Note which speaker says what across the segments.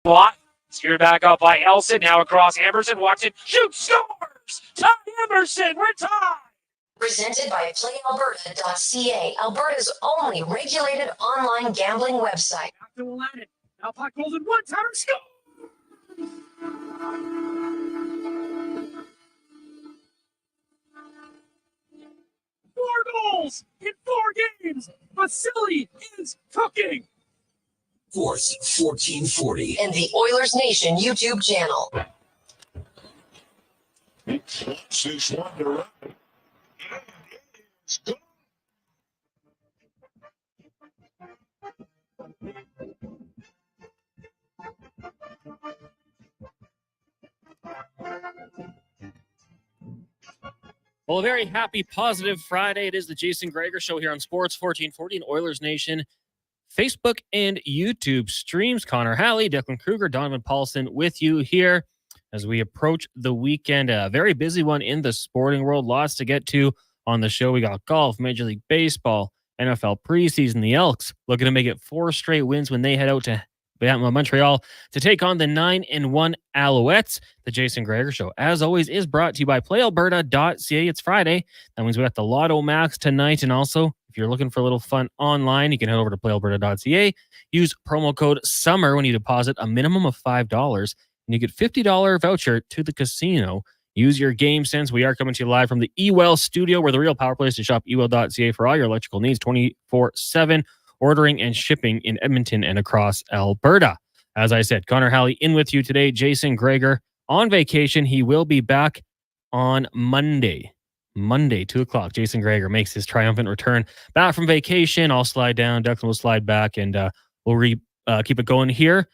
Speaker 1: Watt, steered back up by Elson, now across Emerson, watch it, shoot, scores! Ty Emerson, we're tied!
Speaker 2: Presented by PlayAlberta.ca, Alberta's only regulated online gambling website.
Speaker 1: Back to Aladdin, now puck rolls in one time, score! 4 goals in 4 games. Vasily is cooking.
Speaker 3: Force 1440.
Speaker 2: And the Oilers Nation YouTube channel.
Speaker 3: Six one to
Speaker 4: Well, a very happy, positive Friday. It is the Jason Gregor Show here on Sports 1440 and Oilers Nation. Facebook and YouTube streams. Connor Halley, Declan Kruger, Donovan Paulson with you here as we approach the weekend. A very busy one in the sporting world. Lots to get to on the show. We got golf, Major League Baseball, NFL preseason. The Elks looking to make it 4 straight wins when they head out to Montreal to take on the 9-1 Alouettes. The Jason Gregor Show, as always, is brought to you by PlayAlberta.ca. It's Friday. That means we got the Lotto Max tonight. And also, if you're looking for a little fun online, you can head over to PlayAlberta.ca. Use promo code SUMMER when you deposit a minimum of $5, and you get $50 voucher to the casino. Use your game sense. We are coming to you live from the eWell studio, where the real power place to shop. eWell.ca for all your electrical needs 24/7. Ordering and shipping in Edmonton and across Alberta. As I said, Connor Halley in with you today. Jason Gregor on vacation. He will be back on Monday. 2 o'clock. Jason Gregor makes his triumphant return back from vacation. I'll slide down. Declan will slide back, and we'll keep it going here.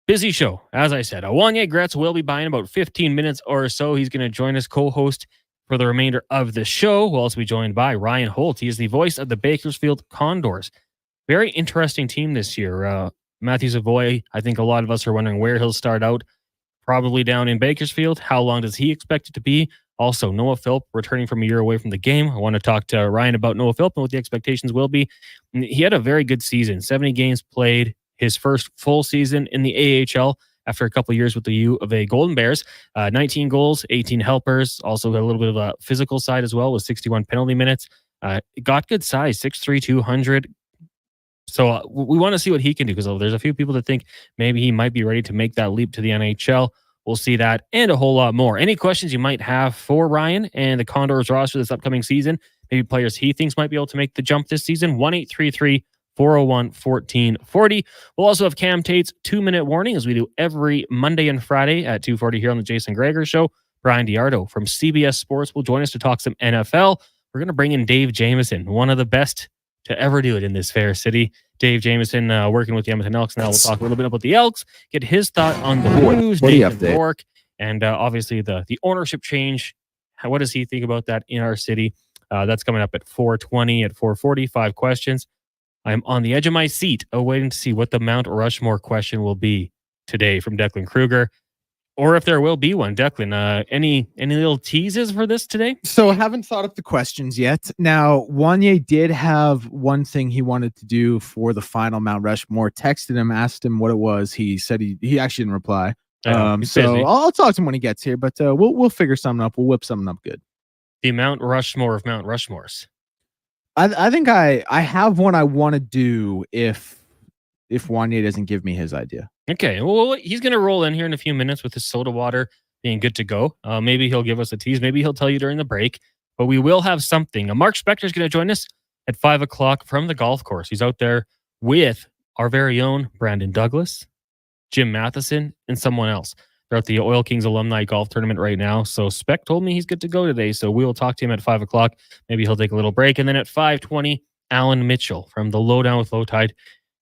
Speaker 4: Busy show, as I said. Wanye Gretz will be by in about 15 minutes or so. He's going to join us, co-host for the remainder of the show. We'll also be joined by Ryan Holt. He is the voice of the Bakersfield Condors. Very interesting team this year. Matthew Savoy, I think a lot of us are wondering where he'll start out. Probably down in Bakersfield. How long does he expect it to be? Also, Noah Philp returning from a year away from the game. I want to talk to Ryan about Noah Philp and what the expectations will be. He had a very good season. 70 games played. His first full season in the AHL after a couple of years with the U of A Golden Bears. 19 goals, 18 helpers. Also got a little bit of a physical side as well with 61 penalty minutes. Got good size, 6'3", 200. So we want to see what he can do, because there's a few people that think maybe he might be ready to make that leap to the NHL. We'll see that and a whole lot more. Any questions you might have for Ryan and the Condors roster this upcoming season, maybe players he thinks might be able to make the jump this season, 1-833-401-1440. We'll also have Cam Tate's 2-minute warning, as we do every Monday and Friday at 2:40 here on the Jason Gregor Show. Brian Diardo from CBS Sports will join us to talk some NFL. We're going to bring in Dave Jameson, one of the best to ever do it in this fair city. Dave Jameson working with the Edmonton Elks. Now we'll talk a little bit about the Elks, get his thought on the news, York, and obviously the ownership change. What does he think about that in our city? That's coming up at 4:20, at 4:40. 5 questions. I'm on the edge of my seat, waiting to see what the Mount Rushmore question will be today from Declan Kruger, or if there will be one. Declan, any little teases for this today?
Speaker 5: So I haven't thought up the questions yet. Now, Wanye did have one thing he wanted to do for the final Mount Rushmore. Texted him, asked him what it was. He said he actually didn't reply. So I'll talk to him when he gets here, but we'll figure something up. We'll whip something up good.
Speaker 4: The Mount Rushmore of Mount Rushmores.
Speaker 5: I think I have one I want to do if Wanye doesn't give me his idea.
Speaker 4: Okay, well, he's going to roll in here in a few minutes with his soda water being good to go. Maybe he'll give us a tease. Maybe he'll tell you during the break. But we will have something. Mark Spector is going to join us at 5 o'clock from the golf course. He's out there with our very own Brandon Douglas, Jim Matheson, and someone else. They're at the Oil Kings Alumni Golf Tournament right now. So Spec told me he's good to go today. So we will talk to him at 5 o'clock. Maybe he'll take a little break. And then at 5:20, Alan Mitchell from the Lowdown with Low Tide.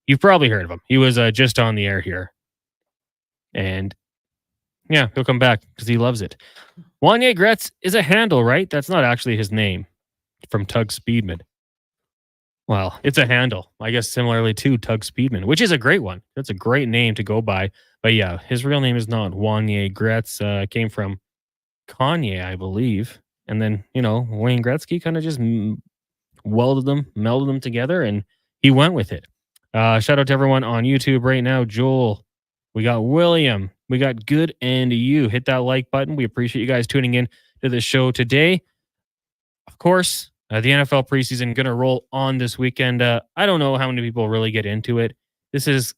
Speaker 4: You've probably heard of him. He was just on the air here. And yeah, he'll come back because he loves it. Wanye Gretz is a handle, right? That's not actually his name from Tug Speedman. Well, it's a handle, I guess, similarly to Tug Speedman, which is a great one. That's a great name to go by. But yeah, his real name is not Wanye Gretz. Came from Kanye, I believe. And then, Wayne Gretzky kind of just melded them together, and he went with it. Shout out to everyone on YouTube right now. Joel We got William. We got Good and You. Hit that like button. We appreciate you guys tuning in to the show today. Of course, the NFL preseason going to roll on this weekend. I don't know how many people really get into it. This is,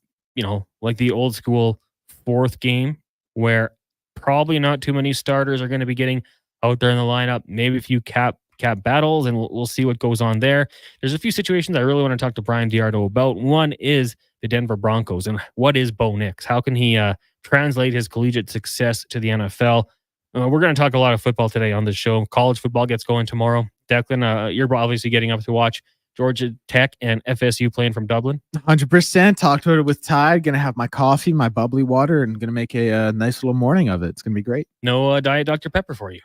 Speaker 4: like the old school fourth game where probably not too many starters are going to be getting out there in the lineup. Maybe a few cap battles, and we'll see what goes on there. There's a few situations I really want to talk to Brian Diardo about. One is the Denver Broncos, and what is Bo Nix? How can he translate his collegiate success to the NFL? We're going to talk a lot of football today on the show. College football gets going tomorrow. Declan, you're obviously getting up to watch Georgia Tech and FSU playing from Dublin.
Speaker 5: 100%. Talked about it with Ty. Going to have my coffee, my bubbly water, and going to make a nice little morning of it. It's going to be great.
Speaker 4: No Diet Dr. Pepper for you.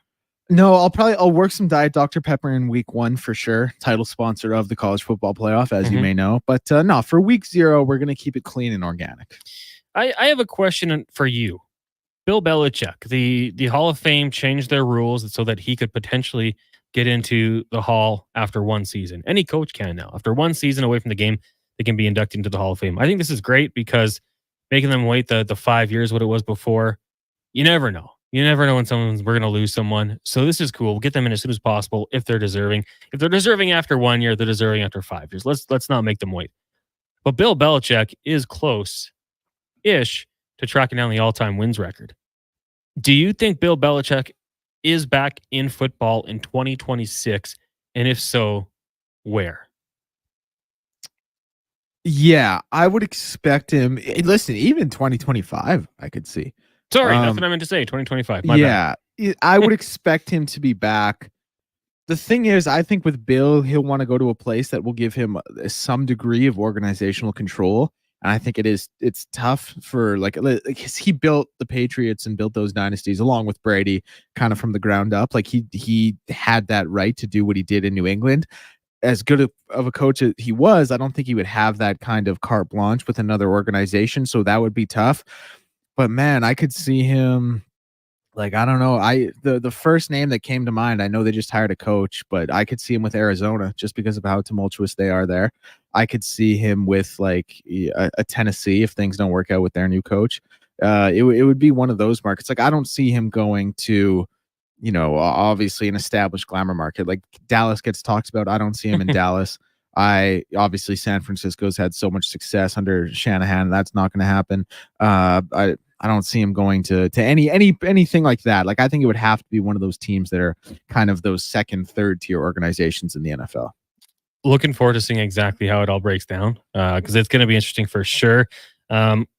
Speaker 5: No, I'll work some Diet Dr. Pepper in week 1 for sure. Title sponsor of the college football playoff, as you may know. But no, for week 0, we're going to keep it clean and organic.
Speaker 4: I have a question for you. Bill Belichick, the Hall of Fame changed their rules so that he could potentially get into the Hall after one season. Any coach can now. After one season away from the game, they can be inducted into the Hall of Fame. I think this is great because making them wait the 5 years, what it was before, you never know. You never know when we're going to lose someone. So this is cool. We'll get them in as soon as possible if they're deserving. If they're deserving after 1 year, they're deserving after 5 years. Let's not make them wait. But Bill Belichick is close-ish to tracking down the all-time wins record. Do you think Bill Belichick is back in football in 2026? And if so, where?
Speaker 5: Yeah, I would expect him. Listen, even 2025, I could see.
Speaker 4: Sorry, that's what I meant to say. 2025. My bad.
Speaker 5: I would expect him to be back. The thing is, I think with Bill, he'll want to go to a place that will give him some degree of organizational control. And I think it's tough for like he built the Patriots and built those dynasties along with Brady kind of from the ground up. Like he had that right to do what he did in New England. As good of a coach as he was, I don't think he would have that kind of carte blanche with another organization. So that would be tough. But man, I could see him. Like, I don't know. The first name that came to mind, I know they just hired a coach, but I could see him with Arizona just because of how tumultuous they are there. I could see him with like a Tennessee if things don't work out with their new coach. It would be one of those markets. Like, I don't see him going to, obviously an established glamour market. Like Dallas gets talked about. I don't see him in Dallas. Obviously San Francisco's had so much success under Shanahan. That's not going to happen. I don't see him going to anything like that. Like, I think it would have to be one of those teams that are kind of those second, third tier organizations in the NFL.
Speaker 4: Looking forward to seeing exactly how it all breaks down because it's going to be interesting for sure.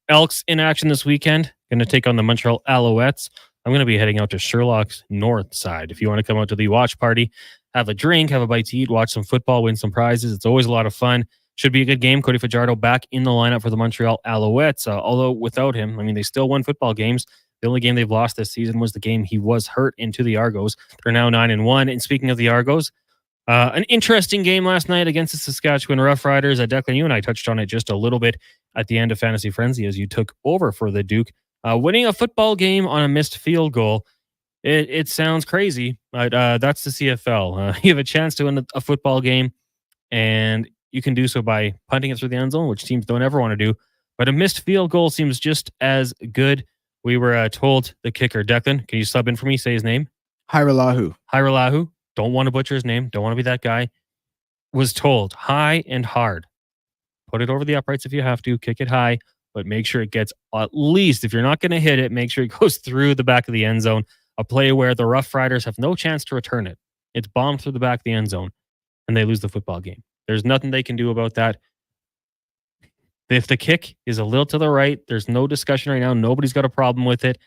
Speaker 4: Elks in action this weekend, going to take on the Montreal Alouettes. I'm going to be heading out to Sherlock's north side. If you want to come out to the watch party, have a drink, have a bite to eat, watch some football, win some prizes. It's always a lot of fun. Should be a good game. Cody Fajardo back in the lineup for the Montreal Alouettes. Although without him, I mean, they still won football games. The only game they've lost this season was the game he was hurt into the Argos. They're now 9-1. And speaking of the Argos, an interesting game last night against the Saskatchewan Roughriders. Declan, you and I touched on it just a little bit at the end of Fantasy Frenzy as you took over for the Duke. Winning a football game on a missed field goal. It sounds crazy, but that's the CFL. You have a chance to win a football game, and you can do so by punting it through the end zone, which teams don't ever want to do. But a missed field goal seems just as good. We were told the kicker, Declan, can you sub in for me? Say his name. Hyralahu. Don't want to butcher his name. Don't want to be that guy. Was told high and hard. Put it over the uprights if you have to. Kick it high, but make sure it gets at least, if you're not going to hit it, make sure it goes through the back of the end zone. A play where the Rough Riders have no chance to return it. It's bombed through the back of the end zone, and they lose the football game. There's nothing they can do about that. If the kick is a little to the right, there's no discussion right now. Nobody's got a problem with it,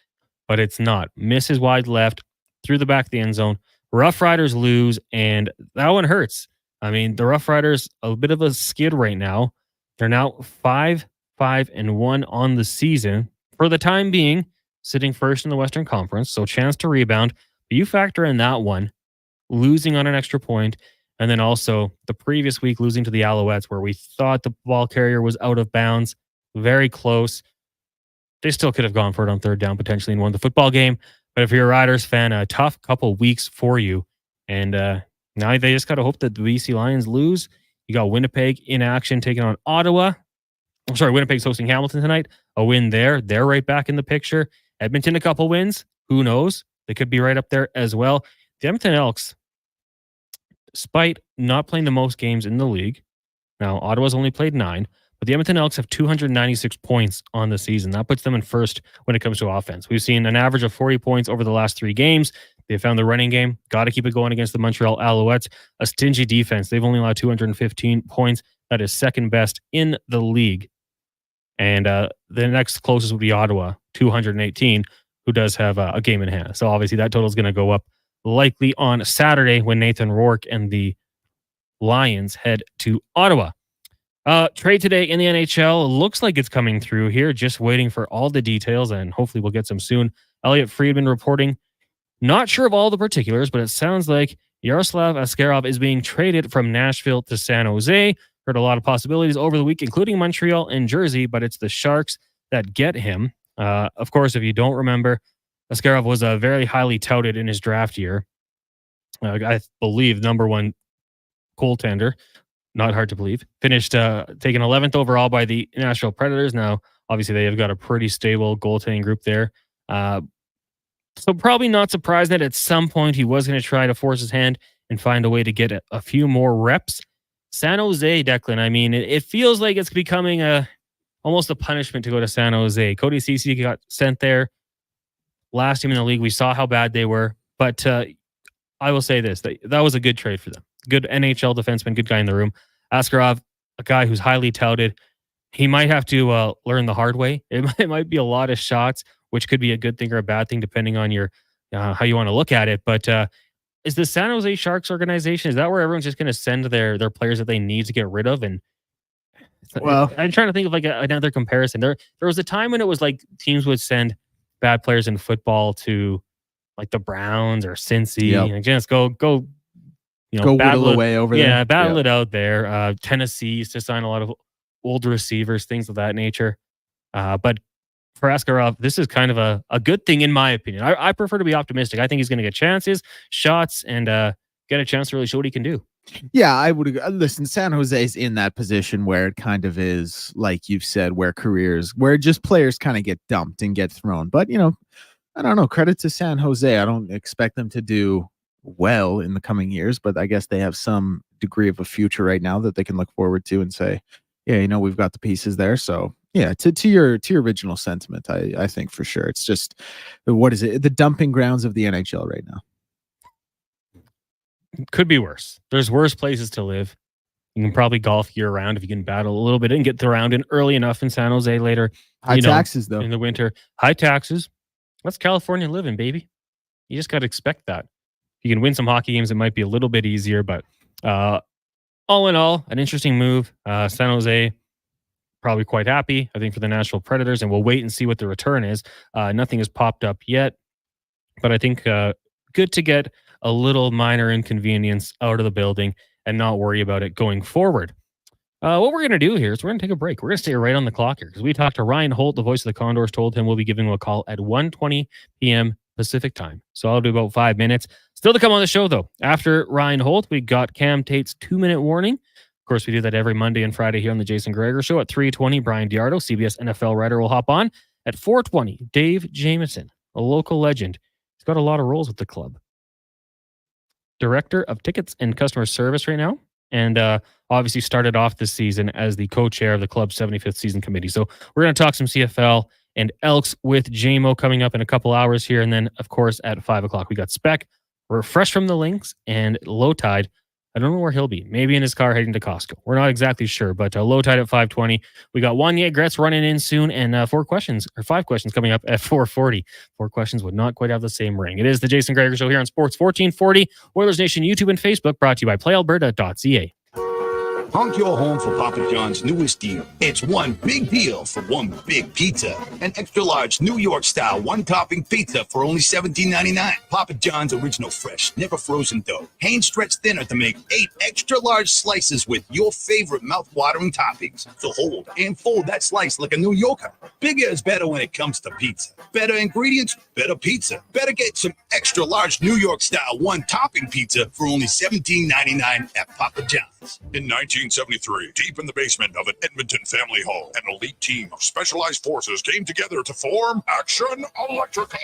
Speaker 4: but it's not. Misses wide left through the back of the end zone. Rough Riders lose, and that one hurts. I mean, the Rough Riders, a bit of a skid right now. They're now 5-5-1 on the season. For the time being, sitting first in the Western Conference, so chance to rebound. But you factor in that one, losing on an extra point, and then also the previous week losing to the Alouettes where we thought the ball carrier was out of bounds, very close. They still could have gone for it on third down potentially and won the football game. But if you're a Riders fan, a tough couple weeks for you. And now they just got to hope that the BC Lions lose. You got Winnipeg in action taking on Ottawa. Winnipeg's hosting Hamilton tonight. A win there. They're right back in the picture. Edmonton, a couple wins. Who knows? They could be right up there as well. The Edmonton Elks, despite not playing the most games in the league, now Ottawa's only played 9, but the Edmonton Elks have 296 points on the season. That puts them in first when it comes to offense. We've seen an average of 40 points over the last 3 games. They found the running game. Got to keep it going against the Montreal Alouettes. A stingy defense. They've only allowed 215 points. That is second best in the league. And the next closest would be Ottawa, 218, who does have a game in hand. So obviously that total is going to go up likely on Saturday when Nathan Rourke and the Lions head to Ottawa. Trade today in the NHL looks like it's coming through here. Just waiting for all the details, and hopefully we'll get some soon. Elliot Friedman reporting. Not sure of all the particulars, but it sounds like Yaroslav Askarov is being traded from Nashville to San Jose. Heard a lot of possibilities over the week, including Montreal and Jersey, but it's the Sharks that get him. Of course, if you don't remember, Askarov was very highly touted in his draft year. I believe number 1 goaltender. Not hard to believe. Finished taken 11th overall by the Nashville Predators. Now, obviously, they have got a pretty stable goaltending group there. So probably not surprised that at some point he was going to try to force his hand and find a way to get a few more reps. San Jose, Declan, I mean, it feels like it's becoming almost a punishment to go to San Jose. Cody Ceci got sent there. Last team in the league, we saw how bad they were. But I will say this, that was a good trade for them. Good NHL defenseman, good guy in the room. Askarov, a guy who's highly touted. He might have to learn the hard way. It might be a lot of shots, which could be a good thing or a bad thing, depending on your how you want to look at it. But is the San Jose Sharks organization, is that where everyone's just going to send their players that they need to get rid of? And well, I'm trying to think of like another comparison. There was a time when it was like teams would send bad players in football to like the Browns or Cincy, and just go
Speaker 5: whittle away over there.
Speaker 4: Yeah, battle it out there. Tennessee used to sign a lot of old receivers, things of that nature. But for Askarov, this is kind of a good thing in my opinion. I prefer to be optimistic. I think he's going to get chances, shots, and get a chance to really show what he can do.
Speaker 5: Yeah, I would listen. San Jose is in that position where it kind of is, like you've said, where just players kind of get dumped and get thrown. But I don't know. Credit to San Jose. I don't expect them to do well in the coming years, but I guess they have some degree of a future right now that they can look forward to and say, yeah, we've got the pieces there. So yeah, to your original sentiment, I think for sure it's just, what is it? The dumping grounds of the NHL right now.
Speaker 4: Could be worse. There's worse places to live. You can probably golf year round if you can battle a little bit and get around in early enough in San Jose later.
Speaker 5: High taxes though.
Speaker 4: In the winter. High taxes. That's California living, baby. You just got to expect that. If you can win some hockey games, it might be a little bit easier, but all in all, an interesting move. San Jose probably quite happy, I think, for the Nashville Predators, and we'll wait and see what the return is. Nothing has popped up yet, but I think good to get a little minor inconvenience out of the building and not worry about it going forward. What we're going to do here is we're going to take a break. We're going to stay right on the clock here because we talked to Ryan Holt, the voice of the Condors, told him we'll be giving him a call at 1:20 p.m. Pacific time. So I'll do about 5 minutes. Still to come on the show, though. After Ryan Holt, we got Cam Tate's 2-minute warning. Of course, we do that every Monday and Friday here on the Jason Gregor Show. At 3:20, Brian Diardo, CBS NFL writer, will hop on. At 4:20, Dave Jameson, a local legend. He's got a lot of roles with the club. Director of Tickets and Customer Service right now. And obviously started off this season as the co-chair of the club's 75th season committee. So we're going to talk some CFL and Elks with JMO coming up in a couple hours here. And then, of course, at 5 o'clock, we got Spec. We're fresh from the links and Low Tide. I don't know where he'll be. Maybe in his car heading to Costco. We're not exactly sure, but Low Tide at 5:20. We got Wanye Gretz running in soon and 5 questions coming up at 4:40. 4 questions would not quite have the same ring. It is the Jason Gregor Show here on Sports 1440, Oilers Nation, YouTube, and Facebook, brought to you by PlayAlberta.ca.
Speaker 3: Honk your home for Papa John's newest deal. It's one big deal for one big pizza. An extra large New York style one topping pizza for only $17.99. Papa John's original fresh, never frozen dough. Hand stretched thinner to make 8 extra large slices with your favorite mouth-watering toppings. So hold and fold that slice like a New Yorker. Bigger is better when it comes to pizza. Better ingredients, better pizza. Better get some extra large New York style one topping pizza for only $17.99 at Papa John's. In 19 1973, deep in the basement of an Edmonton family home, an elite team of specialized forces came together to form Action Electrical.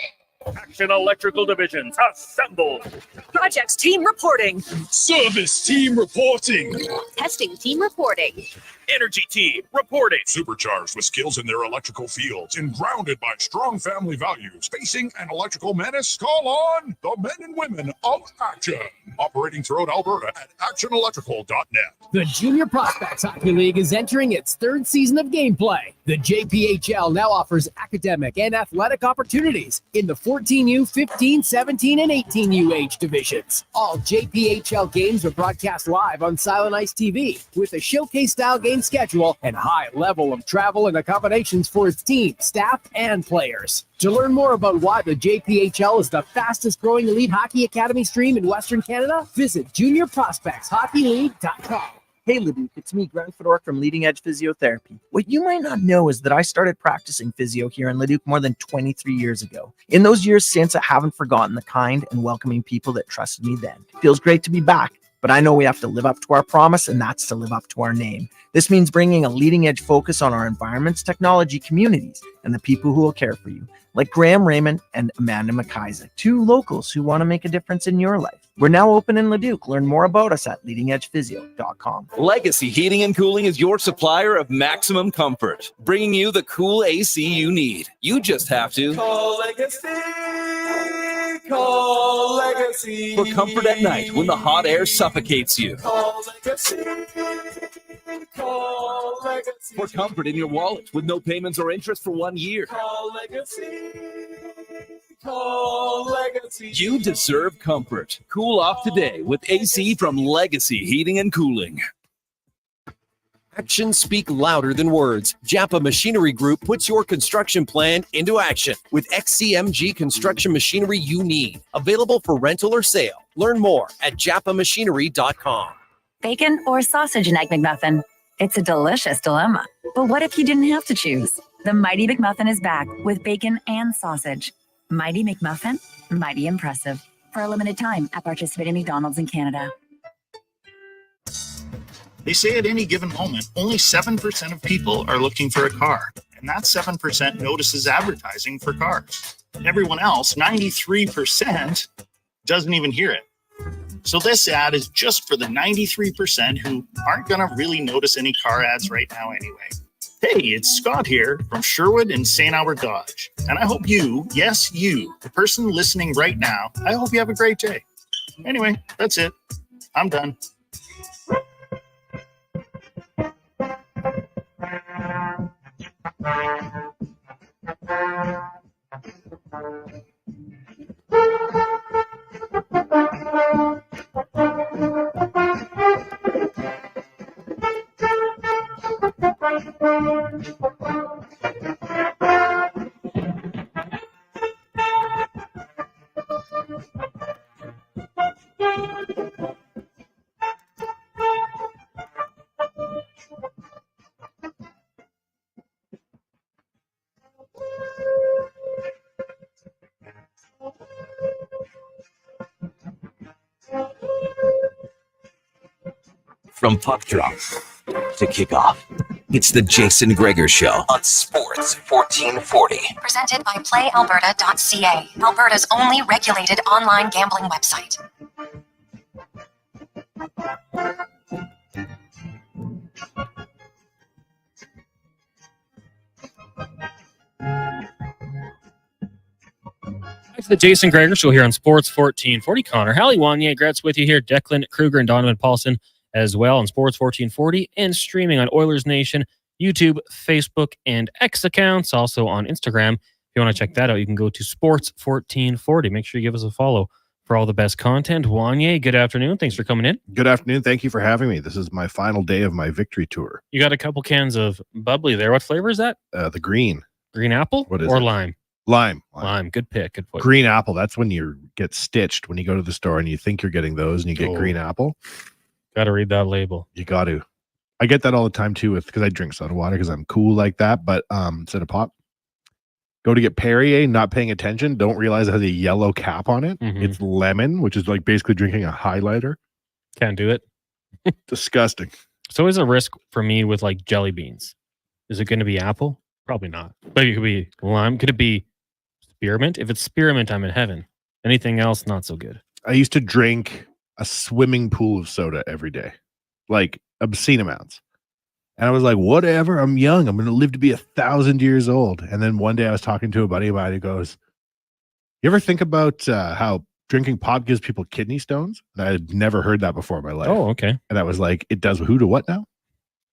Speaker 6: Action Electrical Divisions assembled.
Speaker 7: Projects team reporting.
Speaker 3: Service team reporting.
Speaker 7: Testing team reporting.
Speaker 6: Energy team reporting.
Speaker 3: Supercharged with skills in their electrical fields and grounded by strong family values. Facing an electrical menace? Call on the men and women of Action. Operating throughout Alberta at actionelectrical.net.
Speaker 8: The Junior Prospects Hockey League is entering its third season of gameplay. The JPHL now offers academic and athletic opportunities in the 14U, 15, 17, and 18U age divisions. All JPHL games are broadcast live on Silent Ice TV with a showcase-style game schedule and high level of travel and accommodations for its team, staff, and players. To learn more about why the JPHL is the fastest growing elite hockey academy stream in Western Canada, visit juniorprospectshockeyleague.com.
Speaker 9: Hey Leduc, it's me, Greg Fedork from Leading Edge Physiotherapy. What you might not know is that I started practicing physio here in Leduc more than 23 years ago. In those years since, I haven't forgotten the kind and welcoming people that trusted me then. It feels great to be back, but I know we have to live up to our promise, and that's to live up to our name. This means bringing a leading edge focus on our environments, technology, communities, and the people who will care for you, like Graham Raymond and Amanda McIsaac, two locals who want to make a difference in your life. We're now open in Leduc. Learn more about us at leadingedgephysio.com.
Speaker 10: Legacy Heating and Cooling is your supplier of maximum comfort, bringing you the cool AC you need. You just have to call Legacy. Call Legacy. For comfort at night when the hot air suffocates you. Call Legacy. Call Legacy. For comfort in your wallet with no payments or interest for 1 year. Call Legacy. Call Legacy. You deserve comfort. Cool off today with AC from Legacy Heating and Cooling.
Speaker 11: Actions speak louder than words. Japa Machinery Group puts your construction plan into action with XCMG construction machinery you need. Available for rental or sale. Learn more at japamachinery.com.
Speaker 12: Bacon or sausage and egg McMuffin? It's a delicious dilemma. But what if you didn't have to choose? The Mighty McMuffin is back with bacon and sausage. Mighty McMuffin, mighty impressive. For a limited time at participating McDonald's in Canada.
Speaker 13: They say at any given moment, only 7% of people are looking for a car. And that 7% notices advertising for cars. Everyone else, 93%, doesn't even hear it. So this ad is just for the 93% who aren't going to really notice any car ads right now anyway. Hey, it's Scott here from Sherwood and St. Albert Dodge. And I hope you, yes, you, the person listening right now, I hope you have a great day. Anyway, that's it. I'm done.
Speaker 11: From puck drop to kickoff, it's the Jason Gregor Show on Sports 1440.
Speaker 2: Presented by PlayAlberta.ca, Alberta's only regulated online gambling website.
Speaker 4: Back to the Jason Gregor Show here on Sports 1440. Connor Halley, Wanye Gretz with you here. Declan Kruger and Donovan Paulson as well on Sports 1440 and streaming on Oilers Nation, YouTube, Facebook, and X accounts. Also on Instagram. If you want to check that out, you can go to Sports 1440. Make sure you give us a follow for all the best content. Wanye, good afternoon. Thanks for coming in.
Speaker 14: Good afternoon. Thank you for having me. This is my final day of my victory tour.
Speaker 4: You got a couple cans of bubbly there. What flavor is that?
Speaker 14: The green.
Speaker 4: Green apple
Speaker 14: What is
Speaker 4: or
Speaker 14: it?
Speaker 4: lime?
Speaker 14: Lime.
Speaker 4: Good pick. Good point.
Speaker 14: Green apple. That's when you get stitched when you go to the store and you think you're getting those and you get green apple.
Speaker 4: Got to read that label.
Speaker 14: You got to. I get that all the time too because I drink soda water because I'm cool like that. But instead of pop, go to get Perrier, not paying attention, don't realize it has a yellow cap on it.
Speaker 4: Mhm.
Speaker 14: It's lemon, which is like basically drinking a highlighter.
Speaker 4: Can't do it.
Speaker 14: Disgusting.
Speaker 4: It's always a risk for me with like jelly beans. Is it going to be apple? Probably not. Maybe it could be lime. Could it be spearmint? If it's spearmint, I'm in heaven. Anything else, not so good.
Speaker 14: I used to drink a swimming pool of soda every day, like obscene amounts. And I was like, whatever, I'm young. I'm going to live to be 1,000 years old. And then one day I was talking to a buddy of mine who goes, you ever think about how drinking pop gives people kidney stones? And I had never heard that before in my life.
Speaker 4: Oh, okay.
Speaker 14: And I was like, it does who to what now?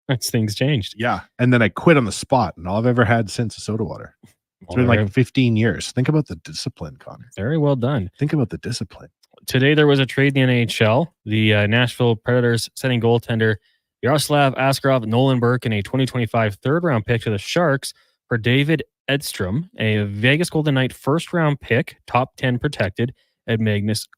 Speaker 4: That's things changed.
Speaker 14: Yeah. And then I quit on the spot, and all I've ever had since is soda water. It's been like 15 years. Think about the discipline, Connor.
Speaker 4: Very well done.
Speaker 14: Think about the discipline.
Speaker 4: Today there was a trade in the NHL. The Nashville Predators sending goaltender Yaroslav Askarov, Nolan Burke, and a 2025 third-round pick to the Sharks for David Edstrom, a Vegas Golden Knight first-round pick, top 10 protected, at Magnus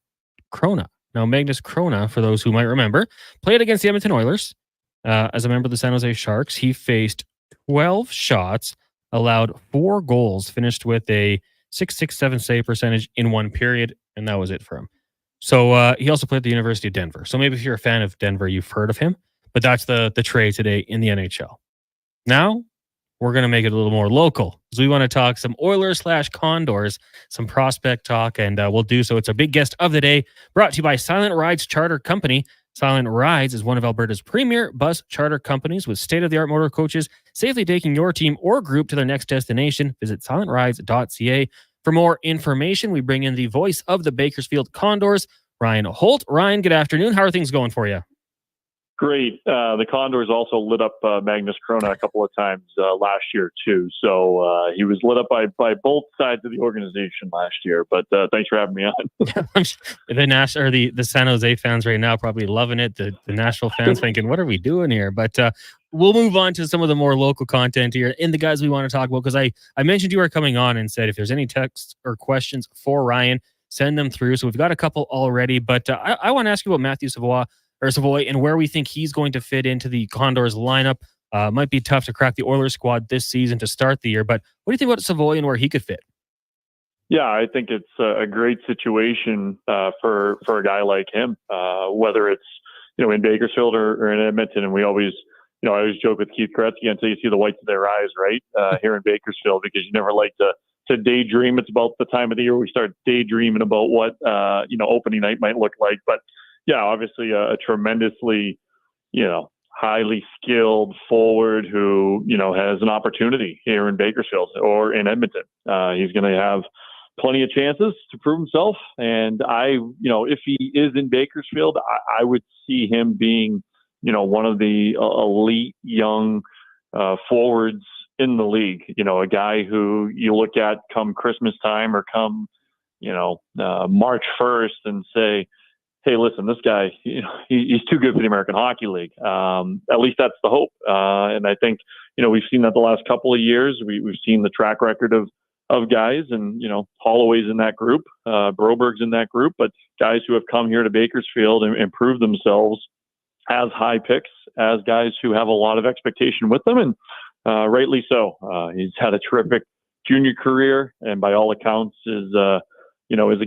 Speaker 4: Krona. Now, Magnus Krona, for those who might remember, played against the Edmonton Oilers as a member of the San Jose Sharks. He faced 12 shots, allowed 4 goals, finished with a .667 save percentage in one period, and that was it for him. So he also played at the University of Denver. So maybe if you're a fan of Denver, you've heard of him. But that's the trade today in the NHL. Now, we're going to make it a little more local because we want to talk some Oilers/Condors, some prospect talk, and we'll do so. It's our big guest of the day, brought to you by Silent Rides Charter Company. Silent Rides is one of Alberta's premier bus charter companies with state-of-the-art motor coaches, safely taking your team or group to their next destination. Visit silentrides.ca. For more information, we bring in the voice of the Bakersfield Condors, Ryan Holt. Ryan, good afternoon. How are things going for you?
Speaker 15: Great. The Condors also lit up Magnus Krona a couple of times last year too. So he was lit up by both sides of the organization last year. But thanks for having me on.
Speaker 4: The San Jose fans right now probably loving it. The Nashville fans thinking, "What are we doing here?" But we'll move on to some of the more local content here and the guys we want to talk about, because I mentioned you were coming on and said if there's any texts or questions for Ryan, send them through. So we've got a couple already. But I want to ask you about Matthew Savoy and where we think he's going to fit into the Condors lineup. Might be tough to crack the Oilers squad this season to start the year, but what do you think about Savoy and where he could fit?
Speaker 15: Yeah, I think it's a great situation for a guy like him, whether it's in Bakersfield or in Edmonton. And we always, I always joke with Keith Gretzky until you see the whites of their eyes, right? Here in Bakersfield, because you never like to daydream. It's about the time of the year we start daydreaming about what opening night might look like, but. Yeah, obviously a tremendously, highly skilled forward who, has an opportunity here in Bakersfield or in Edmonton. He's going to have plenty of chances to prove himself. And if he is in Bakersfield, I would see him being, one of the elite young forwards in the league. A guy who you look at come Christmas time or come, March 1st and say, hey, listen, this guy, he's too good for the American Hockey League. At least that's the hope. And I think, we've seen that the last couple of years. We've seen the track record of guys, and, Holloway's in that group, Broberg's in that group, but guys who have come here to Bakersfield and proved themselves as high picks, as guys who have a lot of expectation with them. And rightly so. He's had a terrific junior career, and by all accounts is a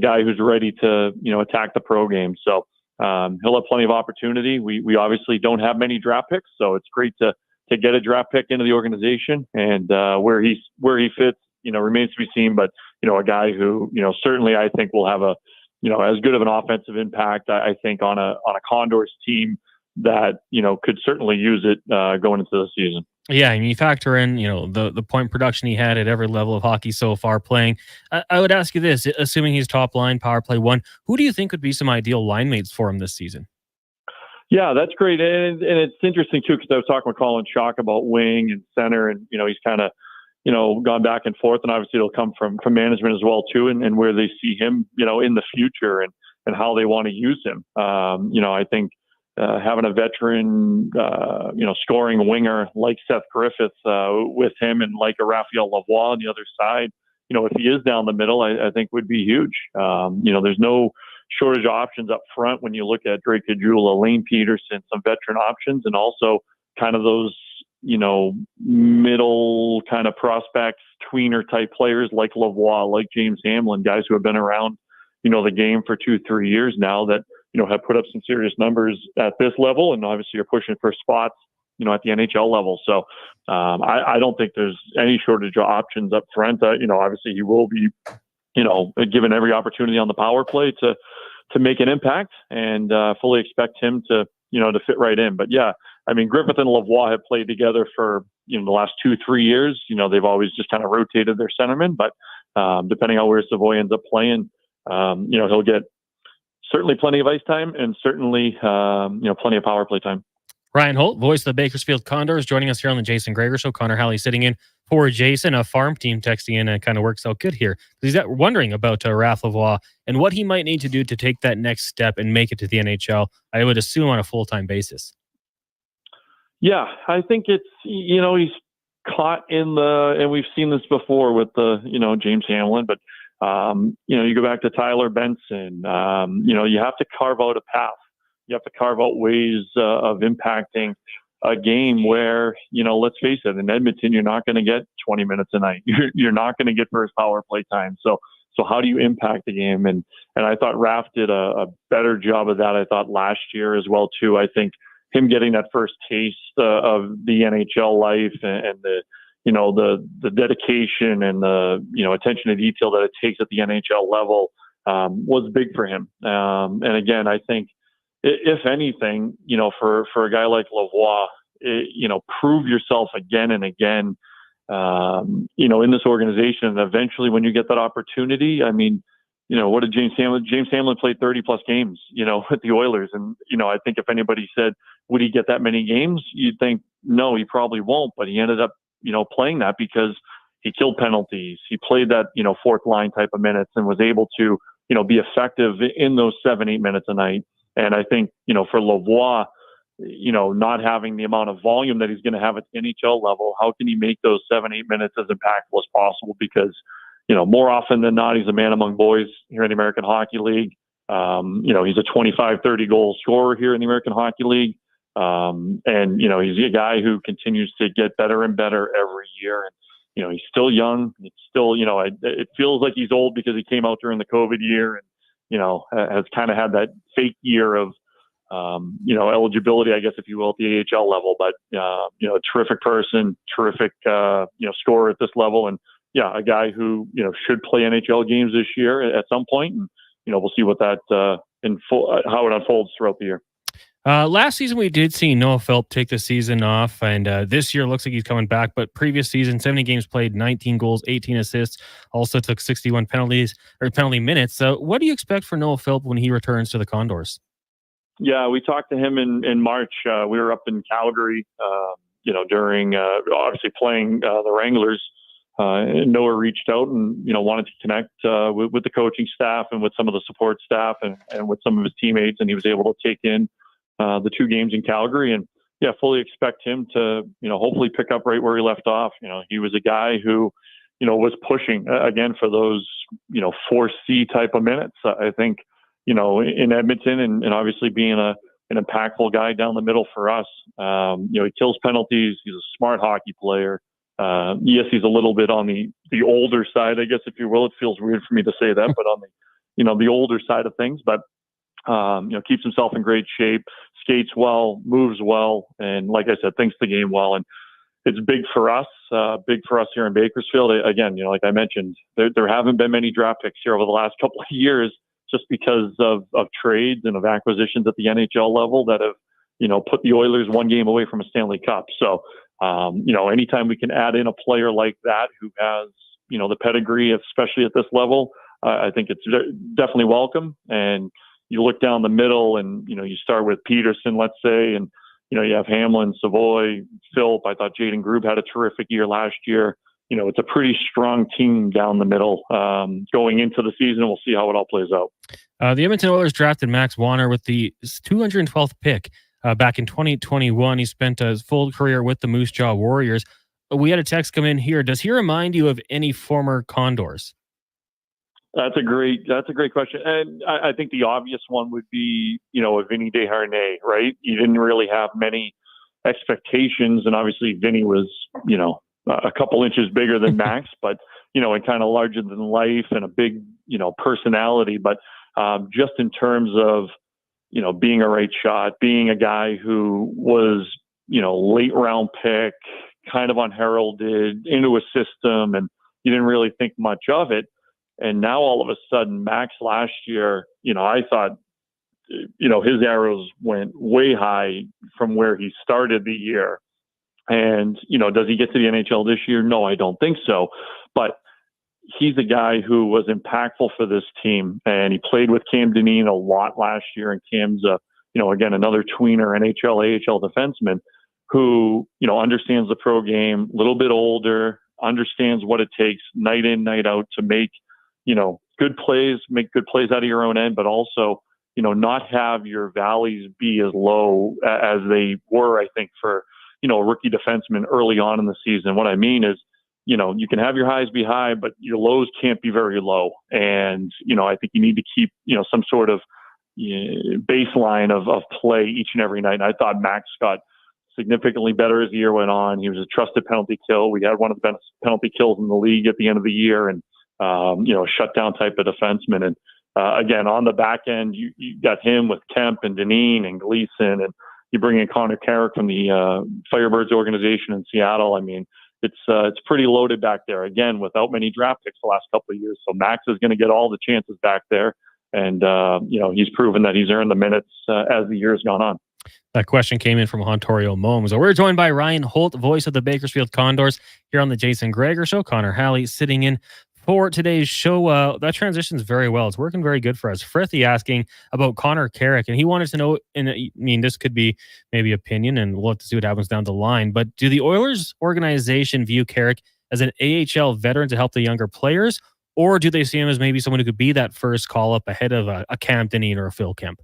Speaker 15: guy who's ready to, attack the pro game. So he'll have plenty of opportunity. We obviously don't have many draft picks, so it's great to get a draft pick into the organization, and where he fits, remains to be seen. But, a guy who, certainly I think will have a, as good of an offensive impact, I think on a Condors team that, could certainly use it going into the season.
Speaker 4: Yeah, I mean, you factor in, the point production he had at every level of hockey so far playing. I would ask you this, assuming he's top line, power play 1, who do you think would be some ideal line mates for him this season?
Speaker 15: Yeah, that's great. And it's interesting, too, because I was talking with Colin Schock about wing and center, and, he's kind of, gone back and forth. And obviously it'll come from management as well, too, and where they see him, in the future and how they want to use him. I think having a veteran, scoring winger like Seth Griffith with him, and like a Raphael Lavoie on the other side, if he is down the middle, I think would be huge. There's no shortage of options up front when you look at Drake Caggiula, Lane Peterson, some veteran options, and also kind of those, middle kind of prospects, tweener type players like Lavoie, like James Hamlin, guys who have been around, the game for 2-3 years now that, have put up some serious numbers at this level, and obviously are pushing for spots, at the NHL level. So I don't think there's any shortage of options up front. Obviously he will be, given every opportunity on the power play to make an impact, and fully expect him to fit right in. But yeah, I mean, Griffith and Lavoie have played together for, the last 2-3 years. They've always just kind of rotated their centermen, but depending on where Savoy ends up playing, he'll get certainly plenty of ice time and certainly, plenty of power play time.
Speaker 4: Ryan Holt, voice of the Bakersfield Condors, joining us here on the Jason Gregor Show. Connor Halley sitting in for Jason, a farm team texting in, and kind of works out good here. He's wondering about Raph Lavoie and what he might need to do to take that next step and make it to the NHL, I would assume on a full-time basis.
Speaker 15: Yeah, I think it's, he's caught in and we've seen this before with James Hamlin, but, you go back to Tyler Benson, you have to carve out a path. You have to carve out ways of impacting a game where, let's face it, in Edmonton, you're not going to get 20 minutes a night. You're not going to get first power play time. So how do you impact the game? And I thought Raph did a better job of that. I thought last year as well, too. I think him getting that first taste of the NHL life and the dedication and the, attention to detail that it takes at the NHL level was big for him. And again, I think, if anything, for a guy like Lavoie, prove yourself again and again, in this organization. And eventually when you get that opportunity, I mean, what did James Hamlin played 30 plus games, with the Oilers. And, I think if anybody said, would he get that many games? You'd think, no, he probably won't, but he ended up, playing that because he killed penalties. He played that, fourth line type of minutes and was able to, be effective in those 7-8 minutes a night. And I think, for Lavoie, not having the amount of volume that he's going to have at the NHL level, how can he make those 7-8 minutes as impactful as possible? Because, more often than not, he's a man among boys here in the American Hockey League. He's a 25, 30 goal scorer here in the American Hockey League. And, he's a guy who continues to get better and better every year. And, he's still young. It's still, it feels like he's old because he came out during the COVID year and, has kind of had that fake year of, eligibility, I guess, if you will, at the AHL level. But, a terrific person, terrific, scorer at this level. And, yeah, a guy who, should play NHL games this year at some point. And, we'll see what that, how it unfolds throughout the year.
Speaker 4: Last season, we did see Noah Philp take the season off, and this year looks like he's coming back. But previous season, 70 games played, 19 goals, 18 assists, also took 61 penalty minutes. So what do you expect for Noah Philp when he returns to the Condors?
Speaker 15: Yeah, we talked to him in March. We were up in Calgary, during obviously playing the Wranglers. And Noah reached out and, wanted to connect with the coaching staff and with some of the support staff and with some of his teammates. And he was able to take in the 2 games in Calgary, and fully expect him to, hopefully pick up right where he left off. He was a guy who, was pushing again for those, 4C type of minutes. I think, in Edmonton and obviously being an impactful guy down the middle for us. He kills penalties. He's a smart hockey player. Yes, he's a little bit on the older side, I guess, if you will. It feels weird for me to say that, but on the, the older side of things, but keeps himself in great shape, skates well, moves well, and like I said, thinks the game well. And it's big for us here in Bakersfield. Again, like I mentioned, there haven't been many draft picks here over the last couple of years just because of trades and of acquisitions at the NHL level that have, put the Oilers one game away from a Stanley Cup. So, anytime we can add in a player like that who has, the pedigree, especially at this level, I think it's definitely welcome. And you look down the middle and, you start with Peterson, let's say, and, you have Hamlin, Savoy, Philp. I thought Jaden Grube had a terrific year last year. It's a pretty strong team down the middle going into the season. We'll see how it all plays out.
Speaker 4: The Edmonton Oilers drafted Max Wanner with the 212th pick back in 2021. He spent his full career with the Moose Jaw Warriors. We had a text come in here. Does he remind you of any former Condors?
Speaker 15: That's a great question. And I think the obvious one would be, a Vinny Desharnais, right? You didn't really have many expectations. And obviously Vinny was, a couple inches bigger than Max, but, and kind of larger than life and a big, personality. But just in terms of, being a right shot, being a guy who was, late round pick, kind of unheralded into a system, and you didn't really think much of it. And now all of a sudden, Max last year, I thought, his arrows went way high from where he started the year. And, does he get to the NHL this year? No, I don't think so. But he's a guy who was impactful for this team, and he played with Cam Dineen a lot last year. And Cam's, again, another tweener NHL, AHL defenseman who, understands the pro game, a little bit older, understands what it takes night in, night out to make, good plays, make good plays out of your own end, but also, not have your valleys be as low as they were, I think, for, a rookie defenseman early on in the season. What I mean is, you can have your highs be high, but your lows can't be very low. And, I think you need to keep, some sort of baseline of play each and every night. And I thought Max got significantly better as the year went on. He was a trusted penalty kill. We had one of the best penalty kills in the league at the end of the year, and, shutdown type of defenseman. And again, on the back end, you got him with Kemp and Dineen and Gleason, and you bring in Connor Carrick from the Firebirds organization in Seattle. I mean, it's pretty loaded back there, again, without many draft picks the last couple of years. So Max is going to get all the chances back there. And, he's proven that he's earned the minutes as the year's gone on.
Speaker 4: That question came in from Ontario Momes. We're joined by Ryan Holt, voice of the Bakersfield Condors, here on the Jason Gregor Show. Connor Halley sitting in for today's show. That transitions very well. It's working very good for us. Frithy asking about Connor Carrick, and he wanted to know, and I mean, this could be maybe opinion, and we'll have to see what happens down the line, but do the Oilers organization view Carrick as an AHL veteran to help the younger players, or do they see him as maybe someone who could be that first call-up ahead of a Cam Dineen or a Phil Kemp?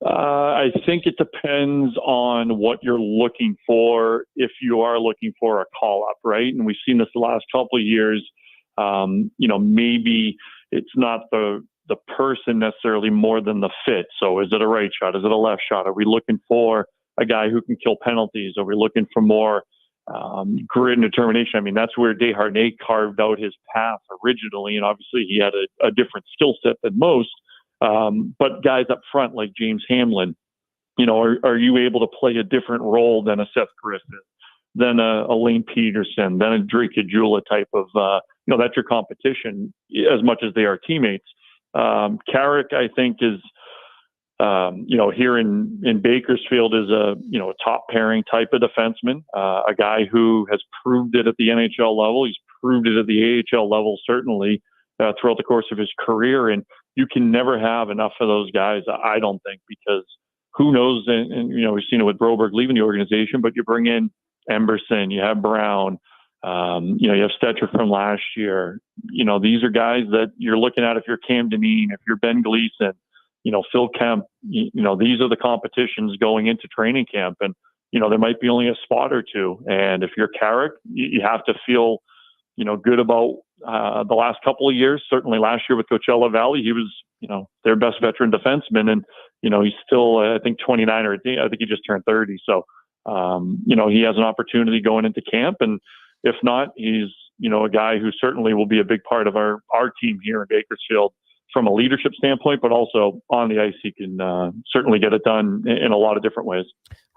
Speaker 15: I think it depends on what you're looking for, if you are looking for a call-up, right? And we've seen this the last couple of years. Maybe it's not the person necessarily more than the fit. So is it a right shot? Is it a left shot? Are we looking for a guy who can kill penalties? Are we looking for more grit and determination? I mean, that's where Desharnais carved out his path originally, and obviously he had a different skill set than most. But guys up front like James Hamlin, are you able to play a different role than a Seth Griffith, than a Lane Peterson, than a Drake Kajula type of, that's your competition as much as they are teammates. Carrick, I think, is, here in Bakersfield is a top pairing type of defenseman, a guy who has proved it at the NHL level. He's proved it at the AHL level, certainly, throughout the course of his career. And you can never have enough of those guys, I don't think, because who knows, and we've seen it with Broberg leaving the organization, but you bring in Emberson, you have Brown, you have Stetcher from last year. These are guys that you're looking at if you're Cam Dineen, if you're Ben Gleason, Phil Kemp, these are the competitions going into training camp. And, there might be only a spot or two. And if you're Carrick, you have to feel, good about the last couple of years. Certainly last year with Coachella Valley, he was, their best veteran defenseman. And, he's still, I think 29, or I think he just turned 30. So, he has an opportunity going into camp. And if not, he's, a guy who certainly will be a big part of our team here in Bakersfield from a leadership standpoint, but also on the ice, he can certainly get it done in a lot of different ways.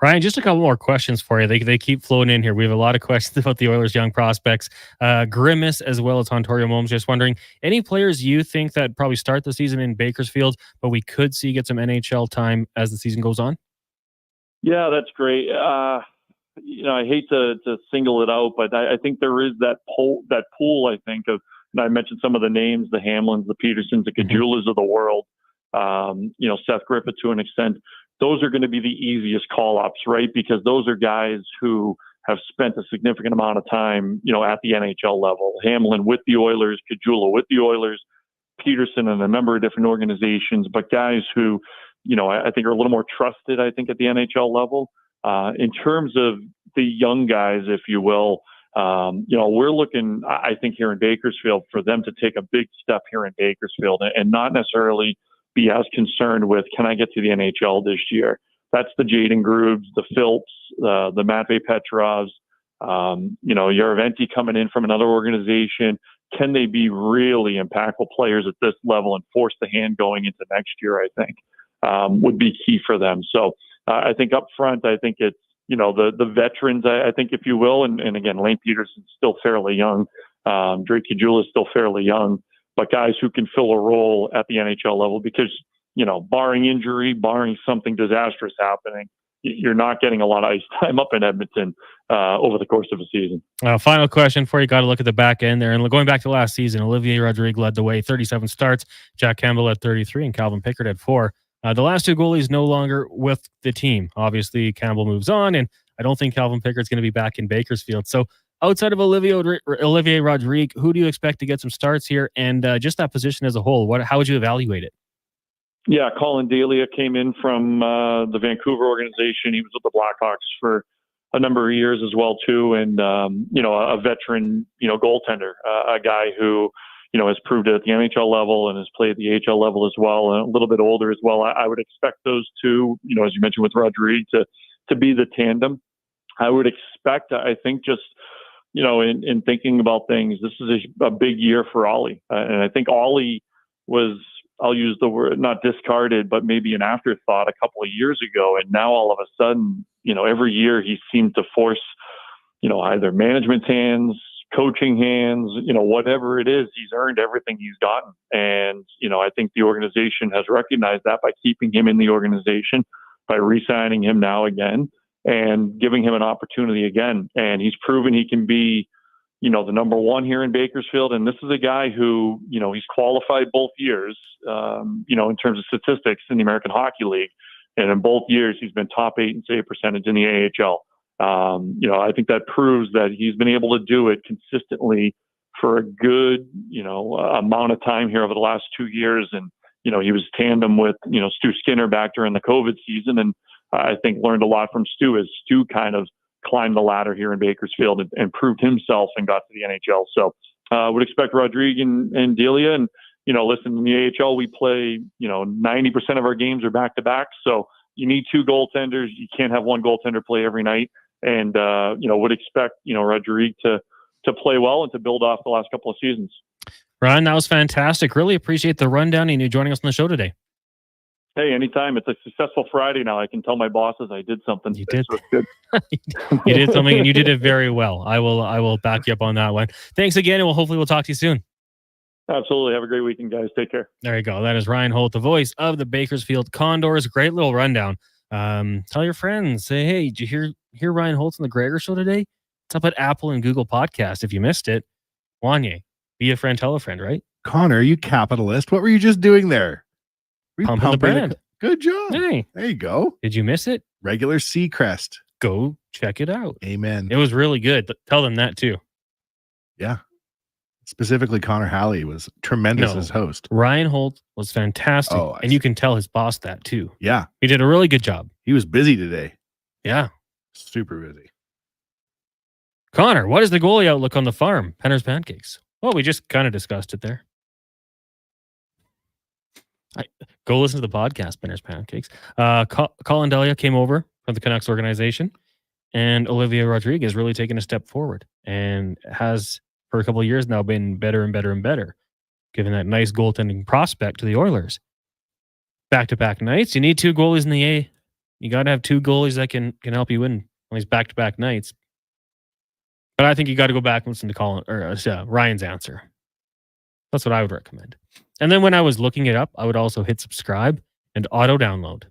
Speaker 4: Ryan, just a couple more questions for you. They keep flowing in here. We have a lot of questions about the Oilers' young prospects. Grimace, as well as Ontario Momes, just wondering, any players you think that probably start the season in Bakersfield, but we could see get some NHL time as the season goes on? Yeah, that's great. I hate to single it out, but I think there is that pool, I think, of, and I mentioned some of the names, the Hamlins, the Petersons, the Kajulas of the world, Seth Griffith to an extent. Those are going to be the easiest call-ups, right? Because those are guys who have spent a significant amount of time, at the NHL level. Hamlin with the Oilers, Kajula with the Oilers, Peterson and a number of different organizations, but guys who, I think are a little more trusted, I think, at the NHL level. In terms of the young guys, if you will, we're looking, I think, here in Bakersfield for them to take a big step here in Bakersfield and not necessarily be as concerned with, can I get to the NHL this year? That's the Jaden Grubes, the Philps, the Matvei Petrovs, Yaraventi coming in from another organization. Can they be really impactful players at this level and force the hand going into next year, I think?
Speaker 15: would be key for them. So I think up front, I think it's, the veterans, I think, if you will, and again, Lane Peterson's still fairly young. Drake Kajula is still fairly young, but guys who can fill a role at the NHL level because, barring injury, barring something disastrous happening, you're not getting a lot of ice time up in Edmonton over the course of a season.
Speaker 4: Final question for you. Got to look at the back end there. And going back to last season, Olivier Rodrigue led the way, 37 starts. Jack Campbell at 33 and Calvin Pickard at 4. The last two goalies no longer with the team. Obviously, Campbell moves on, and I don't think Calvin Pickard's going to be back in Bakersfield. So outside of Olivier Rodrigue, who do you expect to get some starts here? And just that position as a whole, how would you evaluate it?
Speaker 15: Yeah, Colin Dahlia came in from the Vancouver organization. He was with the Blackhawks for a number of years as well, too. And, a veteran, goaltender, a guy who, has proved it at the NHL level and has played the AHL level as well, and a little bit older as well. I would expect those two, as you mentioned with Rodrigue, to be the tandem. I would expect, I think, just, in thinking about things, this is a big year for Ollie. And I think Ollie was, I'll use the word, not discarded, but maybe an afterthought a couple of years ago. And now all of a sudden, every year he seemed to force, either management's hands, coaching hands, whatever it is, he's earned everything he's gotten. And, I think the organization has recognized that by keeping him in the organization, by re-signing him now again, and giving him an opportunity again. And he's proven he can be, the number one here in Bakersfield. And this is a guy who, he's qualified both years, in terms of statistics in the American Hockey League. And in both years, he's been top 8 in save percentage in the AHL. I think that proves that he's been able to do it consistently for a good, amount of time here over the last 2 years. And, he was tandem with, Stu Skinner back during the COVID season. And I think learned a lot from Stu as Stu kind of climbed the ladder here in Bakersfield and proved himself and got to the NHL. So would expect Rodrigue and Delia. And, listen, in the AHL, we play, 90% of our games are back-to-back. So you need two goaltenders. You can't have one goaltender play every night. And, would expect, Rodrigue to play well and to build off the last couple of seasons.
Speaker 4: Ryan, that was fantastic. Really appreciate the rundown and you joining us on the show today.
Speaker 15: Hey, anytime. It's a successful Friday now. I can tell my bosses I did something.
Speaker 4: You did.
Speaker 15: So it's good.
Speaker 4: You did something and you did it very well. I will back you up on that one. Thanks again, and hopefully we'll talk to you soon.
Speaker 15: Absolutely. Have a great weekend, guys. Take care.
Speaker 4: There you go. That is Ryan Holt, the voice of the Bakersfield Condors. Great little rundown. Tell your friends. Say, hey, did you hear Ryan Holt on the Gregor Show today? It's up at Apple and Google Podcast. If you missed it, Wanye, be a friend, tell a friend, right?
Speaker 14: Connor, you capitalist. What were you just doing there?
Speaker 4: Pumping the brand.
Speaker 14: Good job.
Speaker 4: Hey.
Speaker 14: There you go.
Speaker 4: Did you miss it?
Speaker 14: Regular Seacrest.
Speaker 4: Go check it out.
Speaker 14: Amen.
Speaker 4: It was really good. Tell them that too.
Speaker 14: Yeah. Specifically, Connor Halley was tremendous as host.
Speaker 4: Ryan Holt was fantastic. And you can tell his boss that too.
Speaker 14: Yeah.
Speaker 4: He did a really good job.
Speaker 14: He was busy today.
Speaker 4: Yeah.
Speaker 14: Super busy.
Speaker 4: Connor, what is the goalie outlook on the farm? Penner's Pancakes. Well, we just kind of discussed it there. Go listen to the podcast, Penner's Pancakes. Colin Dahlia came over from the Canucks organization, and Olivier Rodrigue has really taken a step forward and has, for a couple of years now, been better and better and better, giving that nice goaltending prospect to the Oilers. Back-to-back nights. You need two goalies in the A. You got to have two goalies that can help you win on these back-to-back nights. But I think you got to go back and listen to Ryan's answer. That's what I would recommend. And then when I was looking it up, I would also hit subscribe and auto-download.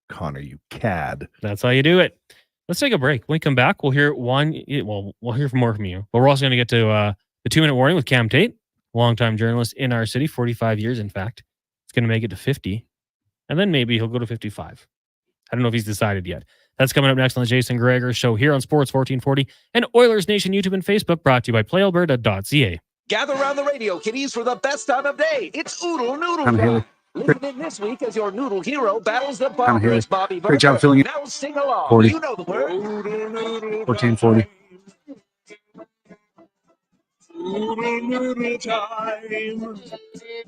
Speaker 14: Connor, you cad.
Speaker 4: That's how you do it. Let's take a break. When we come back, we'll hear we'll hear more from you. But we're also going to get to the 2-minute warning with Cam Tate, longtime journalist in our city, 45 years, in fact. He's going to make it to 50. And then maybe he'll go to 55. I don't know if he's decided yet. That's coming up next on the Jason Gregor Show here on Sports 1440 and Oilers Nation YouTube and Facebook, brought to you by PlayAlberta.ca.
Speaker 16: Gather around the radio, kiddies, for the best time of day. It's Oodle Noodle Time. Listen in this week as your noodle hero battles the Bombers. Bobby
Speaker 17: Great job filling it.
Speaker 16: Now sing along.
Speaker 17: 40.
Speaker 16: You know the word.
Speaker 17: 1440.
Speaker 16: Oodle Noodle time.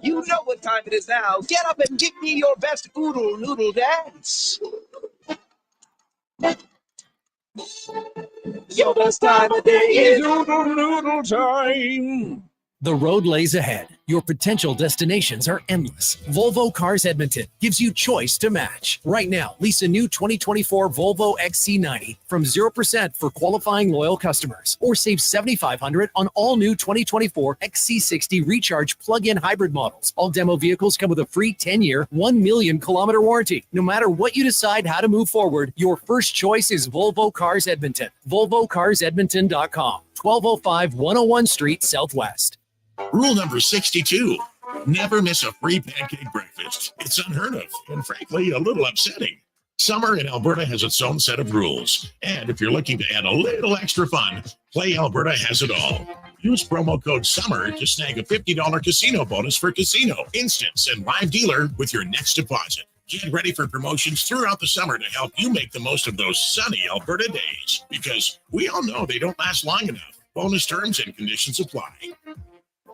Speaker 16: You know what time it is now. Get up and give me your best Oodle Noodle dance. Your best time of day is Oodle Noodle time.
Speaker 8: The road lays ahead. Your potential destinations are endless. Volvo Cars Edmonton gives you choice to match. Right now, lease a new 2024 Volvo XC90 from 0% for qualifying loyal customers, or save $7,500 on all new 2024 XC60 Recharge plug-in hybrid models. All demo vehicles come with a free 10-year, 1 million kilometer warranty. No matter what you decide how to move forward, your first choice is Volvo Cars Edmonton. VolvoCarsEdmonton.com, 1205 101 Street Southwest.
Speaker 18: Rule number 62. Never miss a free pancake breakfast. It's unheard of and frankly a little upsetting. Summer in Alberta has its own set of rules. And if you're looking to add a little extra fun, Play Alberta has it all. Use promo code SUMMER to snag a $50 casino bonus for casino, instance, and live dealer with your next deposit. Get ready for promotions throughout the summer to help you make the most of those sunny Alberta days. Because we all know they don't last long enough. Bonus terms and conditions apply.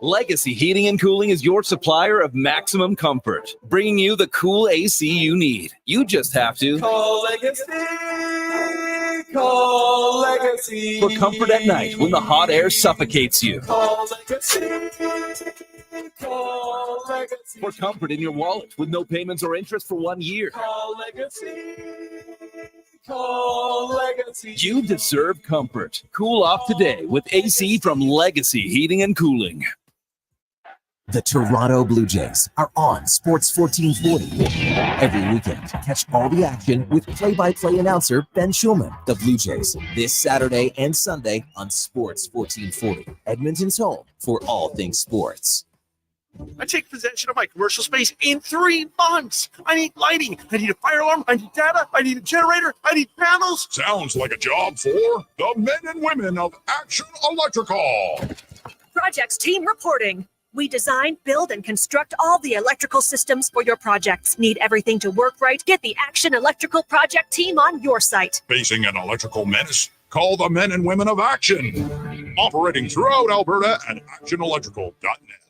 Speaker 10: Legacy Heating and Cooling is your supplier of maximum comfort, bringing you the cool AC you need. You just have to
Speaker 16: Call Legacy. Call Legacy.
Speaker 10: for comfort at night when the hot air suffocates you.
Speaker 16: Call Legacy. Call Legacy.
Speaker 10: For comfort in your wallet with no payments or interest for 1 year.
Speaker 16: Call Legacy. Call Legacy.
Speaker 10: You deserve comfort. Cool off today with AC from Legacy Heating and Cooling.
Speaker 19: The Toronto Blue Jays are on Sports 1440. Every weekend, catch all the action with play-by-play announcer Ben Schulman. The Blue Jays, this Saturday and Sunday on Sports 1440. Edmonton's home for all things sports.
Speaker 20: I take possession of my commercial space in 3 months. I need lighting. I need a fire alarm. I need data. I need a generator. I need panels.
Speaker 3: Sounds like a job for the men and women of Action Electrical.
Speaker 7: Projects team reporting. We design, build, and construct all the electrical systems for your projects. Need everything to work right? Get the Action Electrical project team on your site.
Speaker 3: Facing an electrical menace? Call the men and women of Action. Operating throughout Alberta at actionelectrical.net.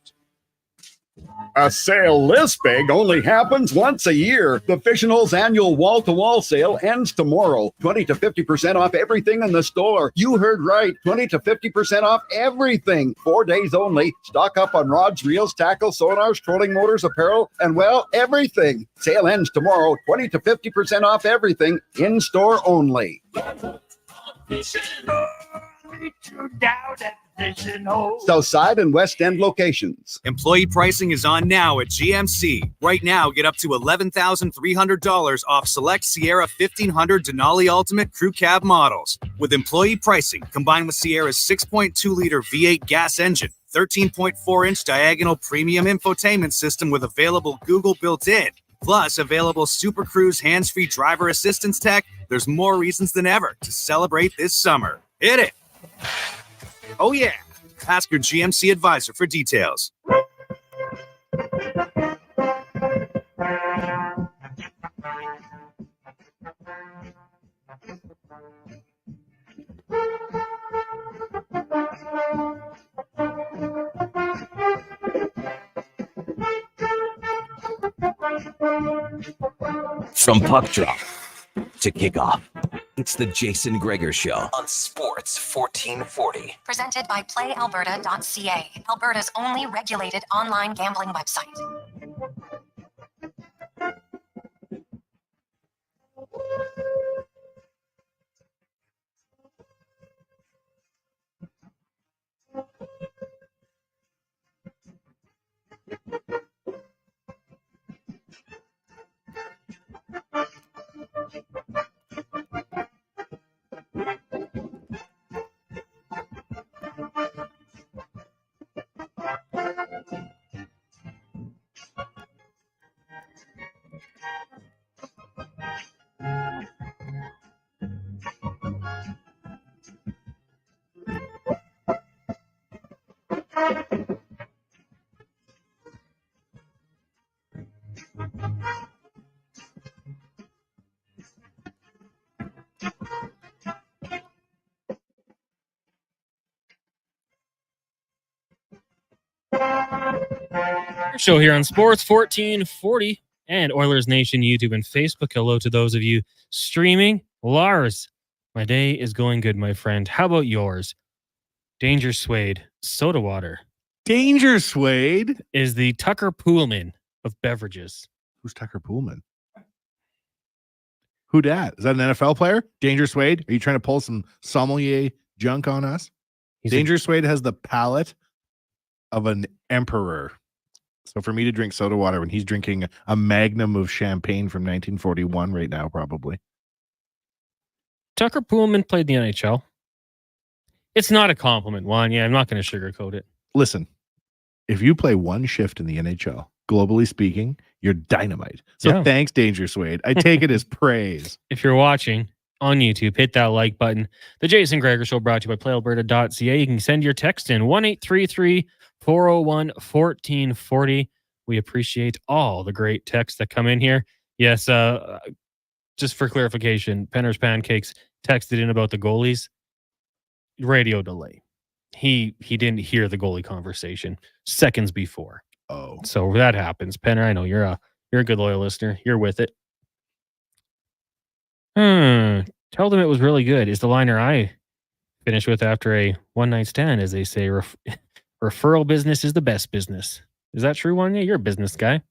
Speaker 21: A sale this big only happens once a year. The Fissionals annual wall-to-wall sale ends tomorrow. 20 to 50% off everything in the store. You heard right. 20 to 50% off everything. 4 days only. Stock up on rods, reels, tackles, sonars, trolling motors, apparel, and well, everything. Sale ends tomorrow. 20 to 50% off everything. In-store only. Southside and West End locations.
Speaker 22: Employee pricing is on now at GMC. Right now, get up to $11,300 off select Sierra 1500 Denali Ultimate Crew Cab models. With employee pricing, combined with Sierra's 6.2-liter V8 gas engine, 13.4-inch diagonal premium infotainment system with available Google built-in, plus available Super Cruise hands-free driver assistance tech, there's more reasons than ever to celebrate this summer. Hit it! Oh yeah, ask your GMC advisor for details.
Speaker 19: From puck drop to kickoff, it's the Jason Gregor Show on Sports 1440.
Speaker 2: Presented by PlayAlberta.ca, Alberta's only regulated online gambling website.
Speaker 4: Show here on Sports 1440 and Oilers Nation YouTube and Facebook. Hello to those of you streaming. Lars, my day is going good, my friend. How about yours? Danger Suede, soda water.
Speaker 14: Danger Suede
Speaker 4: is the Tucker Poolman of beverages.
Speaker 14: Who's Tucker Poolman? Who dat? Is that an NFL player? Danger Suede? Are you trying to pull some sommelier junk on us? Danger Suede has the palate of an emperor. So for me to drink soda water when he's drinking a magnum of champagne from 1941 right now, probably.
Speaker 4: Tucker Poolman played in the NHL. It's not a compliment, Juan. Yeah, I'm not going to sugarcoat it.
Speaker 14: Listen, if you play one shift in the NHL, globally speaking, you're dynamite. So
Speaker 4: Yeah.
Speaker 14: thanks, Danger Suede. I take it as praise.
Speaker 4: If you're watching on YouTube, hit that like button. The Jason Gregor Show brought to you by playalberta.ca. You can send your text in 1-833-401-1440. We appreciate all the great texts that come in here. Yes, just for clarification, Penner's Pancakes texted in about the goalies. Radio delay. He didn't hear the goalie conversation seconds before.
Speaker 14: Oh.
Speaker 4: So that happens. Penner, I know you're a good loyal listener. You're with it. Tell them it was really good is the liner I finished with after a one-night stand, as they say. Referral business is the best business. Is that true, Wanya? You're a business guy.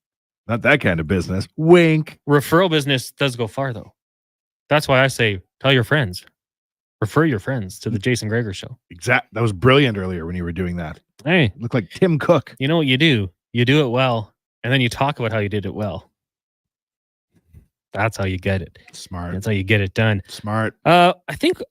Speaker 14: Not that kind of business. Wink.
Speaker 4: Referral business does go far, though. That's why I say tell your friends. Refer your friends to the Jason Gregor Show.
Speaker 14: Exact. That was brilliant earlier when you were doing that.
Speaker 4: Hey.
Speaker 14: Looked like Tim Cook.
Speaker 4: You know what you do? You do it well, and then you talk about how you did it well. That's how you get it.
Speaker 14: Smart.
Speaker 4: That's how you get it done.
Speaker 14: Smart.
Speaker 4: I think,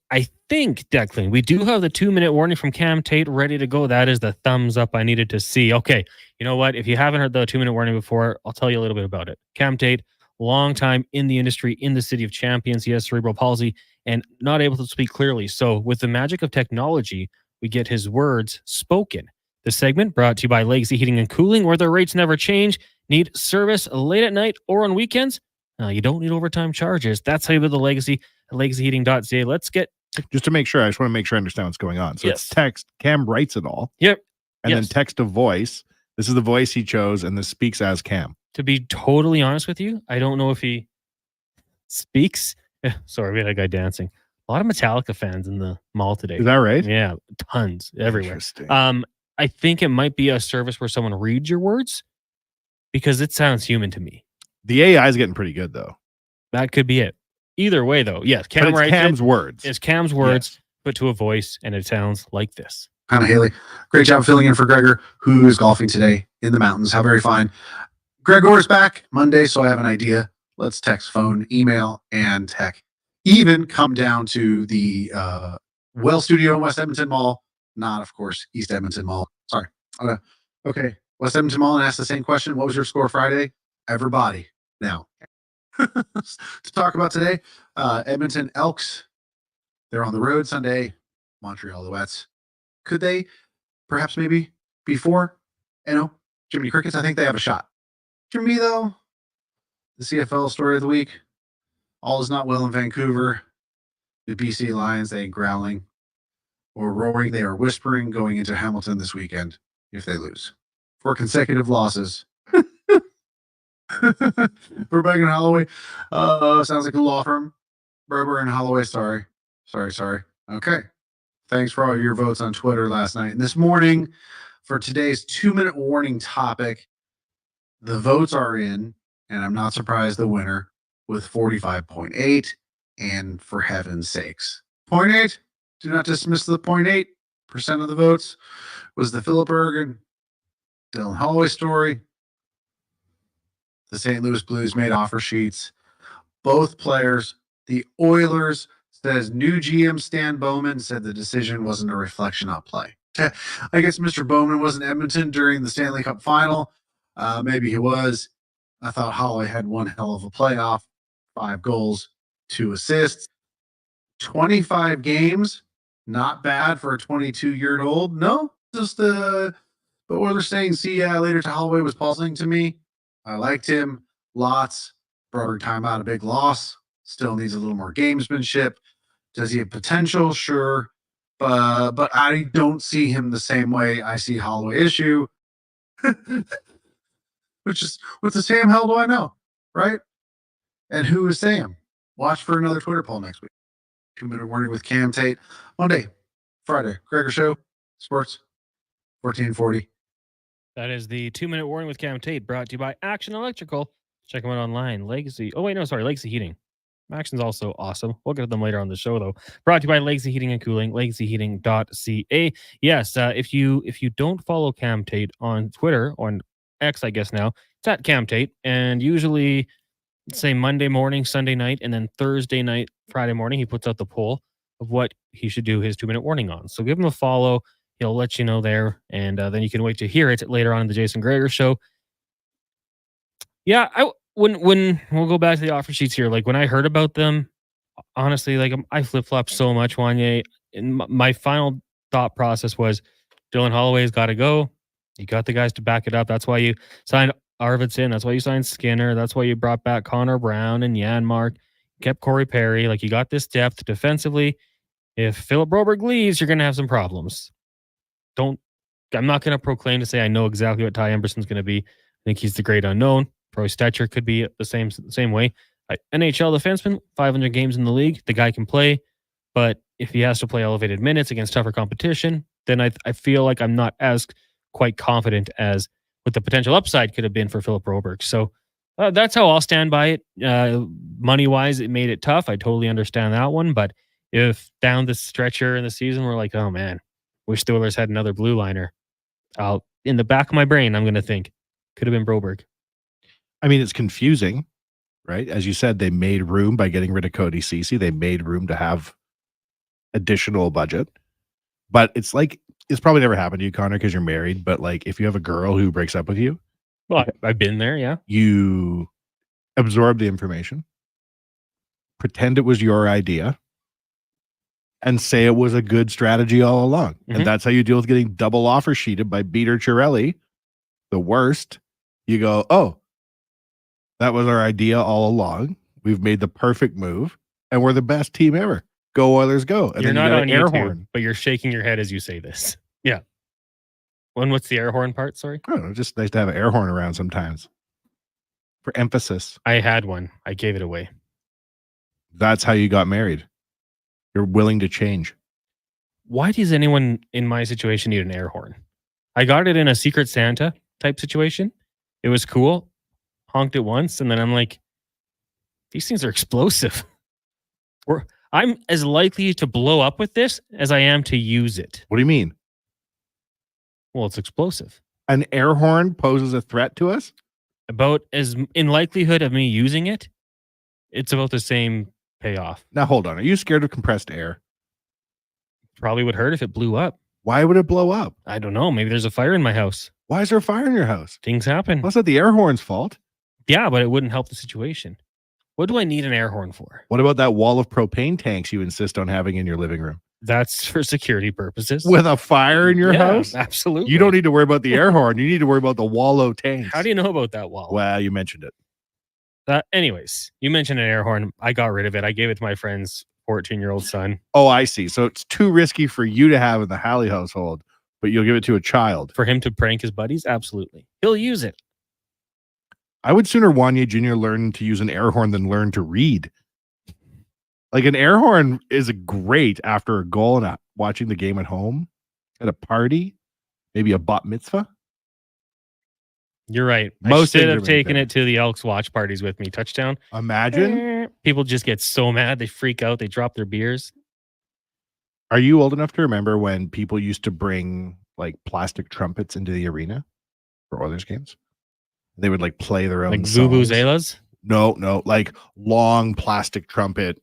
Speaker 4: Declan, we do have the 2-minute warning from Cam Tate ready to go. That is the thumbs up I needed to see. Okay. You know what? If you haven't heard the 2-minute warning before, I'll tell you a little bit about it. Cam Tate, long time in the industry, in the city of champions. He has cerebral palsy and not able to speak clearly. So with the magic of technology, we get his words spoken. The segment brought to you by Legacy Heating and Cooling, where their rates never change. Need service late at night or on weekends? You don't need overtime charges. That's how you build the Legacy at legacyheating.ca. Let's get
Speaker 14: just to make sure. I just want to make sure I understand what's going on. So
Speaker 4: Yes.
Speaker 14: it's text. Cam writes it all.
Speaker 4: Yep.
Speaker 14: And
Speaker 4: Yes.
Speaker 14: then text a voice. This is the voice he chose, and this speaks as Cam.
Speaker 4: To be totally honest with you, I don't know if he speaks. Sorry, we had a guy dancing. A lot of Metallica fans in the mall today.
Speaker 14: Is that right?
Speaker 4: Yeah, tons everywhere.
Speaker 14: Interesting.
Speaker 4: I think it might be a service where someone reads your words because it sounds human to me.
Speaker 14: The AI is getting pretty good, though.
Speaker 4: That could be it. Either way, though, yes,
Speaker 14: But it's
Speaker 4: writes
Speaker 14: Cam's
Speaker 4: it.
Speaker 14: words.
Speaker 4: It's Cam's words put to a voice, and it sounds like this.
Speaker 17: Connor Halley, great job filling in for Gregor, who is golfing today in the mountains. How very fine. Gregor's back Monday, so I have an idea. Let's text, phone, email, and heck, even come down to the Well Studio in West Edmonton Mall. Not, of course, East Edmonton Mall. Sorry. Okay. West Edmonton Mall, and ask the same question. What was your score Friday? Everybody. Now, to talk about today, Edmonton Elks. They're on the road Sunday. Montreal Alouettes. Could they perhaps maybe before, Jiminy Crickets? I think they have a shot. For me, though, the CFL story of the week, all is not well in Vancouver. The BC Lions, they ain't growling or roaring. They are whispering going into Hamilton this weekend if they lose. 4 consecutive losses. Burbank and Holloway. Sounds like a law firm. Berber and Holloway, sorry. Okay. Thanks for all your votes on Twitter last night and this morning for today's 2-minute warning topic. The votes are in, and I'm not surprised the winner with 45.8. And for heaven's sakes, 0.8. Do not dismiss the 0.8% of the votes was the Philip Bergen, Dylan Holloway story. The St. Louis Blues made offer sheets. Both players, the Oilers, says new GM Stan Bowman said the decision wasn't a reflection on play. I guess Mr. Bowman was in Edmonton during the Stanley Cup final. Maybe he was. I thought Holloway had one hell of a playoff. 5 goals, 2 assists. 25 games. Not bad for a 22-year-old. No, just the Oilers saying, see ya later to Holloway was puzzling to me. I liked him lots. Broader timeout, a big loss. Still needs a little more gamesmanship. Does he have potential? Sure. But I don't see him the same way I see Holloway issue. Which is, what the Sam hell do I know? Right? And who is Sam? Watch for another Twitter poll next week. 2-minute warning with Cam Tate. Monday, Friday, Gregor Show, Sports, 1440.
Speaker 4: That is the 2-minute warning with Cam Tate, brought to you by Action Electrical. Check them out online. Legacy. Oh, wait, no, sorry. Legacy Heating. Action's also awesome. We'll get to them later on the show, though. Brought to you by Legacy Heating and Cooling, legacyheating.ca. Yes, if you don't follow Cam Tate on Twitter, on X, I guess now, it's at Cam Tate. And usually, say Monday morning, Sunday night, and then Thursday night, Friday morning, he puts out the poll of what he should do his 2-minute warning on. So give him a follow. He'll let you know there, and then you can wait to hear it later on in the Jason Gregor Show. Yeah, when we'll go back to the offer sheets here, like when I heard about them, honestly, like I flip-flopped so much, Wanye. And my final thought process was Dylan Holloway's got to go. You got the guys to back it up. That's why you signed Arvidsson. That's why you signed Skinner. That's why you brought back Connor Brown and Janmark. Kept Corey Perry. Like, you got this depth defensively. If Philip Broberg leaves, you're going to have some problems. I'm not going to proclaim to say I know exactly what Ty Emberson's going to be. I think he's the great unknown. Troy Stetcher could be the same way. NHL defenseman, 500 games in the league. The guy can play, but if he has to play elevated minutes against tougher competition, then I feel like I'm not as quite confident as what the potential upside could have been for Philip Broberg. So that's how I'll stand by it. Money-wise, it made it tough. I totally understand that one, but if down the stretcher in the season, we're like, oh man, wish the Oilers had another blue liner, in the back of my brain, I'm going to think, could have been Broberg.
Speaker 14: I mean, it's confusing, right? As you said, they made room by getting rid of Cody Ceci. They made room to have additional budget. But it's like, it's probably never happened to you, Connor, because you're married. But like, if you have a girl who breaks up with you,
Speaker 4: well, I've been there, yeah.
Speaker 14: You absorb the information, pretend it was your idea, and say it was a good strategy all along.
Speaker 4: Mm-hmm.
Speaker 14: And that's how you deal with getting double offer sheeted by Peter Chiarelli, the worst. You go, oh, that was our idea all along. We've made the perfect move, and we're the best team ever. Go Oilers, go! And
Speaker 4: you're
Speaker 14: then
Speaker 4: not on
Speaker 14: air
Speaker 4: YouTube,
Speaker 14: horn,
Speaker 4: but you're shaking your head as you say this. Yeah. What's the air horn part? Sorry.
Speaker 14: I don't know, just nice to have an air horn around sometimes for emphasis.
Speaker 4: I had one. I gave it away.
Speaker 14: That's how you got married. You're willing to change.
Speaker 4: Why does anyone in my situation need an air horn? I got it in a Secret Santa type situation. It was cool. Honked it once, and then I'm like, these things are explosive. I'm as likely to blow up with this as I am to use it.
Speaker 14: What do you mean?
Speaker 4: Well, it's explosive.
Speaker 14: An air horn poses a threat to us?
Speaker 4: About as in likelihood of me using it, it's about the same payoff.
Speaker 14: Now, hold on. Are you scared of compressed air?
Speaker 4: Probably would hurt if it blew up.
Speaker 14: Why would it blow up?
Speaker 4: I don't know. Maybe there's a fire in my house.
Speaker 14: Why is there a fire in your house?
Speaker 4: Things happen.
Speaker 14: Well, it's not the air horn's fault.
Speaker 4: Yeah, but it wouldn't help the situation. What do I need an air horn for?
Speaker 14: What about that wall of propane tanks you insist on having in your living room?
Speaker 4: That's for security purposes.
Speaker 14: With a fire in your house?
Speaker 4: Absolutely.
Speaker 14: You don't need to worry about the air horn. You need to worry about the wallow tanks.
Speaker 4: How do you know about that wall?
Speaker 14: Well, you mentioned it.
Speaker 4: Anyways, you mentioned an air horn. I got rid of it. I gave it to my friend's 14-year-old son.
Speaker 14: Oh, I see. So it's too risky for you to have in the Halley household, but you'll give it to a child.
Speaker 4: For him to prank his buddies? Absolutely. He'll use it.
Speaker 14: I would sooner Wanye Jr. learn to use an air horn than learn to read. Like, an air horn is great after a goal and watching the game at home, at a party, maybe a bat mitzvah.
Speaker 4: You're right.
Speaker 14: Most
Speaker 4: I should have taken it to the Elks watch parties with me. Touchdown.
Speaker 14: Imagine.
Speaker 4: People just get so mad. They freak out. They drop their beers.
Speaker 14: Are you old enough to remember when people used to bring like plastic trumpets into the arena for Oilers games? They would like play their own
Speaker 4: like
Speaker 14: songs.
Speaker 4: vuvuzelas?
Speaker 14: No, like long plastic trumpet.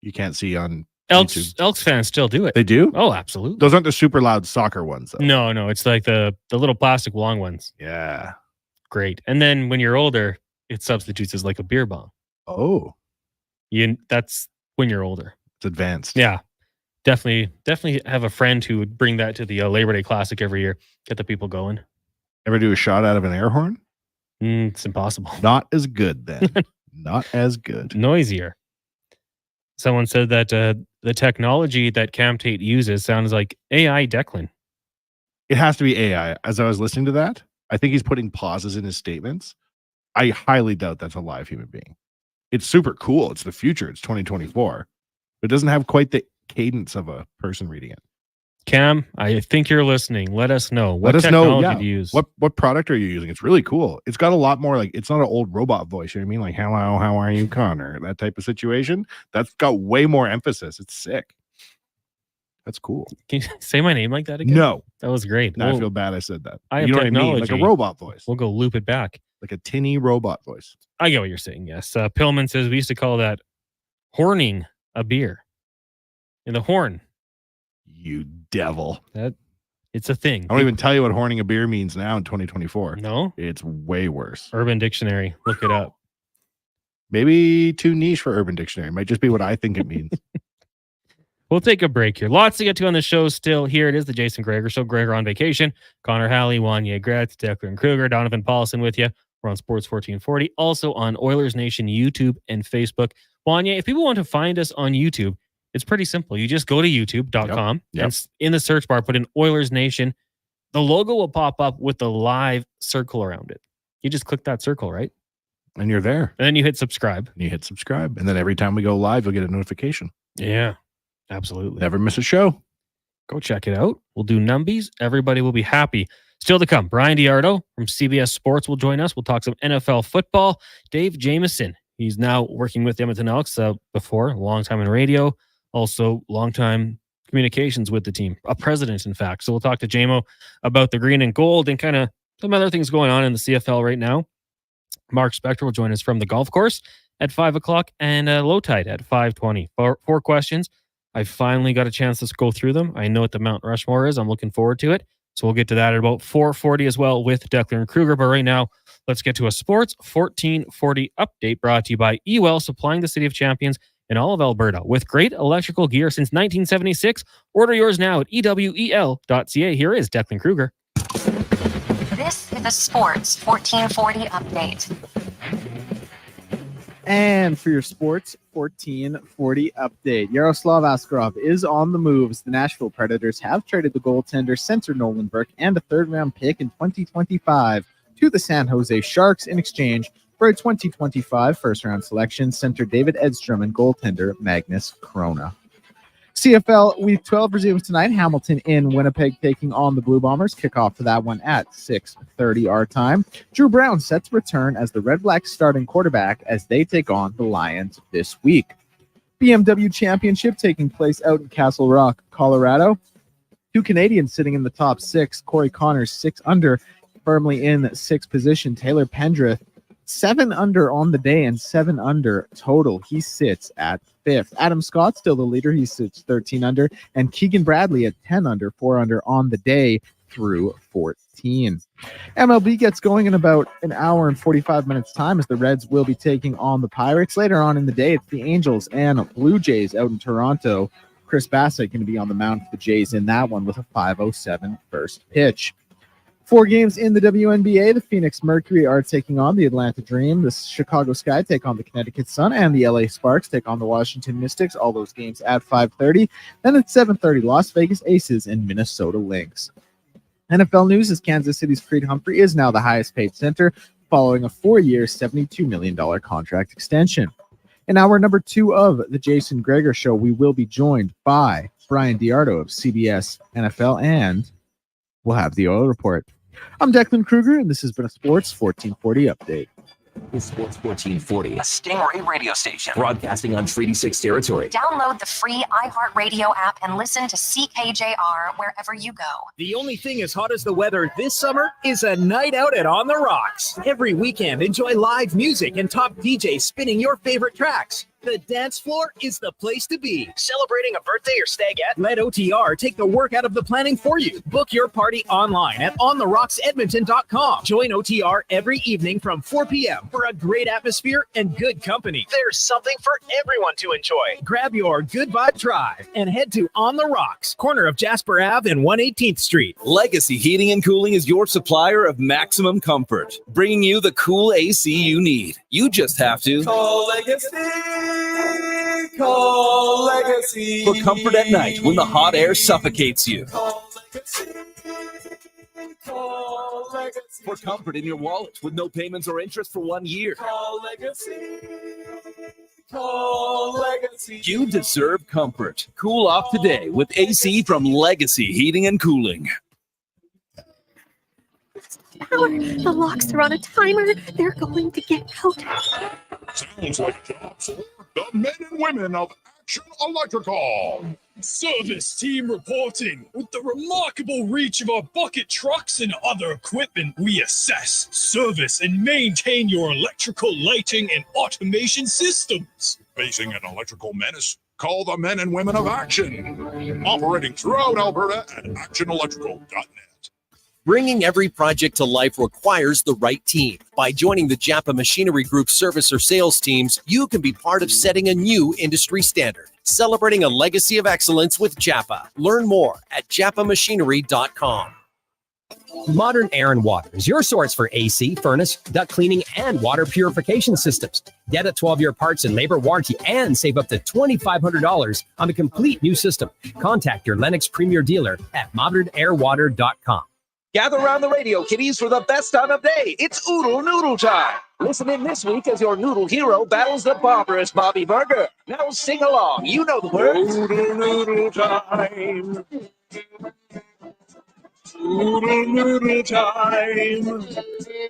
Speaker 14: You can't see on YouTube.
Speaker 4: Elks fans still do it.
Speaker 14: They do?
Speaker 4: Oh, absolutely.
Speaker 14: Those aren't the super loud soccer ones, though.
Speaker 4: No, it's like the little plastic long ones.
Speaker 14: Yeah.
Speaker 4: Great. And then when you're older, it substitutes as like a beer bong.
Speaker 14: Oh.
Speaker 4: That's when you're older.
Speaker 14: It's advanced.
Speaker 4: Yeah. Definitely have a friend who would bring that to the Labor Day Classic every year. Get the people going.
Speaker 14: Ever do a shot out of an air horn?
Speaker 4: It's impossible.
Speaker 14: Not as good then. Not as good.
Speaker 4: Noisier. Someone said that the technology that Cam Tate uses sounds like AI Declan.
Speaker 14: It has to be AI. As I was listening to that, I think he's putting pauses in his statements. I highly doubt that's a live human being. It's super cool. It's the future. It's 2024. But it doesn't have quite the cadence of a person reading it.
Speaker 4: Cam, I think you're listening. Let us know. What
Speaker 14: Let us know.
Speaker 4: technology
Speaker 14: Yeah.
Speaker 4: do you use?
Speaker 14: What product are you using? It's really cool. It's got a lot more like it's not an old robot voice. You know what I mean? Like, hello, how are you, Connor? That type of situation. That's got way more emphasis. It's sick. That's cool.
Speaker 4: Can you say my name like that again?
Speaker 14: No.
Speaker 4: That was great.
Speaker 14: No, I feel bad I said that.
Speaker 4: I have
Speaker 14: you know what I mean? Like a
Speaker 4: technology.
Speaker 14: robot voice.
Speaker 4: We'll go loop it back.
Speaker 14: Like a tinny robot voice.
Speaker 4: I get what you're saying, yes. Pillman says we used to call that horning a beer. In the horn.
Speaker 14: You devil.
Speaker 4: It's a thing.
Speaker 14: I don't even tell you what horning a beer means now in 2024.
Speaker 4: No?
Speaker 14: It's way worse.
Speaker 4: Urban Dictionary. Look it up.
Speaker 14: Maybe too niche for Urban Dictionary. Might just be what I think it means.
Speaker 4: We'll take a break here. Lots to get to on the show still. Here it is, the Jason Gregor Show. Gregor on vacation. Connor Halley, Wanye Gretz, Declan Kruger, Donovan Paulson with you. We're on Sports 1440. Also on Oilers Nation YouTube and Facebook. Wanye, if people want to find us on YouTube, it's pretty simple. You just go to youtube.com and in the search bar, put in Oilers Nation. The logo will pop up with the live circle around it. You just click that circle, right?
Speaker 14: And you're there.
Speaker 4: And then you hit subscribe.
Speaker 14: And you hit subscribe. And then every time we go live, you'll get a notification.
Speaker 4: Yeah, absolutely.
Speaker 14: Never miss a show.
Speaker 4: Go check it out. We'll do numbies. Everybody will be happy. Still to come, Brian Diardo from CBS Sports will join us. We'll talk some NFL football. Dave Jameson, he's now working with the Edmonton Elks before, a long time in radio. Also, long-time communications with the team, a president, in fact. So we'll talk to JMO about the green and gold and kind of some other things going on in the CFL right now. Mark Spector will join us from the golf course at 5 o'clock and Low Tide at 5:20. Four questions. I finally got a chance to go through them. I know what the Mount Rushmore is. I'm looking forward to it. So we'll get to that at about 4:40 as well with Declan Kruger. But right now, let's get to a Sports 1440 update brought to you by EWELL, supplying the City of Champions in all of Alberta with great electrical gear since 1976. Order yours now at ewel.ca. Here is Declan Kruger.
Speaker 2: This is the Sports 1440 update.
Speaker 1: And for your Sports 1440 update, Yaroslav Askarov is on the move as the Nashville Predators have traded the goaltender center Nolan Burke and a third-round pick in 2025 to the San Jose Sharks in exchange for a 2025 first-round selection, center David Edstrom and goaltender Magnus Corona. CFL Week 12 resumes tonight. Hamilton in Winnipeg taking on the Blue Bombers. Kickoff for that one at 6:30 our time. Drew Brown set to return as the Red Blacks starting quarterback as they take on the Lions this week. BMW Championship taking place out in Castle Rock, Colorado. Two Canadians sitting in the top six. Corey Connors 6 under, firmly in sixth position. Taylor Pendrith 7 under on the day and 7 under total. He sits at 5th. Adam Scott still the leader. He sits 13 under. And Keegan Bradley at 10 under, 4 under on the day through 14. MLB gets going in about an hour and 45 minutes time as the Reds will be taking on the Pirates. Later on in the day, it's the Angels and Blue Jays out in Toronto. Chris Bassett going to be on the mound for the Jays in that one with a 5:07 first pitch. 4 games in the WNBA. The Phoenix Mercury are taking on the Atlanta Dream. The Chicago Sky take on the Connecticut Sun, and the LA Sparks take on the Washington Mystics. All those games at 5:30. Then at 7:30, Las Vegas Aces and Minnesota Lynx. NFL news is Kansas City's Creed Humphrey is now the highest paid center following a 4-year, $72 million contract extension. In hour number 2 of the Jason Gregor Show, we will be joined by Brian Diardo of CBS NFL, and we'll have the Oil Report. I'm Declan Kruger, and this has been a Sports 1440 update.
Speaker 19: Is Sports 1440, a Stingray radio station broadcasting on Treaty 6 territory.
Speaker 2: Download the free iHeartRadio app and listen to CKJR wherever you go.
Speaker 5: The only thing as hot as the weather this summer is a night out at On the Rocks. Every weekend, enjoy live music and top DJs spinning your favorite tracks. The dance floor is the place to be. Celebrating a birthday or stagette? Let OTR take the work out of the planning for you. Book your party online at ontherocksedmonton.com. Join OTR every evening from 4 p.m. for a great atmosphere and good company. There's something for everyone to enjoy. Grab your Good Vibe Drive and head to On the Rocks, corner of Jasper Ave and 118th Street.
Speaker 10: Legacy Heating and Cooling is your supplier of maximum comfort, bringing you the cool AC you need. You just have to
Speaker 23: call Legacy. Call Legacy.
Speaker 10: For comfort at night when the hot air suffocates you.
Speaker 23: Call Legacy. Call Legacy.
Speaker 10: For comfort in your wallet with no payments or interest for 1 year.
Speaker 23: Call Legacy. call Legacy.
Speaker 10: You deserve comfort. Cool off today with AC from Legacy Heating and Cooling.
Speaker 7: The locks are on a timer. They're going to get out.
Speaker 18: Sounds like a job for the men and women of Action Electrical.
Speaker 6: Service team reporting. With the remarkable reach of our bucket trucks and other equipment, we assess, service, and maintain your electrical lighting and automation systems.
Speaker 18: Facing an electrical menace? Call the men and women of Action. Operating throughout Alberta at actionelectrical.net.
Speaker 11: Bringing every project to life requires the right team. By joining the Japa Machinery Group service or sales teams, you can be part of setting a new industry standard. Celebrating a legacy of excellence with Japa. Learn more at japamachinery.com.
Speaker 8: Modern Air and Water is your source for AC, furnace, duct cleaning, and water purification systems. Get a 12-year parts and labor warranty and save up to $2,500 on a complete new system. Contact your Lennox Premier dealer at modernairwater.com.
Speaker 16: Gather around the radio, kiddies, for the best time of day. It's Oodle Noodle time. Listen in this week as your noodle hero battles the barbarous Bobby Burger. Now sing along. You know the words.
Speaker 23: Oodle Noodle time. Oodle Noodle time.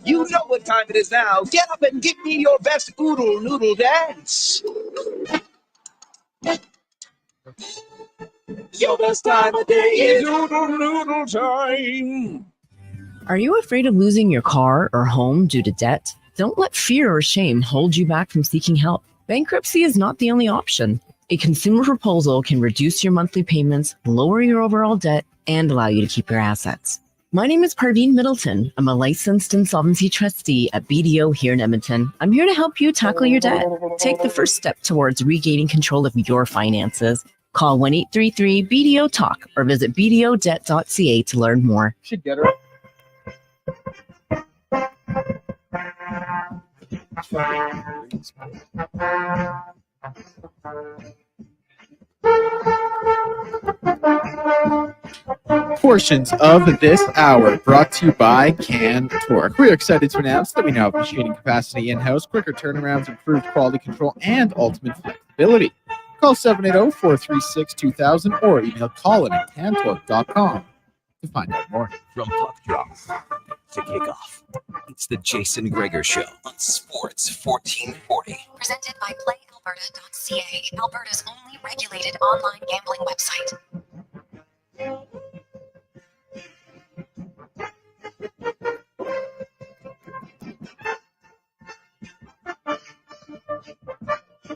Speaker 16: You know what time it is now. Get up and give me your best Oodle Noodle dance.
Speaker 23: Your best time of day is Oodle Noodle time.
Speaker 9: Are you afraid of losing your car or home due to debt? Don't let fear or shame hold you back from seeking help. Bankruptcy is not the only option. A consumer proposal can reduce your monthly payments, lower your overall debt, and allow you to keep your assets. My name is Parveen Middleton. I'm a licensed insolvency trustee at BDO here in Edmonton. I'm here to help you tackle your debt. Take the first step towards regaining control of your finances. Call 1-833-BDO-TALK or visit bdodebt.ca to learn more.
Speaker 16: Should get her.
Speaker 1: Portions of this hour brought to you by Can Torque. We're excited to announce that we now have machining capacity in-house, quicker turnarounds, improved quality control, and ultimate flexibility. Call 780-436-2000 or email colin@cantorque.com to find out more.
Speaker 12: From puck drop to kickoff, it's the Jason Gregor Show on Sports 1440.
Speaker 2: Presented by PlayAlberta.ca, Alberta's only regulated online gambling website.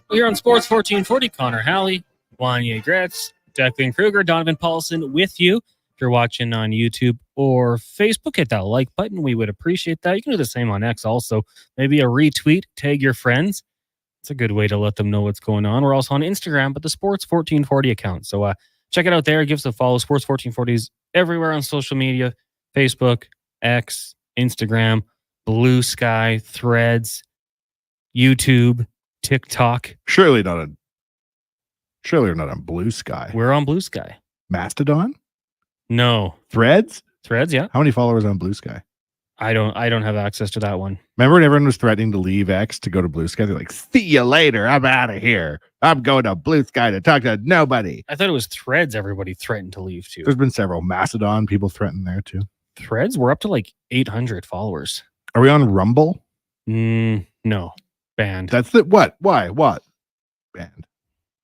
Speaker 4: We're on Sports 1440. Connor Halley, Wanye Gretz, Declan Kruger, Donovan Paulson with you. If you're watching on YouTube or Facebook, hit that like button. We would appreciate that. You can do the same on X also. Maybe a retweet, tag your friends. It's a good way to let them know what's going on. We're also on Instagram, but the Sports 1440 account. So check it out there. Give us a follow. Sports 1440 is everywhere on social media. Facebook, X, Instagram, Blue Sky, Threads, YouTube, TikTok.
Speaker 14: Surely we're not on Blue Sky.
Speaker 4: We're on Blue Sky.
Speaker 14: Mastodon?
Speaker 4: No.
Speaker 14: Threads?
Speaker 4: Threads, yeah.
Speaker 14: How many followers on Blue Sky?
Speaker 4: I don't have access to that one.
Speaker 14: Remember when everyone was threatening to leave X to go to Blue Sky? They're like, see you later. I'm out of here. I'm going to Blue Sky to talk to nobody.
Speaker 4: I thought it was Threads everybody threatened to leave to.
Speaker 14: There's been several Mastodon people threatened there too.
Speaker 4: Threads, we're up to like 800 followers.
Speaker 14: Are we on Rumble?
Speaker 4: No. Banned.
Speaker 14: That's the what? Why? What? Banned.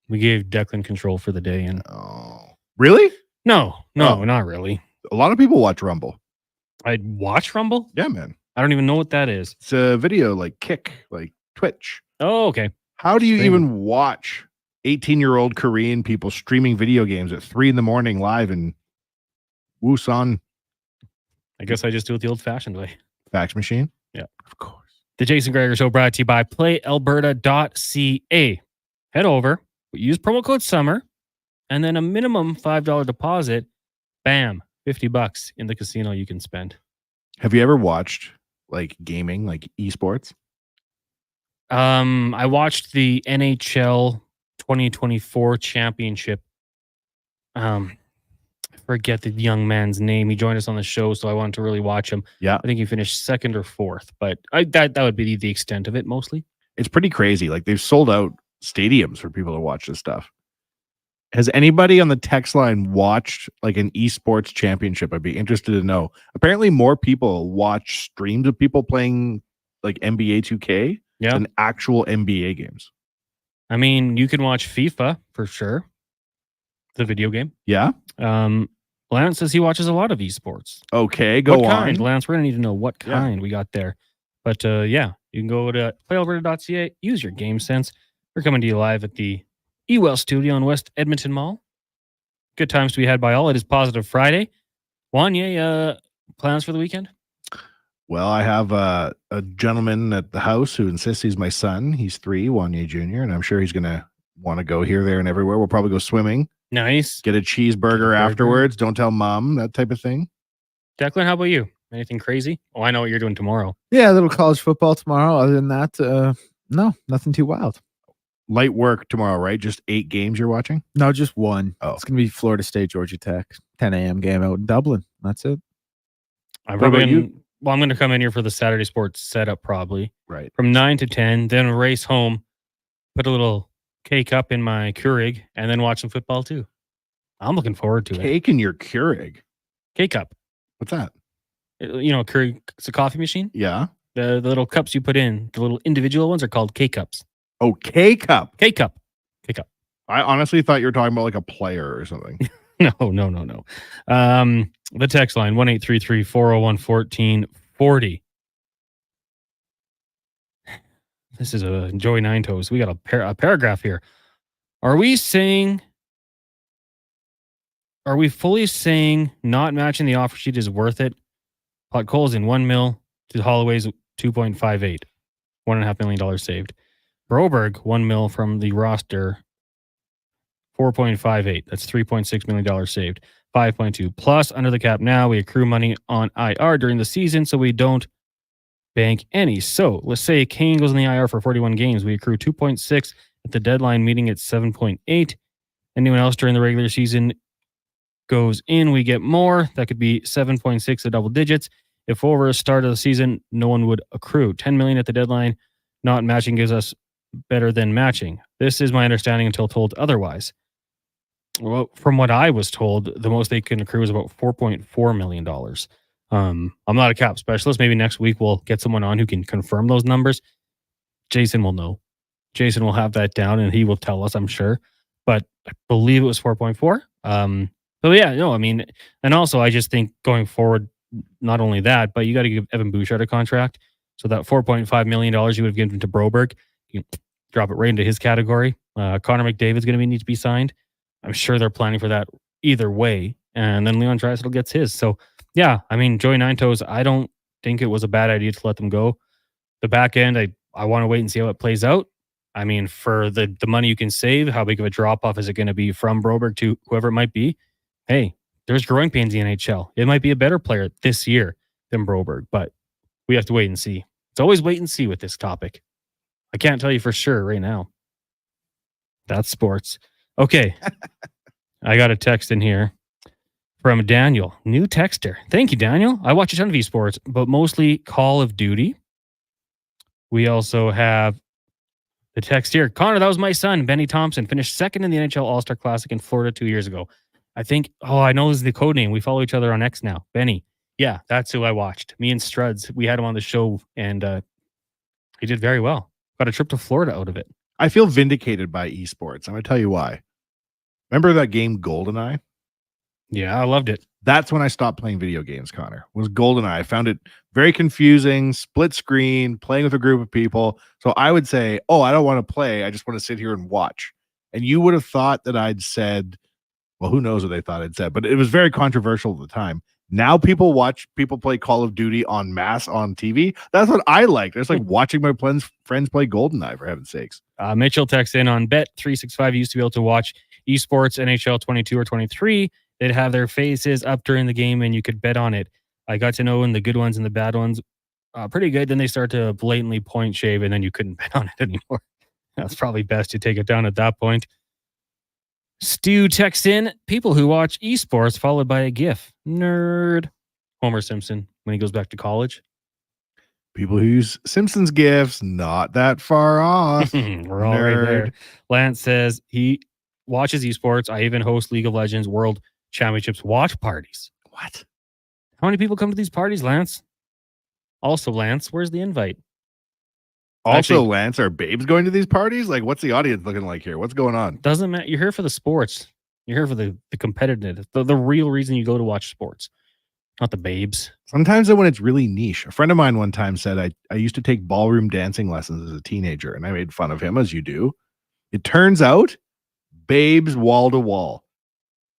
Speaker 4: We gave Declan control for the day. And
Speaker 14: really?
Speaker 4: No, not really.
Speaker 14: A lot of people watch Rumble.
Speaker 4: I'd watch Rumble?
Speaker 14: Yeah, man.
Speaker 4: I don't even know what that is.
Speaker 14: It's a video like Kick, like Twitch.
Speaker 4: Oh, okay.
Speaker 14: How do you even watch 18-year-old Korean people streaming video games at 3 a.m. live in Busan?
Speaker 4: I guess I just do it the old-fashioned way.
Speaker 14: Fax machine?
Speaker 4: Yeah.
Speaker 14: Of course.
Speaker 4: The Jason Gregor Show brought to you by PlayAlberta.ca. Head over, use promo code SUMMER, and then a minimum $5 deposit. Bam, $50 in the casino you can spend.
Speaker 14: Have you ever watched like gaming, like esports?
Speaker 4: I watched the NHL 2024 championship. I forget the young man's name. He joined us on the show, so I wanted to really watch him.
Speaker 14: Yeah.
Speaker 4: I think he finished second or fourth, but that would be the extent of it mostly.
Speaker 14: It's pretty crazy. Like they've sold out stadiums for people to watch this stuff. Has anybody on the text line watched like an esports championship? I'd be interested to know. Apparently more people watch streams of people playing like NBA 2K than actual NBA games.
Speaker 4: I mean, you can watch FIFA for sure. The video game.
Speaker 14: Yeah.
Speaker 4: Lance says he watches a lot of esports.
Speaker 14: Okay, go
Speaker 4: what
Speaker 14: on.
Speaker 4: Kind? Lance, we're going to need to know what kind we got there. But yeah, you can go to playalberta.ca, use your game sense. We're coming to you live at the eWell studio in West Edmonton Mall. Good times to be had by all. It is Positive Friday. Wanye, plans for the weekend?
Speaker 14: Well, I have a gentleman at the house who insists he's my son. He's 3, Wanye Jr., and I'm sure he's going to want to go here, there, and everywhere. We'll probably go swimming.
Speaker 4: Nice.
Speaker 14: Get a cheeseburger afterwards. Don't tell mom, that type of thing.
Speaker 4: Declan, how about you? Anything crazy? Oh, I know what you're doing tomorrow.
Speaker 1: Yeah, a little college football tomorrow. Other than that, no, nothing too wild.
Speaker 14: Light work tomorrow, right? Just 8 games you're watching?
Speaker 1: No, just one.
Speaker 14: Oh.
Speaker 1: It's going to be Florida State, Georgia Tech, 10 a.m. game out in Dublin. That's it.
Speaker 4: I'm going to come in here for the Saturday sports setup probably.
Speaker 14: Right.
Speaker 4: From 9 to 10, then race home, put a little cake up in my Keurig, and then watch some football too. I'm looking forward to it.
Speaker 14: Cake in your Keurig?
Speaker 4: K-Cup.
Speaker 14: What's that?
Speaker 4: You know, Keurig, it's a coffee machine.
Speaker 14: Yeah.
Speaker 4: The little cups you put in, the little individual ones are called K-Cups.
Speaker 14: Oh, K-Cup.
Speaker 4: K-Cup. K-Cup.
Speaker 14: I honestly thought you were talking about like a player or something.
Speaker 4: No. The text line, 1-833-401-1440. This is a Joey Nine Toes. We got a paragraph here. Are we fully saying not matching the offer sheet is worth it? Pot Cole's in $1 million to Holloway's 2.58, $1.5 million saved. Broberg, $1 million from the roster, 4.58. That's $3.6 million saved. 5.2 plus under the cap now. We accrue money on IR during the season, so we don't bank any. So let's say Kane goes in the IR for 41 games. We accrue 2.6 at the deadline, meeting at 7.8. Anyone else during the regular season goes in, we get more. That could be 7.6 at double digits. If over the start of the season, no one would accrue. 10 million at the deadline. Not matching gives us better than matching. This is my understanding until told otherwise. Well, from what I was told, the most they can accrue is about $4.4 million. I'm not a cap specialist. Maybe next week we'll get someone on who can confirm those numbers. Jason will know. Jason will have that down and he will tell us, I'm sure. But I believe it was 4.4. So yeah, no, I mean, and also I just think going forward, not only that, but you got to give Evan Bouchard a contract. So that $4.5 million you would have given to Broberg, you can drop it right into his category. Connor McDavid's going to need to be signed. I'm sure they're planning for that either way. And then Leon Draisaitl gets his. So yeah, I mean, Joey Nine Toes, I don't think it was a bad idea to let them go. The back end, I want to wait and see how it plays out. I mean, for the money you can save, how big of a drop-off is it going to be from Broberg to whoever it might be? Hey, there's growing pains in the NHL. It might be a better player this year than Broberg, but we have to wait and see. It's always wait and see with this topic. I can't tell you for sure right now. That's sports. Okay. I got a text in here from Daniel, new texter. Thank you, Daniel. I watch a ton of esports, but mostly Call of Duty. We also have the text here. Connor, that was my son, Benny Thompson, finished second in the NHL All-Star Classic in Florida 2 years ago. I think, I know this is the code name. We follow each other on X now. Benny. Yeah, that's who I watched. Me and Struds, we had him on the show, and he did very well. Got a trip to Florida out of it.
Speaker 14: I feel vindicated by esports. I'm going to tell you why. Remember that game GoldenEye?
Speaker 4: Yeah, I loved it.
Speaker 14: That's when I stopped playing video games, Connor. Was GoldenEye. I found it very confusing, split screen, playing with a group of people. So I would say, I don't want to play. I just want to sit here and watch. And you would have thought that I'd said, well, who knows what they thought I'd said, but it was very controversial at the time. Now people play Call of Duty en masse on TV. That's what I like. It's like watching my friends play GoldenEye, for heaven's sakes.
Speaker 4: Mitchell texts in on Bet365. Used to be able to watch esports, NHL 22 or 23. They'd have their faces up during the game and you could bet on it. I got to know the good ones and the bad ones pretty good. Then they start to blatantly point shave and then you couldn't bet on it anymore. That's probably best to take it down at that point. Stu texts in, people who watch esports, followed by a GIF. Nerd. Homer Simpson when he goes back to college.
Speaker 14: People who use Simpsons gifs, not that far off.
Speaker 4: We're all right there. Lance says he watches esports. I even host League of Legends World Championships watch parties.
Speaker 14: What?
Speaker 4: How many people come to these parties, Lance? Also, Lance, where's the invite?
Speaker 14: Also,
Speaker 4: Actually,
Speaker 14: Lance, are babes going to these parties? Like, what's the audience looking like here? What's going on?
Speaker 4: doesn't matter. You're here for the sports. You're here for the competitiveness, the real reason you go to watch sports, not the babes.
Speaker 14: Sometimes when it's really niche. A friend of mine one time said, I used to take ballroom dancing lessons as a teenager, and I made fun of him, as you do. It turns out, babes wall to wall.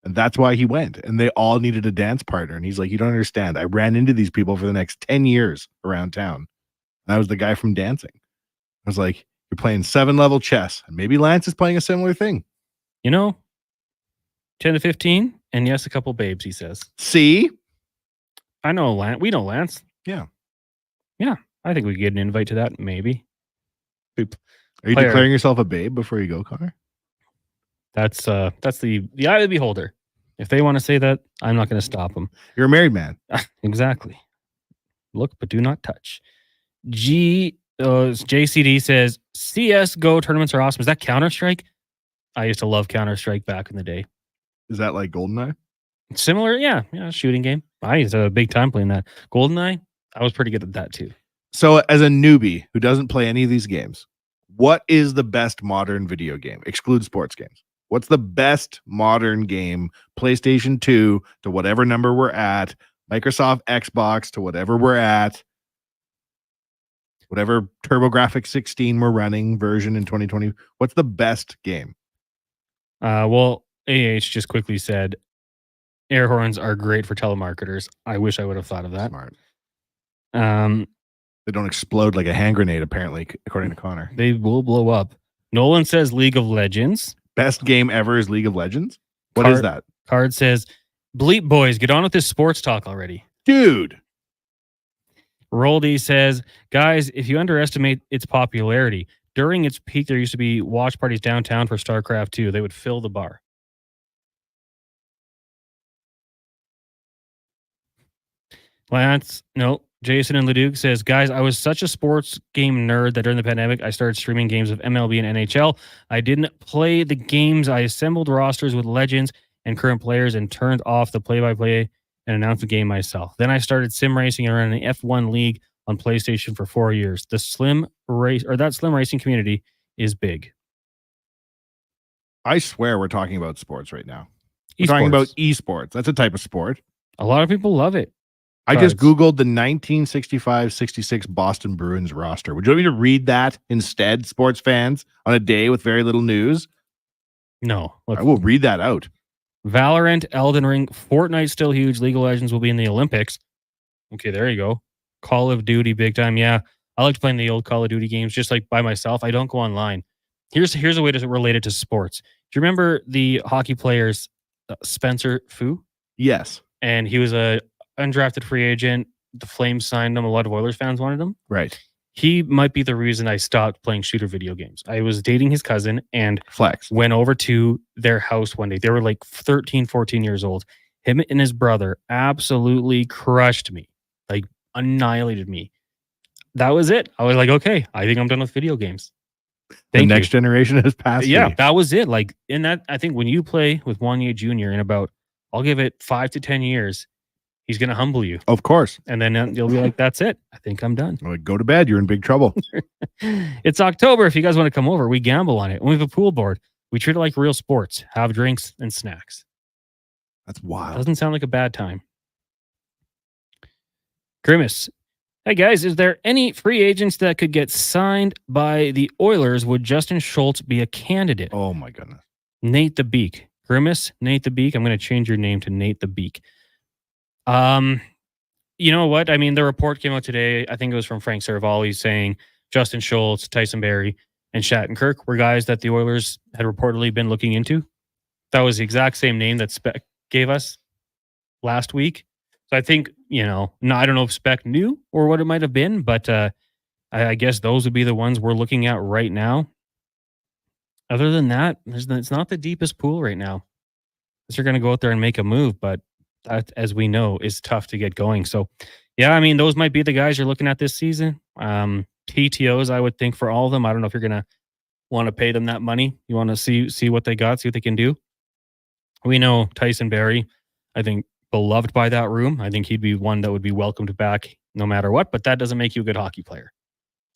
Speaker 14: And that's why he went. And they all needed a dance partner. And he's like, you don't understand. I ran into these people for the next 10 years around town. And I was the guy from dancing. I was like, you're playing 7-level chess. And maybe Lance is playing a similar thing.
Speaker 4: 10 to 15, and yes, a couple babes, he says.
Speaker 14: See?
Speaker 4: I know Lance. We know Lance.
Speaker 14: Yeah.
Speaker 4: Yeah. I think we could get an invite to that, maybe.
Speaker 14: Are you declaring yourself a babe before you go, Connor?
Speaker 4: That's the eye of the beholder. If they want to say that, I'm not going to stop them.
Speaker 14: You're a married man.
Speaker 4: Exactly. Look, but do not touch. JCD says, CSGO tournaments are awesome. Is that Counter-Strike? I used to love Counter-Strike back in the day.
Speaker 14: Is that like GoldenEye?
Speaker 4: Similar, yeah, shooting game. I used to have a big time playing that. GoldenEye, I was pretty good at that too.
Speaker 14: So as a newbie who doesn't play any of these games, what is the best modern video game? Exclude sports games. What's the best modern game? PlayStation 2 to whatever number we're at, Microsoft Xbox to whatever we're at, whatever TurboGrafx 16 we're running version in 2020. What's the best game?
Speaker 4: Well, AH just quickly said air horns are great for telemarketers. I wish I would have thought of that.
Speaker 14: Smart. They don't explode like a hand grenade, apparently, according to Connor.
Speaker 4: They will blow up. Nolan says League of Legends.
Speaker 14: Best game ever is League of Legends? What is that?
Speaker 4: Card says, Bleep boys, get on with this sports talk already.
Speaker 14: Dude.
Speaker 4: Roldy says, guys, if you underestimate its popularity, during its peak, there used to be watch parties downtown for StarCraft 2. They would fill the bar. Lance, no. Jason and Leduc says, guys, I was such a sports game nerd that during the pandemic, I started streaming games of MLB and NHL. I didn't play the games. I assembled rosters with legends and current players and turned off the play-by-play and announced the game myself. Then I started sim racing and ran an F1 league on PlayStation for 4 years. That slim racing community is big.
Speaker 14: I swear we're talking about sports right now. We're talking about esports. That's a type of sport.
Speaker 4: A lot of people love it.
Speaker 14: I just Googled the 1965-66 Boston Bruins roster. Would you want me to read that instead, sports fans, on a day with very little news?
Speaker 4: No.
Speaker 14: I will read that out.
Speaker 4: Valorant, Elden Ring, Fortnite still huge. League of Legends will be in the Olympics. Okay, there you go. Call of Duty, big time. Yeah, I liked playing the old Call of Duty games just like by myself. I don't go online. Here's a way to relate it to sports. Do you remember the hockey players, Spencer Fu?
Speaker 14: Yes.
Speaker 4: And he was a undrafted free agent. The Flames signed him. A lot of Oilers fans wanted him.
Speaker 14: Right.
Speaker 4: He might be the reason I stopped playing shooter video games. I was dating his cousin and went over to their house one day. They were like 13, 14 years old. Him and his brother absolutely crushed me, like annihilated me. That was it. I was like, okay, I think I'm done with video games.
Speaker 14: The next generation has passed.
Speaker 4: Yeah,
Speaker 14: me.
Speaker 4: that was it. Like in that, I think when you play with Wanye Jr. in about, I'll give it 5 to 10 years, he's going to humble you.
Speaker 14: Of course.
Speaker 4: And then you'll be like, that's it. I think I'm done.
Speaker 14: Like, go to bed. You're in big trouble.
Speaker 4: It's October. If you guys want to come over, we gamble on it. And we have a pool board. We treat it like real sports. Have drinks and snacks.
Speaker 14: That's wild.
Speaker 4: Doesn't sound like a bad time. Grimace. Hey guys, is there any free agents that could get signed by the Oilers? Would Justin Schultz be a candidate?
Speaker 14: Oh my goodness.
Speaker 4: Nate the Beak. Grimace, Nate the Beak. I'm going to change your name to Nate the Beak. You know what? I mean, the report came out today. I think it was from Frank Saravalli saying Justin Schultz, Tyson Barrie, and Shattenkirk were guys that the Oilers had reportedly been looking into. That was the exact same name that Speck gave us last week. So I think, I don't know if Speck knew or what it might have been, but I guess those would be the ones we're looking at right now. Other than that, it's not the deepest pool right now. Unless you're going to go out there and make a move, but that, as we know, is tough to get going. So, yeah, I mean, those might be the guys you're looking at this season. PTOs, I would think, for all of them. I don't know if you're going to want to pay them that money. You want to see what they got, see what they can do. We know Tyson Barrie, I think, beloved by that room. I think he'd be one that would be welcomed back no matter what, but that doesn't make you a good hockey player.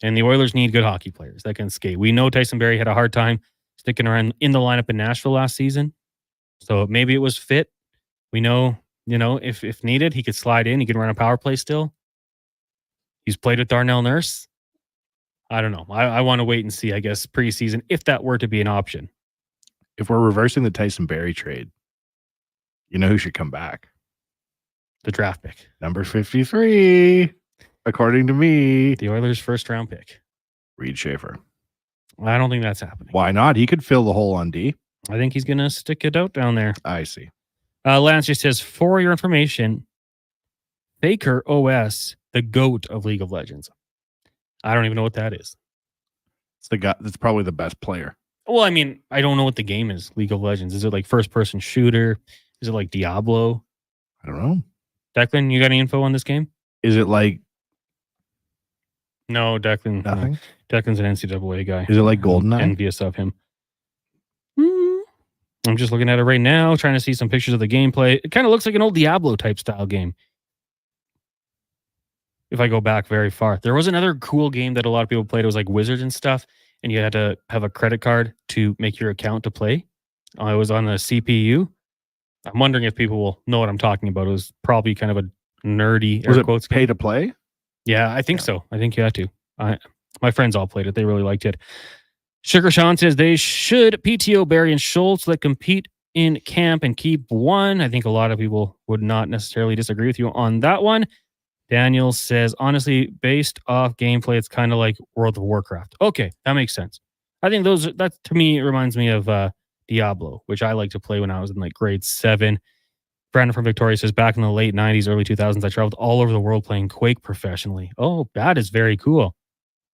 Speaker 4: And the Oilers need good hockey players that can skate. We know Tyson Barrie had a hard time sticking around in the lineup in Nashville last season. So maybe it was fit. We know, if needed, he could slide in. He could run a power play still. He's played with Darnell Nurse. I don't know. I want to wait and see, I guess, preseason, if that were to be an option.
Speaker 14: If we're reversing the Tyson Barrie trade, you know who should come back?
Speaker 4: The draft pick.
Speaker 14: Number 53, according to me.
Speaker 4: The Oilers' first-round pick.
Speaker 14: Reed Schaefer.
Speaker 4: I don't think that's happening.
Speaker 14: Why not? He could fill the hole on D.
Speaker 4: I think he's going to stick it out down there.
Speaker 14: I see.
Speaker 4: Lance just says, for your information, Faker OS, the GOAT of League of Legends. I don't even know what that is.
Speaker 14: It's the guy that's probably the best player.
Speaker 4: Well, I mean, I don't know what the game is, League of Legends. Is it like first-person shooter? Is it like Diablo?
Speaker 14: I don't know.
Speaker 4: Declan, you got any info on this game?
Speaker 14: Is it like...
Speaker 4: No, Declan.
Speaker 14: Nothing?
Speaker 4: No. Declan's an NCAA guy.
Speaker 14: Is it like GoldenEye?
Speaker 4: Envious of him. I'm just looking at it right now, trying to see some pictures of the gameplay. It kind of looks like an old Diablo type style game. If I go back very far, there was another cool game that a lot of people played. It was like Wizards and stuff, and you had to have a credit card to make your account to play. It was on the CPU. I'm wondering if people will know what I'm talking about. It was probably kind of a nerdy
Speaker 14: Was
Speaker 4: air
Speaker 14: it
Speaker 4: quotes
Speaker 14: pay to play?
Speaker 4: Yeah, I think so. I think you had to. My friends all played it. They really liked it. Sugar Sean says they should PTO Barrie and Schultz that compete in camp and keep one. I think a lot of people would not necessarily disagree with you on that one. Daniel says, honestly, based off gameplay, it's kind of like World of Warcraft. Okay, that makes sense. I think that to me reminds me of Diablo, which I like to play when I was in like grade 7. Brandon from Victoria says, back in the late 90s, early 2000s, I traveled all over the world playing Quake professionally. Oh, that is very cool.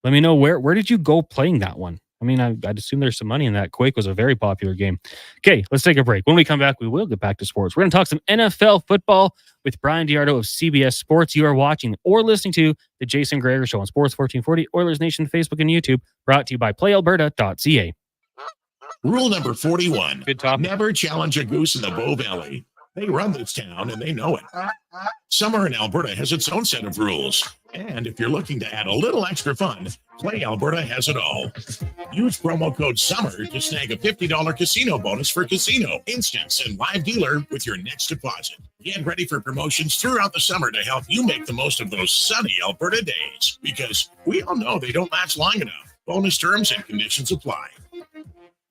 Speaker 4: Let me know where did you go playing that one? I mean, I'd assume there's some money in that. Quake was a very popular game. Okay, let's take a break. When we come back, we will get back to sports. We're going to talk some NFL football with Brian Diardo of CBS Sports. You are watching or listening to the Jason Gregor Show on Sports 1440, Oilers Nation, Facebook, and YouTube, brought to you by PlayAlberta.ca.
Speaker 18: Rule number 41.
Speaker 4: Good topic.
Speaker 18: Never challenge a goose in the Bow Valley. They run this town and they know it. Summer in Alberta has its own set of rules. And if you're looking to add a little extra fun, Play Alberta has it all. Use promo code SUMMER to snag a $50 casino bonus for casino, instance, and live dealer with your next deposit. Get ready for promotions throughout the summer to help you make the most of those sunny Alberta days. Because we all know they don't last long enough. Bonus terms and conditions apply.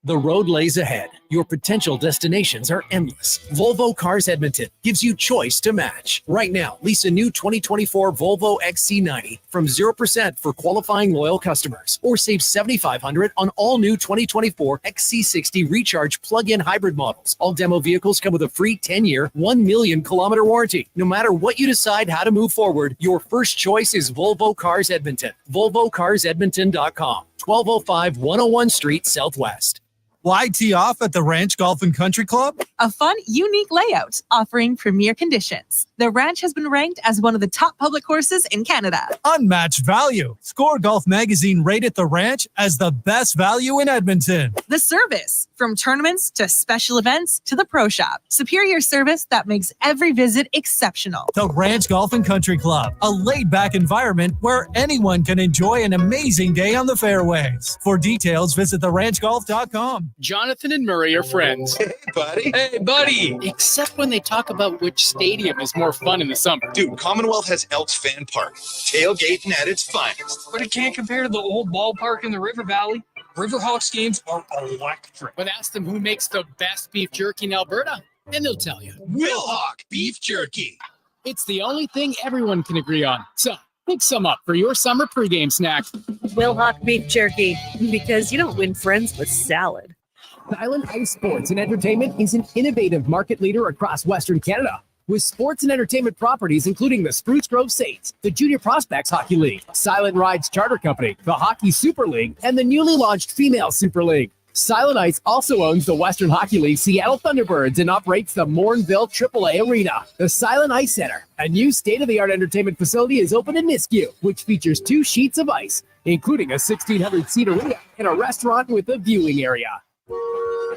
Speaker 5: The road lays ahead. Your potential destinations are endless. Volvo Cars Edmonton gives you choice to match. Right now, lease a new 2024 Volvo XC90 from 0% for qualifying loyal customers, or save $7,500 on all new 2024 XC60 Recharge plug-in hybrid models. All demo vehicles come with a free 10-year, 1 million kilometer warranty. No matter what you decide how to move forward, your first choice is Volvo Cars Edmonton. VolvoCarsEdmonton.com. 1205 101 Street Southwest.
Speaker 13: Why tee off at the Ranch Golf and Country Club?
Speaker 15: A fun, unique layout offering premier conditions. The Ranch has been ranked as one of the top public courses in Canada.
Speaker 13: Unmatched value. Score Golf Magazine rated the Ranch as the best value in Edmonton.
Speaker 15: The service, from tournaments to special events to the pro shop. Superior service that makes every visit exceptional.
Speaker 13: The Ranch Golf and Country Club, a laid-back environment where anyone can enjoy an amazing day on the fairways. For details, visit theranchgolf.com.
Speaker 20: Jonathan and Murray are friends.
Speaker 21: Hey, buddy.
Speaker 20: Hey, buddy. Except when they talk about which stadium is more fun in the summer.
Speaker 3: Dude, Commonwealth has Elks Fan Park. Tailgating at its finest.
Speaker 20: But it can't compare to the old ballpark in the River Valley. Riverhawks games are electric. But ask them who makes the best beef jerky in Alberta, and they'll tell you.
Speaker 3: Wilhauk Beef Jerky.
Speaker 20: It's the only thing everyone can agree on. So pick some up for your summer pregame snack.
Speaker 7: Wilhauk Beef Jerky, because you don't win friends with salad.
Speaker 8: Island Ice Sports and Entertainment is an innovative market leader across Western Canada, with sports and entertainment properties including the Spruce Grove Saints, the Junior Prospects Hockey League, Silent Rides Charter Company, the Hockey Super League, and the newly launched Female Super League. Silent Ice also owns the Western Hockey League Seattle Thunderbirds and operates the Morinville AAA Arena. The Silent Ice Center, a new state-of-the-art entertainment facility, is open in Nisku, which features 2 sheets of ice, including a 1,600-seat arena and a restaurant with a viewing area.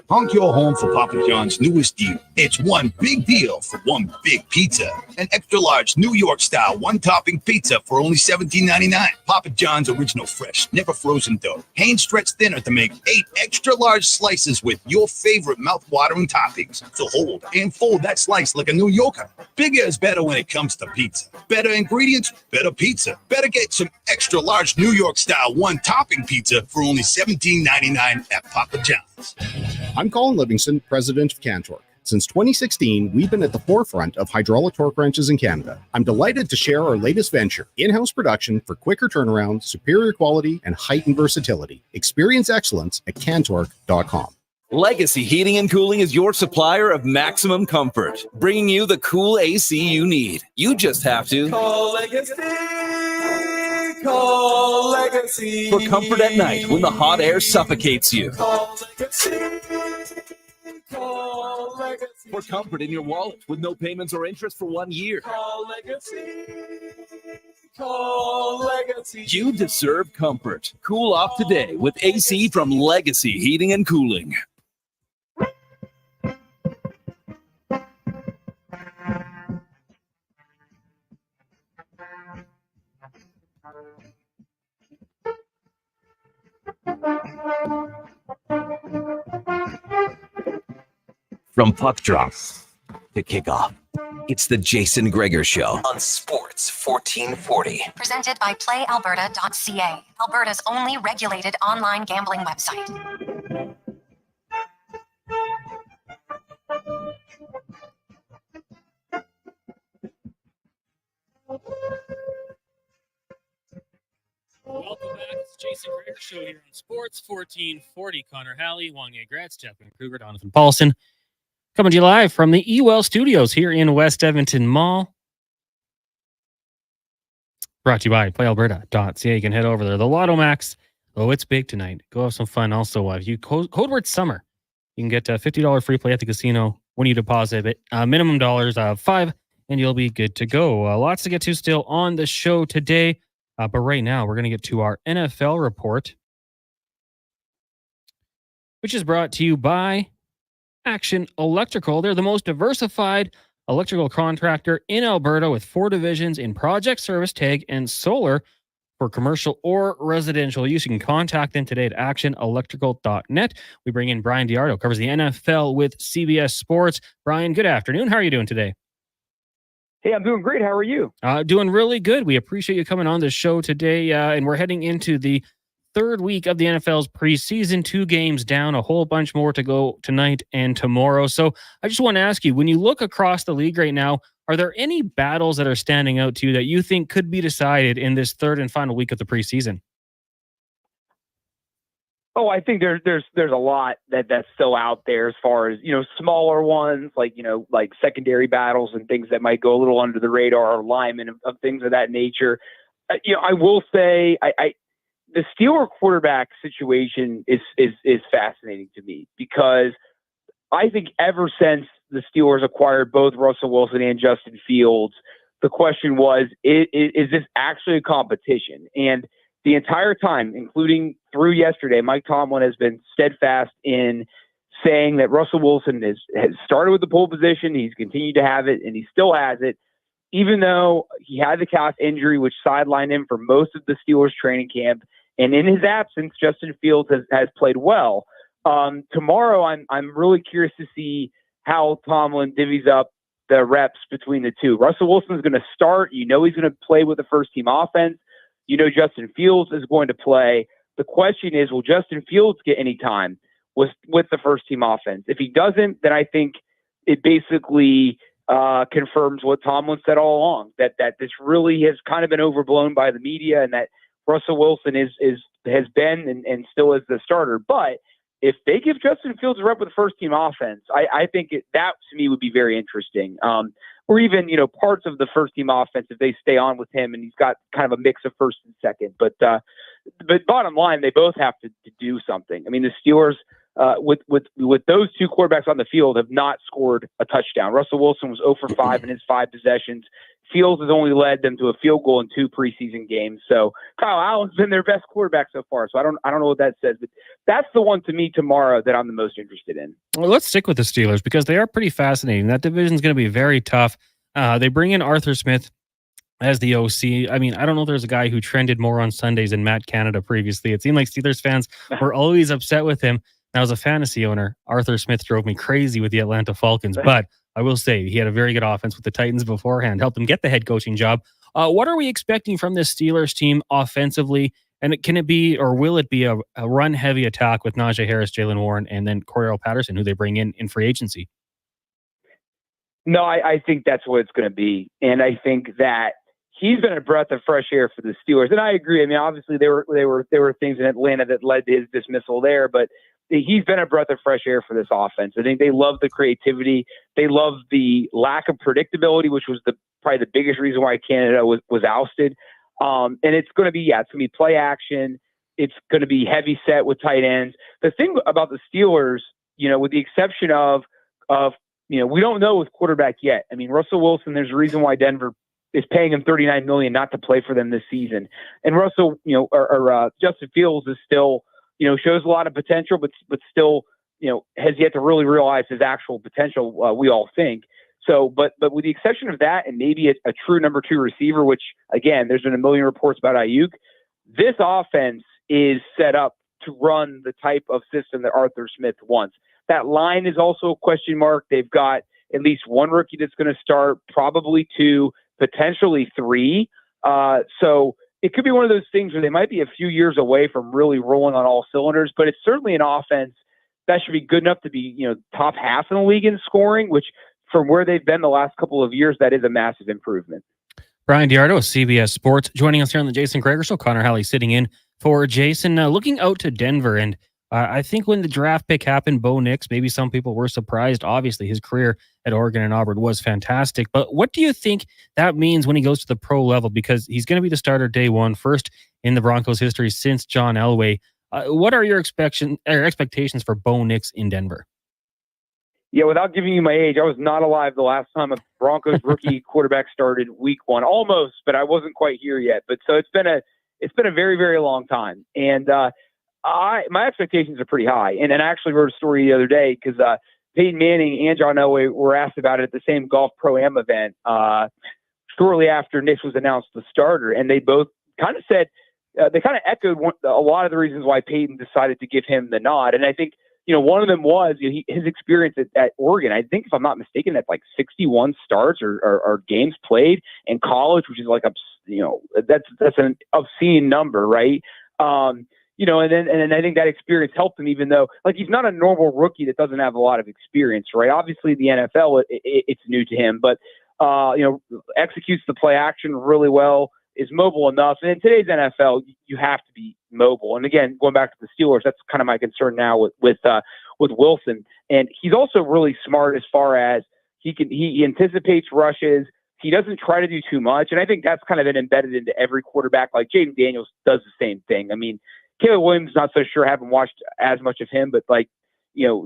Speaker 3: Honk your home for Papa John's newest deal. It's one big deal for one big pizza. An extra large New York style one topping pizza for only $17.99. Papa John's original fresh, never frozen dough. Hand stretched thinner to make 8 extra large slices with your favorite mouth-watering toppings. So hold and fold that slice like a New Yorker. Bigger is better when it comes to pizza. Better ingredients, better pizza. Better get some extra large New York style one topping pizza for only $17.99 at Papa John's.
Speaker 17: I'm Colin Livingston, president of Cantork. Since 2016, we've been at the forefront of hydraulic torque wrenches in Canada. I'm delighted to share our latest venture, in-house production for quicker turnaround, superior quality, and heightened versatility. Experience excellence at cantork.com.
Speaker 10: Legacy Heating and Cooling is your supplier of maximum comfort, bringing you the cool AC you need. You just have to
Speaker 19: call Legacy. Call Legacy.
Speaker 10: For comfort at night when the hot air suffocates you.
Speaker 19: Call Legacy. Call Legacy.
Speaker 10: For comfort in your wallet with no payments or interest for 1 year.
Speaker 19: Call Legacy. Call Legacy.
Speaker 10: You deserve comfort. Cool off today with AC from Legacy Heating and Cooling.
Speaker 12: From puck drop to kickoff, it's the Jason Gregor Show on Sports 1440.
Speaker 2: Presented by PlayAlberta.ca, Alberta's only regulated online gambling website.
Speaker 4: Welcome back. It's Jason Gregor Show here on Sports 1440. Connor Halley, Wanye Gratz, Jeffrey Kruger, Donovan Paulson. Coming to you live from the EWell Studios here in West Edmonton Mall. Brought to you by PlayAlberta.ca. You can head over there. The Lotto Max. Oh, it's big tonight. Go have some fun. Also, if you code word summer, you can get a $50 free play at the casino when you deposit it. Minimum dollars of $5, and you'll be good to go. Lots to get to still on the show today. But right now, we're going to get to our NFL report, which is brought to you by Action Electrical. They're the most diversified electrical contractor in Alberta with 4 divisions in project, service, tag, and solar for commercial or residential use. You can contact them today at actionelectrical.net. We bring in Brian Diardo, covers the NFL with CBS Sports. Brian, good afternoon. How are you doing today?
Speaker 22: Hey, I'm doing great. How are you?
Speaker 4: Doing really good. We appreciate you coming on the show today, and we're heading into the 3rd week of the NFL's preseason. 2 games down, a whole bunch more to go tonight and tomorrow. So I just want to ask you, when you look across the league right now, are there any battles that are standing out to you that you think could be decided in this 3rd and final week of the preseason?
Speaker 22: Oh, I think there's a lot that's still out there as far as, smaller ones like secondary battles and things that might go a little under the radar, or linemen of things of that nature. I will say the Steeler quarterback situation is fascinating to me, because I think ever since the Steelers acquired both Russell Wilson and Justin Fields, the question was, is this actually a competition? And the entire time, including through yesterday, Mike Tomlin has been steadfast in saying that Russell Wilson has started with the pole position. He's continued to have it, and he still has it, even though he had the calf injury, which sidelined him for most of the Steelers training camp. And in his absence, Justin Fields has played well. Tomorrow, I'm really curious to see how Tomlin divvies up the reps between the two. Russell Wilson is going to start. He's going to play with the first-team offense. Justin Fields is going to play. The question is, will Justin Fields get any time with the first-team offense? If he doesn't, then I think it basically confirms what Tomlin said all along, that this really has kind of been overblown by the media, and that Russell Wilson has been and still is the starter. But if they give Justin Fields a rep with the first-team offense, I think that to me would be very interesting. Or even, parts of the first-team offense, if they stay on with him, and he's got kind of a mix of first and second. But bottom line, they both have to do something. I mean, the Steelers with those two quarterbacks on the field have not scored a touchdown. Russell Wilson was 0 for 5 in his 5 possessions. Fields has only led them to a field goal in 2 preseason games. So Kyle Allen's been their best quarterback so far. So I don't know what that says, but that's the one to me tomorrow that I'm the most interested in.
Speaker 4: Well, let's stick with the Steelers because they are pretty fascinating. That division is going to be very tough. They bring in Arthur Smith as the OC. I mean, I don't know if there's a guy who trended more on Sundays than Matt Canada previously. It seemed like Steelers fans were always upset with him. And as a fantasy owner, Arthur Smith drove me crazy with the Atlanta Falcons, but I will say he had a very good offense with the Titans beforehand, helped him get the head coaching job. What are we expecting from this Steelers team offensively? And can it be, or will it be a run-heavy attack with Najee Harris, Jalen Warren, and then Cordell Patterson, who they bring in free agency?
Speaker 22: No, I think that's what it's going to be. And I think that he's been a breath of fresh air for the Steelers. And I agree. I mean, obviously there were things in Atlanta that led to his dismissal there, but he's been a breath of fresh air for this offense. I think they love the creativity. They love the lack of predictability, which was probably the biggest reason why Canada was ousted. And it's going to be, it's going to be play action. It's going to be heavy set with tight ends. The thing about the Steelers, with the exception of, we don't know with quarterback yet. I mean, Russell Wilson, there's a reason why Denver is paying him $39 million not to play for them this season. And Russell, Justin Fields is still, shows a lot of potential, but still, has yet to really realize his actual potential. We all think so, but with the exception of that, and maybe a true number 2 receiver, which again, there's been a million reports about Ayuk. This offense is set up to run the type of system that Arthur Smith wants. That line is also a question mark. They've got at least one rookie that's going to start, probably 2, potentially 3. So it could be one of those things where they might be a few years away from really rolling on all cylinders, but it's certainly an offense that should be good enough to be, top half in the league in scoring, which from where they've been the last couple of years, that is a massive improvement.
Speaker 4: Brian Diardo, CBS Sports, joining us here on the Jason Gregor Show. Connor Halley sitting in for Jason. Looking out to Denver, and I think when the draft pick happened, Bo Nix, maybe some people were surprised. Obviously, his career at Oregon and Auburn was fantastic. But what do you think that means when he goes to the pro level? Because he's going to be the starter day one, first in the Broncos history since John Elway. What are your expectations for Bo Nix in Denver?
Speaker 22: Yeah, without giving you my age, I was not alive the last time a Broncos rookie quarterback started week 1, almost, but I wasn't quite here yet. But so it's been a very, very long time, and my expectations are pretty high. And I actually wrote a story the other day because Peyton Manning and John Elway were asked about it at the same Golf Pro-Am event shortly after Nix was announced the starter, and they both kind of said they kind of echoed a lot of the reasons why Peyton decided to give him the nod. And I think one of them was his experience at Oregon. I think, if I'm not mistaken, that's like 61 starts or games played in college, which is like that's an obscene number, right? And then I think that experience helped him, even though he's not a normal rookie that doesn't have a lot of experience, right? Obviously, the NFL it's new to him, but executes the play action really well, is mobile enough. And in today's NFL, you have to be mobile. And again, going back to the Steelers, that's kind of my concern now with Wilson. And he's also really smart as far as he anticipates rushes. He doesn't try to do too much. And I think that's kind of been embedded into every quarterback. Like Jaden Daniels does the same thing. I mean, Caleb Williams, not so sure. I haven't watched as much of him, but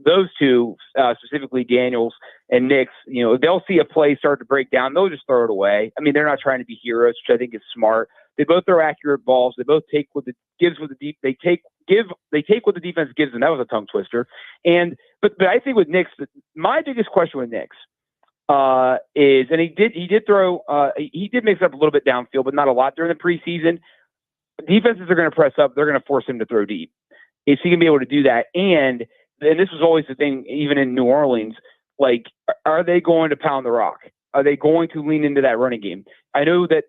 Speaker 22: those two, specifically Daniels and Nix, they'll see a play start to break down. They'll just throw it away. I mean, they're not trying to be heroes, which I think is smart. They both throw accurate balls. They both take what the they take what the defense gives them. That was a tongue twister. But I think with Nix, my biggest question with Nix is, and he did throw, he did mix up a little bit downfield, but not a lot during the preseason. Defenses are going to press up. They're going to force him to throw deep. Is he going to be able to do that? And this was always the thing, even in New Orleans, are they going to pound the rock? Are they going to lean into that running game? I know that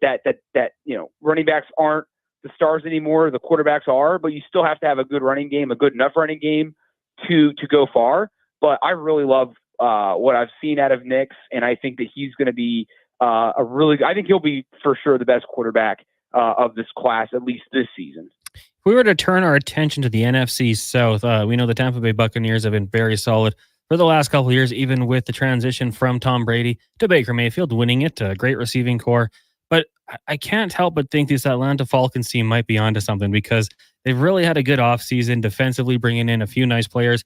Speaker 22: running backs aren't the stars anymore. The quarterbacks are, but you still have to have a good running game, a good enough running game to go far. But I really love what I've seen out of Nix, and I think that he's going to be I think he'll be for sure the best quarterback of this class, at least this season.
Speaker 4: If we were to turn our attention to the NFC South, we know the Tampa Bay Buccaneers have been very solid for the last couple of years, even with the transition from Tom Brady to Baker Mayfield, winning it, a great receiving core. But I can't help but think this Atlanta Falcons team might be onto something, because They've really had a good offseason defensively, bringing in a few nice players,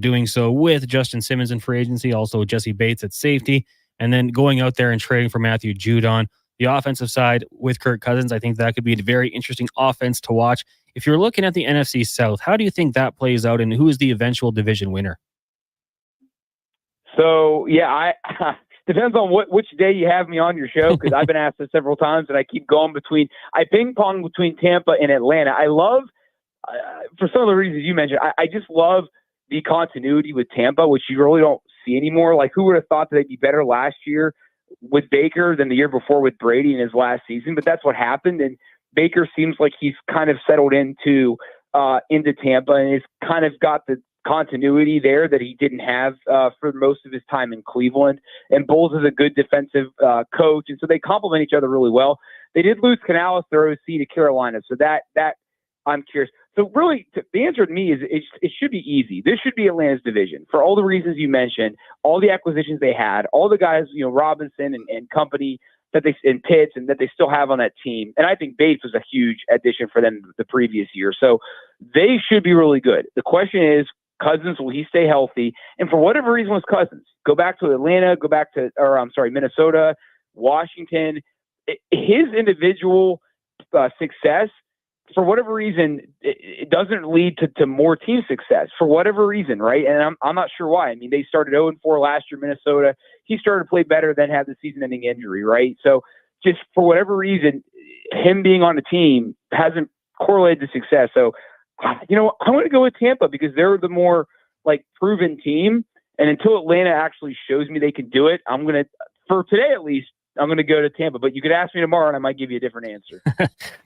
Speaker 4: doing so with Justin Simmons in free agency, also Jesse Bates at safety, and then going out there and trading for Matthew Judon. The offensive side with Kirk Cousins, I think that could be a very interesting offense to watch. If you're looking at the NFC South, how do you think that plays out, and who is the eventual division winner?
Speaker 22: So, yeah, depends on which day you have me on your show, because I've been asked this several times, and I keep going I ping pong between Tampa and Atlanta. I love, for some of the reasons you mentioned, I just love the continuity with Tampa, which you really don't see anymore. Like, who would have thought that they'd be better last year with Baker than the year before with Brady in his last season? But that's what happened, and Baker seems like he's kind of settled into Tampa, and he's kind of got the continuity there that he didn't have for most of his time in Cleveland. And Bowles is a good defensive coach, and so they complement each other really well. They did lose Canales, their OC, to Carolina, so that I'm curious. So really, the answer to me is it should be easy. This should be Atlanta's division for all the reasons you mentioned, all the acquisitions they had, all the guys, Robinson and company and Pitts and that they still have on that team. And I think Bates was a huge addition for them the previous year. So they should be really good. The question is, Cousins, will he stay healthy? And for whatever reason was Cousins. Go back to Atlanta, Minnesota, Washington. His individual success, for whatever reason, it doesn't lead to more team success for whatever reason, right? And I'm not sure why. I mean, they started 0-4 last year, Minnesota. He started to play better, then had the season-ending injury, right? So just for whatever reason, him being on the team hasn't correlated to success. So, I'm going to go with Tampa because they're the more proven team. And until Atlanta actually shows me they can do it, for today at least, I'm going to go to Tampa. But you could ask me tomorrow and I might give you a different answer.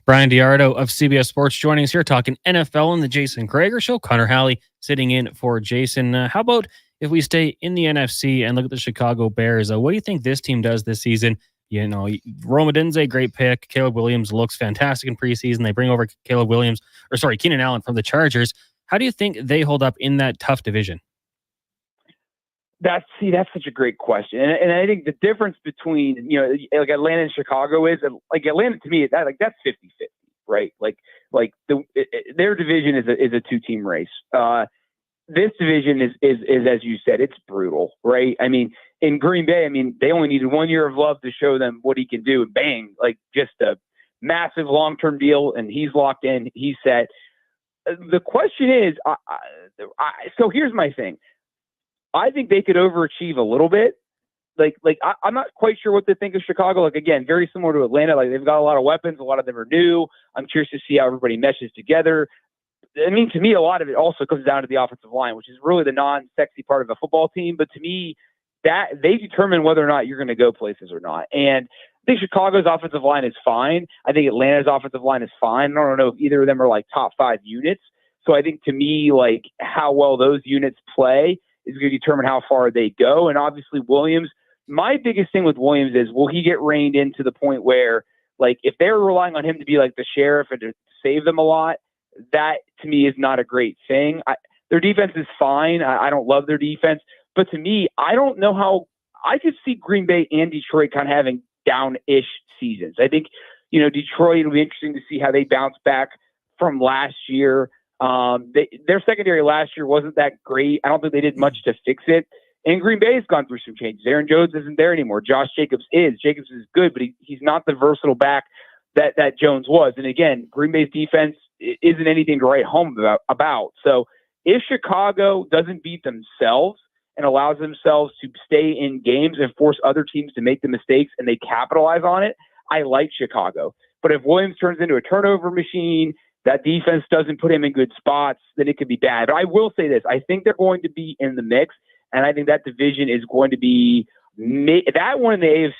Speaker 4: Brian Diardo of CBS Sports joining us here talking NFL on the Jason Gregor Show. Connor Halley sitting in for Jason. How about if we stay in the NFC and look at the Chicago Bears? What do you think this team does this season? Rome Odunze, great pick. Caleb Williams looks fantastic in preseason. They bring over Keenan Allen from the Chargers. How do you think they hold up in that tough division?
Speaker 22: That's such a great question. And I think the difference between, Atlanta and Chicago is Atlanta to me, that's 50-50, right? Their division is a two-team race. This division is, as you said, it's brutal, right? I mean, in Green Bay, they only needed 1 year of love to show them what he can do. And bang, just a massive long-term deal. And he's locked in. He's set. The question is, so here's my thing. I think they could overachieve a little bit. I'm not quite sure what to think of Chicago. Again, very similar to Atlanta. They've got a lot of weapons. A lot of them are new. I'm curious to see how everybody meshes together. To me, a lot of it also comes down to the offensive line, which is really the non-sexy part of a football team. But to me, that they determine whether or not you're going to go places or not. And I think Chicago's offensive line is fine. I think Atlanta's offensive line is fine. I don't know if either of them are top 5 units. So I think to me, how well those units play is going to determine how far they go. And obviously Williams, my biggest thing with Williams is, will he get reined in to the point where, if they're relying on him to be the sheriff and to save them a lot, that to me is not a great thing. Their defense is fine. I don't love their defense, but to me, I don't know how I could see Green Bay and Detroit kind of having down-ish seasons. I think, Detroit, it'll be interesting to see how they bounce back from last year. Their secondary last year wasn't that great. I don't think they did much to fix it. And Green Bay's gone through some changes. Aaron Jones isn't there anymore. Josh Jacobs is. Jacobs is good, but he's not the versatile back that Jones was. And again, Green Bay's defense isn't anything to write home about. So if Chicago doesn't beat themselves and allows themselves to stay in games and force other teams to make the mistakes and they capitalize on it, I like Chicago. But if Williams turns into a turnover machine, that defense doesn't put him in good spots, then it could be bad. But I will say this. I think they're going to be in the mix, and I think that division is going to be that one in the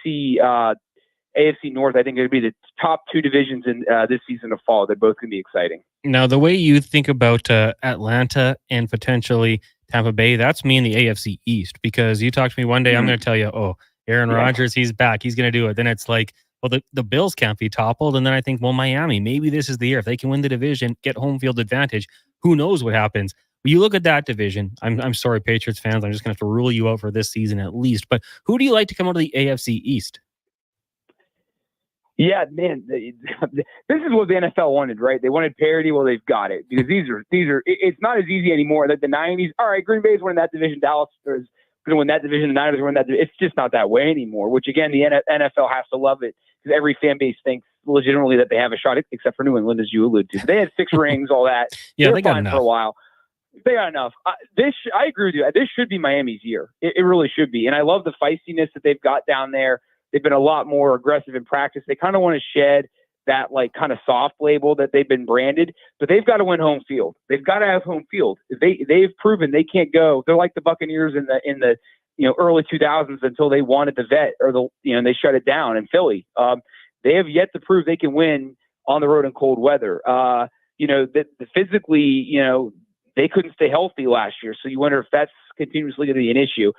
Speaker 22: AFC North. I think it would be the top 2 divisions in this season of fall. They're both going to be exciting.
Speaker 4: Now, the way you think about Atlanta and potentially Tampa Bay, that's me in the AFC East, because you talk to me one day, I'm going to tell you, Aaron Rodgers, he's back. He's going to do it. Then it's the Bills can't be toppled. And then I think, Miami, maybe this is the year. If they can win the division, get home field advantage, who knows what happens. When you look at that division, I'm sorry, Patriots fans, I'm just going to have to rule you out for this season at least. But who do you like to come out of the AFC East?
Speaker 22: Yeah, man, this is what the NFL wanted, right? They wanted parity. Well, they've got it because these are. It's not as easy anymore. Like the '90s. All right, Green Bay's winning that division. Dallas is going to win that division. The Niners are winning that division. It's just not that way anymore. Which again, the NFL has to love it because every fan base thinks legitimately that they have a shot, except for New England, as you alluded to. They had 6 rings, all that.
Speaker 4: Yeah,
Speaker 22: They're
Speaker 4: they got
Speaker 22: fine
Speaker 4: enough
Speaker 22: for a while. They got enough. I agree with you. This should be Miami's year. It really should be. And I love the feistiness that they've got down there. They've been a lot more aggressive in practice. They kind of want to shed that like kind of soft label that they've been branded, but they've got to win home field. They've got to have home field. They've proven they can't go. They're like the Buccaneers in the early 2000s until they won at the Vet or they shut it down in Philly. They have yet to prove they can win on the road in cold weather. Physically, they couldn't stay healthy last year. So you wonder if that's continuously going to be an issue.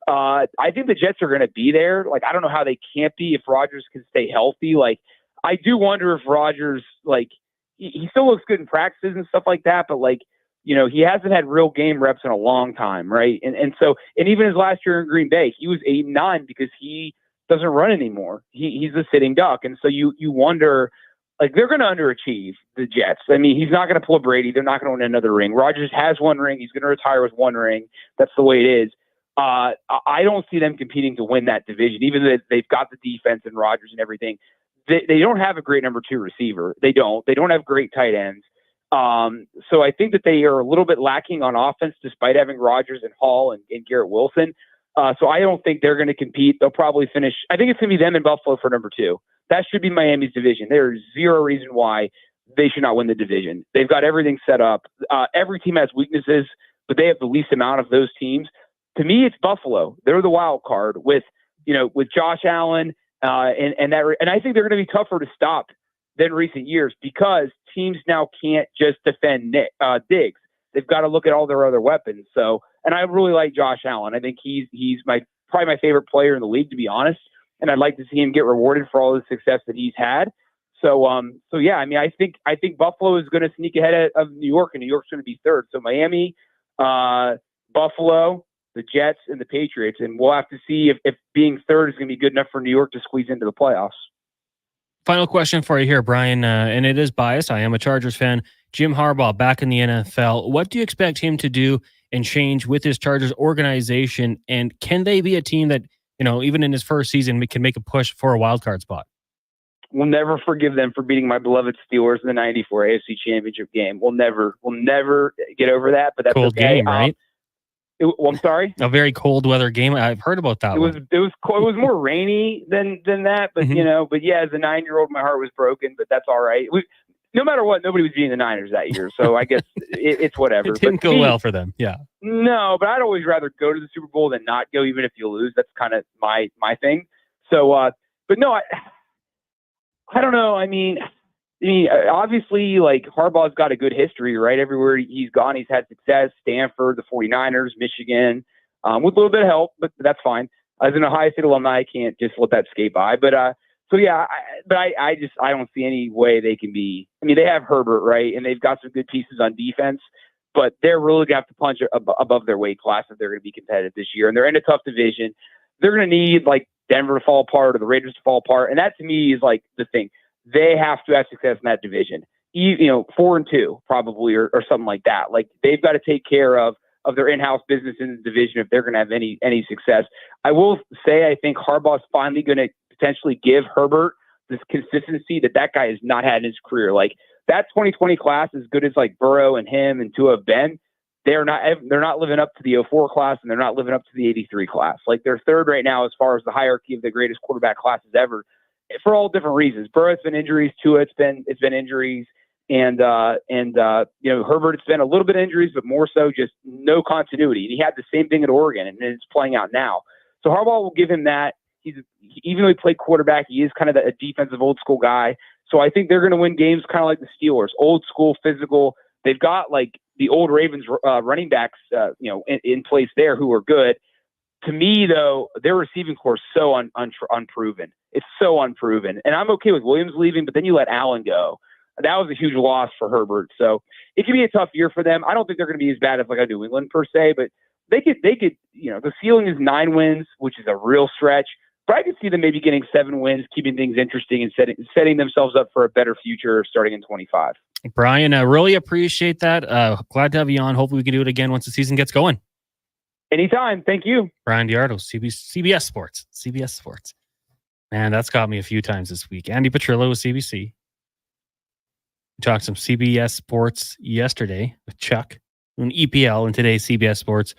Speaker 22: I think the Jets are going to be there. Like, I don't know how they can't be if Rodgers can stay healthy. Like, I do wonder if Rodgers, like, he still looks good in practices and stuff like that, but like, he hasn't had real game reps in a long time. Right. And even his last year in Green Bay, he was 8-9 because he doesn't run anymore. He's a sitting duck. And so you wonder, like, they're going to underachieve the Jets. I mean, he's not going to pull a Brady. They're not going to win another ring. Rodgers has 1 ring. He's going to retire with 1 ring. That's the way it is. I don't see them competing to win that division, even though they've got the defense and Rodgers and everything. They don't have a great number 2 receiver. They don't have great tight ends. So I think that they are a little bit lacking on offense, despite having Rodgers and Hall and Garrett Wilson. So I don't think they're going to compete. They'll probably finish. I think it's going to be them and Buffalo for number 2. That should be Miami's division. There's zero reason why they should not win the division. They've got everything set up. Every team has weaknesses, but they have the least amount of those teams. To me, it's Buffalo. They're the wild card with Josh Allen, and I think they're going to be tougher to stop than recent years because teams now can't just defend Diggs. They've got to look at all their other weapons. So, and I really like Josh Allen. I think he's probably my favorite player in the league, to be honest. And I'd like to see him get rewarded for all the success that he's had. So yeah, I mean, I think Buffalo is going to sneak ahead of New York, and New York's going to be 3rd. So Miami, Buffalo, the Jets, and the Patriots. And we'll have to see if being 3rd is going to be good enough for New York to squeeze into the playoffs.
Speaker 4: Final question for you here, Brian, and it is biased. I am a Chargers fan. Jim Harbaugh back in the NFL. What do you expect him to do and change with his Chargers organization? And can they be a team that, even in his first season, can make a push for a wild card spot?
Speaker 22: We'll never forgive them for beating my beloved Steelers in the '94 AFC Championship game. We'll never get over that. But that's
Speaker 4: cold
Speaker 22: okay.
Speaker 4: Game, right?
Speaker 22: I'm sorry.
Speaker 4: A very cold weather game. I've heard about that.
Speaker 22: It was more rainy than that, but but yeah, as a 9-year-old, my heart was broken. But that's all right. No matter what, nobody was beating the Niners that year, so I guess it's whatever.
Speaker 4: It didn't go well for them. Yeah.
Speaker 22: No, but I'd always rather go to the Super Bowl than not go, even if you lose. That's kind of my thing. So, but no, I don't know. I mean, obviously, like, Harbaugh's got a good history, right? Everywhere he's gone, he's had success. Stanford, the 49ers, Michigan, with a little bit of help, but that's fine. As an Ohio State alumni, I can't just let that skate by. But so yeah, I don't see any way they can be. I mean, they have Herbert, right, and they've got some good pieces on defense, but they're really gonna have to punch above their weight class if they're gonna be competitive this year. And they're in a tough division. They're gonna need like Denver to fall apart or the Raiders to fall apart, and that to me is like the thing. They have to have success in that division. 4-2 probably or something like that. Like, they've got to take care of their in-house business in the division if they're going to have any success. I will say I think Harbaugh's finally going to potentially give Herbert this consistency that guy has not had in his career. Like, that 2020 class, as good as like Burrow and him and Tua have been, they're not living up to the 04 class, and they're not living up to the 83 class. Like, they're 3rd right now as far as the hierarchy of the greatest quarterback classes ever, for all different reasons. Burrow's been injuries, Tua it's been injuries, and Herbert, it's been a little bit of injuries, but more so just no continuity. And he had the same thing at Oregon, and it's playing out now. So Harbaugh will give him that. Even though he played quarterback, he is kind of a defensive old school guy. So I think they're going to win games kind of like the Steelers, old school, physical. They've got like the old Ravens running backs, in place there who are good. To me, though, their receiving core is so unproven. It's so unproven. And I'm okay with Williams leaving, but then you let Allen go. That was a huge loss for Herbert. So it could be a tough year for them. I don't think they're going to be as bad as like a New England per se, but they could, the ceiling is 9 wins, which is a real stretch. I could see them maybe getting 7 wins, keeping things interesting, and setting themselves up for a better future starting in 25.
Speaker 4: Brian, I really appreciate that. Glad to have you on. Hopefully we can do it again once the season gets going.
Speaker 22: Anytime. Thank you.
Speaker 4: Brian Diardo, CBS Sports. Man, that's got me a few times this week. Andy Petrillo with CBC. We talked some CBS Sports yesterday with Chuck, an EPL, and today CBS Sports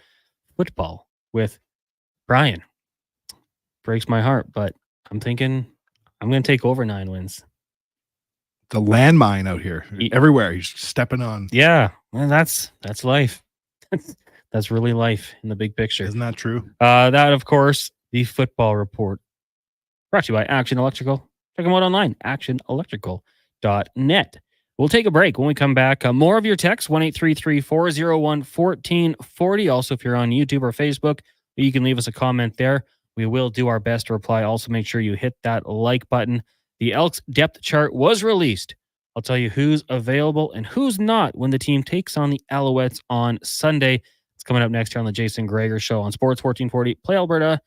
Speaker 4: football with Brian. Breaks my heart, but I'm thinking I'm going to take over 9 wins.
Speaker 14: The landmine out here, everywhere. He's stepping on.
Speaker 4: Yeah, well, that's life. That's really life in the big picture.
Speaker 14: Isn't that true?
Speaker 4: That, of course, the football report brought to you by Action Electrical. Check them out online, actionelectrical.net. We'll take a break. When we come back, more of your texts, 1-833-401-1440. Also, if you're on YouTube or Facebook, you can leave us a comment there. We will do our best to reply. Also, make sure you hit that like button. The Elks depth chart was released. I'll tell you who's available and who's not when the team takes on the Alouettes on Sunday. It's coming up next here on the Jason Gregor Show on Sports 1440. Play Alberta,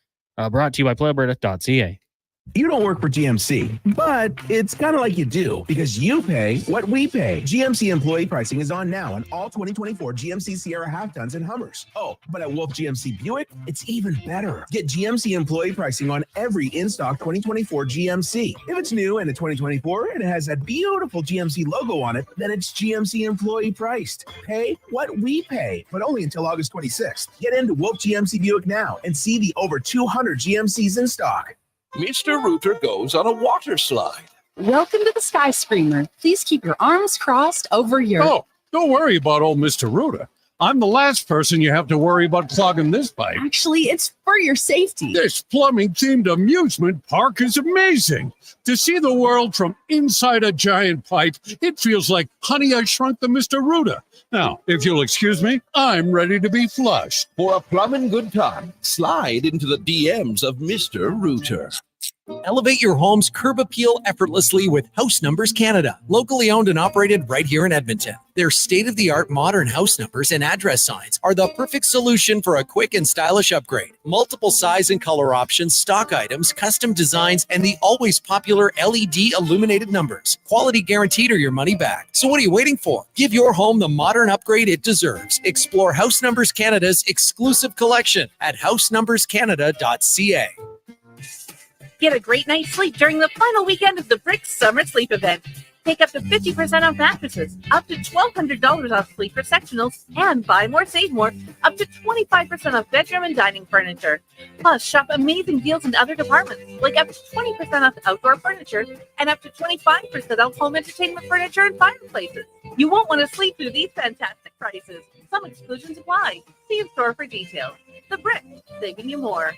Speaker 4: brought to you by playalberta.ca.
Speaker 6: You don't work for GMC, but it's kind of like you do because you pay what we pay. GMC employee pricing is on now on all 2024 GMC Sierra half tons and Hummers. Oh, but at Wolf GMC Buick, it's even better. Get GMC employee pricing on every in-stock 2024 GMC. If it's new and a 2024 and it has that beautiful GMC logo on it, then it's GMC employee priced. Pay what we pay, but only until August 26th. Get into Wolf GMC Buick now and see the over 200 GMCs in stock.
Speaker 11: Mr. Rooter goes on a water slide.
Speaker 23: Welcome to the Sky Screamer. Please keep your arms crossed over your...
Speaker 24: Oh, don't worry about old Mr. Rooter. I'm the last person you have to worry about clogging this pipe.
Speaker 23: Actually, it's for your safety.
Speaker 24: This plumbing-themed amusement park is amazing. To see the world from inside a giant pipe, it feels like Honey, I Shrunk the Mr. Rooter. Now, if you'll excuse me, I'm ready to be flushed.
Speaker 11: For a plumbing good time, slide into the DMs of Mr. Rooter.
Speaker 5: Elevate your home's curb appeal effortlessly with House Numbers Canada, locally owned and operated right here in Edmonton. Their state-of-the-art modern house numbers and address signs are the perfect solution for a quick and stylish upgrade. Multiple size and color options, stock items, custom designs, and the always popular LED illuminated numbers. Quality guaranteed or your money back. So what are you waiting for? Give your home the modern upgrade it deserves. Explore House Numbers Canada's exclusive collection at housenumberscanada.ca.
Speaker 25: Get a great night's sleep during the final weekend of the Bricks Summer Sleep Event. Take up to 50% off mattresses, up to $1,200 off sleeper sectionals, and buy more, save more, up to 25% off bedroom and dining furniture. Plus, shop amazing deals in other departments, like up to 20% off outdoor furniture and up to 25% off home entertainment furniture and fireplaces. You won't want to sleep through these fantastic prices. Some exclusions apply. See your store for details. The Bricks, saving you more.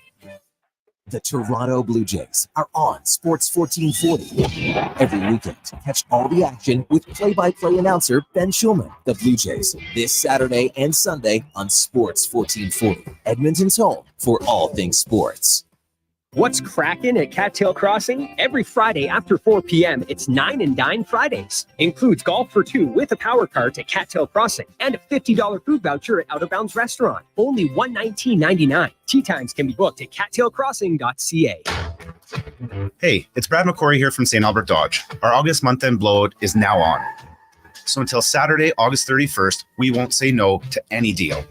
Speaker 26: The Toronto Blue Jays are on Sports 1440. Every weekend, catch all the action with play-by-play announcer Ben Schulman. The Blue Jays, this Saturday and Sunday on Sports 1440. Edmonton's home for all things sports.
Speaker 27: What's cracking at Cattail Crossing? Every Friday after 4 p.m., it's 9 and Dine Fridays. Includes golf for 2 with a power cart at Cattail Crossing and a $50 food voucher at Out of Bounds Restaurant. Only $119.99. Tea times can be booked at cattailcrossing.ca.
Speaker 28: Hey, it's Brad McCory here from St. Albert Dodge. Our August month-end blowout is now on. So until Saturday, August 31st, we won't say no to any deal.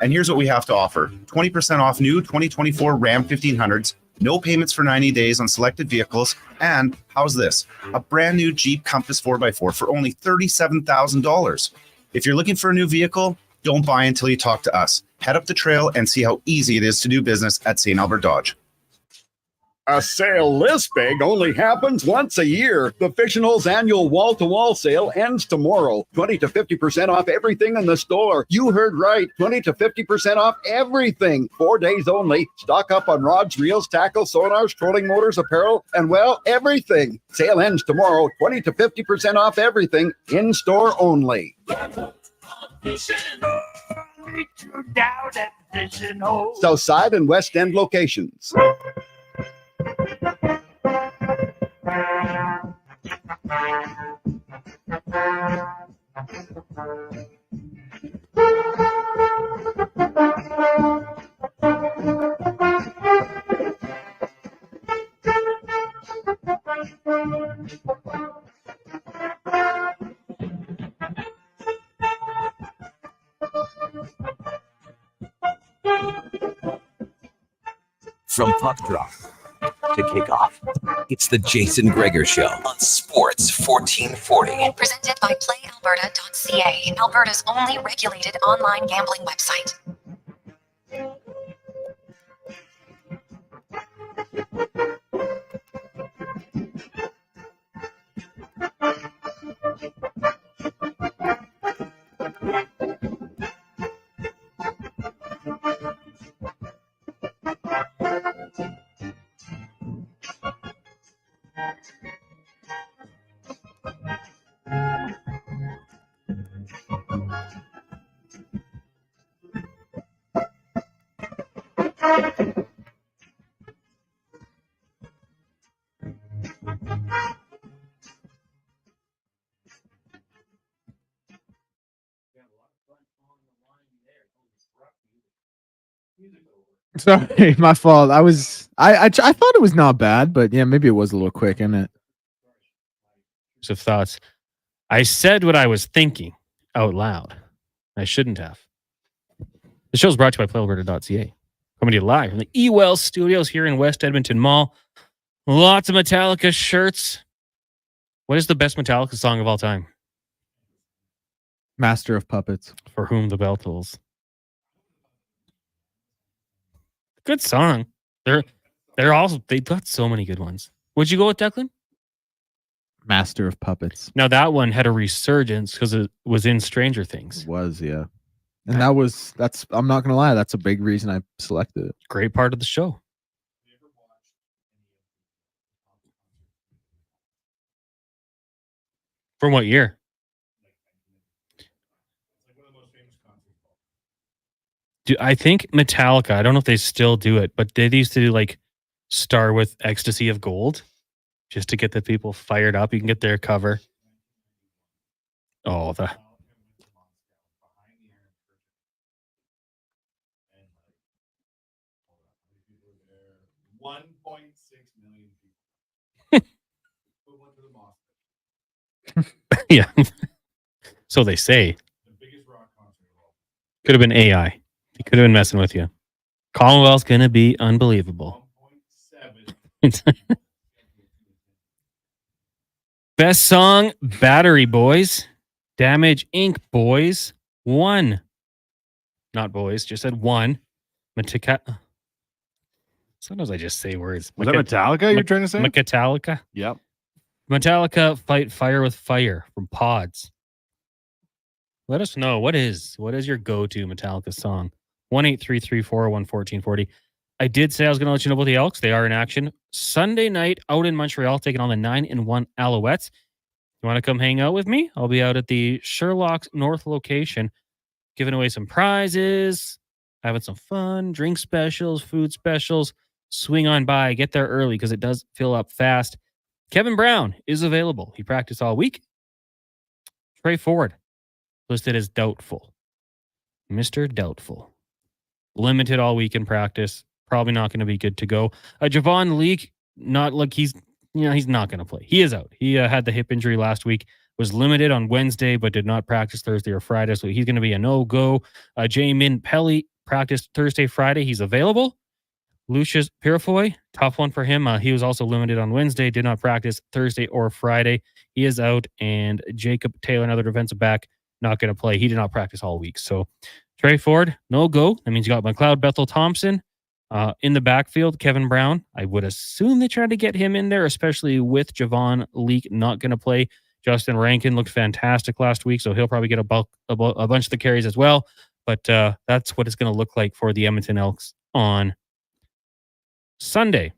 Speaker 28: And here's what we have to offer. 20% off new 2024 Ram 1500s, no payments for 90 days on selected vehicles, and how's this? A brand new Jeep Compass 4x4 for only $37,000. If you're looking for a new vehicle, don't buy until you talk to us. Head up the trail and see how easy it is to do business at St. Albert Dodge.
Speaker 21: A sale this big only happens once a year. The Fictionals annual wall-to-wall sale ends tomorrow. 20 to 50% off everything in the store. You heard right. 20 to 50% off everything. 4 days only. Stock up on rods, reels, tackle, sonars, trolling motors, apparel, and, well, everything. Sale ends tomorrow. 20 to 50% off everything. In-store only. Southside and West End locations.
Speaker 12: From puck drop to kickoff, it's the Jason Gregor Show on Sports 1440.
Speaker 2: Presented by PlayAlberta.ca, Alberta's only regulated online gambling website.
Speaker 1: Sorry, my fault. I thought it was not bad, but yeah, maybe it was a little quick, isn't it?
Speaker 4: Of thoughts. I said what I was thinking out loud. I shouldn't have. The show's brought to you by PlayAlberta.ca. Coming to you live from the eWell Studios here in West Edmonton Mall. Lots of Metallica shirts. What is the best Metallica song of all time?
Speaker 1: Master of Puppets.
Speaker 4: For Whom the Bell Tolls. Good song. They've got so many good ones. Would you go with Declan?
Speaker 1: Master of Puppets.
Speaker 4: Now that one had a resurgence because it was in Stranger Things.
Speaker 1: It was, yeah. And that's I'm not gonna lie, that's a big reason I selected it.
Speaker 4: Great part of the show. From what year? I think Metallica, I don't know if they still do it, but they used to do like Star with Ecstasy of Gold just to get the people fired up. You can get their cover. Oh, the
Speaker 14: 1.6 million people.
Speaker 4: yeah. So they say. Could have been AI. He could have been messing with you. Commonwealth's going to be unbelievable. Best song, Battery Boys. Damage Inc. Boys. 1. Not boys, just said 1. Sometimes I just say words.
Speaker 14: Was that Metallica you're trying to say?
Speaker 4: Metallica?
Speaker 14: Yep.
Speaker 4: Metallica, Fight Fire with Fire from Pods. Let us know what is your go-to Metallica song. 1-833-401-1440. I did say I was going to let you know about the Elks. They are in action Sunday night out in Montreal, taking on the 9-1 Alouettes. You want to come hang out with me? I'll be out at the Sherlock's North location, giving away some prizes, having some fun, drink specials, food specials. Swing on by, get there early because it does fill up fast. Kevin Brown is available. He practiced all week. Trey Ford listed as doubtful. Mr. Doubtful. Limited all week in practice. Probably not going to be good to go. Javon Leake, not like he's not going to play. He is out. He had the hip injury last week. Was limited on Wednesday, but did not practice Thursday or Friday, so he's going to be a no-go. Jamin Pelly practiced Thursday, Friday. He's available. Lucius Purifoy, tough one for him. He was also limited on Wednesday, did not practice Thursday or Friday. He is out. And Jacob Taylor, another defensive back, not going to play. He did not practice all week. So Trey Ford, no go. That means you got McLeod Bethel Thompson in the backfield. Kevin Brown, I would assume they tried to get him in there, especially with Javon Leake not going to play. Justin Rankin looked fantastic last week, so he'll probably get a bunch of the carries as well. But that's what it's going to look like for the Edmonton Elks on Sunday.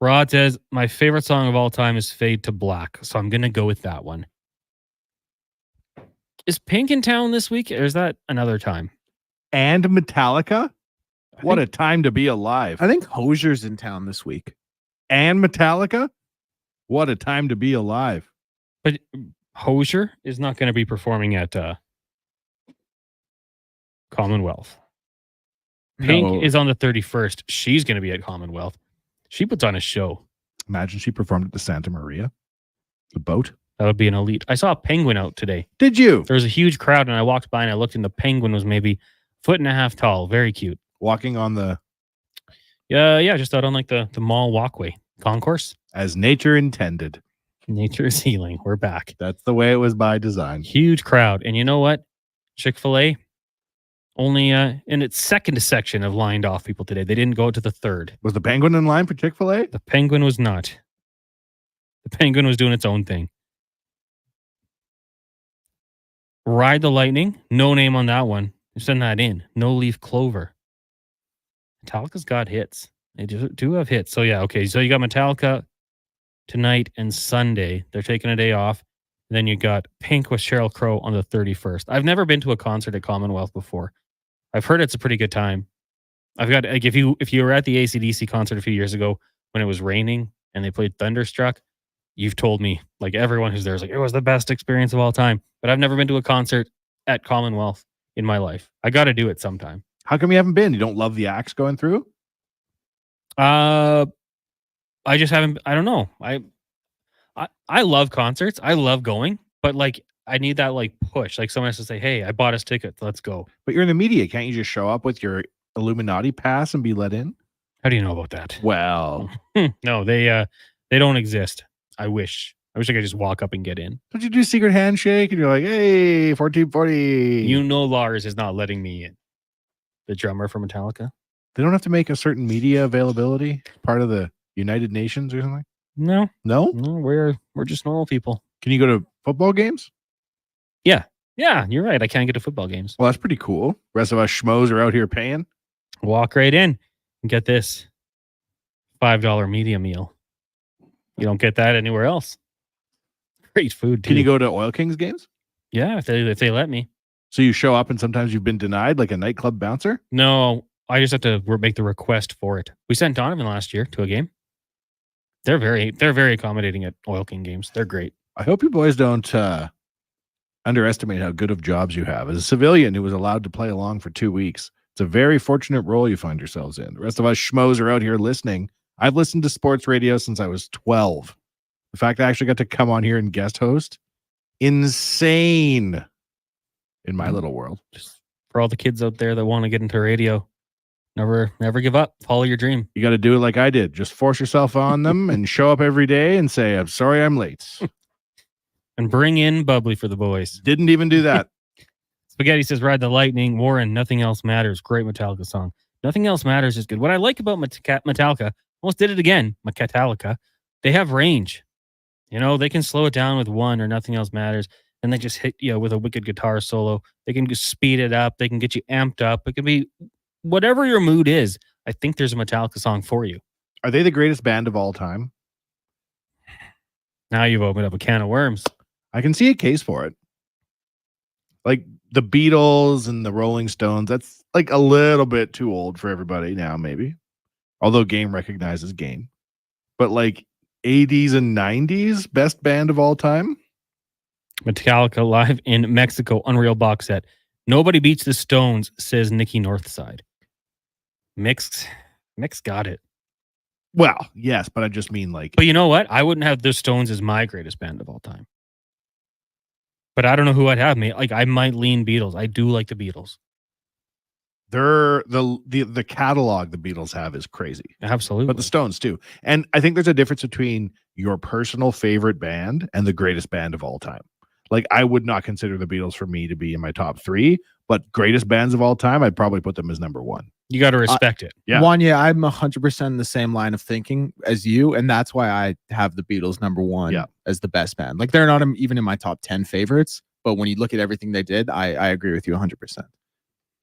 Speaker 4: Rod says, my favorite song of all time is Fade to Black, so I'm going to go with that one. Is Pink in town this week, or is that another time?
Speaker 14: And Metallica? What a time to be alive.
Speaker 1: I think Hosier's in town this week.
Speaker 14: And Metallica? What a time to be alive.
Speaker 4: But Hosier is not going to be performing at Commonwealth. Pink is on the 31st. She's going to be at Commonwealth. She puts on a show.
Speaker 14: Imagine she performed at the Santa Maria. The boat.
Speaker 4: That would be an elite. I saw a penguin out today.
Speaker 14: Did you?
Speaker 4: There was a huge crowd, and I walked by and I looked, and the penguin was maybe 1.5 feet tall. Very cute.
Speaker 14: Walking on the...
Speaker 4: Yeah, just out on like the mall walkway concourse.
Speaker 14: As nature intended.
Speaker 4: Nature is healing. We're back.
Speaker 14: That's the way it was by design.
Speaker 4: Huge crowd. And you know what? Chick-fil-A only in its second section of lined off people today. They didn't go to the third.
Speaker 14: Was the Penguin in line for Chick-fil-A?
Speaker 4: The Penguin was not. The Penguin was doing its own thing. Ride the Lightning. No name on that one. Send that in. No Leaf Clover. Metallica's got hits. They do have hits. So yeah, okay. So you got Metallica tonight and Sunday. They're taking a day off. Then you got Pink with Sheryl Crow on the 31st. I've never been to a concert at Commonwealth before. I've heard it's a pretty good time. I've got like if you were at the AC/DC concert a few years ago when it was raining and they played Thunderstruck, you've told me, like everyone who's there is like, it was the best experience of all time. But I've never been to a concert at Commonwealth in my life. I got to do it sometime.
Speaker 14: How come you haven't been? You don't love the acts going through?
Speaker 4: I just haven't. I don't know. I love concerts. I love going, but like I need that like push. Like someone has to say, "Hey, I bought us tickets. Let's go."
Speaker 14: But you're in the media. Can't you just show up with your Illuminati pass and be let in?
Speaker 4: How do you know about that?
Speaker 14: Well,
Speaker 4: no, they don't exist. I wish I could just walk up and get in.
Speaker 14: Don't you do secret handshake and you're like, "Hey, 1440."
Speaker 4: You know, Lars is not letting me in. The drummer for Metallica.
Speaker 14: They don't have to make a certain media availability part of the United Nations or something.
Speaker 4: No,
Speaker 14: we're
Speaker 4: just normal people.
Speaker 14: Can you go to football games?
Speaker 4: Yeah, you're right. I can't get to football games.
Speaker 14: Well, that's pretty cool. Rest of us schmoes are out here paying.
Speaker 4: Walk right in and get this $5 media meal. You don't get that anywhere else. Great food too.
Speaker 14: Can you go to Oil Kings games?
Speaker 4: Yeah, if they let me.
Speaker 14: So you show up and sometimes you've been denied, like a nightclub bouncer?
Speaker 4: No, I just have to make the request for it. We sent Donovan last year to a game. They're very accommodating at Oil King games. They're great.
Speaker 14: I hope you boys don't underestimate how good of jobs you have. As a civilian who was allowed to play along for 2 weeks, it's a very fortunate role you find yourselves in. The rest of us schmoes are out here listening. I've listened to sports radio since I was 12. The fact I actually got to come on here and guest host, insane in my little world.
Speaker 4: Just for all the kids out there that want to get into radio, never give up. Follow your dream.
Speaker 14: You got to do it like I did. Just force yourself on them and show up every day and say, "I'm sorry I'm late."
Speaker 4: And bring in bubbly for the boys.
Speaker 14: Didn't even do that.
Speaker 4: Spaghetti says, "Ride the Lightning." Warren, Nothing Else Matters. Great Metallica song. Nothing Else Matters is good. What I like about Metallica, almost did it again, Metallica, they have range. You know, they can slow it down with one or Nothing Else Matters. And they just hit you with a wicked guitar solo. They can just speed it up. They can get you amped up. It can be whatever your mood is. I think there's a Metallica song for you.
Speaker 14: Are they the greatest band of all time?
Speaker 4: Now you've opened up a can of worms.
Speaker 14: I can see a case for it. Like the Beatles and the Rolling Stones, that's like a little bit too old for everybody now, maybe. Although Game recognizes Game. But like 80s and 90s, best band of all time?
Speaker 4: Metallica live in Mexico, Unreal box set. Nobody beats the Stones, says Nikki Northside. Mixed got it.
Speaker 14: Well, yes, but I just mean like...
Speaker 4: But you know what? I wouldn't have the Stones as my greatest band of all time. But I don't know who I'd have. Like, I might lean Beatles. I do like the Beatles.
Speaker 14: They're the catalog the Beatles have is crazy.
Speaker 4: Absolutely.
Speaker 14: But the Stones too. And I think there's a difference between your personal favorite band and the greatest band of all time. Like, I would not consider the Beatles for me to be in my top 3, but greatest bands of all time, I'd probably put them as number 1.
Speaker 4: You got to respect it.
Speaker 14: Yeah.
Speaker 1: I'm 100% in the same line of thinking as you, and that's why I have the Beatles number 1 as the best band. Like, they're not even in my top 10 favorites, but when you look at everything they did, I agree with you 100%.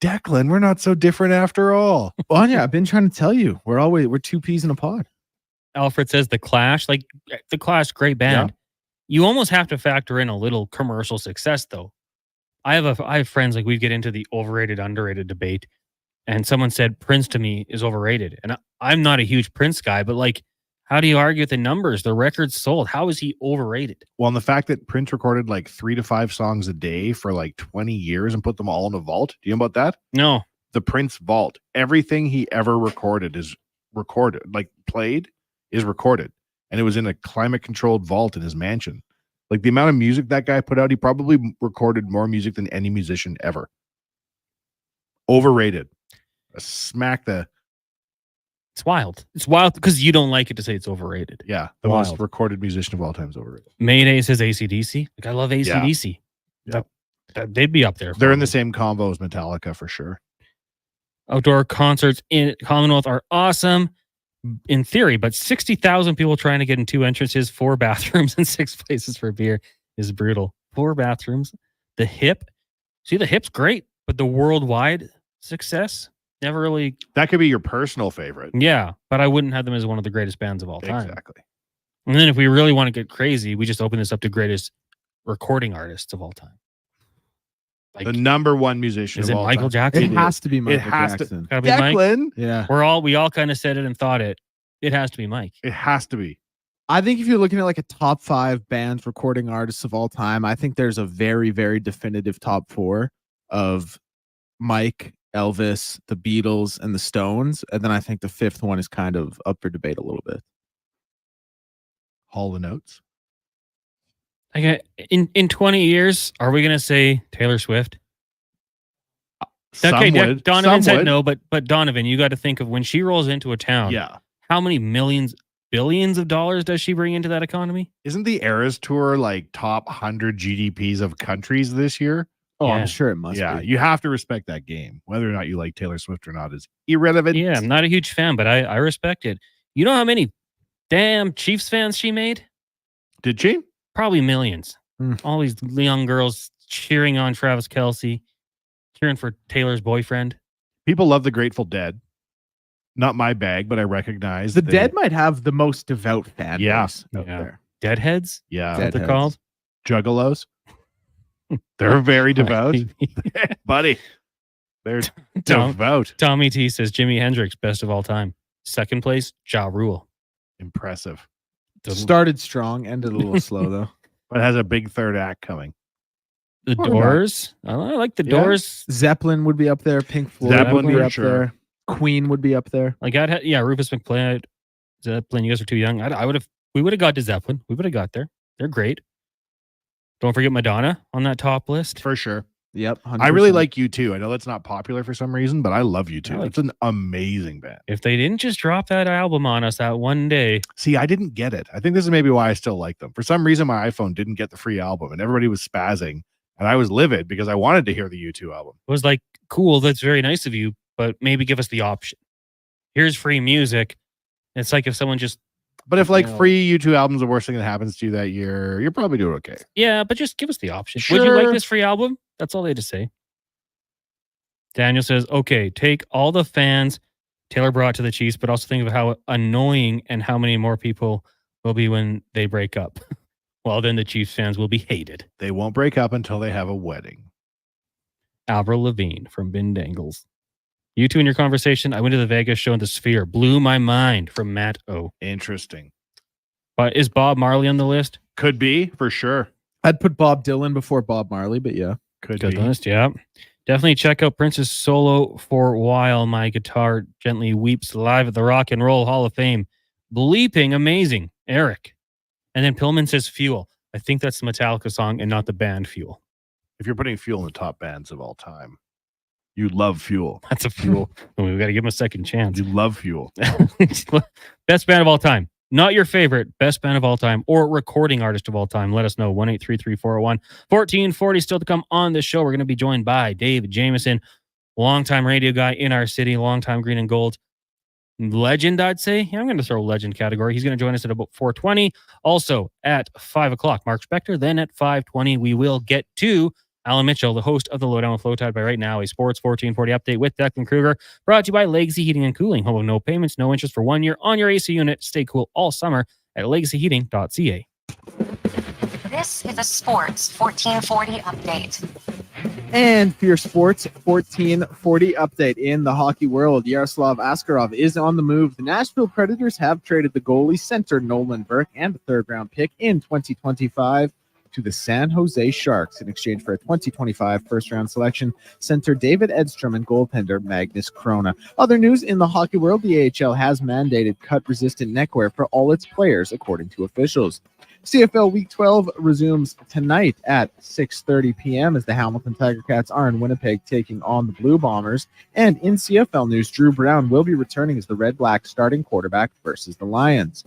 Speaker 14: Declan, we're not so different after all.
Speaker 1: Well, yeah, I've been trying to tell you, we're 2 peas in a pod.
Speaker 4: Alfred says the Clash, great band. Yeah. You almost have to factor in a little commercial success, though. I have friends, like, we get into the overrated, underrated debate, and someone said Prince to me is overrated. And I'm not a huge Prince guy, but like, how do you argue with the numbers? The records sold. How is he overrated?
Speaker 14: Well, and the fact that Prince recorded like 3 to 5 songs a day for like 20 years and put them all in a vault. Do you know about that?
Speaker 4: No.
Speaker 14: The Prince vault. Everything he ever recorded is recorded, like played is recorded. And it was in a climate controlled vault in his mansion. Like, the amount of music that guy put out, he probably recorded more music than any musician ever. Overrated. Smack the
Speaker 4: It's wild. It's wild because you don't like it to say it's overrated.
Speaker 14: Yeah, the most recorded musician of all time is overrated.
Speaker 4: Mayday says AC/DC. Like, I love AC/DC.
Speaker 14: Yeah.
Speaker 4: They'd be up there.
Speaker 14: They're in the same combo as Metallica for sure.
Speaker 4: Outdoor concerts in Commonwealth are awesome in theory, but 60,000 people trying to get in 2 entrances, 4 bathrooms, and 6 places for beer is brutal. 4 bathrooms. The Hip. See, the Hip's great, but the worldwide success never really.
Speaker 14: That could be your personal favorite.
Speaker 4: Yeah, but I wouldn't have them as one of the greatest bands of all time.
Speaker 14: Exactly.
Speaker 4: And then if we really want to get crazy, we just open this up to greatest recording artists of all time.
Speaker 14: Like, the number one musician
Speaker 4: is
Speaker 14: of
Speaker 4: it
Speaker 14: all
Speaker 4: Michael
Speaker 14: time.
Speaker 4: Jackson?
Speaker 1: It has to be Michael
Speaker 14: It has
Speaker 1: Jackson.
Speaker 14: to.
Speaker 4: Gotta be
Speaker 14: Declan.
Speaker 4: Mike.
Speaker 1: Yeah.
Speaker 4: We all kind of said it and thought it. It has to be Mike.
Speaker 14: It has to be.
Speaker 1: I think if you're looking at like a top 5 bands recording artists of all time, I think there's a very, very definitive top 4 of Mike, Elvis, the Beatles, and the Stones. And then I think the 5th one is kind of up for debate a little bit.
Speaker 14: Hall & Oates.
Speaker 4: Okay, in 20 years, are we going to say Taylor Swift? Okay, Donovan said no, but Donovan, you got to think of when she rolls into a town.
Speaker 14: Yeah.
Speaker 4: How many millions, billions of dollars does she bring into that economy?
Speaker 14: Isn't the Eras Tour like top 100 GDPs of countries this year?
Speaker 1: Oh,
Speaker 4: Yeah.
Speaker 1: I'm sure it must
Speaker 14: Yeah,
Speaker 1: be.
Speaker 14: you have to respect that game. Whether or not you like Taylor Swift or not is irrelevant.
Speaker 4: Yeah, I'm not a huge fan, but I respect it. You know how many damn Chiefs fans she made?
Speaker 14: Did she?
Speaker 4: Probably millions.
Speaker 1: Hmm.
Speaker 4: All these young girls cheering on Travis Kelce, cheering for Taylor's boyfriend.
Speaker 14: People love the Grateful Dead. Not my bag, but I recognize
Speaker 1: The Dead might have the most devout fan
Speaker 14: Yeah.
Speaker 1: base out there.
Speaker 4: Deadheads?
Speaker 14: Yeah.
Speaker 4: Is that what they're
Speaker 1: Deadheads.
Speaker 4: called?
Speaker 14: Juggalos. They're very devout. Buddy. They're devout.
Speaker 4: Tommy T says Jimi Hendrix, best of all time. Second place, Ja Rule.
Speaker 14: Impressive.
Speaker 1: Started strong, ended a little slow though.
Speaker 14: But has a big third act coming.
Speaker 4: The
Speaker 1: What
Speaker 4: Doors. I like the
Speaker 1: Yeah.
Speaker 4: Doors.
Speaker 1: Zeppelin would be up there. Pink Floyd
Speaker 14: Zeppelin
Speaker 1: would be
Speaker 14: for
Speaker 1: up
Speaker 14: sure.
Speaker 1: there. Queen would be up there.
Speaker 4: Like Rufus McClay, Zeppelin. You guys are too young. We would have got to Zeppelin. We would have got there. They're great. Don't forget Madonna on that top list.
Speaker 14: For sure.
Speaker 1: Yep.
Speaker 14: I really
Speaker 1: 100%.
Speaker 14: like U2. I know that's not popular for some reason, but I love U2. It's an amazing band.
Speaker 4: If they didn't just drop that album on us that one day.
Speaker 14: See, I didn't get it. I think this is maybe why I still like them. For some reason, my iPhone didn't get the free album, and everybody was spazzing, and I was livid because I wanted to hear the U2 album.
Speaker 4: It was like, cool, that's very nice of you, but maybe give us the option. Here's free music. It's like if someone just.
Speaker 14: But if like
Speaker 4: You know.
Speaker 14: free U2 album's the worst thing that happens to you that year, you're probably doing okay.
Speaker 4: Yeah, but just give us the option. Would you like
Speaker 14: Sure.
Speaker 4: this free album? That's all they had to say. Daniel says, okay, take all the fans Taylor brought to the Chiefs, but also think of how annoying and how many more people will be when they break up. Well, then the Chiefs fans will be hated.
Speaker 14: They won't break up until they have a wedding.
Speaker 4: Avril Lavigne from Bin Dangles. You two in your conversation, I went to the Vegas show in the Sphere. Blew my mind from Matt O.
Speaker 14: Interesting.
Speaker 4: But is Bob Marley on the list?
Speaker 14: Could be, for sure.
Speaker 1: I'd put Bob Dylan before Bob Marley, but yeah.
Speaker 14: Could
Speaker 4: Good
Speaker 14: be.
Speaker 4: list, yeah. Definitely check out Prince's solo for While My Guitar Gently Weeps live at the Rock and Roll Hall of Fame. Bleeping amazing. Eric. And then Pillman says Fuel. I think that's the Metallica song and not the band Fuel.
Speaker 14: If you're putting Fuel in the top bands of all time, you love Fuel.
Speaker 4: That's a Fuel. We've got to give him a second chance.
Speaker 14: You love Fuel.
Speaker 4: Best band of all time. Not your favorite, best band of all time or recording artist of all time. Let us know. 1-833-401-1440. Still to come on this show. We're going to be joined by Dave Jameson, longtime radio guy in our city, longtime green and gold legend, I'd say. Yeah, I'm going to throw legend category. He's going to join us at about 4:20. Also at 5 o'clock, Mark Spector. Then at 5:20, we will get to Alan Mitchell, the host of the Lowdown with Flow Tide by right now, a Sports 1440 update with Declan Kruger, brought to you by Legacy Heating and Cooling. Home of no payments, no interest for 1 year on your AC unit. Stay cool all summer at legacyheating.ca.
Speaker 2: This is a Sports 1440 update.
Speaker 1: And for your Sports 1440 update in the hockey world, Yaroslav Askarov is on the move. The Nashville Predators have traded the goalie center Nolan Burke and a third-round pick in 2025 to the San Jose Sharks in exchange for a 2025 first-round selection, center David Edstrom and goaltender Magnus Krona. Other news in the hockey world, the AHL has mandated cut-resistant neckwear for all its players, according to officials. CFL Week 12 resumes tonight at 6:30 p.m. as the Hamilton Tiger Cats are in Winnipeg taking on the Blue Bombers. And in CFL news, Drew Brown will be returning as the Red Black starting quarterback versus the Lions.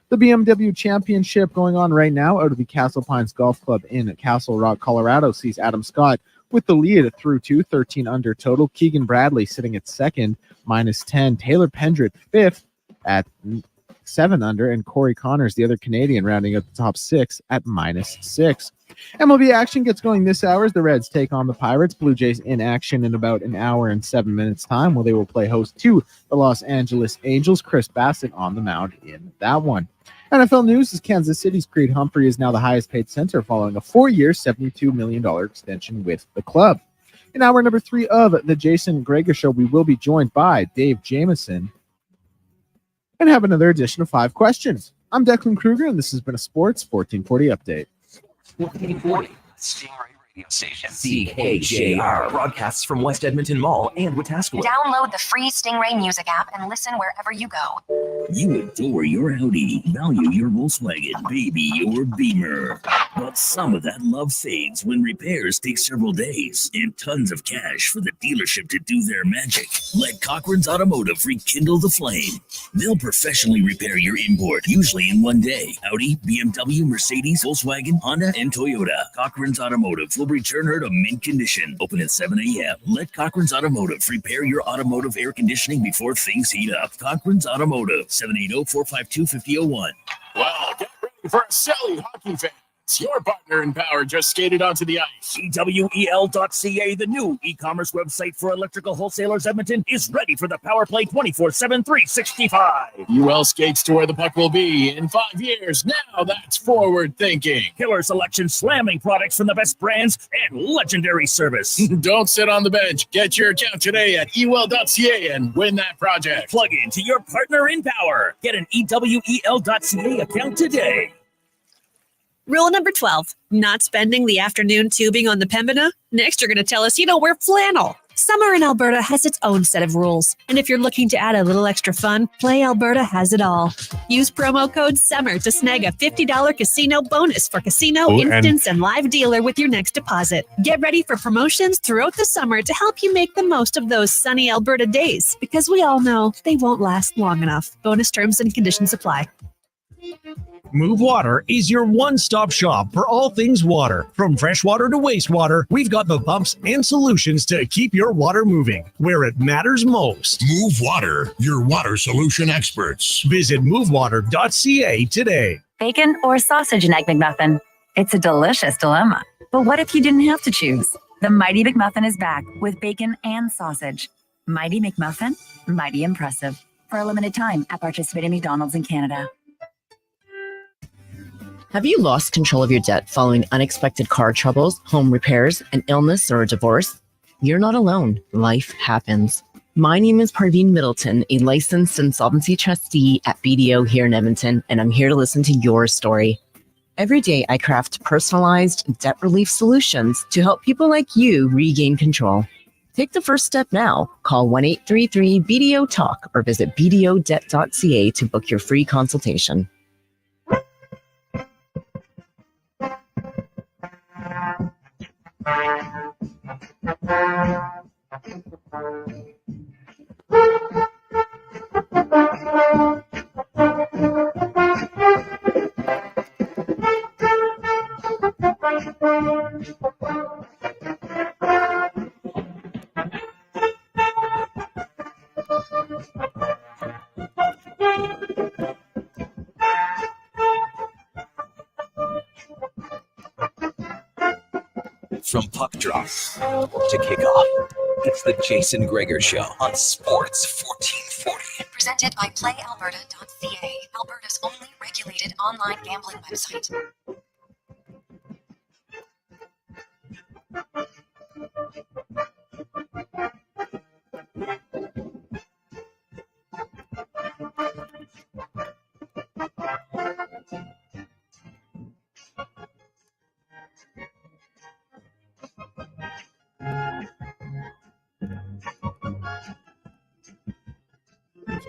Speaker 1: The BMW Championship going on right now out of the Castle Pines Golf Club in Castle Rock, Colorado, sees Adam Scott with the lead through to 13 under total. Keegan Bradley sitting at second, -10. Taylor Pendrith fifth at 7 under, and Corey Connors, the other Canadian, rounding out the top 6 at -6. MLB action gets going this hour as the Reds take on the Pirates. Blue Jays in action in about an hour and 7 minutes time, while they will play host to the Los Angeles Angels. Chris Bassett on the mound in that one. NFL news is Kansas City's Creed Humphrey is now the highest paid center following a 4-year, $72 million extension with the club. In hour number 3 of the Jason Gregor Show, we will be joined by Dave Jameson and have another edition of 5 Questions. I'm Declan Kruger, and this has been a Sports 1440 update.
Speaker 12: 1440 Stingray Radio Station. CKJR broadcasts from West Edmonton Mall and Wetaskiwin.
Speaker 2: Download the free Stingray music app and listen wherever you go.
Speaker 7: You adore your Audi, value your Volkswagen, baby your Beamer. But some of that love fades when repairs take several days and tons of cash for the dealership to do their magic. Let Cochran's Automotive rekindle the flame. They'll professionally repair your import, usually in one day. Audi, BMW, Mercedes, Volkswagen, Honda, and Toyota. Cochran's Automotive will return her to mint condition. Open at 7 a.m. Let Cochran's Automotive repair your automotive air conditioning before things heat up. Cochran's Automotive, 780-452-5001.
Speaker 8: Well, get ready for a silly hockey fan. Your partner in power just skated onto the ice.
Speaker 7: EWEL.ca, the new e-commerce website for electrical wholesalers Edmonton, is ready for the power play 24/7, 365.
Speaker 8: UL skates to where the puck will be in 5 years. Now that's forward thinking.
Speaker 7: Killer selection, slamming products from the best brands, and legendary service.
Speaker 8: Don't sit on the bench. Get your account today at ewell.ca and win that project.
Speaker 7: Plug into your partner in power. Get an EWEL.ca account today.
Speaker 9: Rule number 12, not spending the afternoon tubing on the Pembina. Next, you're going to tell us you don't wear flannel. Summer in Alberta has its own set of rules. And if you're looking to add a little extra fun, Play Alberta has it all. Use promo code SUMMER to snag a $50 casino bonus for casino, instance, and live dealer with your next deposit. Get ready for promotions throughout the summer to help you make the most of those sunny Alberta days, because we all know they won't last long enough. Bonus terms and conditions apply.
Speaker 5: Move Water is your one-stop shop for all things water. From freshwater to wastewater, we've got the pumps and solutions to keep your water moving where it matters most.
Speaker 13: Move Water, your water solution experts.
Speaker 5: Visit movewater.ca today.
Speaker 15: Bacon or sausage and egg McMuffin? It's a delicious dilemma. But what if you didn't have to choose? The Mighty McMuffin is back with bacon and sausage. Mighty McMuffin, mighty impressive. For a limited time at participating McDonald's in Canada.
Speaker 16: Have you lost control of your debt following unexpected car troubles, home repairs, an illness, or a divorce? You're not alone. Life happens. My name is Parveen Middleton, a licensed insolvency trustee at BDO here in Edmonton, and I'm here to listen to your story. Every day, I craft personalized debt relief solutions to help people like you regain control. Take the first step now. Call 1-833-BDO-TALK or visit bdodebt.ca to book your free consultation.
Speaker 12: From puck drop to kickoff, it's the Jason Gregor Show on Sports 1440.
Speaker 2: Presented by PlayAlberta.ca, Alberta's only regulated online gambling website.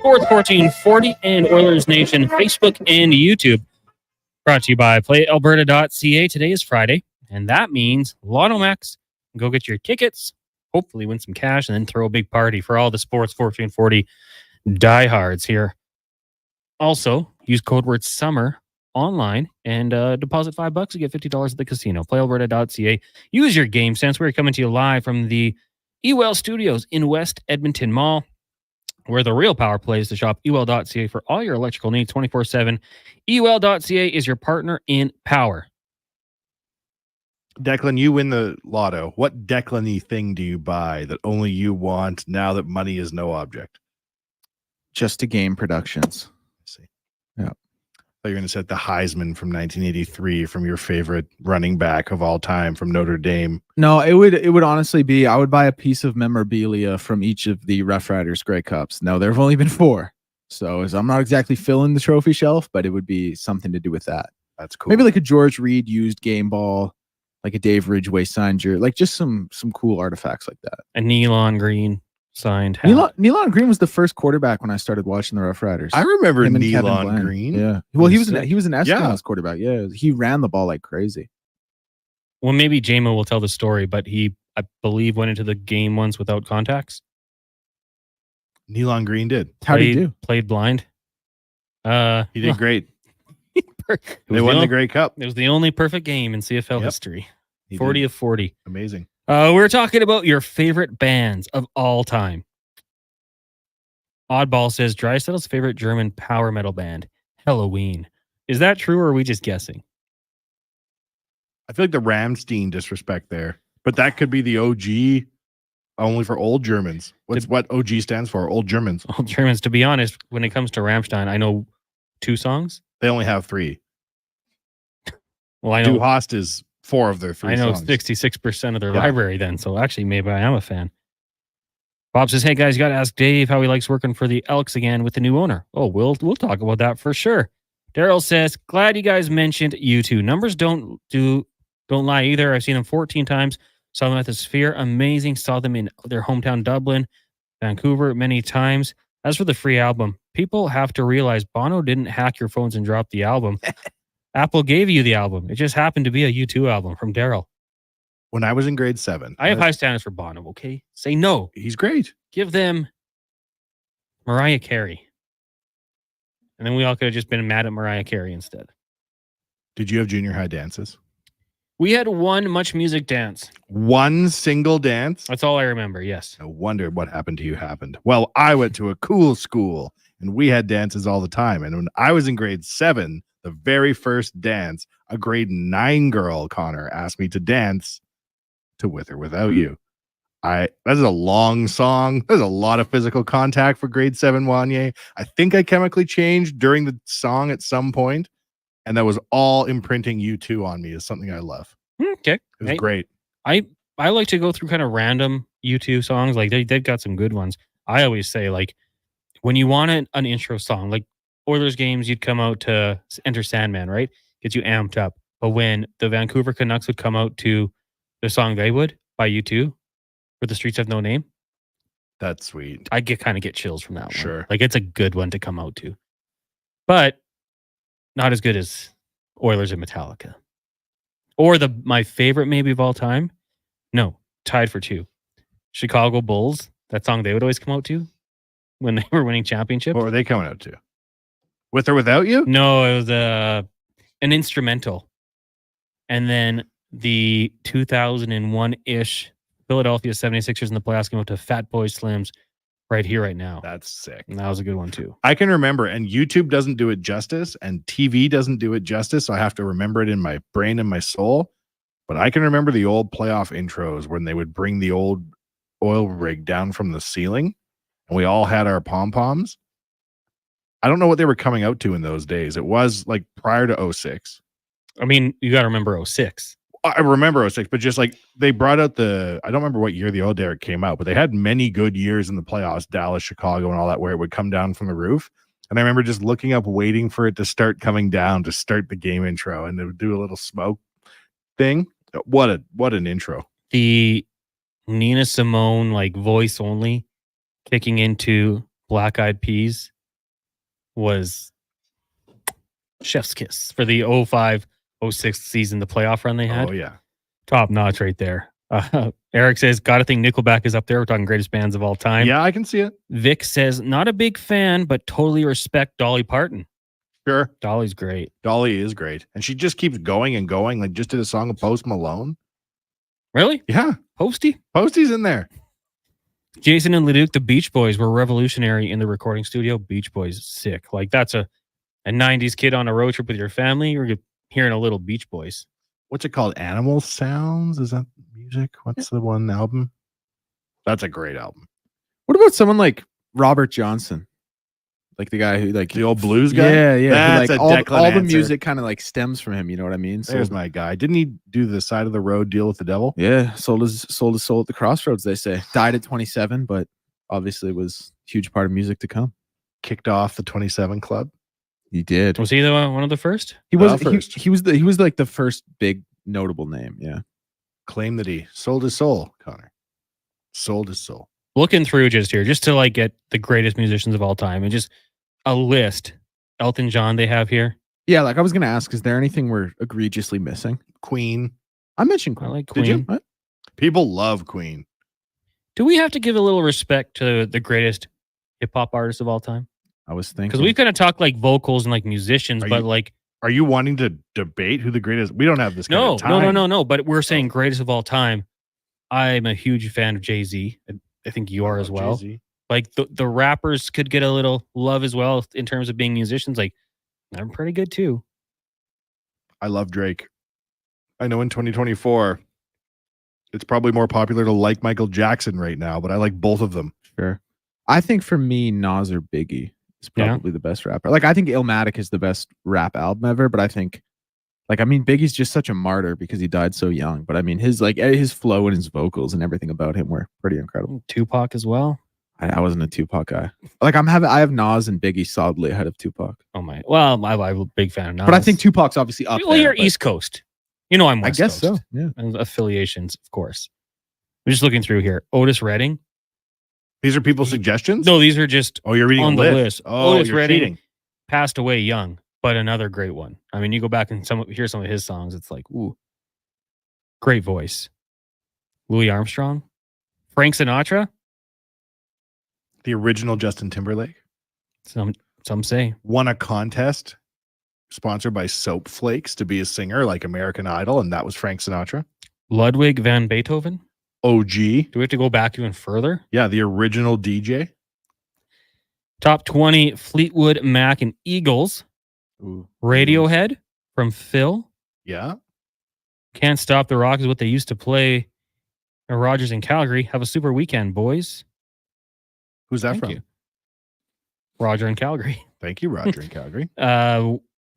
Speaker 4: Sports 1440 and Oilers Nation Facebook and YouTube. Brought to you by PlayAlberta.ca. Today is Friday, and that means Lotto Max. Go get your tickets, hopefully win some cash, and then throw a big party for all the Sports 1440 diehards here. Also, use code word SUMMER online and deposit $5 to get $50 at the casino. PlayAlberta.ca. Use your game sense. We're coming to you live from the Ewell Studios in West Edmonton Mall, where the real power plays to shop. Ewell.ca for all your electrical needs 24/7. Ewell.ca is your partner in power.
Speaker 14: Declan, you win the lotto. What Declan-y thing do you buy that only you want now that money is no object?
Speaker 1: Just to Game Productions.
Speaker 14: See.
Speaker 1: Yeah.
Speaker 14: I thought you were going to set the Heisman from 1983 from your favorite running back of all time from Notre Dame.
Speaker 1: No, it would honestly be, I would buy a piece of memorabilia from each of the Rough Riders Grey Cups. No, there have only been 4. So I'm not exactly filling the trophy shelf, but it would be something to do with that.
Speaker 14: That's cool.
Speaker 1: Maybe like a George Reed used game ball, like a Dave Ridgway signed jersey, like just some cool artifacts like that.
Speaker 4: A Neon Green signed hat.
Speaker 1: Neon Green was the first quarterback when I started watching the Rough Riders.
Speaker 14: I remember
Speaker 1: Him and Kevin
Speaker 14: Neon
Speaker 1: Bland.
Speaker 14: Green.
Speaker 1: Yeah. Well, he was an
Speaker 14: Yeah.
Speaker 1: Eskimos quarterback. Yeah. He ran the ball like crazy.
Speaker 4: Well, maybe Jamo will tell the story, but he, I believe, went into the game once without contacts.
Speaker 14: Neon Green did.
Speaker 1: How'd he do?
Speaker 4: Played blind.
Speaker 14: He did great.
Speaker 4: They
Speaker 14: won the Grey Cup.
Speaker 4: It was the only perfect game in CFL history.
Speaker 14: He
Speaker 4: 40
Speaker 14: did.
Speaker 4: of 40.
Speaker 14: Amazing.
Speaker 4: We're talking about your favorite bands of all time. Oddball says Dry Settle's favorite German power metal band, Halloween. Is that true, or are we just guessing?
Speaker 14: I feel like the Rammstein disrespect there, but that could be the OG only for old Germans. What OG stands for? Old Germans.
Speaker 4: Old Germans. To be honest, when it comes to Rammstein, I know 2 songs.
Speaker 14: They only have 3.
Speaker 4: Well, I know
Speaker 14: Du Hast is 4 of their 3
Speaker 4: I know
Speaker 14: songs.
Speaker 4: 66% of their library then, so actually maybe I am a fan. Bob says, hey guys, you got to ask Dave how he likes working for the Elks again with the new owner. Oh, we'll talk about that for sure. Daryl says, glad you guys mentioned U2. Numbers don't lie either. I've seen them 14 times. Saw them at the Sphere. Amazing. Saw them in their hometown Dublin, Vancouver many times. As for the free album, people have to realize Bono didn't hack your phones and drop the album. Apple gave you the album. It just happened to be a U2 album from Daryl.
Speaker 14: When I was in grade 7.
Speaker 4: I have high standards for Bono, okay? Say no.
Speaker 14: He's great.
Speaker 4: Give them Mariah Carey. And then we all could have just been mad at Mariah Carey instead.
Speaker 14: Did you have junior high dances?
Speaker 4: We had one Much Music dance.
Speaker 14: One single dance?
Speaker 4: That's all I remember, yes.
Speaker 14: No wonder what happened to you happened. Well, I went to a cool school, and we had dances all the time. And when I was in grade 7, the very first dance, a grade 9 girl, Connor, asked me to dance to With or Without You. That's a long song. There's a lot of physical contact for grade 7 Wanye. I think I chemically changed during the song at some point, and that was all imprinting U2 on me as something I love.
Speaker 4: Okay.
Speaker 14: It was great.
Speaker 4: I like to go through kind of random U2 songs. Like they've got some good ones. I always say, like, when you want an intro song, like Oilers games, you'd come out to Enter Sandman, right? Gets you amped up. But when the Vancouver Canucks would come out to the song They Would by U2, where the streets have no name.
Speaker 14: That's sweet.
Speaker 4: I kind of get chills from that one.
Speaker 14: Sure.
Speaker 4: Like it's a good one to come out to. But not as good as Oilers and Metallica. Or my favorite maybe of all time. No, tied for 2. Chicago Bulls, that song they would always come out to when they were winning championships.
Speaker 14: What were they coming out to? With or Without You?
Speaker 4: No, it was an instrumental. And then the 2001-ish Philadelphia 76ers in the playoffs came out to Fat Boy Slim's Right Here, Right Now.
Speaker 14: That's sick.
Speaker 4: And that was a good one too.
Speaker 14: I can remember, and YouTube doesn't do it justice, and TV doesn't do it justice, so I have to remember it in my brain and my soul. But I can remember the old playoff intros when they would bring the old oil rig down from the ceiling, and we all had our pom-poms. I don't know what they were coming out to in those days. It was like prior to 06.
Speaker 4: I mean, you got to remember 06.
Speaker 14: I remember 06, but just like they brought out I don't remember what year the oil derrick came out, but they had many good years in the playoffs, Dallas, Chicago, and all that, where it would come down from the roof. And I remember just looking up, waiting for it to start coming down to start the game intro, and they would do a little smoke thing. What an intro.
Speaker 4: The Nina Simone, like voice only, kicking into Black Eyed Peas was Chef's kiss for the 05-06 season, the playoff run they had.
Speaker 14: Oh, yeah.
Speaker 4: Top notch right there. Eric says, gotta think Nickelback is up there. We're talking greatest bands of all time.
Speaker 14: Yeah, I can see it.
Speaker 4: Vic says, not a big fan, but totally respect Dolly Parton.
Speaker 14: Sure.
Speaker 4: Dolly's great.
Speaker 14: Dolly is great. And she just keeps going and going. Like, just did a song of Post Malone.
Speaker 4: Really?
Speaker 14: Yeah. Posty's in there.
Speaker 4: Jason and Leduc, the Beach Boys, were revolutionary in the recording studio. Beach Boys, sick. Like, that's a 90s kid on a road trip with your family. You're hearing a little Beach Boys.
Speaker 14: What's it called? Animal Sounds? Is that music? What's the one album? That's a great album.
Speaker 1: What about someone like Robert Johnson? Like the guy who like
Speaker 14: the old blues guy?
Speaker 1: Yeah, yeah.
Speaker 14: That's
Speaker 1: like
Speaker 14: a
Speaker 1: all
Speaker 14: Declan
Speaker 1: the
Speaker 14: answer.
Speaker 1: music kind of like stems from him, you know what I mean?
Speaker 14: There's my guy. Didn't he do the Side of the Road Deal with the Devil?
Speaker 1: Yeah, sold his soul at the crossroads, they say. Died at 27, but obviously was a huge part of music to come.
Speaker 14: Kicked off the 27 Club.
Speaker 1: He did.
Speaker 4: Was he the one of the first?
Speaker 1: He was
Speaker 14: first.
Speaker 1: he was like the first big notable name, yeah.
Speaker 14: Claim that he sold his soul, Connor. Sold his soul.
Speaker 4: Looking through just to like get the greatest musicians of all time and just a list. Elton John they have here.
Speaker 1: Yeah, like I was gonna ask, is there anything we're egregiously missing?
Speaker 14: Queen.
Speaker 1: I mentioned Queen.
Speaker 4: I like
Speaker 1: Did
Speaker 4: Queen.
Speaker 1: you? What?
Speaker 14: People love Queen.
Speaker 4: Do we have to give a little respect to the greatest hip hop artists of all time?
Speaker 1: I was thinking
Speaker 4: Because we've kind of talked like vocals and like musicians, but like,
Speaker 14: are you wanting to debate who the greatest? We don't have this kind of time.
Speaker 4: No. But we're saying greatest of all time. I'm a huge fan of Jay-Z. I think you are as well.
Speaker 14: Jay-Z.
Speaker 4: Like the rappers could get a little love as well in terms of being musicians. Like they're pretty good too.
Speaker 14: I love Drake. I know in 2024, it's probably more popular to like Michael Jackson right now, but I like both of them.
Speaker 1: Sure. I think for me, Nas or Biggie is probably the best rapper. Like I think Illmatic is the best rap album ever, but I think Biggie's just such a martyr because he died so young. But I mean his flow and his vocals and everything about him were pretty incredible.
Speaker 4: Tupac as well.
Speaker 1: I wasn't a Tupac guy. Like I have Nas and Biggie solidly ahead of Tupac.
Speaker 4: Oh my! Well, I'm a big fan of Nas.
Speaker 1: But I think Tupac's obviously up
Speaker 4: Well,
Speaker 1: there.
Speaker 4: you're
Speaker 1: but-
Speaker 4: East Coast. You know I'm West
Speaker 1: I guess
Speaker 4: Coast.
Speaker 1: so. Yeah.
Speaker 4: And affiliations, of course. I'm just looking through here. Otis Redding.
Speaker 14: These are people's suggestions?
Speaker 4: No, these are just
Speaker 14: you're reading
Speaker 4: on
Speaker 14: a
Speaker 4: the
Speaker 14: list.
Speaker 4: list.
Speaker 14: Oh,
Speaker 4: Otis
Speaker 14: you're
Speaker 4: Redding
Speaker 14: cheating.
Speaker 4: passed away young, but another great one. I mean, you go back and hear some of his songs. It's like, ooh, great voice. Louis Armstrong, Frank Sinatra.
Speaker 14: The original Justin Timberlake.
Speaker 4: Some say
Speaker 14: won a contest sponsored by Soap Flakes to be a singer like American Idol, and that was Frank Sinatra.
Speaker 4: Ludwig van Beethoven.
Speaker 14: OG.
Speaker 4: Do we have to go back even further?
Speaker 14: Yeah, the original DJ.
Speaker 4: Top 20 Fleetwood Mac and Eagles.
Speaker 14: Ooh.
Speaker 4: Radiohead from Phil.
Speaker 14: Yeah.
Speaker 4: Can't Stop the Rock is what they used to play at Rogers in Calgary. Have a super weekend, boys.
Speaker 14: Who's that
Speaker 4: Thank
Speaker 14: from?
Speaker 4: you. Roger in Calgary.
Speaker 14: Thank you, Roger in Calgary.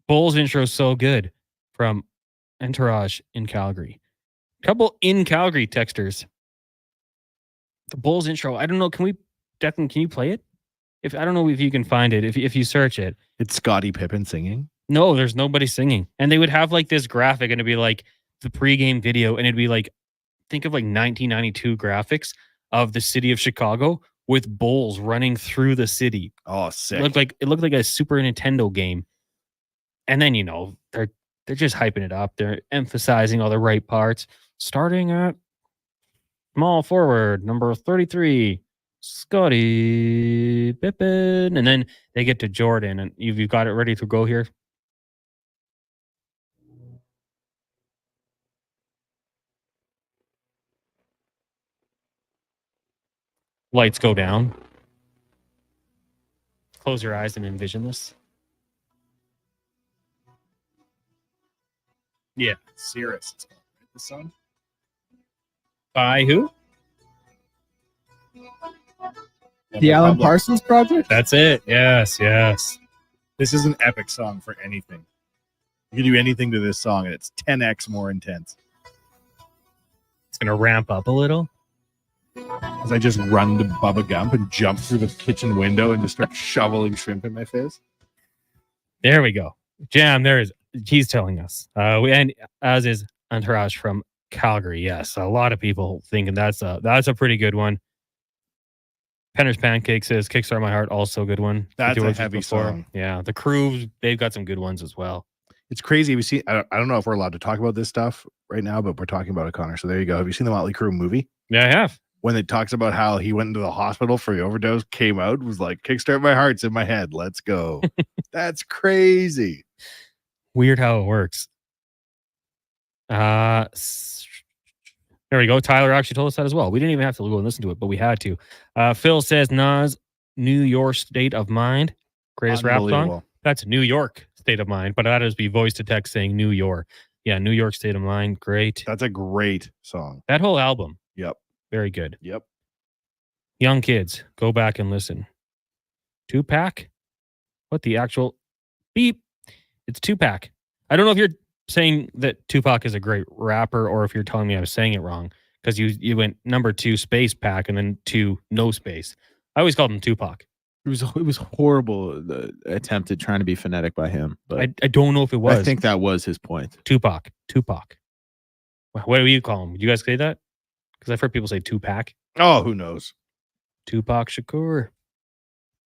Speaker 4: Bull's intro is so good from Entourage in Calgary. Couple in Calgary texters. The Bulls intro. I don't know. Declan, can you play it? I don't know if you can find it. If you search it.
Speaker 14: It's Scottie Pippen singing.
Speaker 4: No, there's nobody singing. And they would have like this graphic and it'd be like the pregame video. And it'd be like, think of like 1992 graphics of the city of Chicago with Bulls running through the city.
Speaker 14: Oh, sick.
Speaker 4: It looked like a Super Nintendo game. And then, they're just hyping it up. They're emphasizing all the right parts. Starting at small forward, number 33, Scottie Pippen. And then they get to Jordan. And you've got it ready to go here. Lights go down. Close your eyes and envision this. Yeah.
Speaker 8: Cirrus. The song?
Speaker 4: By who?
Speaker 1: The Alan Parsons Project?
Speaker 4: That's it. Yes.
Speaker 14: This is an epic song for anything. You can do anything to this song, and it's 10x more intense.
Speaker 4: It's going to ramp up a little.
Speaker 14: As I just run to Bubba Gump and jump through the kitchen window and just start shoveling shrimp in my face.
Speaker 4: There we go. Jam, he's telling us. And as is Entourage from Calgary. Yes, a lot of people thinking that's a pretty good one. Penner's Pancake says Kickstart My Heart, also a good one.
Speaker 14: That's
Speaker 4: The
Speaker 14: a
Speaker 4: Georges
Speaker 14: heavy
Speaker 4: before.
Speaker 14: song.
Speaker 4: Yeah, the Crew, they've got some good ones as well.
Speaker 14: It's crazy. I don't know if we're allowed to talk about this stuff right now, but we're talking about it, Connor. So there you go. Have you seen the Motley Crue movie?
Speaker 4: Yeah, I have.
Speaker 14: When it talks about how he went into the hospital for the overdose, came out, was like, Kickstart My Heart's in my head. Let's go. That's crazy.
Speaker 4: Weird how it works. There we go. Tyler actually told us that as well. We didn't even have to go and listen to it, but we had to. Phil says Nas, New York State of Mind. Greatest rap song. That's New York State of Mind, but that is be voice to text saying New York. Yeah, New York State of Mind. Great.
Speaker 14: That's a great song.
Speaker 4: That whole album.
Speaker 14: Yep.
Speaker 4: Very good.
Speaker 14: Yep.
Speaker 4: Young kids, go back and listen. Tupac? What the actual beep? It's Tupac. I don't know if you're saying that Tupac is a great rapper or if you're telling me I was saying it wrong because you went number 2 space pack and then 2 no space. I always called him Tupac.
Speaker 1: It was horrible, the attempt at trying to be phonetic by him. But
Speaker 4: I don't know if it was.
Speaker 1: I think that was his point.
Speaker 4: Tupac. What do you call him? Do you guys say that? Because I've heard people say Tupac.
Speaker 14: Oh, who knows?
Speaker 4: Tupac Shakur.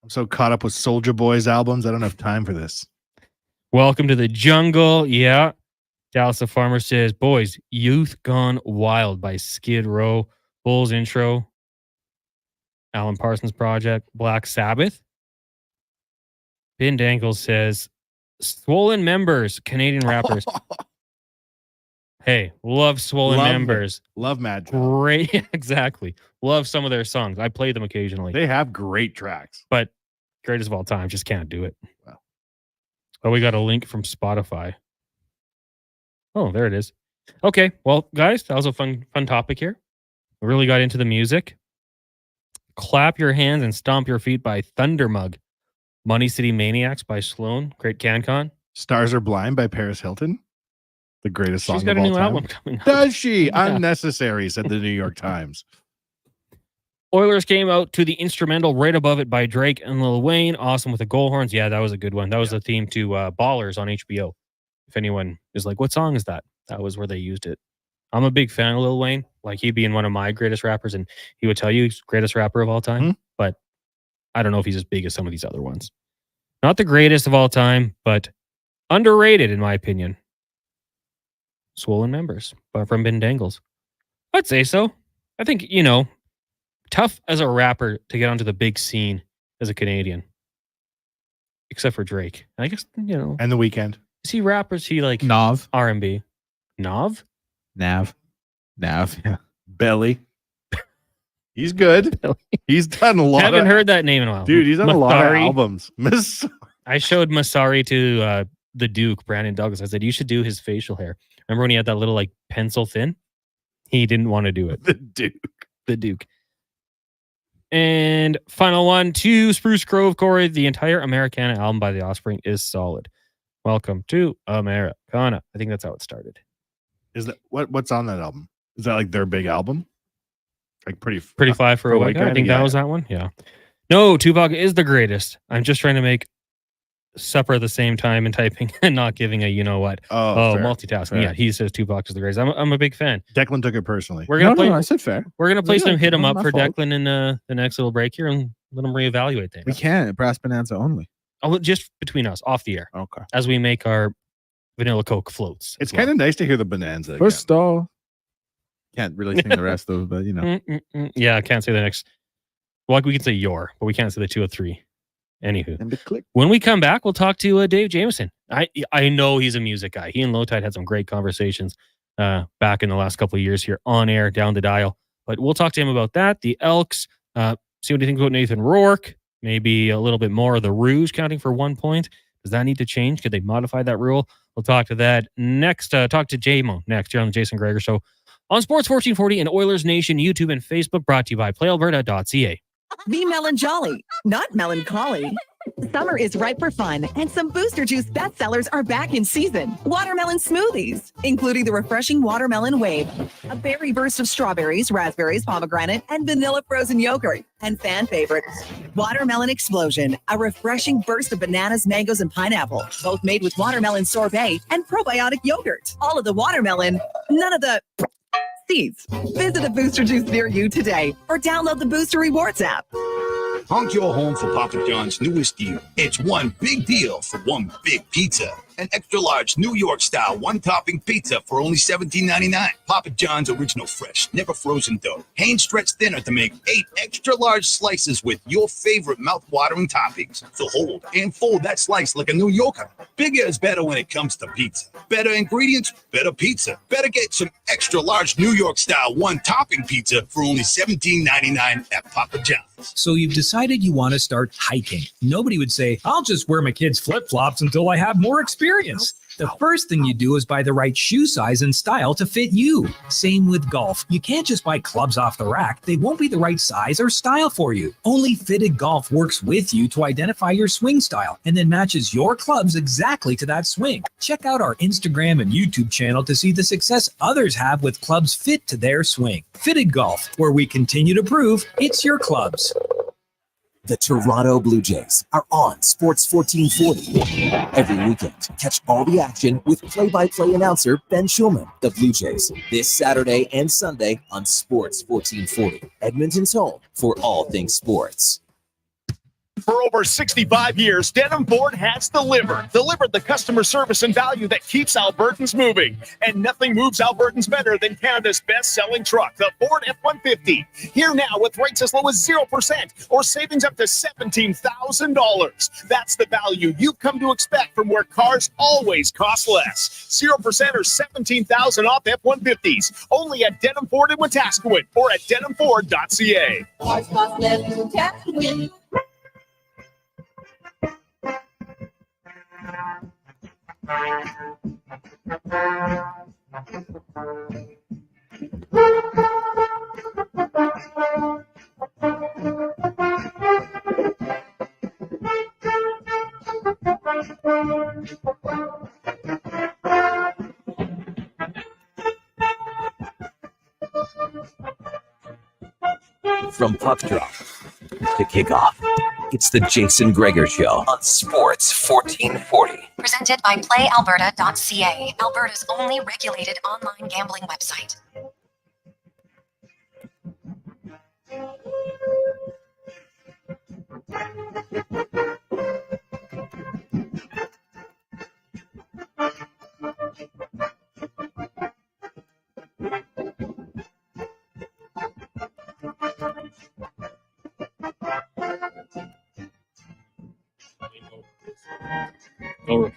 Speaker 14: I'm so caught up with Soulja Boy's albums. I don't have time for this.
Speaker 4: Welcome to the jungle. Yeah. Dallas the Farmer says, boys, Youth Gone Wild by Skid Row. Bulls intro. Alan Parsons Project. Black Sabbath. Ben Dangles says, Swollen Members, Canadian rappers. Hey, love Swollen Members.
Speaker 14: Love Mad Joe.
Speaker 4: Great. Exactly. Love some of their songs. I play them occasionally.
Speaker 14: They have great tracks.
Speaker 4: But greatest of all time, just can't do it.
Speaker 14: Wow.
Speaker 4: Oh, we got a link from Spotify. Oh, there it is. Okay. Well, guys, that was a fun topic here. We really got into the music. Clap Your Hands and Stomp Your Feet by Thundermug. Money City Maniacs by Sloan. Great CanCon.
Speaker 14: Stars Are Blind by Paris Hilton. The greatest song
Speaker 4: She's got
Speaker 14: of
Speaker 4: a
Speaker 14: all
Speaker 4: new
Speaker 14: time.
Speaker 4: album coming out.
Speaker 14: Does she?
Speaker 4: Yeah.
Speaker 14: Unnecessary, said the New York Times.
Speaker 4: Oilers came out to the instrumental right above it by Drake and Lil Wayne. Awesome with the goal horns. Yeah, that was a good one. That was the theme to Ballers on HBO. If anyone is like, what song is that? That was where they used it. I'm a big fan of Lil Wayne. Like, he'd be in one of my greatest rappers, and he would tell you he's the greatest rapper of all time.
Speaker 14: Mm-hmm.
Speaker 4: But I don't know if he's as big as some of these other ones. Not the greatest of all time, but underrated in my opinion. Swollen Members from Ben Dangles. I'd say so. I think, tough as a rapper to get onto the big scene as a Canadian. Except for Drake. I guess,
Speaker 14: And The Weeknd.
Speaker 4: Is he rap or is he like
Speaker 1: Nav?
Speaker 4: R&B? Nav?
Speaker 1: Nav, yeah.
Speaker 14: Belly. He's good. He's done a lot.
Speaker 4: Haven't heard that name in a while.
Speaker 14: Dude, he's done a lot of
Speaker 4: Mathari.
Speaker 14: albums.
Speaker 4: I showed Masari to the Duke, Brandon Douglas. I said, you should do his facial hair. Remember when he had that little like pencil thin? He didn't want to do it. The Duke. And final one to Spruce Grove, Corey. The entire Americana album by The Offspring is solid. Welcome to Americana. I think that's how it started.
Speaker 14: Is that what's on that album? Is that like their big album? Like Pretty
Speaker 4: Fly for a White Guy. I think that was that one. Yeah. No, Tupac is the greatest. I'm just trying to make supper at the same time and typing and not giving a fair. Multitasking.
Speaker 14: Fair.
Speaker 4: Yeah, he says Tupac is the greatest. I'm a big fan.
Speaker 14: Declan took it personally.
Speaker 4: We're gonna play.
Speaker 1: I said fair.
Speaker 4: We're gonna play
Speaker 1: Yeah,
Speaker 4: some hit 'em
Speaker 1: not
Speaker 4: up
Speaker 1: my
Speaker 4: for
Speaker 1: fault.
Speaker 4: Declan in the next little break here and let him reevaluate things.
Speaker 1: We can't. Brass Bonanza only.
Speaker 4: Oh, just between us, off the air.
Speaker 1: Okay.
Speaker 4: As we make our vanilla Coke floats.
Speaker 14: It's kind of nice to hear the Bonanza again.
Speaker 1: First off, can't really sing the rest of it, but
Speaker 4: Yeah, I can't say the next. Well, we can say your, but we can't say the 2 or 3. Anywho,
Speaker 1: and the click.
Speaker 4: When we come back, we'll talk to Dave Jameson. I know he's a music guy. He and Lowtide had some great conversations back in the last couple of years here on air, down the dial. But we'll talk to him about that. The Elks. See what he thinks about Nathan Rourke. Maybe a little bit more of the Rouge counting for 1 point. Does that need to change? Could they modify that rule? We'll talk to that next. Talk to J-Mo next here on the Jason Gregor Show on Sports 1440 and Oilers Nation, YouTube and Facebook, brought to you by PlayAlberta.ca.
Speaker 3: Be melon jolly, not melancholy. Summer is ripe for fun, and some Booster Juice bestsellers are back in season. Watermelon smoothies, including the refreshing Watermelon Wave, a berry burst of strawberries, raspberries, pomegranate, and vanilla frozen yogurt, and fan favorites, Watermelon Explosion, a refreshing burst of bananas, mangoes, and pineapple, both made with watermelon sorbet and probiotic yogurt. All of the watermelon, none of the seeds. Visit a Booster Juice near you today or download the Booster Rewards app.
Speaker 11: Honk your home for Papa John's newest deal. It's one big deal for one big pizza. An extra large New York style one topping pizza for only $17.99. Papa John's original fresh, never frozen dough. Hand stretched thinner to make 8 extra large slices with your favorite mouth-watering toppings. So hold and fold that slice like a New Yorker. Bigger is better when it comes to pizza. Better ingredients, better pizza. Better get some extra large New York style one topping pizza for only $17.99 at Papa John's.
Speaker 6: So you've decided you want to start hiking. Nobody would say, I'll just wear my kids' flip-flops until I have more experience. The first thing you do is buy the right shoe size and style to fit you. Same with golf. You can't just buy clubs off the rack. They won't be the right size or style for you. Only Fitted Golf works with you to identify your swing style and then matches your clubs exactly to that swing. Check out our Instagram and YouTube channel to see the success others have with clubs fit to their swing. Fitted Golf, where we continue to prove it's your clubs.
Speaker 26: The Toronto Blue Jays are on Sports 1440. Every weekend, catch all the action with play-by-play announcer Ben Schulman. The Blue Jays, this Saturday and Sunday on Sports 1440. Edmonton's home for all things sports.
Speaker 10: For over 65 years, Denim Ford has delivered the customer service and value that keeps Albertans moving. And nothing moves Albertans better than Canada's best-selling truck, the Ford F-150. Here now with rates as low as 0% or savings up to $17,000. That's the value you've come to expect from where cars always cost less. 0% or $17,000 off F-150s. Only at Denim Ford in Wetaskiwin or at denimford.ca.
Speaker 26: From puck drop to kickoff, it's the Jason Gregor Show on Sports 1440.
Speaker 2: Presented by PlayAlberta.ca, Alberta's only regulated online gambling website.
Speaker 4: Over.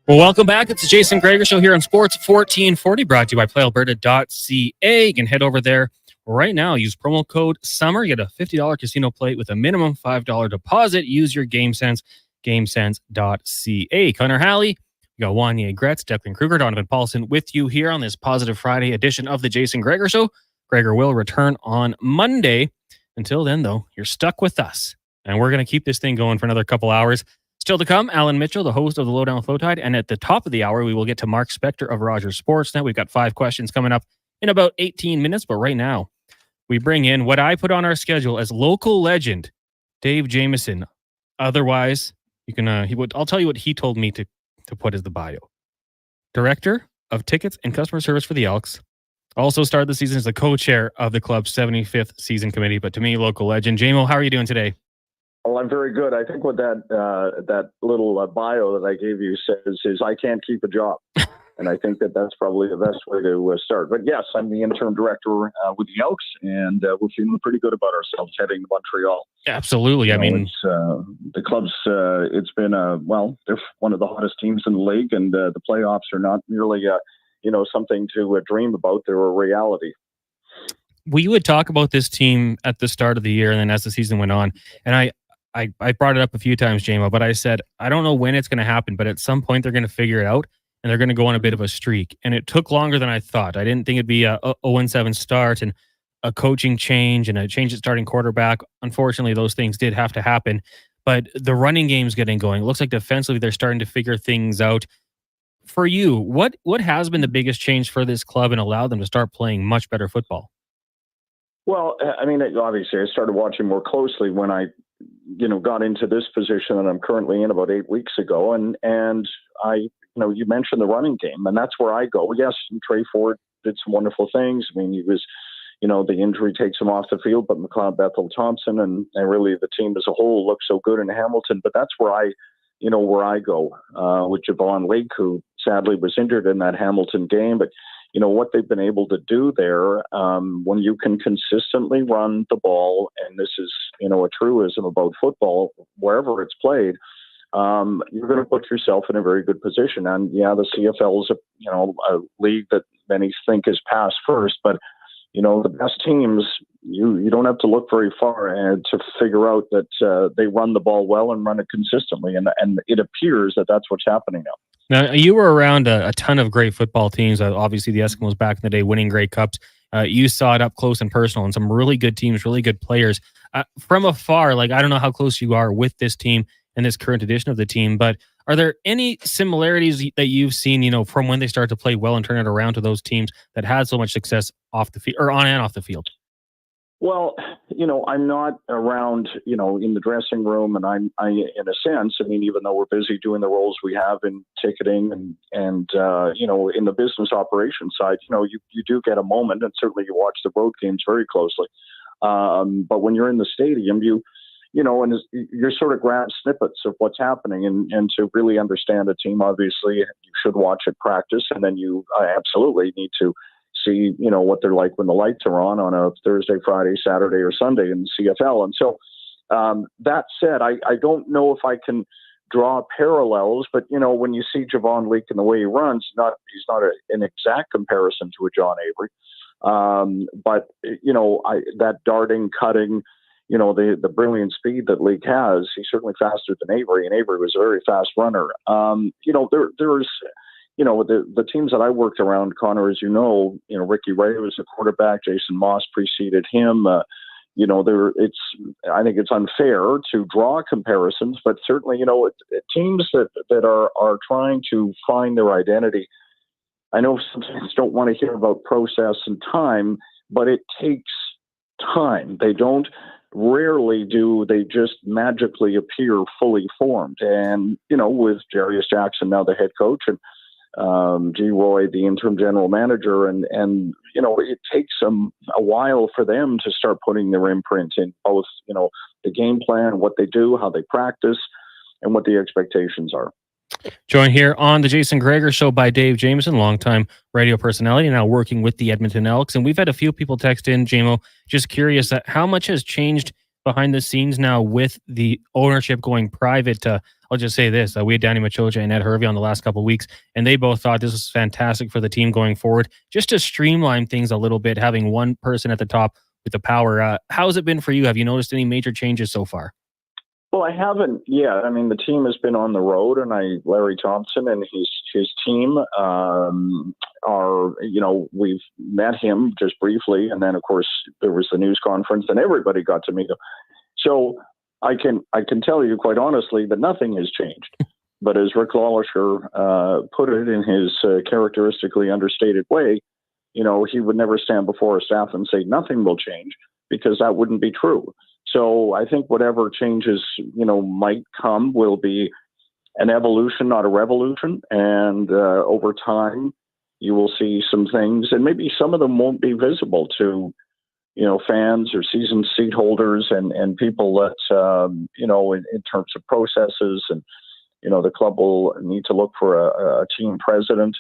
Speaker 4: Well, welcome back. It's the Jason Gregor Show here on Sports 1440, brought to you by PlayAlberta.ca. You can head over there right now. Use promo code SUMMER. You get a $50 casino plate with a minimum $5 deposit. Use your GameSense, GameSense.ca. Connor Halley, we got Wanye Gretz, Declan Kruger, Donovan Paulson with you here on this Positive Friday edition of the Jason Gregor Show. Gregor will return on Monday. Until then, though, you're stuck with us. And we're going to keep this thing going for another couple hours. Still to come, Alan Mitchell, the host of the Lowdown Flow Tide. And at the top of the hour, we will get to Mark Spector of Rogers Sportsnet. We've got 5 questions coming up in about 18 minutes. But right now, we bring in what I put on our schedule as local legend, Dave Jameson. Otherwise, you can I'll tell you what he told me to put as the bio. Director of Tickets and Customer Service for the Elks. Also started the season as the co-chair of the club's 75th season committee. But to me, local legend. JMO, how are you doing today?
Speaker 17: Well, I'm very good. I think what that little bio that I gave you says is I can't keep a job. And I think that's probably the best way to start. But yes, I'm the interim director with the Elks, and we're feeling pretty good about ourselves heading to Montreal.
Speaker 4: Absolutely. I mean,
Speaker 17: it's, the club's, it's been, they're one of the hottest teams in the league, and the playoffs are not merely, something to dream about. They're a reality.
Speaker 4: We would talk about this team at the start of the year, and then as the season went on, and I brought it up a few times, JMO, but I said, I don't know when it's going to happen, but at some point they're going to figure it out and they're going to go on a bit of a streak. And it took longer than I thought. I didn't think it'd be a 0-7 start and a coaching change and a change at starting quarterback. Unfortunately, those things did have to happen, but the running game's getting going. It looks like defensively they're starting to figure things out. For you, what has been the biggest change for this club and allowed them to start playing much better football?
Speaker 17: Well, I mean, obviously I started watching more closely when I got into this position that I'm currently in about 8 weeks ago. And I, you mentioned the running game, and that's where I go. Yes, Trey Ford did some wonderful things. I mean, he was, the injury takes him off the field, but McLeod Bethel Thompson and really the team as a whole looks so good in Hamilton. But that's where I go with Javon Lake, who sadly was injured in that Hamilton game. But what they've been able to do there, when you can consistently run the ball, and this is, a truism about football, wherever it's played, you're going to put yourself in a very good position. And yeah, the CFL is a league that many think is pass first, but the best teams, you don't have to look very far to figure out that they run the ball well and run it consistently. And it appears that that's what's happening now.
Speaker 4: Now, you were around a ton of great football teams. Obviously, the Eskimos back in the day winning Grey Cups. You saw it up close and personal, and some really good teams, really good players. From afar, I don't know how close you are with this team and this current edition of the team, but are there any similarities that you've seen, from when they start to play well and turn it around to those teams that had so much success off the field or on and off the field?
Speaker 17: Well, I'm not around, in the dressing room, and I, in a sense, even though we're busy doing the roles we have in ticketing and in the business operations side, you do get a moment, and certainly you watch the road games very closely. But when you're in the stadium, and you're sort of grab snippets of what's happening, and to really understand a team, obviously you should watch it practice, and then you absolutely need to see, what they're like when the lights are on a Thursday, Friday, Saturday, or Sunday in the CFL. And so that said, I don't know if I can draw parallels, but, when you see Javon Leake and the way he runs, he's not an exact comparison to a John Avery. But, that darting, cutting, the brilliant speed that Leake has, he's certainly faster than Avery, and Avery was a very fast runner. There's the teams that I worked around, Connor, as Ricky Ray was a quarterback. Jason Moss preceded him. I think it's unfair to draw comparisons, but certainly, teams that are trying to find their identity. I know sometimes don't want to hear about process and time, but it takes time. Rarely do they just magically appear fully formed. And, with Jarius Jackson now the head coach, and G. Roy, the interim general manager, and it takes them a while for them to start putting their imprint in both, the game plan, what they do, how they practice, and what the expectations are.
Speaker 4: Joined here on the Jason Gregor Show by Dave Jameson, longtime radio personality, now working with the Edmonton Elks. And we've had a few people text in, JMO, just curious how much has changed behind the scenes now with the ownership going private. I'll just say this. We had Danny Machoja and Ed Hervey on the last couple of weeks, and they both thought this was fantastic for the team going forward, just to streamline things a little bit, having one person at the top with the power. How's it been for you? Have you noticed any major changes so far?
Speaker 17: Well, I haven't yet. The team has been on the road, and Larry Thompson and his team we've met him just briefly, and then of course there was the news conference, and everybody got to meet him. So I can tell you quite honestly that nothing has changed. But as Rick Lawlisher put it in his characteristically understated way, he would never stand before a staff and say nothing will change, because that wouldn't be true. So I think whatever changes, might come will be an evolution, not a revolution. And over time, you will see some things, and maybe some of them won't be visible to, fans or season seat holders and people that, in terms of processes. And, the club will need to look for a team president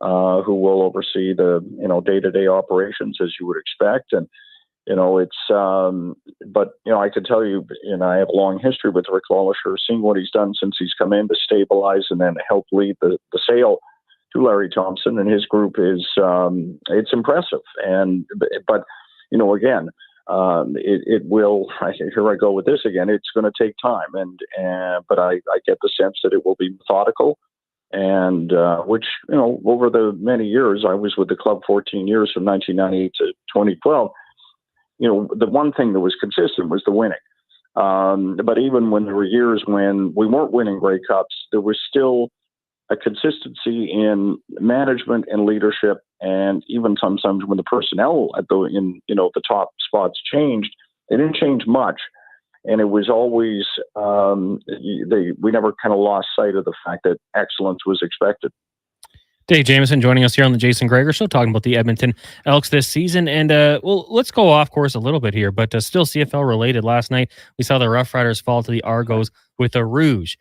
Speaker 17: who will oversee the, day-to-day operations, as you would expect. And, but I can tell you, I have a long history with Rick Lawlisher, seeing what he's done since he's come in to stabilize and then help lead the sale to Larry Thompson and his group is, it's impressive. But again, it will, here I go with this again, it's going to take time. But I get the sense that it will be methodical, and which, over the many years, I was with the club 14 years from 1998 to 2012. The one thing that was consistent was the winning. But even when there were years when we weren't winning Grey Cups, there was still a consistency in management and leadership. And even sometimes when the personnel at the top spots changed, they didn't change much. And it was always, we never kind of lost sight of the fact that excellence was expected.
Speaker 4: Dave Jameson joining us here on the Jason Gregor Show, talking about the Edmonton Elks this season. And, well, let's go off course a little bit here, but still CFL related. Last night, we saw the Rough Riders fall to the Argos with a rouge.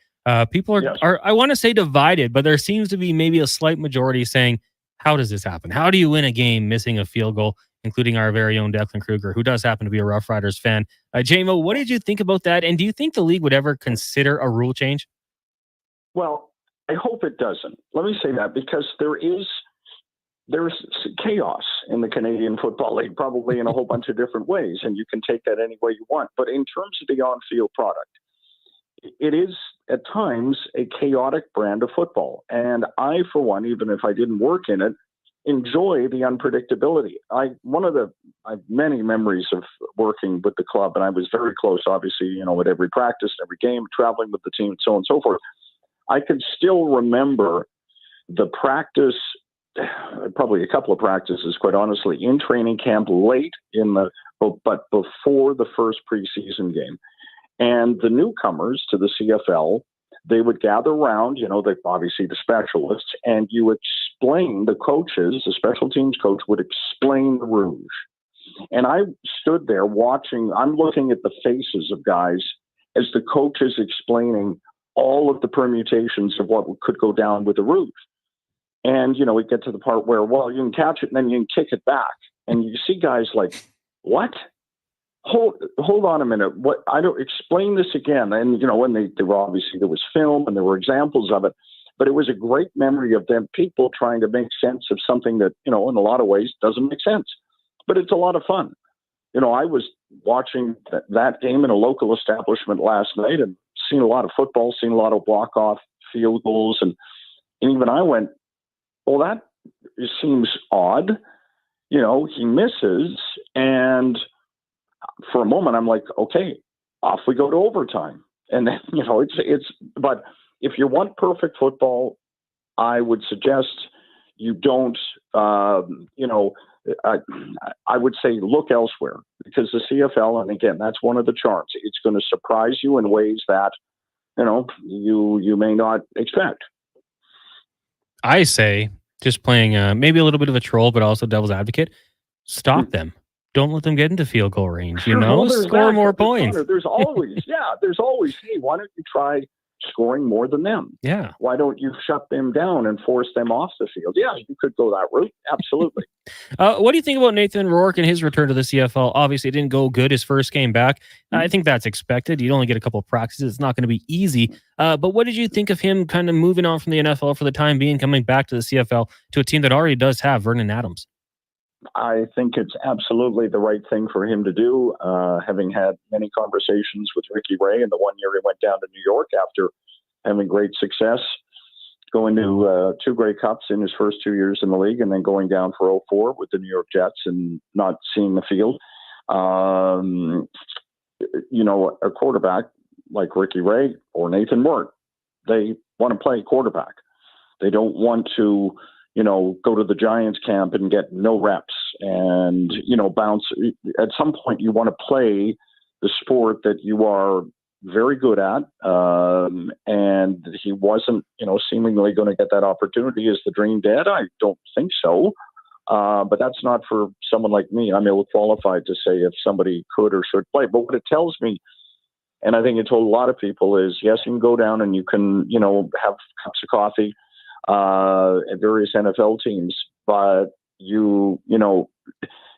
Speaker 4: People are I want to say divided, but there seems to be maybe a slight majority saying, how does this happen? How do you win a game missing a field goal, including our very own Declan Kruger, who does happen to be a Rough Riders fan? JMO, what did you think about that? And do you think the league would ever consider a rule change?
Speaker 17: Well, I hope it doesn't. Let me say that because there's chaos in the Canadian Football League, probably in a whole bunch of different ways, and you can take that any way you want. But in terms of the on-field product, it is at times a chaotic brand of football. And I, for one, even if I didn't work in it, enjoy the unpredictability. I have many memories of working with the club, and I was very close, obviously, at every practice, every game, traveling with the team, and so on and so forth. I could still remember the practice, probably a couple of practices, quite honestly, in training camp late but before the first preseason game. And the newcomers to the CFL, they would gather around, obviously the specialists, and you explain, the coaches, the special teams coach would explain the rouge. And I stood there watching, I'm looking at the faces of guys as the coach is explaining all of the permutations of what could go down with the rouge. And, we get to the part where, well, you can catch it and then you can kick it back. And you see guys like, what? Hold on a minute. What? I don't explain this again. And, when they were obviously, there was film and there were examples of it, but it was a great memory of them, people trying to make sense of something that, in a lot of ways doesn't make sense, but it's a lot of fun. I was watching that game in a local establishment last night and seen a lot of football, seen a lot of walk-off field goals. And even I went, well, that seems odd. He misses. And for a moment, I'm like, okay, off we go to overtime. And then, but if you want perfect football, I would suggest you don't, I would say look elsewhere, because the CFL, and again, that's one of the charms. It's going to surprise you in ways that, you may not expect.
Speaker 4: I say, just playing maybe a little bit of a troll, but also devil's advocate, stop them. Don't let them get into field goal range, score more points.
Speaker 17: There's always, hey, why don't you try scoring more than them?
Speaker 4: Yeah.
Speaker 17: Why don't you shut them down and force them off the field? Yeah, you could go that route. Absolutely.
Speaker 4: What do you think about Nathan Rourke and his return to the CFL? Obviously, it didn't go good his first game back. I think that's expected. You'd only get a couple of practices. It's not going to be easy. But what did you think of him kind of moving on from the NFL for the time being, coming back to the CFL to a team that already does have Vernon Adams?
Speaker 17: I think it's absolutely the right thing for him to do, having had many conversations with Ricky Ray in the 1 year he went down to New York after having great success, going to 2 Grey Cups in his first 2 years in the league, and then going down for 04 with the New York Jets and not seeing the field. A quarterback like Ricky Ray or Nathan Rourke, they want to play quarterback. They don't want to go to the Giants camp and get no reps and, bounce. At some point, you want to play the sport that you are very good at. And he wasn't, seemingly going to get that opportunity. Is the dream dead? I don't think so. But that's not for someone like me. I'm ill qualified to say if somebody could or should play. But what it tells me, and I think it told a lot of people, is yes, you can go down and you can, have cups of coffee at various NFL teams, but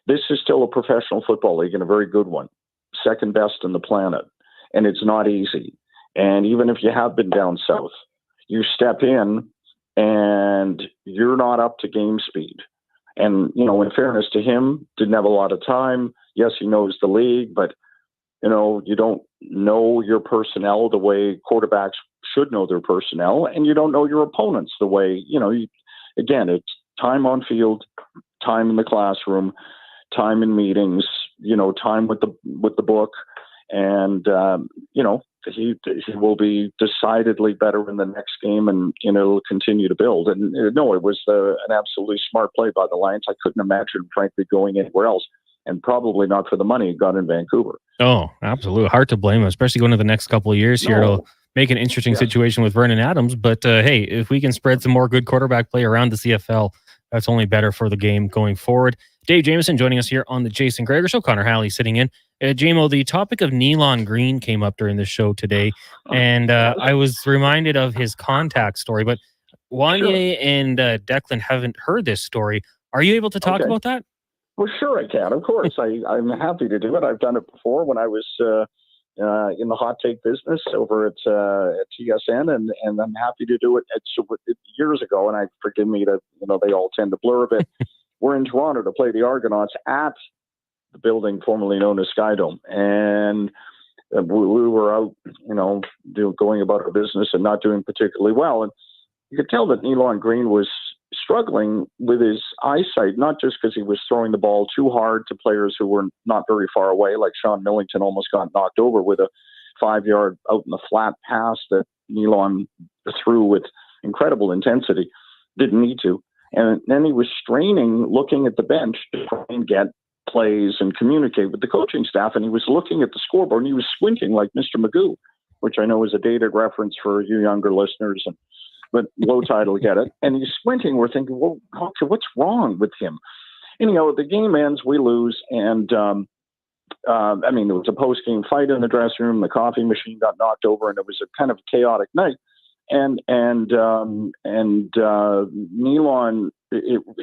Speaker 17: this is still a professional football league and a very good one, second best in the planet, and it's not easy. And even if you have been down south, you step in and you're not up to game speed. And in fairness to him, didn't have a lot of time. Yes, he knows the league, but you don't know your personnel the way quarterbacks should know their personnel, and you don't know your opponents the way, again, it's time on field, time in the classroom, time in meetings, time with the book. And, he will be decidedly better in the next game, and, it'll continue to build. And no, it was an absolutely smart play by the Lions. I couldn't imagine, frankly, going anywhere else, and probably not for the money he got in Vancouver.
Speaker 4: Oh, absolutely. Hard to blame him, especially going to the next couple of years here. It'll make an interesting situation with Vernon Adams. But hey, if we can spread some more good quarterback play around the CFL, that's only better for the game going forward. Dave Jameson joining us here on the Jason Gregor Show. Connor Halley sitting in. JMO, the topic of Nealon Green came up during the show today, and I was reminded of his contact story. But Wanye and Declan haven't heard this story. Are you able to talk about that?
Speaker 17: Well, sure I can. Of course, I'm happy to do it. I've done it before when I was in the hot take business over at TSN, and I'm happy to do it. Years ago, and forgive me that they all tend to blur a bit. We're in Toronto to play the Argonauts at the building formerly known as Skydome, and we were out, going about our business and not doing particularly well, and you could tell that Nealon Green was struggling with his eyesight, not just because he was throwing the ball too hard to players who were not very far away, like Sean Millington almost got knocked over with a 5-yard out in the flat pass that Nealon threw with incredible intensity. Didn't need to. And then he was straining, looking at the bench to try and get plays and communicate with the coaching staff. And he was looking at the scoreboard and he was squinting like Mr. Magoo, which I know is a dated reference for you younger listeners, but low tide will get it. And he's squinting. We're thinking, well, what's wrong with him? Anyhow, the game ends, we lose. And there was a post-game fight in the dressing room. The coffee machine got knocked over, and it was a kind of chaotic night. And Nealon,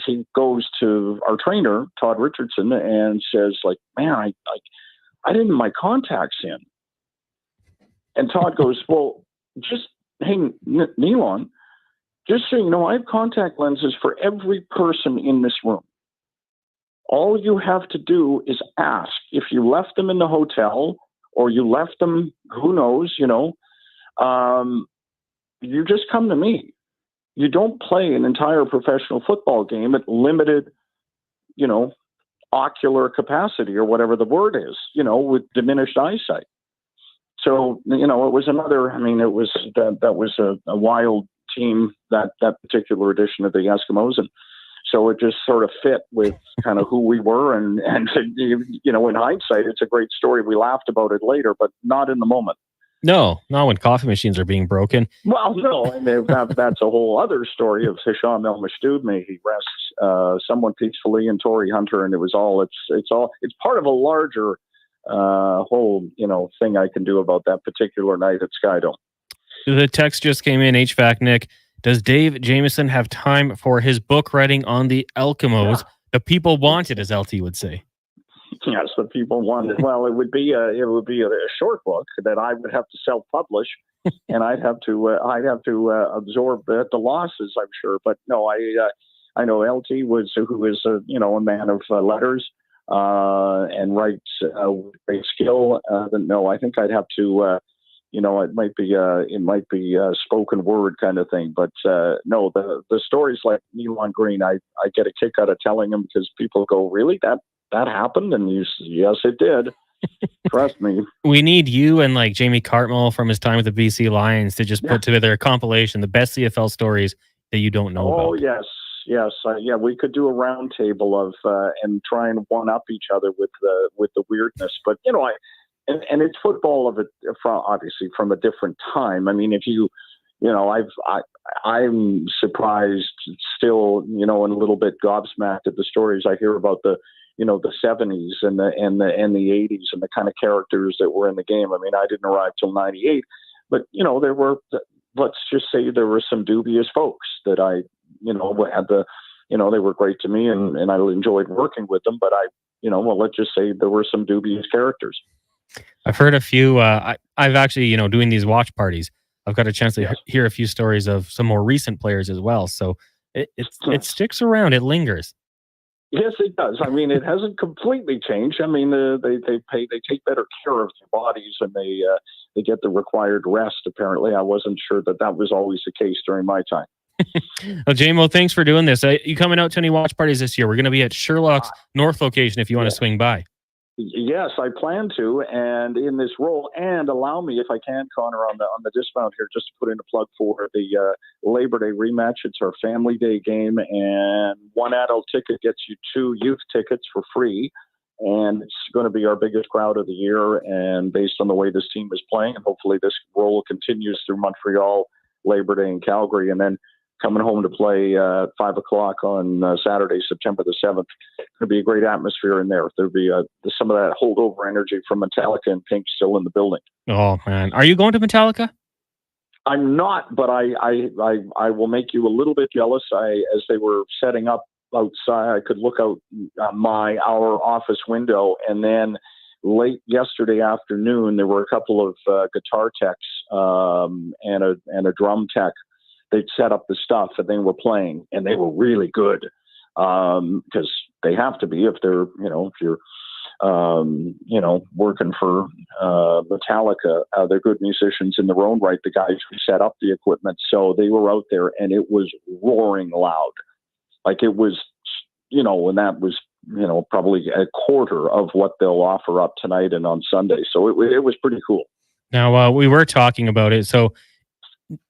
Speaker 17: he goes to our trainer, Todd Richardson, and says, like, man, I didn't have my contacts in. And Todd goes, well, hey, Nealon, just so you know, I have contact lenses for every person in this room. All you have to do is ask. If you left them in the hotel or you left them, who knows, you just come to me. You don't play an entire professional football game at limited, ocular capacity or whatever the word is, with diminished eyesight. So, it was another, that was a wild team, that particular edition of the Eskimos. And so it just sort of fit with kind of who we were. And in hindsight, it's a great story. We laughed about it later, but not in the moment.
Speaker 4: No, not when coffee machines are being broken.
Speaker 17: Well, no, that's a whole other story of Hisham El Mashtub. May he rest someone peacefully, and Torrey Hunter. And it's part of a larger whole, thing I can do about that particular night at Skydome.
Speaker 4: The text just came in, HVAC Nick. Does Dave Jameson have time for his book writing on the Eskimos? Yeah. The people want it, as LT would say.
Speaker 17: Yes, the people want it. Well, it would be a short book that I would have to self-publish, and I'd have to absorb the losses, I'm sure. But no, I know LT who is a man of letters and writes with great skill. No, I think I'd have to. It might be a spoken word kind of thing, but no, the stories like Nealon Green, I get a kick out of telling them, because people go, really, that happened? And yes, it did. Trust me.
Speaker 4: We need you and like Jamie Cartmell from his time with the BC Lions to just put together a compilation, the best CFL stories that you don't know about.
Speaker 17: Oh, yes. We could do a round table of and try and one up each other with the weirdness. But and it's football obviously from a different time. I mean, if I'm surprised still, and a little bit gobsmacked at the stories I hear about the 70s and the 80s and the kind of characters that were in the game. I mean, I didn't arrive till 98, but there were, let's just say there were some dubious folks that I, had they were great to me and I enjoyed working with them, but let's just say there were some dubious characters.
Speaker 4: I've heard a few, I've actually, doing these watch parties, I've got a chance to hear a few stories of some more recent players as well. So it sticks around. It lingers.
Speaker 17: Yes, it does. I mean, it hasn't completely changed. I mean, they take better care of their bodies, and they get the required rest. Apparently, I wasn't sure that was always the case during my time.
Speaker 4: Well, JMO, thanks for doing this. You coming out to any watch parties this year? We're going to be at Sherlock's North location if you want to swing by.
Speaker 17: Yes, I plan to, and in this role, and allow me, if I can, Connor, on the dismount here, just to put in a plug for the Labor Day rematch. It's our Family Day game, and one adult ticket gets you 2 youth tickets for free. and it's going to be our biggest crowd of the year. And based on the way this team is playing, and hopefully this roll continues through Montreal, Labor Day, and Calgary, and then coming home to play 5 o'clock on Saturday, September the 7th. It's going to be a great atmosphere in there. There'll be some of that holdover energy from Metallica and Pink still in the building.
Speaker 4: Oh, man. Are you going to Metallica?
Speaker 17: I'm not, but I will make you a little bit jealous. As they were setting up outside, I could look out our office window, and then late yesterday afternoon, there were a couple of guitar techs and a drum tech. They'd set up the stuff and they were playing, and they were really good because they have to be if they're, if you're, working for Metallica. They're good musicians in their own right, the guys who set up the equipment. So they were out there, and it was roaring loud. Like it was, and that was, probably a quarter of what they'll offer up tonight and on Sunday. So it was pretty cool.
Speaker 4: Now, we were talking about it. So,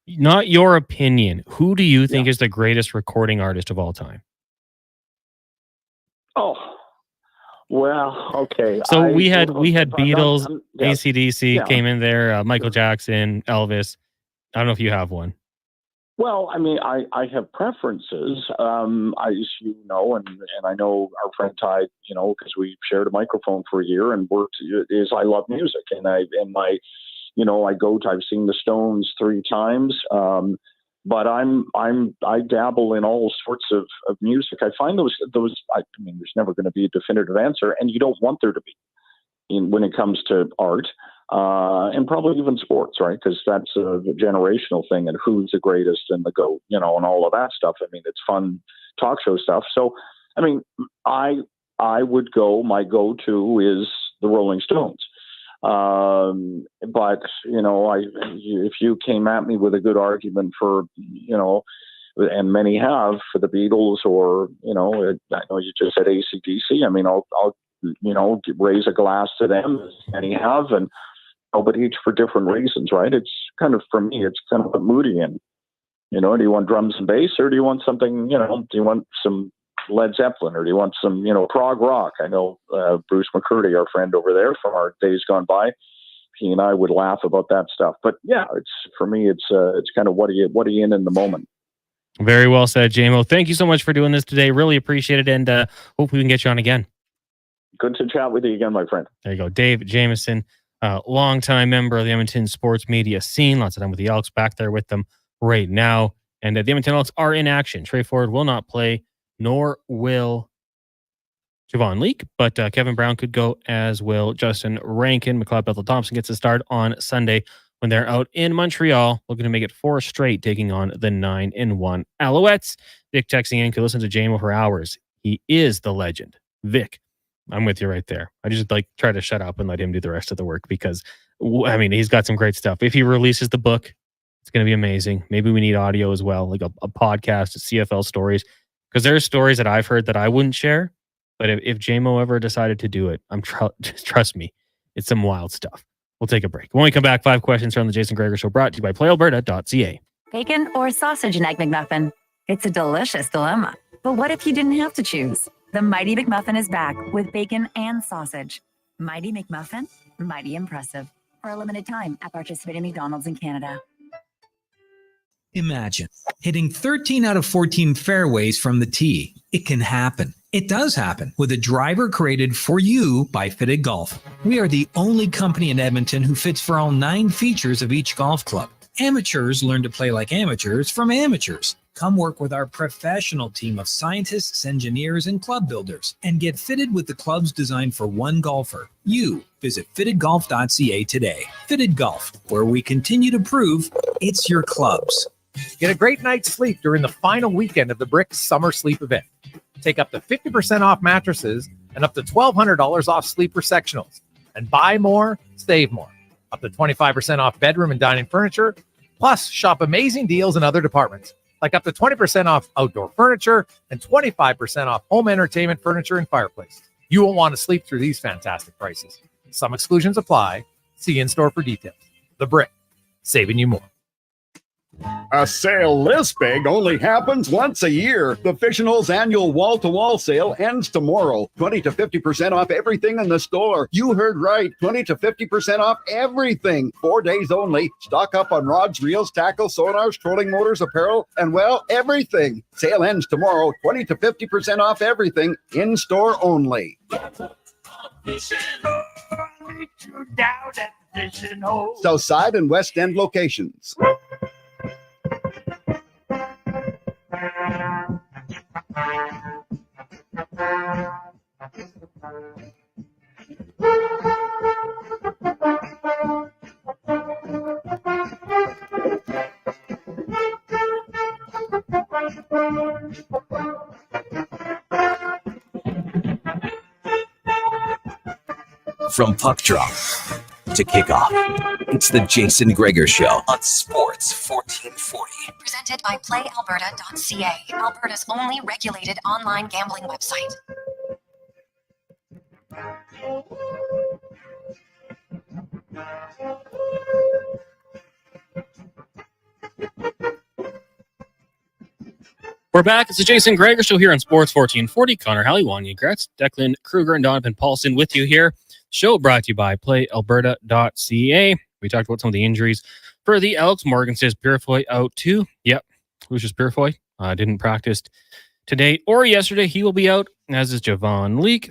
Speaker 4: not your opinion, who do you think is the greatest recording artist of all time?
Speaker 17: Oh, well, okay.
Speaker 4: So we had Beatles, AC/DC came in there, Michael Jackson, Elvis. I don't know if you have one.
Speaker 17: Well, I mean, I have preferences, as you know, and I know our friend Ty, because we shared a microphone for a year and worked, is I love music, and I've seen the Stones 3 times, but I dabble in all sorts of music. I find those, there's never going to be a definitive answer, and you don't want there to be when it comes to art. And probably even sports, right? Because that's a generational thing, and who's the greatest and the GOAT, and all of that stuff. I mean, it's fun talk show stuff. So, I mean, I would go, my go-to is the Rolling Stones. But, if you came at me with a good argument for, and many have, for the Beatles, or, I know you just said AC/DC. I mean, I'll raise a glass to them, as many have, but each for different reasons, right? It's kind of, for me, it's kind of a moody in. Do you want drums and bass, or do you want something, do you want some Led Zeppelin, or do you want some, prog rock? I know Bruce McCurdy, our friend over there from our days gone by, he and I would laugh about that stuff. But yeah, for me, it's kind of what are you in the moment.
Speaker 4: Very well said, JMO. Thank you so much for doing this today. Really appreciate it, and hope we can get you on again.
Speaker 17: Good to chat with you again, my friend.
Speaker 4: There you go. Dave Jameson, longtime member of the Edmonton sports media scene. Lots of time with the Elks, back there with them right now. And the Edmonton Elks are in action. Trey Ford will not play, nor will Javon Leake, but Kevin Brown could go, as will Justin Rankin. McLeod Bethel-Thompson gets a start on Sunday when they're out in Montreal, looking to make it 4 straight, taking on the 9-1 Alouettes. Vic texting in, could listen to JMO for hours. He is the legend. Vic, I'm with you right there. I just try to shut up and let him do the rest of the work, because, he's got some great stuff. If he releases the book, it's going to be amazing. Maybe we need audio as well, like a podcast, CFL stories, because there's stories that I've heard that I wouldn't share. But if JMO ever decided to do it, just trust me, it's some wild stuff. We'll take a break. When we come back, 5 questions from the Jason Gregor Show, brought to you by PlayAlberta.ca.
Speaker 15: Bacon or sausage and Egg McMuffin? It's a delicious dilemma. But what if you didn't have to choose? The Mighty McMuffin is back with bacon and sausage. Mighty McMuffin, mighty impressive. For a limited time at participating McDonald's in Canada.
Speaker 6: Imagine hitting 13 out of 14 fairways from the tee. It can happen. It does happen with a driver created for you by Fitted Golf. We are the only company in Edmonton who fits for all 9 features of each golf club. Amateurs learn to play like amateurs from amateurs. Come work with our professional team of scientists, engineers, and club builders, and get fitted with the clubs designed for one golfer. You visit fittedgolf.ca today. Fitted Golf, where we continue to prove it's your clubs.
Speaker 18: Get a great night's sleep during the final weekend of the Brick Summer Sleep event. Take up to 50% off mattresses and up to $1,200 off sleeper sectionals. And buy more, save more. Up to 25% off bedroom and dining furniture. Plus, shop amazing deals in other departments, like up to 20% off outdoor furniture and 25% off home entertainment furniture and fireplace. You won't want to sleep through these fantastic prices. Some exclusions apply. See in-store for details. The Brick, saving you more.
Speaker 21: A sale this big only happens once a year. The Fish and Holes annual wall-to-wall sale ends tomorrow. 20 to 50% off everything in the store. You heard right. 20 to 50% off everything. 4 days only. Stock up on rods, reels, tackle, sonars, trolling motors, apparel, and well, everything. Sale ends tomorrow. 20 to 50% off everything. In-store only. Southside and West End locations.
Speaker 12: From puck drop to kickoff, it's the Jason Gregor Show on Sports 1440.
Speaker 2: Presented by PlayAlberta.ca, Alberta's only regulated online gambling website.
Speaker 4: We're back. It's the Jason Gregor Show here on Sports 1440. Connor Halley, Wanya Gretz, Declan Kruger, and Donovan Paulson with you here. Show brought to you by PlayAlberta.ca. We talked about some of the injuries for the Elks. Morgan says Purifoy out too. Yep, Lucius Purifoy didn't practice today or yesterday. He will be out, as is Javon Leake.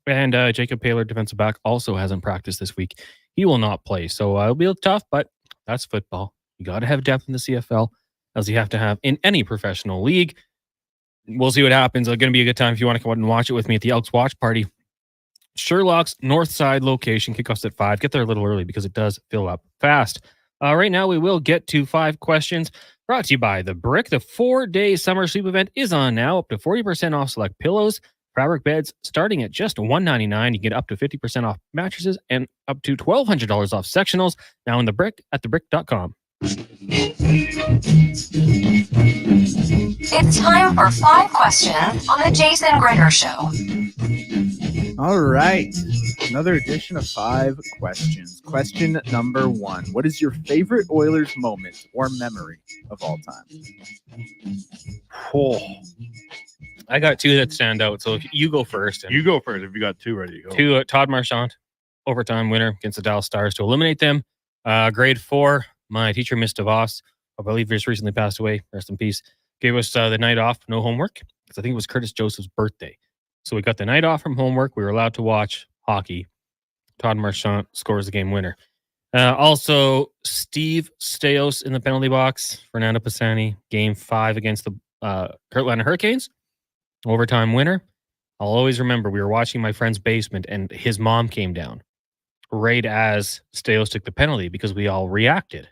Speaker 4: And Jacob Paylor, defensive back, also hasn't practiced this week. He will not play. So it'll be a little tough, but that's football. You got to have depth in the CFL, as you have to have in any professional league. We'll see what happens. It's going to be a good time if you want to come out and watch it with me at the Elks Watch Party. Sherlock's North Side location, kickoffs at 5. Get there a little early because it does fill up fast. Right now, we will get to 5 questions brought to you by The Brick. The 4-day summer sleep event is on now. Up to 40% off select pillows, fabric beds, starting at just $199. You get up to 50% off mattresses and up to $1,200 off sectionals. Now in The Brick at thebrick.com.
Speaker 2: It's time for 5 questions on the Jason Gregor Show.
Speaker 1: All right. Another edition of 5 questions. Question number 1. What is your favorite Oilers moment or memory of all time?
Speaker 4: Oh, I got 2 that stand out. So if you go first.
Speaker 14: You go first if you got 2 ready to go.
Speaker 4: 2, Todd Marchand, overtime winner against the Dallas Stars to eliminate them. Grade 4, my teacher, Miss DeVos, I believe just recently passed away. Rest in peace. Gave us the night off, no homework, because I think it was Curtis Joseph's birthday. So we got the night off from homework. We were allowed to watch hockey. Todd Marchand scores the game winner. Also, Steve Stais in the penalty box. Fernando Pisani, game 5 against the Atlanta Hurricanes. Overtime winner. I'll always remember we were watching my friend's basement and his mom came down right as Stais took the penalty because we all reacted.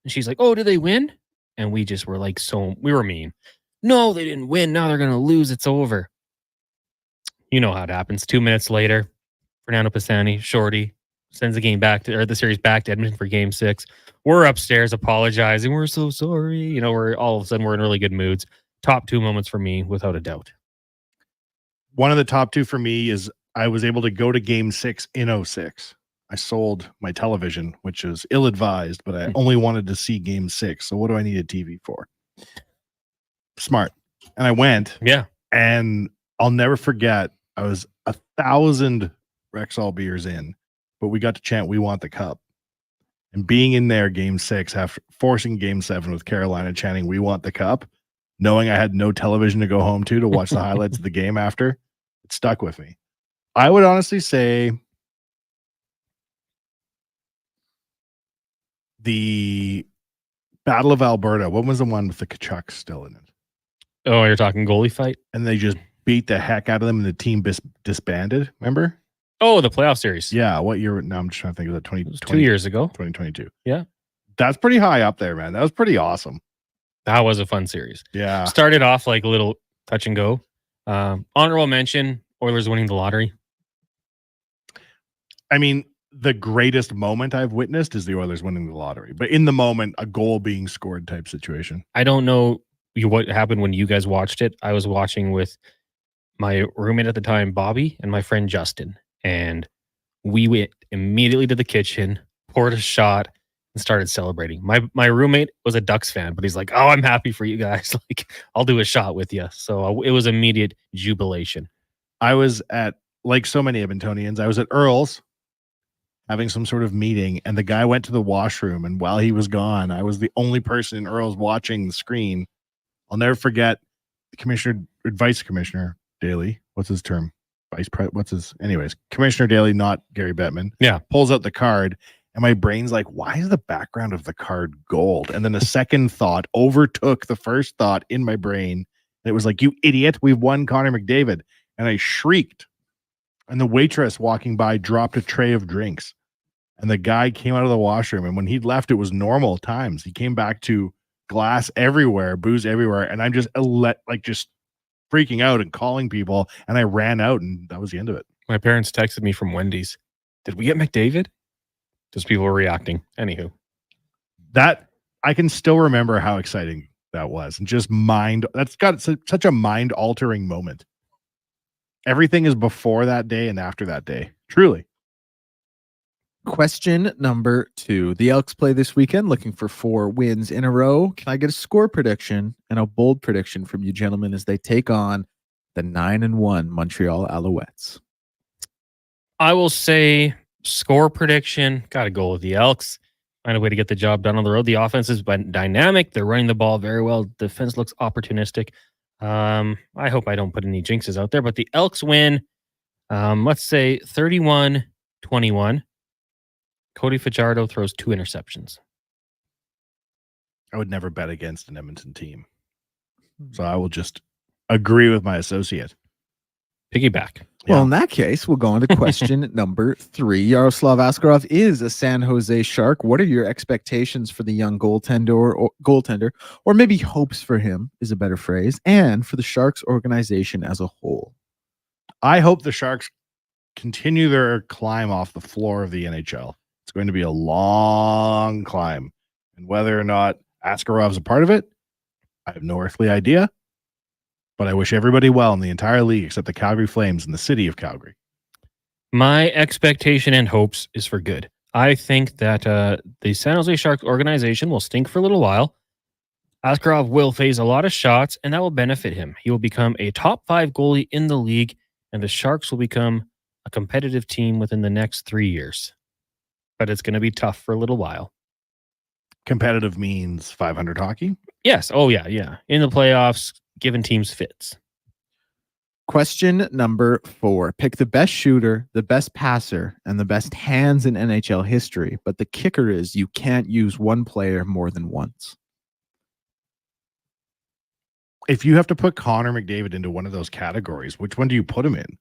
Speaker 4: And she's like, oh, did they win? And we just were like, we were mean. No, they didn't win. Now they're going to lose. It's over. You know how it happens. 2 minutes later, Fernando Pisani, Shorty, sends the series back to Edmonton for game 6. We're upstairs apologizing. We're so sorry. You know, we're all of a sudden we're in really good moods. Top 2 moments for me, without a doubt.
Speaker 14: One of the top 2 for me is I was able to go to game 6 in 2006. I sold my television, which is ill-advised, but I only wanted to see game 6. So what do I need a TV for? Smart. And I went.
Speaker 4: Yeah.
Speaker 14: And I'll never forget, I was 1,000 Rexall beers in, but we got to chant, "We want the cup." And being in there game 6, after forcing game 7 with Carolina chanting, "We want the cup," knowing I had no television to go home to watch the highlights of the game after, it stuck with me. I would honestly say the Battle of Alberta. What was the one with the Kachucks still in it?
Speaker 4: Oh, you're talking goalie fight?
Speaker 14: And they just beat the heck out of them and the team disbanded. Remember?
Speaker 4: Oh, the playoff series.
Speaker 14: Yeah. What year? No, I'm just trying to think of that.
Speaker 4: 2 years ago.
Speaker 14: 2022.
Speaker 4: Yeah.
Speaker 14: That's pretty high up there, man. That was pretty awesome.
Speaker 4: That was a fun series.
Speaker 14: Yeah.
Speaker 4: Started off like a little touch and go. Honorable mention, Oilers winning the lottery.
Speaker 14: I mean, the greatest moment I've witnessed is the Oilers winning the lottery. But in the moment, a goal being scored type situation.
Speaker 4: I don't know what happened when you guys watched it. I was watching with my roommate at the time, Bobby, and my friend Justin. And we went immediately to the kitchen, poured a shot, and started celebrating. My roommate was a Ducks fan, but he's like, "Oh, I'm happy for you guys. Like, I'll do a shot with you." So it was immediate jubilation.
Speaker 14: I was at, like so many Edmontonians, I was at Earl's having some sort of meeting, and the guy went to the washroom, and while he was gone, I was the only person in Earl's watching the screen. I'll never forget Vice Commissioner Daly. What's his term? Anyways, Commissioner Daly, not Gary Bettman.
Speaker 4: Yeah.
Speaker 14: Pulls out the card, and my brain's like, why is the background of the card gold? And then a second thought overtook the first thought in my brain. And it was like, you idiot, we've won Connor McDavid. And I shrieked. And the waitress walking by dropped a tray of drinks. And the guy came out of the washroom. And when he'd left, it was normal times. He came back to glass everywhere, booze everywhere. And I'm just just freaking out and calling people. And I ran out, and that was the end of it.
Speaker 4: My parents texted me from Wendy's. Did we get McDavid? Just people were reacting. Anywho.
Speaker 14: That, I can still remember how exciting that was. And just that's got such a mind-altering moment. Everything is before that day and after that day. Truly.
Speaker 1: Question number 2. The Elks play this weekend, looking for 4 wins in a row. Can I get a score prediction and a bold prediction from you gentlemen as they take on the 9-1 Montreal Alouettes?
Speaker 4: I will say score prediction. Got to go with the Elks. Find a way to get the job done on the road. The offense is dynamic. They're running the ball very well. Defense looks opportunistic. I hope I don't put any jinxes out there, but the Elks win. Let's say 31-21. Cody Fajardo throws 2 interceptions.
Speaker 14: I would never bet against an Edmonton team. So I will just agree with my associate.
Speaker 4: Piggyback.
Speaker 1: Well, in that case, we'll go on to question number 3. Yaroslav Askarov is a San Jose Shark. What are your expectations for the young goaltender, or maybe hopes for him is a better phrase, and for the Sharks organization as a whole?
Speaker 14: I hope the Sharks continue their climb off the floor of the NHL. It's going to be a long climb. And whether or not Askarov's a part of it, I have no earthly idea. But I wish everybody well in the entire league except the Calgary Flames and the city of Calgary.
Speaker 4: My expectation and hopes is for good. I think that the San Jose Sharks organization will stink for a little while. Askarov will face a lot of shots, and that will benefit him. He will become a top 5 goalie in the league, and the Sharks will become a competitive team within the next 3 years. But it's going to be tough for a little while.
Speaker 14: Competitive means 500 hockey?
Speaker 4: Yes. Oh, yeah. In the playoffs, given teams fits.
Speaker 1: Question number 4. Pick the best shooter, the best passer, and the best hands in NHL history. But the kicker is you can't use one player more than once.
Speaker 14: If you have to put Connor McDavid into one of those categories, which one do you put him in?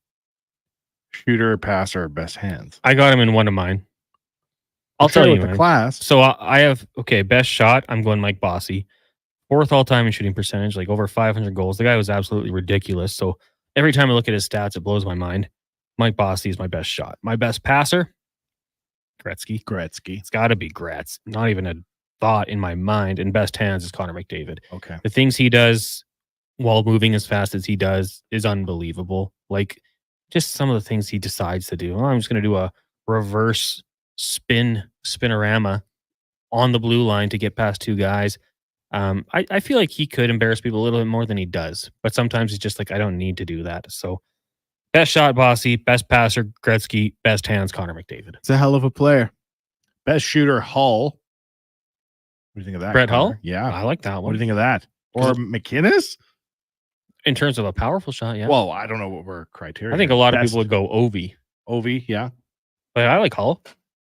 Speaker 14: Shooter, passer, best hands?
Speaker 4: I got him in one of mine. I'll tell you,
Speaker 14: the class.
Speaker 4: So I have, best shot. I'm going Mike Bossy. 4th all-time in shooting percentage, like over 500 goals. The guy was absolutely ridiculous. So every time I look at his stats, it blows my mind. Mike Bossy is my best shot. My best passer, Gretzky. It's got to be Gretz. Not even a thought in my mind. And best hands is Connor McDavid.
Speaker 14: Okay.
Speaker 4: The things he does while moving as fast as he does is unbelievable. Like just some of the things he decides to do. I'm just going to do a reverse spinorama on the blue line to get past 2 guys. I feel like he could embarrass people a little bit more than he does, but sometimes he's just like, I don't need to do that. So best shot, Bossy. Best passer, Gretzky. Best hands, Connor McDavid.
Speaker 1: It's a hell of a player.
Speaker 14: Best shooter, Hull. What do you think of that?
Speaker 4: Brett Hull?
Speaker 14: Yeah.
Speaker 4: I like that one.
Speaker 14: What do you think of that? Or McInnes?
Speaker 4: In terms of a powerful shot, yeah.
Speaker 14: Well, I don't know what we're criteria.
Speaker 4: I think a lot of people would go Ovi.
Speaker 14: Ovi, yeah.
Speaker 4: But I like Hull.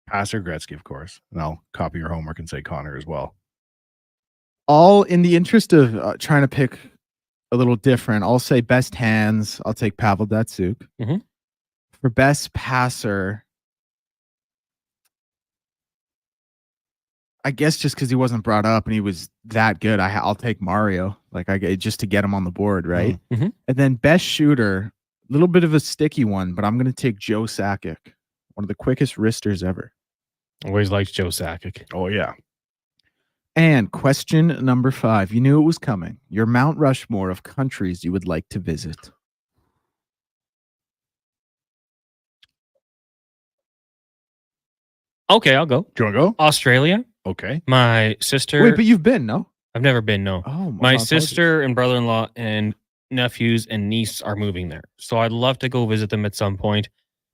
Speaker 14: Passer, Gretzky, of course. And I'll copy your homework and say Connor as well.
Speaker 1: All in the interest of trying to pick a little different, I'll say best hands. I'll take Pavel Datsyuk.
Speaker 4: Mm-hmm.
Speaker 1: For best passer, I guess just because he wasn't brought up and he was that good, I'll take Mario. Just to get him on the board, right?
Speaker 4: Mm-hmm.
Speaker 1: And then best shooter, a little bit of a sticky one, but I'm going to take Joe Sakic, one of the quickest wristers ever.
Speaker 4: Always liked Joe Sakic.
Speaker 14: Oh, yeah.
Speaker 1: And question number 5. You knew it was coming. Your Mount Rushmore of countries you would like to visit.
Speaker 4: Okay, I'll go.
Speaker 14: Do you want to go?
Speaker 4: Australia.
Speaker 14: Okay.
Speaker 4: My sister.
Speaker 1: Wait, but you've been, no?
Speaker 4: I've never been, no.
Speaker 1: Oh,
Speaker 4: my sister and brother-in-law and nephews and niece are moving there. So I'd love to go visit them at some point.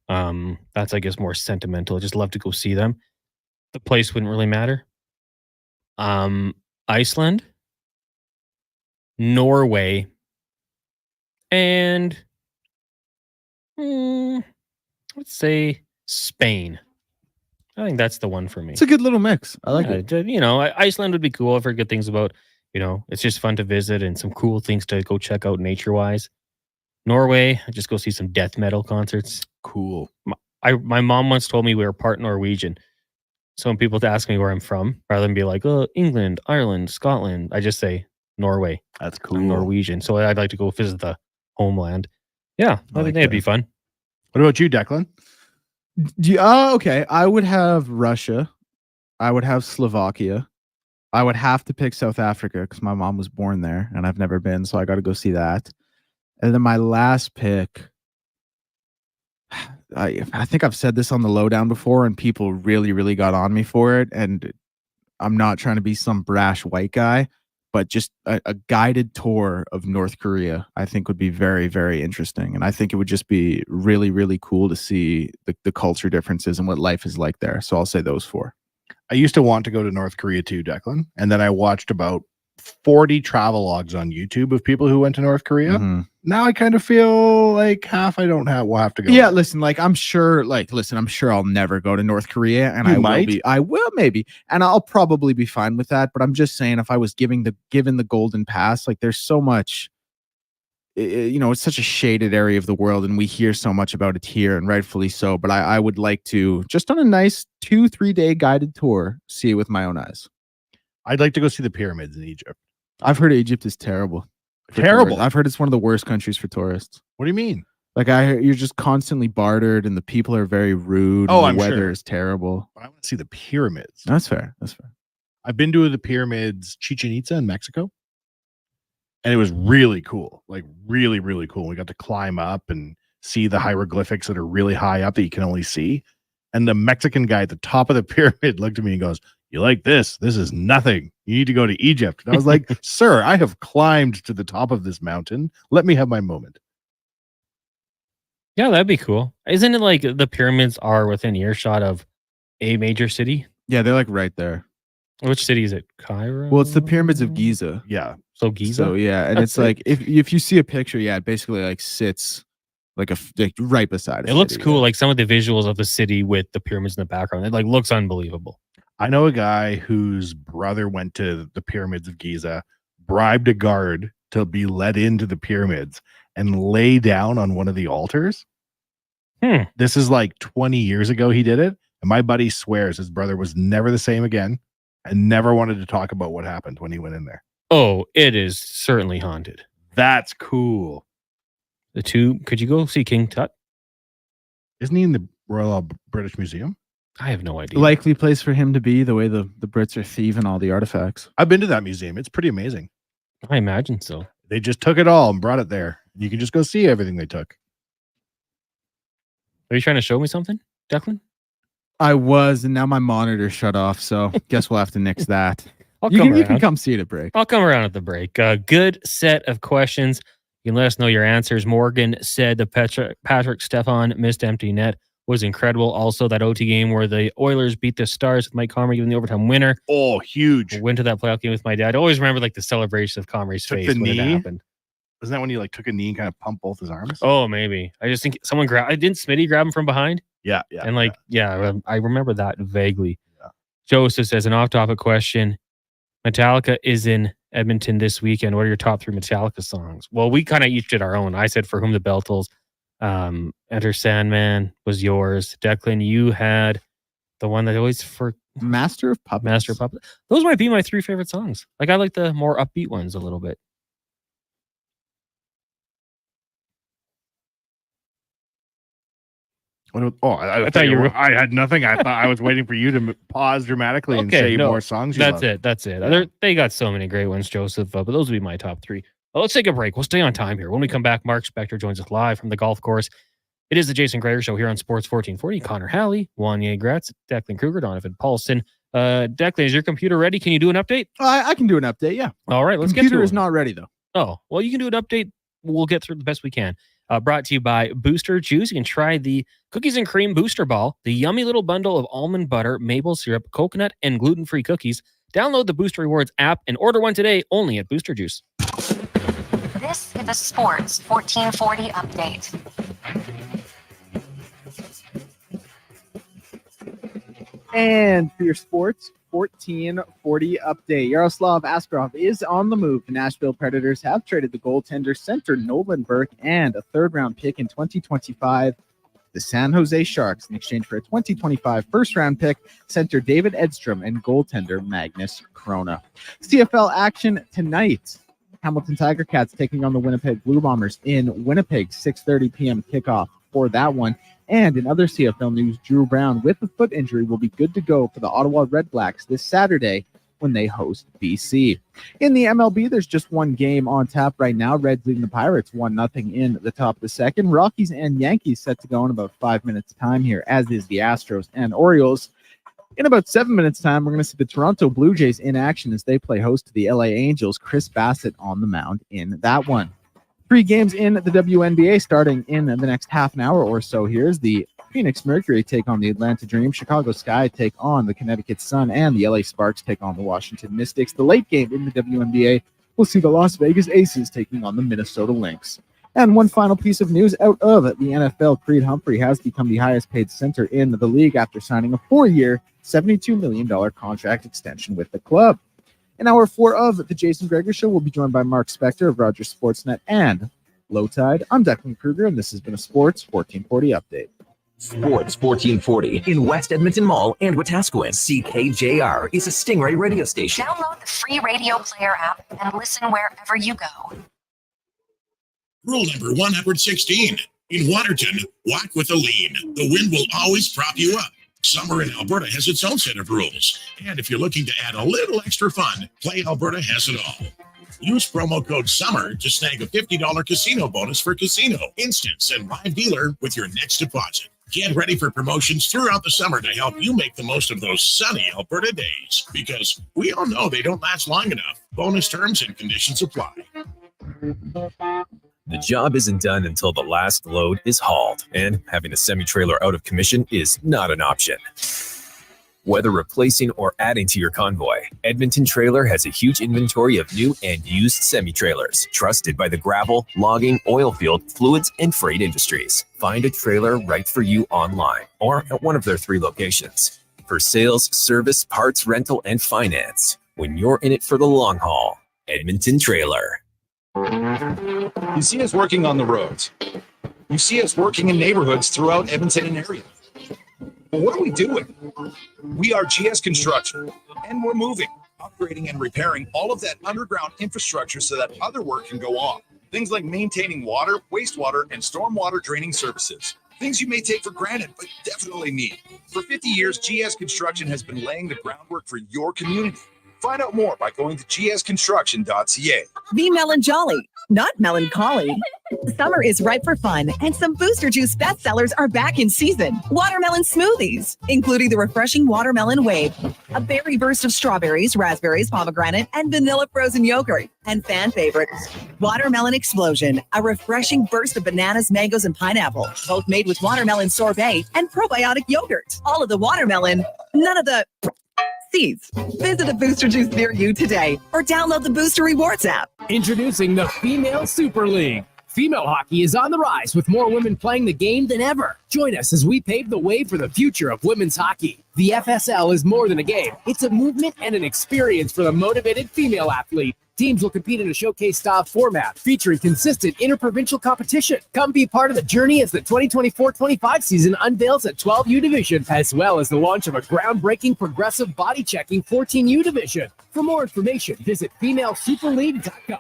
Speaker 4: That's, I guess, more sentimental. I just love to go see them. The place wouldn't really matter. Iceland, Norway, and let's say Spain. I think that's the one for me.
Speaker 1: It's a good little mix. I like it.
Speaker 4: You know, Iceland would be cool. I've heard good things about, you know, it's just fun to visit and some cool things to go check out nature-wise. Norway, I just go see some death metal concerts.
Speaker 14: Cool.
Speaker 4: My mom once told me we were part Norwegian. So when people ask me where I'm from, rather than be like, oh, England, Ireland, Scotland, I just say Norway.
Speaker 14: That's cool.
Speaker 4: I'm Norwegian. So I'd like to go visit the homeland. Yeah, I think that'd be fun.
Speaker 14: What about you, Declan?
Speaker 1: Okay. I would have Russia. I would have Slovakia. I would have to pick South Africa because my mom was born there and I've never been, so I got to go see that. And then my last pick, I think I've said this on the lowdown before and people really, really got on me for it. And I'm not trying to be some brash white guy, but just a guided tour of North Korea, I think would be very, very interesting. And I think it would just be really, really cool to see the culture differences and what life is like there. So I'll say those four.
Speaker 14: I used to want to go to North Korea too, Declan. And then I watched about 40 travelogues on YouTube of people who went to North Korea.
Speaker 1: Mm-hmm.
Speaker 14: Now I kind of feel like half I don't have will have to go.
Speaker 1: Yeah, listen, I'm sure I'll never go to North Korea, and I will maybe, and I'll probably be fine with that. But I'm just saying, if I was given the golden pass, like there's so much, you know, it's such a shaded area of the world, and we hear so much about it here, and rightfully so. But I would like to just on a nice 2-3 day guided tour see it with my own eyes.
Speaker 14: I'd like to go see the pyramids in Egypt.
Speaker 1: I've heard Egypt is terrible.
Speaker 14: Terrible.
Speaker 1: I've heard it's one of the worst countries for tourists.
Speaker 14: What do you mean?
Speaker 1: Like you're just constantly bartered, and the people are very rude.
Speaker 14: Oh,
Speaker 1: and the
Speaker 14: I'm
Speaker 1: weather
Speaker 14: sure.
Speaker 1: is terrible.
Speaker 14: I want to see the pyramids.
Speaker 1: That's fair.
Speaker 14: I've been to the pyramids, Chichen Itza in Mexico, and it was really cool. Like really, really cool. We got to climb up and see the hieroglyphics that are really high up that you can only see. And the Mexican guy at the top of the pyramid looked at me and goes, "You like this? This is nothing. You need to go to Egypt." And I was like, "Sir, I have climbed to the top of this mountain. Let me have my moment."
Speaker 4: Yeah, that'd be cool. Isn't it like the pyramids are within earshot of a major city?
Speaker 1: Yeah, they're like right there.
Speaker 4: Which city is it? Cairo?
Speaker 1: Well, it's the pyramids of Giza.
Speaker 14: Yeah.
Speaker 4: So Giza?
Speaker 1: So yeah, and it's like if you see a picture, yeah, it basically like sits like right beside it.
Speaker 4: It looks cool, like some of the visuals of the city with the pyramids in the background. It like looks unbelievable.
Speaker 14: I know a guy whose brother went to the pyramids of Giza, bribed a guard to be let into the pyramids and lay down on one of the altars. This is like 20 years ago he did it. And my buddy swears his brother was never the same again and never wanted to talk about what happened when he went in there.
Speaker 4: Oh, it is certainly haunted.
Speaker 14: That's cool.
Speaker 4: Could you go see King Tut?
Speaker 14: Isn't he in the Royal British Museum?
Speaker 4: I have no idea.
Speaker 1: Likely place for him to be, the way the Brits are thieving all the artifacts.
Speaker 14: I've been to that museum. It's pretty amazing.
Speaker 4: I imagine so.
Speaker 14: They just took it all and brought it there. You can just go see everything they took.
Speaker 4: Are you trying to show me something, Declan?
Speaker 1: I was, and now my monitor shut off, so guess we'll have to nix that.
Speaker 4: You
Speaker 1: can come see it at break.
Speaker 4: I'll come around at the break. Good set of questions. You can let us know your answers. Morgan said the Patrick Stefan missed empty net was incredible. Also, that OT game where the Oilers beat the Stars with Mike Comrie giving the overtime winner.
Speaker 14: Oh, huge.
Speaker 4: Went to that playoff game with my dad. I always remember like the celebration of Comrie's face when it happened.
Speaker 14: Wasn't that when you like took a knee and kind of pumped both his arms?
Speaker 4: Oh, maybe. I just think someone didn't Smitty grab him from behind?
Speaker 14: Yeah.
Speaker 4: And I remember that vaguely. Yeah. Joseph says an off-topic question. Metallica is in Edmonton this weekend. What are your top 3 Metallica songs? Well, we kind of each did our own. I said For Whom the Bell Tolls. Enter Sandman was yours. Declan, you had the one that always
Speaker 1: Master of Puppets.
Speaker 4: Those might be my 3 favorite songs. Like I like the more upbeat ones a little bit.
Speaker 14: I thought you were. I had nothing. I thought I was waiting for you to pause dramatically and say more songs.
Speaker 4: That's it. They got so many great ones, Joseph. But those would be my top 3. Well, let's take a break. We'll stay on time here. When we come back, Mark Spector joins us live from the golf course. It is the Jason Gregor Show here on Sports 1440. Connor Halley, Wanye Gratz, Declan Kruger, Donovan Paulson Declan, is your computer ready? Can you do an update?
Speaker 1: I can do an update, yeah.
Speaker 4: All right, let's get to
Speaker 1: Computer
Speaker 4: it.
Speaker 1: is not ready, though.
Speaker 4: Oh, well, you can do an update. We'll get through the best we can. Brought to you by Booster Juice. You can try the Cookies and Cream Booster Ball, the yummy little bundle of almond butter, maple syrup, coconut, and gluten-free cookies. Download the Booster Rewards app and order one today only at Booster Juice.
Speaker 2: This is the Sports 1440 update.
Speaker 1: And for your sports 1440 update, Yaroslav Askarov is on the move. The Nashville Predators have traded the goaltender center Nolan Burke and a third-round pick in 2025. The San Jose Sharks in exchange for a 2025 first-round pick, center David Edstrom and goaltender Magnus Krona. CFL action tonight. Hamilton Tiger Cats taking on the Winnipeg Blue Bombers in Winnipeg, 6:30 p.m. kickoff for that one. And in other CFL news, Drew Brown with a foot injury will be good to go for the Ottawa Red Blacks this Saturday when they host BC. In the MLB, there's just one game on tap right now. Reds leading the Pirates 1-0 in the top of the second. Rockies and Yankees set to go in about 5 minutes time here, as is the Astros and Orioles. In about 7 minutes time, we're going to see the Toronto Blue Jays in action as they play host to the LA Angels. Chris Bassett on the mound in that one. 3 games in the WNBA starting in the next half an hour or so. Here's the Phoenix Mercury take on the Atlanta Dream, Chicago Sky take on the Connecticut Sun, and the LA Sparks take on the Washington Mystics. The late game in the WNBA will see the Las Vegas Aces taking on the Minnesota Lynx. And one final piece of news out of the NFL, Creed Humphrey has become the highest paid center in the league after signing a 4-year, $72 million contract extension with the club. In hour 4 of the Jason Gregor Show, we'll be joined by Mark Spector of Rogers Sportsnet and Low Tide. I'm Declan Kruger, and this has been a Sports 1440 update.
Speaker 26: Sports 1440 in West Edmonton Mall and Wetaskiwin. CKJR is a Stingray radio station.
Speaker 2: Download the free radio player app and listen wherever you go.
Speaker 13: Rule number 116. In Waterton, walk with a lean. The wind will always prop you up. Summer in Alberta has its own set of rules. And if you're looking to add a little extra fun, Play Alberta has it all. Use promo code SUMMER to snag a $50 casino bonus for casino, instants, and live dealer with your next deposit. Get ready for promotions throughout the summer to help you make the most of those sunny Alberta days. Because we all know they don't last long enough. Bonus terms and conditions apply.
Speaker 19: The job isn't done until the last load is hauled, and having a semi-trailer out of commission is not an option. Whether replacing or adding to your convoy, Edmonton Trailer has a huge inventory of new and used semi-trailers, trusted by the gravel, logging, oil field, fluids, and freight industries. Find a trailer right for you online or at one of their 3 locations. For sales, service, parts, rental, and finance, when you're in it for the long haul, Edmonton Trailer.
Speaker 11: You see us working on the roads. You see us working in neighborhoods throughout Edmonton and area. But what are we doing? We are GS Construction, and we're moving, upgrading, and repairing all of that underground infrastructure so that other work can go on. Things like maintaining water, wastewater, and stormwater draining services. Things you may take for granted, but definitely need. For 50 years, GS Construction has been laying the groundwork for your community. Find out more by going to gsconstruction.ca.
Speaker 3: Be melon jolly, not melancholy. Summer is ripe for fun, and some Booster Juice bestsellers are back in season. Watermelon smoothies, including the refreshing Watermelon Wave, a berry burst of strawberries, raspberries, pomegranate, and vanilla frozen yogurt. And fan favorite, Watermelon Explosion, a refreshing burst of bananas, mangoes, and pineapple, both made with watermelon sorbet and probiotic yogurt. All of the watermelon, none of the seeds. Visit a Booster Juice near you today or download the Booster Rewards app.
Speaker 20: Introducing the Female Super League. Female hockey is on the rise with more women playing the game than ever. Join us as we pave the way for the future of women's hockey. The FSL is more than a game. It's a movement and an experience for the motivated female athlete. Teams will compete in a showcase-style format featuring consistent interprovincial competition. Come be part of the journey as the 2024-25 season unveils a 12U division, as well as the launch of a groundbreaking progressive body-checking 14U division. For more information, visit femalesuperleague.com.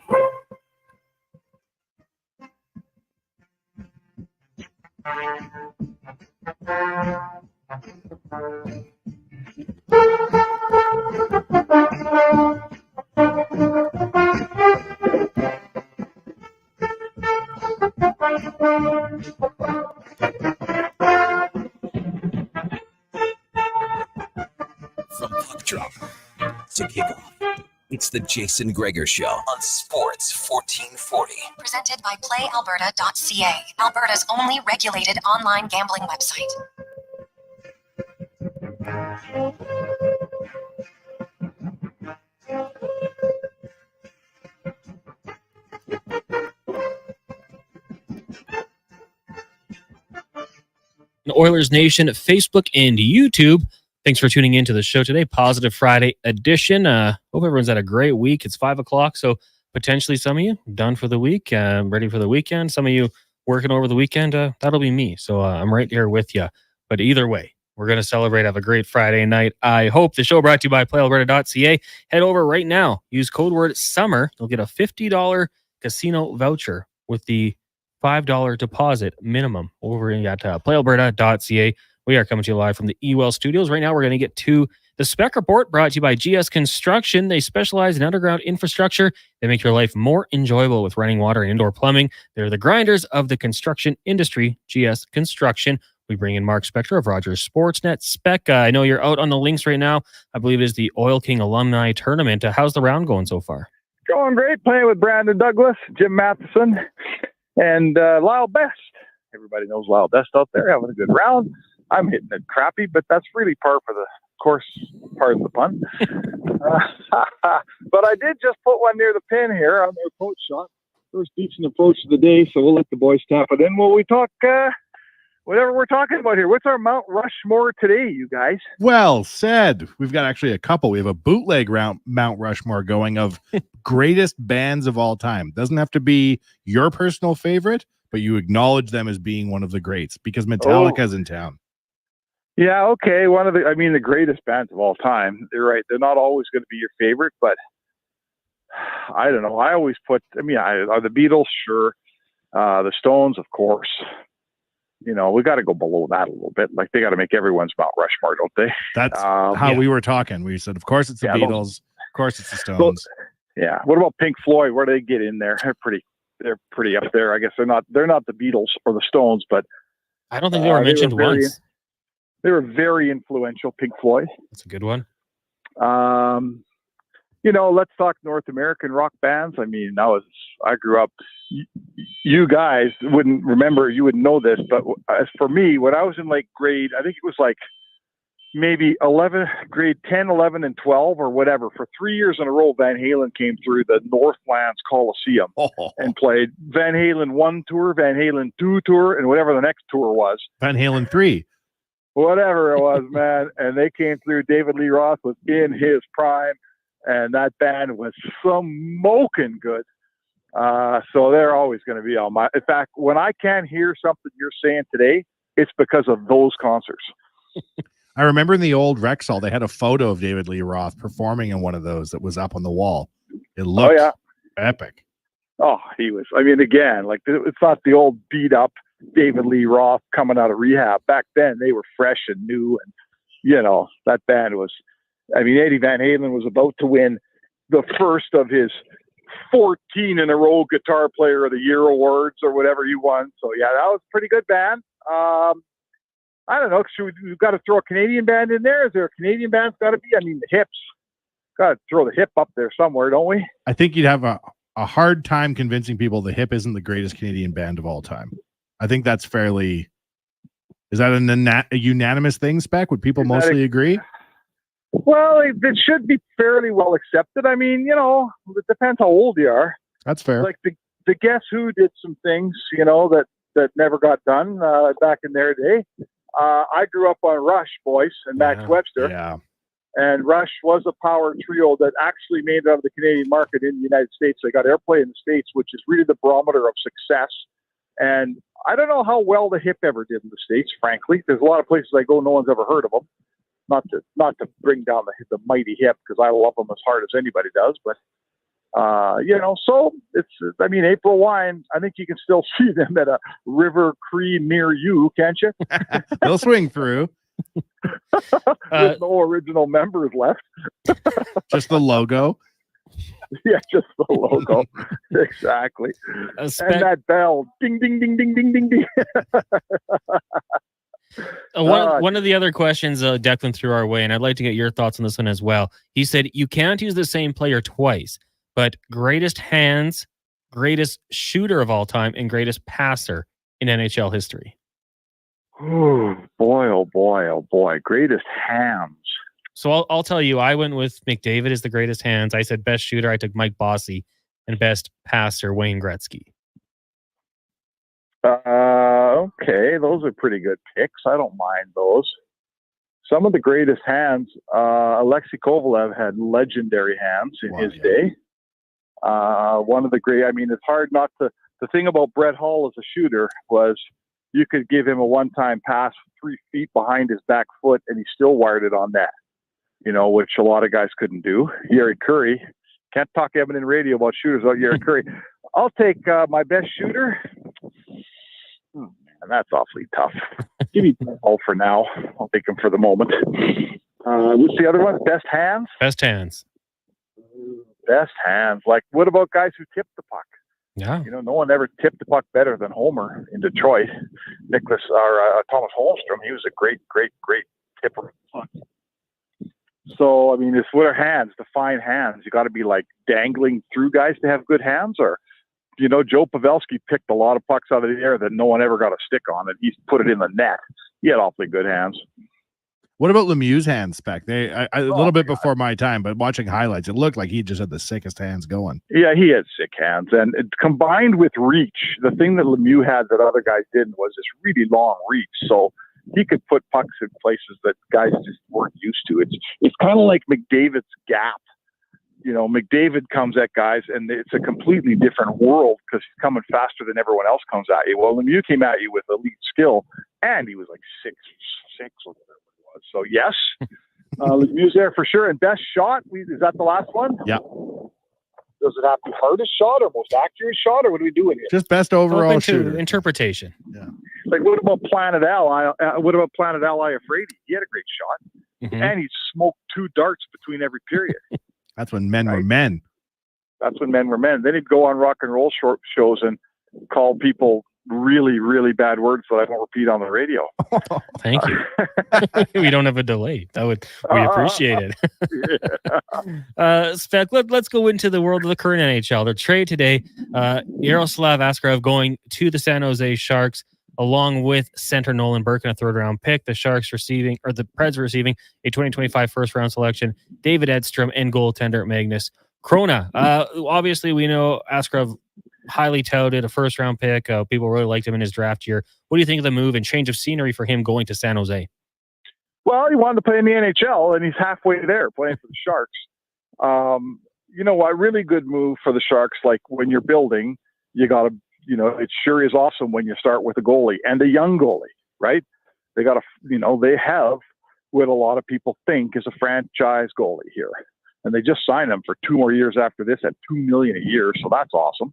Speaker 11: From puck
Speaker 12: It's the Jason Gregor Show on Sports 1440.
Speaker 2: Presented by PlayAlberta.ca, Alberta's only regulated online gambling website.
Speaker 4: Oilers Nation, Facebook and YouTube. Thanks for tuning in to the show today. Positive Friday edition. Hope everyone's had a great week. It's 5 o'clock, so potentially some of you done for the week, ready for the weekend. Some of you working over the weekend. That'll be me. So I'm right here with you. But either way, we're going to celebrate. Have a great Friday night. I hope. The show brought to you by PlayAlberta.ca. Head over right now. Use code word SUMMER. You'll get a $50 casino voucher with the $5 deposit minimum over at PlayAlberta.ca. We are coming to you live from the eWell studios. Right now, we're going to get to the Spec Report brought to you by GS Construction. They specialize in underground infrastructure. They make your life more enjoyable with running water and indoor plumbing. They're the grinders of the construction industry, GS Construction. We bring in Mark Spector of Rogers Sportsnet. Spec, I know you're out on the links right now. I believe it is the Oil King Alumni Tournament. How's the round going so far?
Speaker 7: Going great, playing with Brandon Douglas, Jim Matheson, and Lyle Best. Everybody knows Lyle Best out there, having a good round. I'm hitting it crappy, but that's really par for the course, pardon the pun. But I did just put one near the pin here on their approach shot. First decent approach of the day, so we'll let the boys tap it in. Will we talk whatever we're talking about here? What's our Mount Rushmore today, you guys?
Speaker 14: Well said. We've got actually a couple. We have a bootleg round Mount Rushmore going of greatest bands of all time. Doesn't have to be your personal favorite, but you acknowledge them as being one of the greats because Metallica's in town.
Speaker 7: Yeah, okay. The greatest bands of all time. You're right. They're not always going to be your favorite, but I don't know. I always put, the Beatles, sure. The Stones, of course. We got to go below that a little bit. Like, they got to make everyone's Mount Rushmore, don't they?
Speaker 14: That's how we were talking. We said, of course it's the Beatles. Of course it's the Stones.
Speaker 7: Yeah. What about Pink Floyd? Where do they get in there? They're pretty up there. I guess they're not the Beatles or the Stones, but
Speaker 4: I don't think they were mentioned once.
Speaker 7: They were very influential, Pink Floyd.
Speaker 4: That's a good one.
Speaker 7: Let's talk North American rock bands. I grew up, you guys wouldn't remember, you wouldn't know this, but as for me, when I was in grade, I think it was maybe grade 10, 11, and 12 or whatever, for 3 years in a row, Van Halen came through the Northlands Coliseum and played Van Halen 1 tour, Van Halen 2 tour, and whatever the next tour was.
Speaker 14: Van Halen 3.
Speaker 7: Whatever it was, man. And they came through. David Lee Roth was in his prime, and that band was smoking good. So they're always going to be on my... In fact, when I can't hear something you're saying today, it's because of those concerts.
Speaker 14: I remember in the old Rexall, they had a photo of David Lee Roth performing in one of those that was up on the wall. It looked epic.
Speaker 7: Oh, he was... again, it's not the old beat-up David Lee Roth coming out of rehab. Back then, they were fresh and new, and that band was. Eddie Van Halen was about to win the first of his 14 in a row Guitar Player of the Year awards or whatever he won. So yeah, that was a pretty good band. I don't know. We've got to throw a Canadian band in there. Is there a Canadian band? Got to be. The Hips. Got to throw the Hip up there somewhere, don't we?
Speaker 14: I think you'd have a hard time convincing people the Hip isn't the greatest Canadian band of all time. I think that's fairly... Is that a unanimous thing, Spec? Would people mostly agree?
Speaker 7: Well, it should be fairly well accepted. It depends how old you are.
Speaker 14: That's fair.
Speaker 7: The Guess Who did some things, that never got done back in their day. I grew up on Rush, boys, and Max Webster.
Speaker 14: Yeah.
Speaker 7: And Rush was a power trio that actually made it out of the Canadian market in the United States. They got airplay in the States, which is really the barometer of success. And I don't know how well the Hip ever did in the States, frankly. There's a lot of places I go, no one's ever heard of them. Not to bring down the mighty Hip, because I love them as hard as anybody does. But, so it's, April Wine, I think you can still see them at a River Cree near you, can't you?
Speaker 14: They'll swing through.
Speaker 7: There's no original members left.
Speaker 14: Just the logo.
Speaker 7: Yeah, just the logo. Exactly. And that bell. Ding, ding, ding, ding, ding, ding, ding.
Speaker 4: One of the other questions Declan threw our way, and I'd like to get your thoughts on this one as well. He said, you can't use the same player twice, but greatest hands, greatest shooter of all time, and greatest passer in NHL history.
Speaker 7: Oh, boy, oh, boy, oh, boy. Greatest hands.
Speaker 4: So I'll tell you, I went with McDavid as the greatest hands. I said best shooter, I took Mike Bossy, and best passer, Wayne Gretzky.
Speaker 7: Okay, those are pretty good picks. I don't mind those. Some of the greatest hands, Alexei Kovalev had legendary hands in his day. One of the great, I mean, it's hard not to, the thing about Brett Hull as a shooter was you could give him a one-time pass 3 feet behind his back foot and he still wired it on net, you know, which a lot of guys couldn't do. Yeri Curry, can't talk Edmonton radio about shooters without Yeri Curry. I'll take my best shooter. And that's awfully tough. Give me all for now. I'll take him for the moment. What's the other one? Best hands?
Speaker 4: Best hands.
Speaker 7: Best hands. Like, what about guys who tip the puck?
Speaker 4: Yeah.
Speaker 7: You know, no one ever tipped the puck better than Homer in Detroit. Thomas Holmstrom, he was a great tipper of the puck. So, I mean, it's what are hands? Define hands. You got to be like dangling through guys to have good hands, or you know, Joe Pavelski picked a lot of pucks out of the air that no one ever got a stick on, and he put it in the net. He had awfully good hands.
Speaker 14: What about Lemieux's hands, Spec? A little bit before my time, but watching highlights, it looked like he just had the sickest hands going.
Speaker 7: Yeah, he had sick hands. And combined with reach, the thing that Lemieux had that other guys didn't was this really long reach. So he could put pucks in places that guys just weren't used to. It's kind of like McDavid's gap. You know, McDavid comes at guys, and it's a completely different world because he's coming faster than everyone else comes at you. Well, Lemieux came at you with elite skill, and he was like 6'6" or whatever it was. So, yes, Lemieux's there for sure. And best shot, is that the last one?
Speaker 14: Yeah.
Speaker 7: Does it have to be hardest shot or most accurate shot, or what are we doing here?
Speaker 14: Just best overall shooter.
Speaker 4: Interpretation.
Speaker 14: Yeah.
Speaker 7: Like, what about Planet Al? What about Planet Al Iafredi? He had a great shot, and he smoked 2 darts between every period.
Speaker 14: That's when men were men.
Speaker 7: That's when men were men. Then he'd go on rock and roll shows and call people really, really bad words that I won't repeat on the radio.
Speaker 4: Thank you. We don't have a delay. We appreciate it. Spec, let's go into the world of the current NHL. The trade today, Yaroslav Askarov going to the San Jose Sharks, along with center Nolan Burke and a 3rd-round pick. The Sharks receiving, or the Preds receiving, a 2025 first-round selection, David Edstrom, and goaltender Magnus Krona. Obviously, we know Askarov highly touted, a first-round pick. People really liked him in his draft year. What do you think of the move and change of scenery for him going to San Jose?
Speaker 7: Well, he wanted to play in the NHL, and he's halfway there playing for the Sharks. You know what? Really good move for the Sharks. Like, when you're building, you got to, you know, it sure is awesome when you start with a goalie and a young goalie, right? They got they have what a lot of people think is a franchise goalie here. And they just signed him for 2 more years after this at $2 million a year. So that's awesome.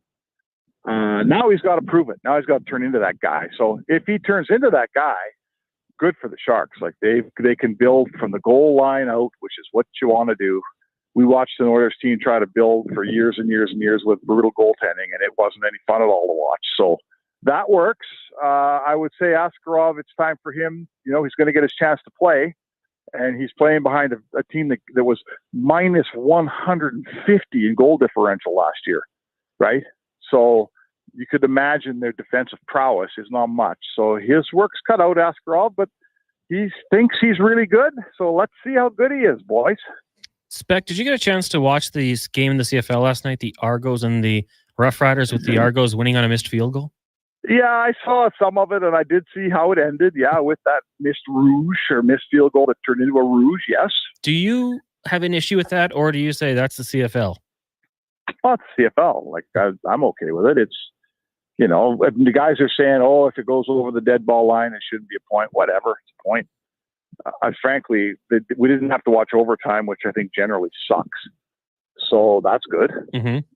Speaker 7: Now he's got to prove it. Now he's got to turn into that guy. So if he turns into that guy, good for the Sharks. Like, they can build from the goal line out, which is what you want to do. We watched an Oilers team try to build for years and years and years with brutal goaltending, and it wasn't any fun at all to watch. So that works. I would say Askarov, it's time for him. You know, he's going to get his chance to play, and he's playing behind a team that was minus 150 in goal differential last year, right? So you could imagine their defensive prowess is not much. So his work's cut out, Askarov, but he thinks he's really good. So let's see how good he is, boys.
Speaker 4: Spec, did you get a chance to watch this game in the CFL last night, the Argos and the Rough Riders, with the Argos winning on a missed field goal?
Speaker 7: Yeah, I saw some of it, and I did see how it ended. Yeah, with that missed field goal that turned into a rouge, yes.
Speaker 4: Do you have an issue with that, or do you say that's the CFL?
Speaker 7: Well, it's CFL. Like, I'm okay with it. It's, you know, the guys are saying, oh, if it goes over the dead ball line, it shouldn't be a point. Whatever, it's a point. Frankly, we didn't have to watch overtime, which I think generally sucks. So that's good.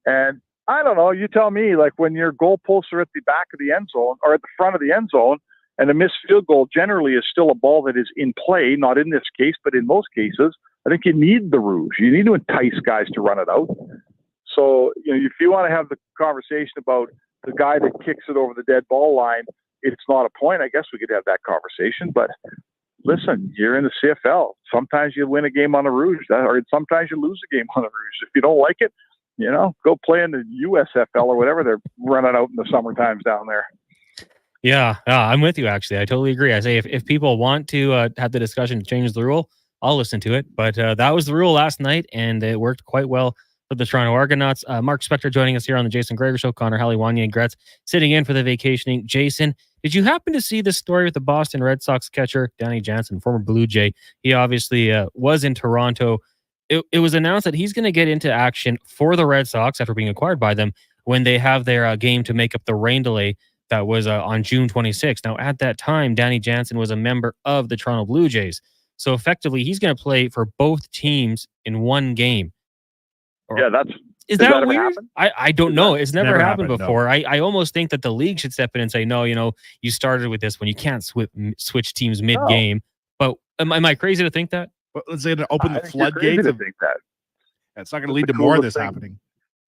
Speaker 7: And I don't know, you tell me, like, when your goalposts are at the back of the end zone or at the front of the end zone, and a missed field goal generally is still a ball that is in play, not in this case, but in most cases, I think you need the rouge. You need to entice guys to run it out. So, you know, if you want to have the conversation about the guy that kicks it over the dead ball line it's not a point. I guess we could have that conversation, but listen, you're in the CFL. Sometimes you win a game on the Rouge, or sometimes you lose a game on the Rouge. If you don't like it, go play in the USFL or whatever they're running out in the summer times down there.
Speaker 4: Yeah, I'm with you, actually. I totally agree. I say if people want to have the discussion to change the rule, I'll listen to it. But that was the rule last night, and it worked quite well for the Toronto Argonauts. Mark Spector joining us here on the Jason Gregor Show. Connor Halley, Wanye Gretz sitting in for the vacationing Jason. Did you happen to see the story with the Boston Red Sox catcher, Danny Jansen, former Blue Jay? He obviously was in Toronto. It was announced that he's going to get into action for the Red Sox after being acquired by them when they have their game to make up the rain delay that was on June 26th. Now, at that time, Danny Jansen was a member of the Toronto Blue Jays. So effectively, he's going to play for both teams in one game.
Speaker 7: Yeah,
Speaker 4: is that weird? I don't know. It's never happened before.
Speaker 14: No.
Speaker 4: I almost think that the league should step in and say, no, you started with this when you can't switch teams mid-game. But am I crazy to think that?
Speaker 14: Well, let's say to open the floodgates.
Speaker 7: To think that.
Speaker 14: It's not going to lead to more of this happening.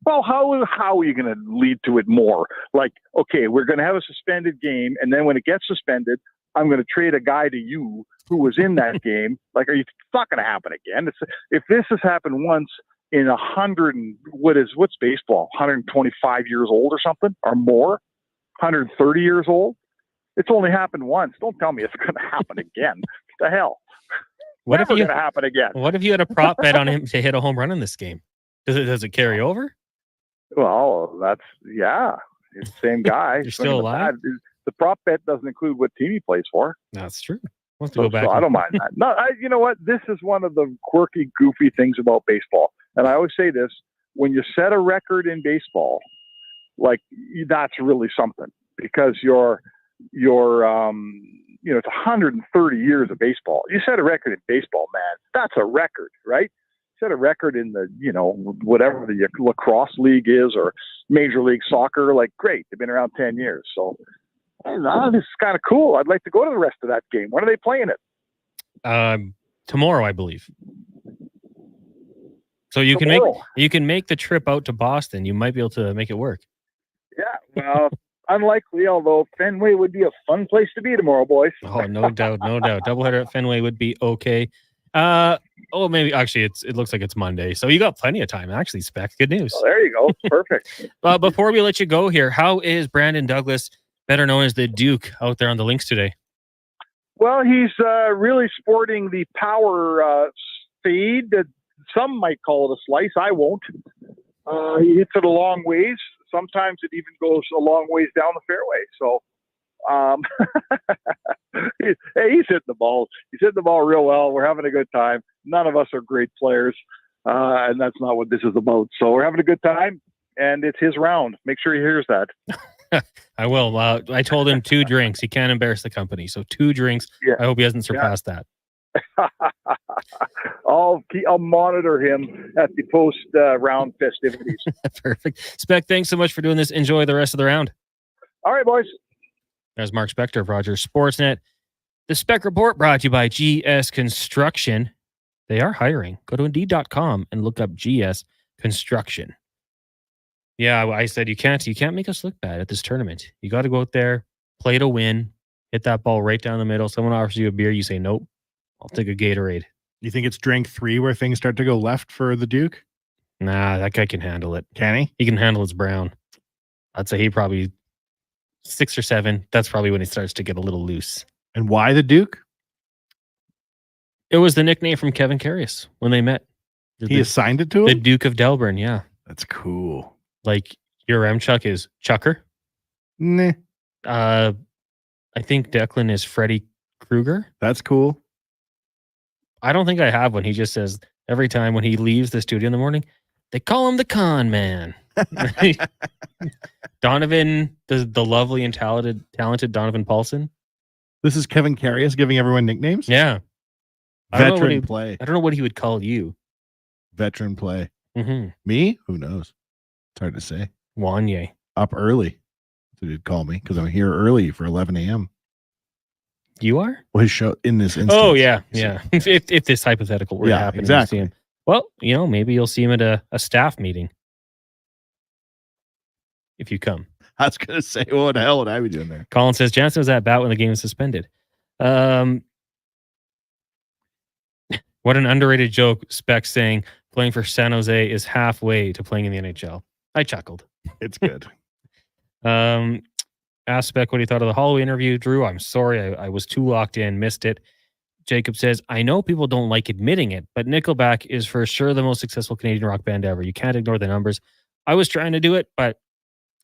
Speaker 7: Well, how are you going to lead to it more? Like, okay, we're going to have a suspended game, and then when it gets suspended, I'm going to trade a guy to you who was in that game. Like, it's not going to happen again. If this has happened once in 100, what's baseball? 125 years old or something, or more? 130 years old? It's only happened once. Don't tell me it's going to happen again. What the hell?
Speaker 4: What
Speaker 7: Never
Speaker 4: if
Speaker 7: going to happen again?
Speaker 4: What if you had a prop bet on him to hit a home run in this game? Does it carry over?
Speaker 7: Well, it's the same guy.
Speaker 4: You're still alive?
Speaker 7: The prop bet doesn't include what team he plays for.
Speaker 4: That's true. We'll have to go back.
Speaker 7: So I don't mind that. No, you know what? This is one of the quirky, goofy things about baseball. And I always say this, when you set a record in baseball, like, that's really something, because it's 130 years of baseball. You set a record in baseball, man. That's a record, right? Set a record in the, whatever the lacrosse league is, or Major League Soccer, like, great. They've been around 10 years. So, this is kind of cool. I'd like to go to the rest of that game. When are they playing it?
Speaker 4: Tomorrow, I believe. So you can make the trip out to Boston. You might be able to make it work.
Speaker 7: Yeah, well, unlikely, although Fenway would be a fun place to be tomorrow, boys.
Speaker 4: Oh, no doubt, no doubt. Doubleheader at Fenway would be okay. Maybe actually it looks like it's Monday, so you got plenty of time. Actually, Spec, good news.
Speaker 7: Oh, there you go, perfect.
Speaker 4: Before we let you go here, how is Brandon Douglas, better known as the Duke, out there on the links today?
Speaker 7: Well, he's really sporting the power fade. Some might call it a slice. I won't. He hits it a long ways. Sometimes it even goes a long ways down the fairway. So. Hey, he's hitting the ball. He's hitting the ball real well. We're having a good time. None of us are great players, and that's not what this is about. So we're having a good time, and it's his round. Make sure he hears that.
Speaker 4: I will. I told him 2 drinks. He can't embarrass the company. So 2 drinks. Yeah. I hope he hasn't surpassed that.
Speaker 7: I'll monitor him at the post round festivities.
Speaker 4: Perfect. Spec, thanks so much for doing this. Enjoy the rest of the round.
Speaker 7: All right, boys.
Speaker 4: There's Mark Spector of Rogers Sportsnet. The Spec Report brought to you by GS Construction. They are hiring. Go to Indeed.com and look up GS Construction. Yeah, I said you can't make us look bad at this tournament. You got to go out there, play to win, hit that ball right down the middle. Someone offers you a beer, you say, nope, I'll take a Gatorade.
Speaker 14: You think it's drink 3 where things start to go left for the Duke?
Speaker 4: Nah, that guy can handle it.
Speaker 14: Can he?
Speaker 4: He can handle his brown. I'd say he probably 6 or 7. That's probably when he starts to get a little loose.
Speaker 14: And why the Duke?
Speaker 4: It was the nickname from Kevin Karius when they met.
Speaker 14: He assigned it to him?
Speaker 4: The Duke of Delburn, yeah.
Speaker 14: That's cool.
Speaker 4: Like your Chuck is Chucker?
Speaker 14: Nah.
Speaker 4: I think Declan is Freddy Krueger.
Speaker 14: That's cool.
Speaker 4: I don't think I have one. He just says every time when he leaves the studio in the morning, they call him the con man. Donovan, the lovely and talented Donovan Paulson.
Speaker 14: This is Kevin Karius giving everyone nicknames?
Speaker 4: Yeah.
Speaker 14: Veteran play.
Speaker 4: I don't know what he would call you.
Speaker 14: Veteran play.
Speaker 4: Mm-hmm.
Speaker 14: Me? Who knows? It's hard to say.
Speaker 4: Wanye.
Speaker 14: Up early. So he'd call me because I'm here early for 11 a.m.
Speaker 4: You are?
Speaker 14: Well, his show in this instance.
Speaker 4: Oh, yeah. Yeah. If this hypothetical were to happen.
Speaker 14: Exactly.
Speaker 4: See him. Well, maybe you'll see him at a staff meeting. If you come.
Speaker 14: I was going to say, what the hell would I be doing there?
Speaker 4: Colin says Jansen was at bat when the game was suspended. What an underrated joke. Spec saying playing for San Jose is halfway to playing in the NHL. I chuckled.
Speaker 14: It's good.
Speaker 4: Ask Spec what he thought of the Holloway interview. Drew, I'm sorry. I was too locked in, missed it. Jacob says, I know people don't like admitting it, but Nickelback is for sure the most successful Canadian rock band ever. You can't ignore the numbers. I was trying to do it, but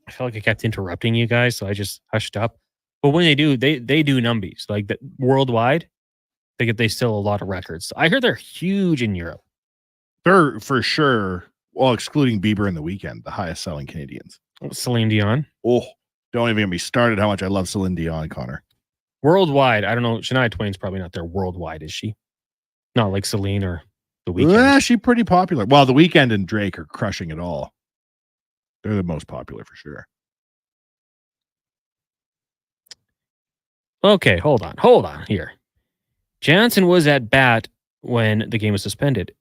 Speaker 4: I felt like I kept interrupting you guys, so I just hushed up. But when they do, they do numbies. Like that worldwide, they sell a lot of records. I heard they're huge in Europe.
Speaker 14: They're for sure, well, excluding Bieber and The Weeknd, the highest selling Canadians.
Speaker 4: Celine Dion.
Speaker 14: Oh, don't even get me started how much I love Celine Dion, Connor.
Speaker 4: Worldwide, I don't know. Shania Twain's probably not there worldwide, is she? Not like Celine or The Weeknd.
Speaker 14: Yeah, she's pretty popular. Well, The Weeknd and Drake are crushing it all. They're the most popular for sure.
Speaker 4: Okay, hold on here. Jansen was at bat when the game was suspended.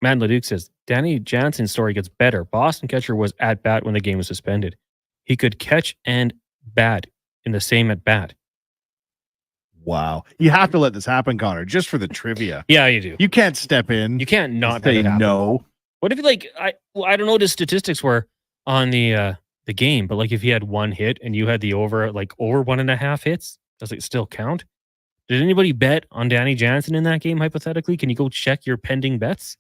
Speaker 4: Matt Leduc says, Danny Jansen's story gets better. Boston catcher was at bat when the game was suspended. He could catch and bat in the same at bat.
Speaker 14: Wow. You have to let this happen, Connor, just for the trivia.
Speaker 4: Yeah, you do.
Speaker 14: You can't step in.
Speaker 4: You can't not
Speaker 14: say
Speaker 4: let it happen.
Speaker 14: no.
Speaker 4: What if you I don't know what his statistics were on the game, but like if he had one hit and you had the over 1.5 hits, does it still count? Did anybody bet on Danny Jansen in that game, hypothetically? Can you go check your pending bets?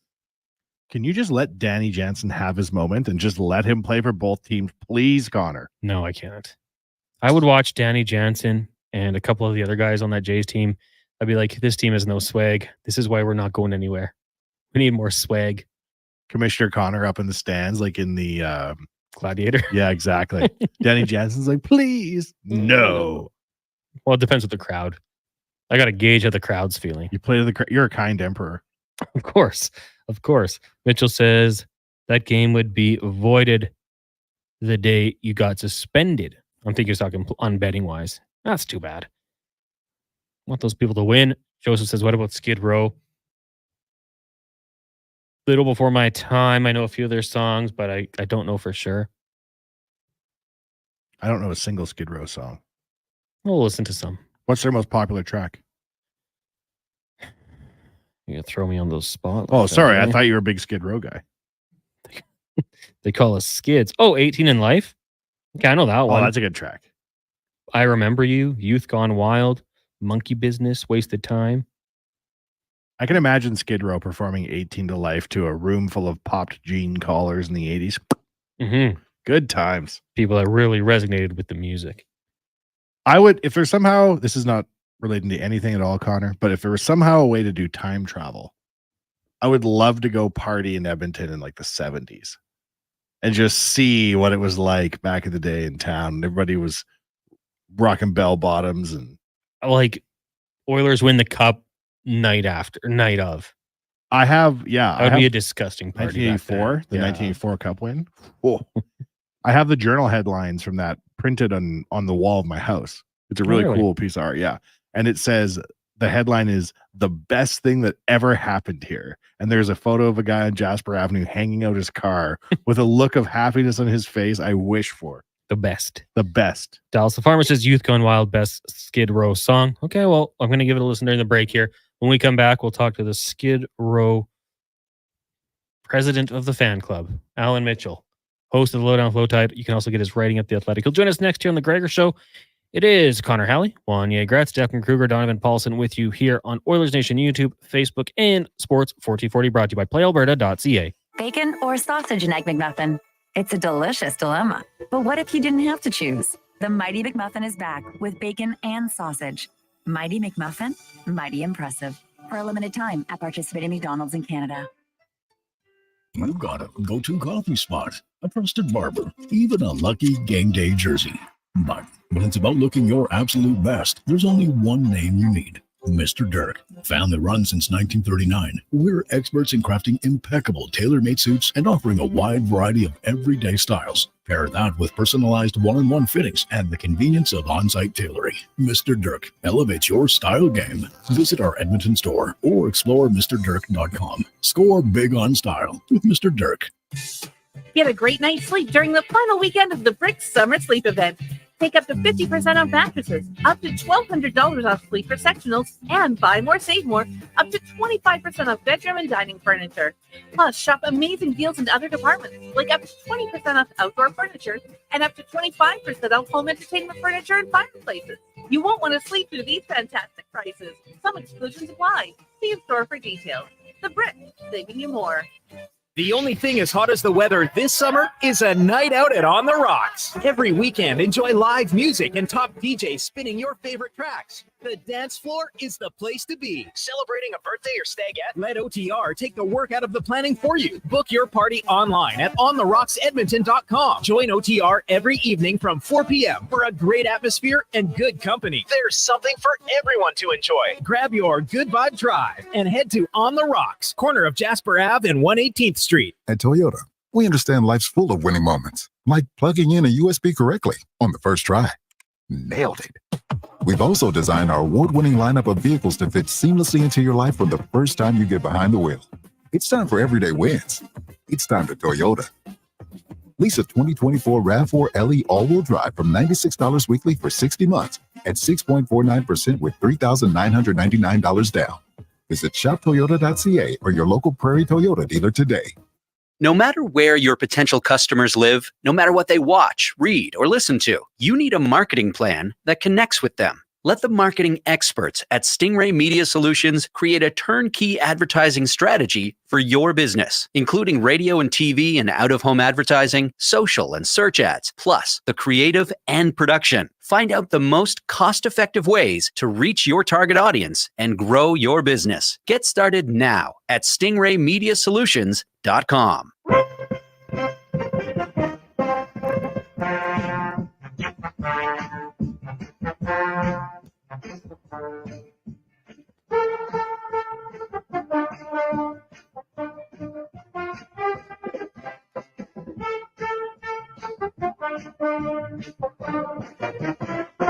Speaker 14: Can you just let Danny Jansen have his moment and just let him play for both teams, please, Connor?
Speaker 4: No, I can't. I would watch Danny Jansen and a couple of the other guys on that Jays team. I'd be like, this team has no swag. This is why we're not going anywhere. We need more swag.
Speaker 14: Commissioner Connor up in the stands, like in the
Speaker 4: Gladiator.
Speaker 14: Yeah, exactly. Danny Jansen's like, please, no.
Speaker 4: Well, it depends with the crowd. I got to gauge how the crowd's feeling.
Speaker 14: You play to the you're a kind emperor.
Speaker 4: Of course. Mitchell says that game would be voided the day you got suspended. I'm thinking you're talking on betting wise. That's too bad. I want those people to win. Joseph says, what about Skid Row? Little before my time. I know a few of their songs, but I don't know for sure.
Speaker 14: I don't know a single Skid Row song.
Speaker 4: We'll listen to some.
Speaker 14: What's their most popular track?
Speaker 4: You're going to throw me on those spots.
Speaker 14: Oh, sorry. I thought you were a big Skid Row guy.
Speaker 4: They call us Skids. Oh, 18 in Life? Okay, I know that one.
Speaker 14: Oh, that's a good track.
Speaker 4: I Remember You, Youth Gone Wild, Monkey Business, Wasted Time.
Speaker 14: I can imagine Skid Row performing 18 to Life to a room full of popped jean collars in the 80s.
Speaker 4: Mm-hmm.
Speaker 14: Good times.
Speaker 4: People that really resonated with the music.
Speaker 14: I would, if there's somehow, this is not relating to anything at all, Connor, but if there was somehow a way to do time travel, I would love to go party in Edmonton in like the 70s and just see what it was like back in the day in town. Everybody was rocking bell bottoms and
Speaker 4: like Oilers win the cup night of.
Speaker 14: I have, yeah.
Speaker 4: That would be a disgusting party.
Speaker 14: 1984, the 1984 Cup win. Oh. I have the journal headlines from that printed on the wall of my house. It's a really cool piece of art. Yeah. And it says, the headline is the best thing that ever happened here. And there's a photo of a guy on Jasper Avenue hanging out his car with a look of happiness on his face I wish for.
Speaker 4: The best.
Speaker 14: The best.
Speaker 4: Dallas the Farmer says Youth Gone Wild, best Skid Row song. Okay, well, I'm going to give it a listen during the break here. When we come back, we'll talk to the Skid Row president of the fan club, Alan Mitchell, host of the Lowdown Flow Tide. You can also get his writing at The Athletic. He'll join us next here on The Gregor Show. It is Connor Halley, Wanye Gratz, Declan Kruger, Donovan Paulson with you here on Oilers Nation YouTube, Facebook, and Sports 1440, brought to you by PlayAlberta.ca.
Speaker 15: Bacon or sausage and Egg McMuffin? It's a delicious dilemma. But what if you didn't have to choose? The Mighty McMuffin is back with bacon and sausage. Mighty McMuffin, mighty impressive. For a limited time at participating McDonald's in Canada.
Speaker 5: You've got a go-to coffee spot, a trusted barber, even a lucky game day jersey. But when it's about looking your absolute best, there's only one name you need. Mr. Dirk. Family run since 1939. We're experts in crafting impeccable tailor-made suits and offering a wide variety of everyday styles. Pair that with personalized one-on-one fittings and the convenience of on-site tailoring. Mr. Dirk elevates your style game. Visit our Edmonton store or explore MrDirk.com. Score big on style with Mr. Dirk.
Speaker 9: Get a great night's sleep during the final weekend of the Bricks Summer Sleep Event. Take up to 50% off mattresses, up to $1,200 off sleeper sectionals, and buy more, save more, up to 25% off bedroom and dining furniture. Plus, shop amazing deals in other departments, like up to 20% off outdoor furniture and up to 25% off home entertainment furniture and fireplaces. You won't want to sleep through these fantastic prices. Some exclusions apply. See in store for details. The Brick, saving you more.
Speaker 10: The only thing as hot as the weather this summer is a night out at On the Rocks. Every weekend, enjoy live music and top DJs spinning your favorite tracks. The dance floor is the place to be. Celebrating a birthday or stagette? Let OTR take the work out of the planning for you. Book your party online at ontherocksedmonton.com. Join OTR every evening from 4 p.m. for a great atmosphere and good company. There's something for everyone to enjoy. Grab your Good Vibe Drive and head to On the Rocks, corner of Jasper Ave and 118th Street.
Speaker 16: At Toyota, we understand life's full of winning moments, like plugging in a USB correctly on the first try. Nailed it. We've also designed our award-winning lineup of vehicles to fit seamlessly into your life from the first time you get behind the wheel. It's time for everyday wins. It's time to Toyota. Lease a 2024 RAV4 LE all-wheel drive from $96 weekly for 60 months at 6.49% with $3,999 down. Visit shoptoyota.ca or your local Prairie Toyota dealer today.
Speaker 22: No matter where your potential customers live, no matter what they watch, read, or listen to, you need a marketing plan that connects with them. Let the marketing experts at Stingray Media Solutions create a turnkey advertising strategy for your business, including radio and TV and out-of-home advertising, social and search ads, plus the creative and production. Find out the most cost-effective ways to reach your target audience and grow your business. Get started now at stingraymediasolutions.com.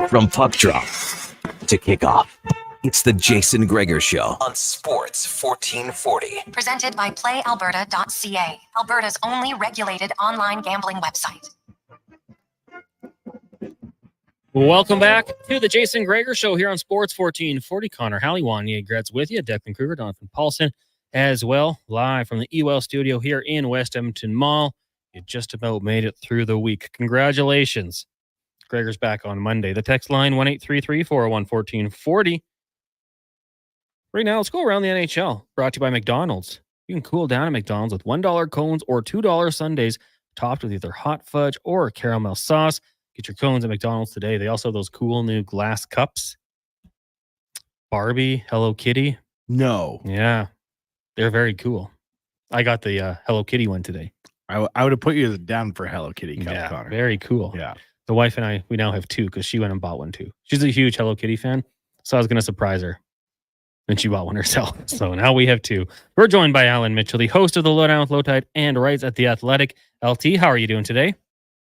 Speaker 12: From puck drop to kickoff, it's the Jason Gregor Show on Sports 1440.
Speaker 2: Presented by PlayAlberta.ca, Alberta's only regulated online gambling website.
Speaker 4: Welcome back to the Jason Gregor Show here on Sports 1440. Connor Halley, Wanye Gretz with you. Declan Kruger, Donovan Paulson as well, live from the EWEL studio here in West Edmonton Mall. You just about made it through the week. Congratulations. Gregor's back on Monday. The text line, 1-833-401-1440. Right now, let's go around the NHL. Brought to you by McDonald's. You can cool down at McDonald's with $1 cones or $2 sundaes, topped with either hot fudge or caramel sauce. Get your cones at McDonald's today. They also have those cool new glass cups. Barbie, Hello Kitty.
Speaker 14: No.
Speaker 4: Yeah. They're very cool. I got the Hello Kitty one today.
Speaker 14: I would have put you down for Hello Kitty cup,
Speaker 4: Yeah,
Speaker 14: Connor.
Speaker 4: very cool.
Speaker 14: Yeah.
Speaker 4: The wife and I, we now have two because she went and bought one too. She's a huge Hello Kitty fan. So I was going to surprise her. And she bought one herself. So now we have two. We're joined by Alan Mitchell, the host of the Lowdown with Low Tide and writes at The Athletic. LT, how are you doing today?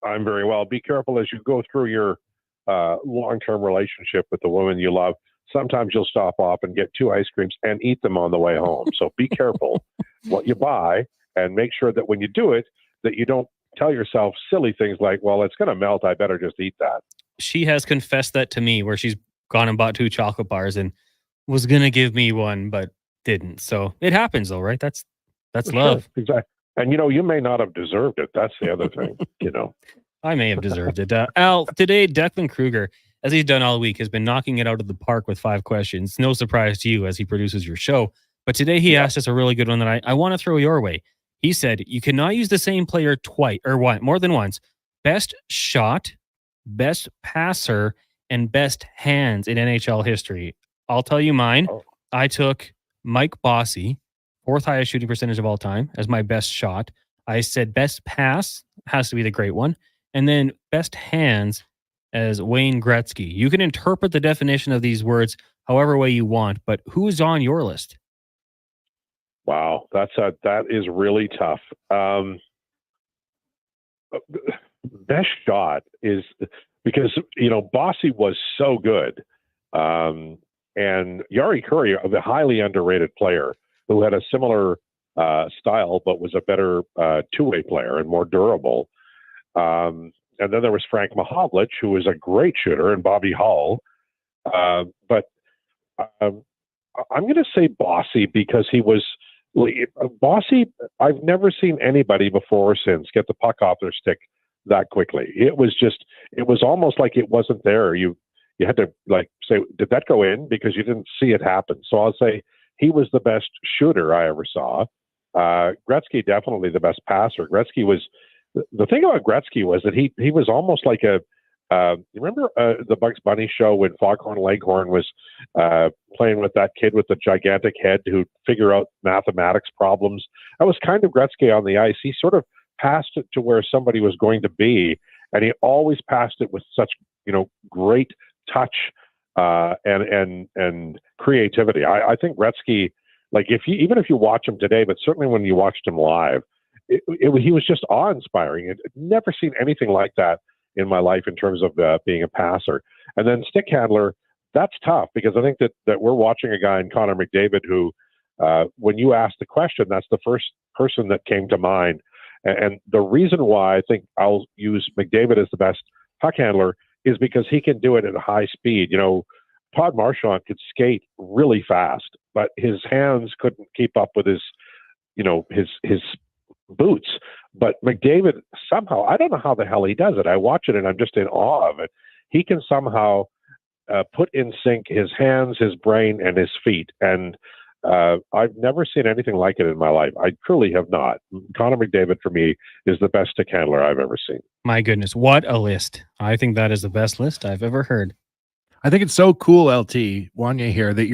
Speaker 23: I'm very well. Be careful as you go through your long-term relationship with the woman you love. Sometimes you'll stop off and get 2 ice creams and eat them on the way home. So be careful what you buy and make sure that when you do it, that you don't tell yourself silly things like, well, it's going to melt. I better just eat that.
Speaker 4: She has confessed that to me where she's gone and bought 2 chocolate bars and was going to give me one, but didn't. So it happens though, right? That's love.
Speaker 23: Sure, exactly. And, you may not have deserved it. That's the other thing,
Speaker 4: I may have deserved it. Al, today, Declan Kruger, as he's done all week, has been knocking it out of the park with 5 questions. No surprise to you as he produces your show. But today he asked us a really good one that I want to throw your way. He said, you cannot use the same player twice or more than once. Best shot, best passer, and best hands in NHL history. I'll tell you mine. I took Mike Bossy, 4th highest shooting percentage of all time, as my best shot. I said best pass has to be the great one. And then best hands as Wayne Gretzky. You can interpret the definition of these words however way you want, but who's on your list?
Speaker 23: Wow, that is really tough. Best shot is because, Bossy was so good. And Jari Kurri, a highly underrated player who had a similar style, but was a better two-way player and more durable. And then there was Frank Mahovlich, who was a great shooter, and Bobby Hull. But I'm going to say Bossy because he was Bossy. I've never seen anybody before or since get the puck off their stick that quickly. It was almost like it wasn't there. You had to like say, did that go in? Because you didn't see it happen. So I'll say he was the best shooter I ever saw. Gretzky, definitely the best passer. Gretzky was, the thing about Gretzky was that he was almost like a, you remember the Bugs Bunny show when Foghorn Leghorn was playing with that kid with the gigantic head who'd figure out mathematics problems? That was kind of Gretzky on the ice. He sort of passed it to where somebody was going to be, and he always passed it with such, great touch and creativity. I think Gretzky, like even if you watch him today, but certainly when you watched him live, he was just awe-inspiring. I'd never seen anything like that in my life in terms of being a passer. And then stick handler, that's tough because I think that we're watching a guy in Connor McDavid who, when you asked the question, that's the first person that came to mind. And the reason why I think I'll use McDavid as the best puck handler is because he can do it at a high speed. Todd Marchand could skate really fast, but his hands couldn't keep up with his boots. But McDavid somehow, I don't know how the hell he does it. I watch it and I'm just in awe of it. He can somehow put in sync his hands, his brain, and his feet. And I've never seen anything like it in my life. I truly have not. Connor McDavid, for me, is the best stick handler I've ever seen.
Speaker 4: My goodness, what a list. I think that is the best list I've ever heard.
Speaker 14: I think it's so cool, LT, Wanya here, that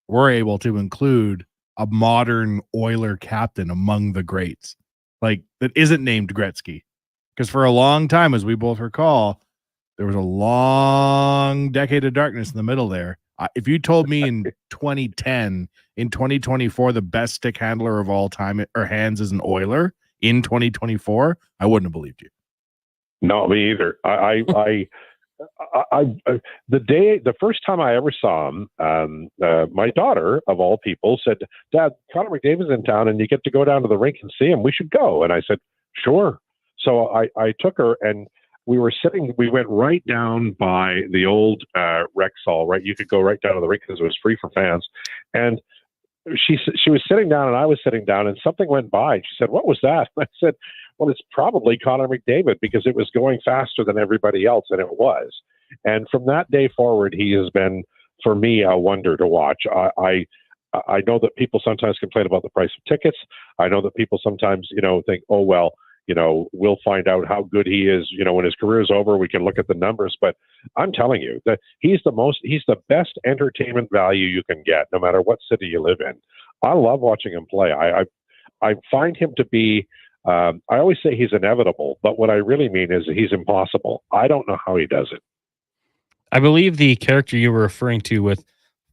Speaker 14: we're able to include a modern Oiler captain among the greats, like that isn't named Gretzky. Because for a long time, as we both recall, there was a long decade of darkness in the middle there. If you told me in 2010, in 2024, the best stick handler of all time or hands is an Oiler in 2024, I wouldn't have believed you.
Speaker 23: No, me either. The first time I ever saw him, my daughter, of all people, said, "Dad, Connor McDavid's in town, and you get to go down to the rink and see him. We should go." And I said, "Sure." So I took her, and we went right down by the old Rexall, right? You could go right down to the rink because it was free for fans. And she was sitting down, and I was sitting down, and something went by. And she said, "What was that?" And I said, "Well, it's probably Connor McDavid because it was going faster than everybody else," and it was. And from that day forward, he has been, for me, a wonder to watch. I know that people sometimes complain about the price of tickets. I know that people sometimes, think, "Oh, well, we'll find out how good he is, when his career is over, we can look at the numbers." But I'm telling you that he's the best entertainment value you can get, no matter what city you live in. I love watching him play. I find him to be, I always say he's inevitable, but what I really mean is he's impossible. I don't know how he does it.
Speaker 4: I believe the character you were referring to with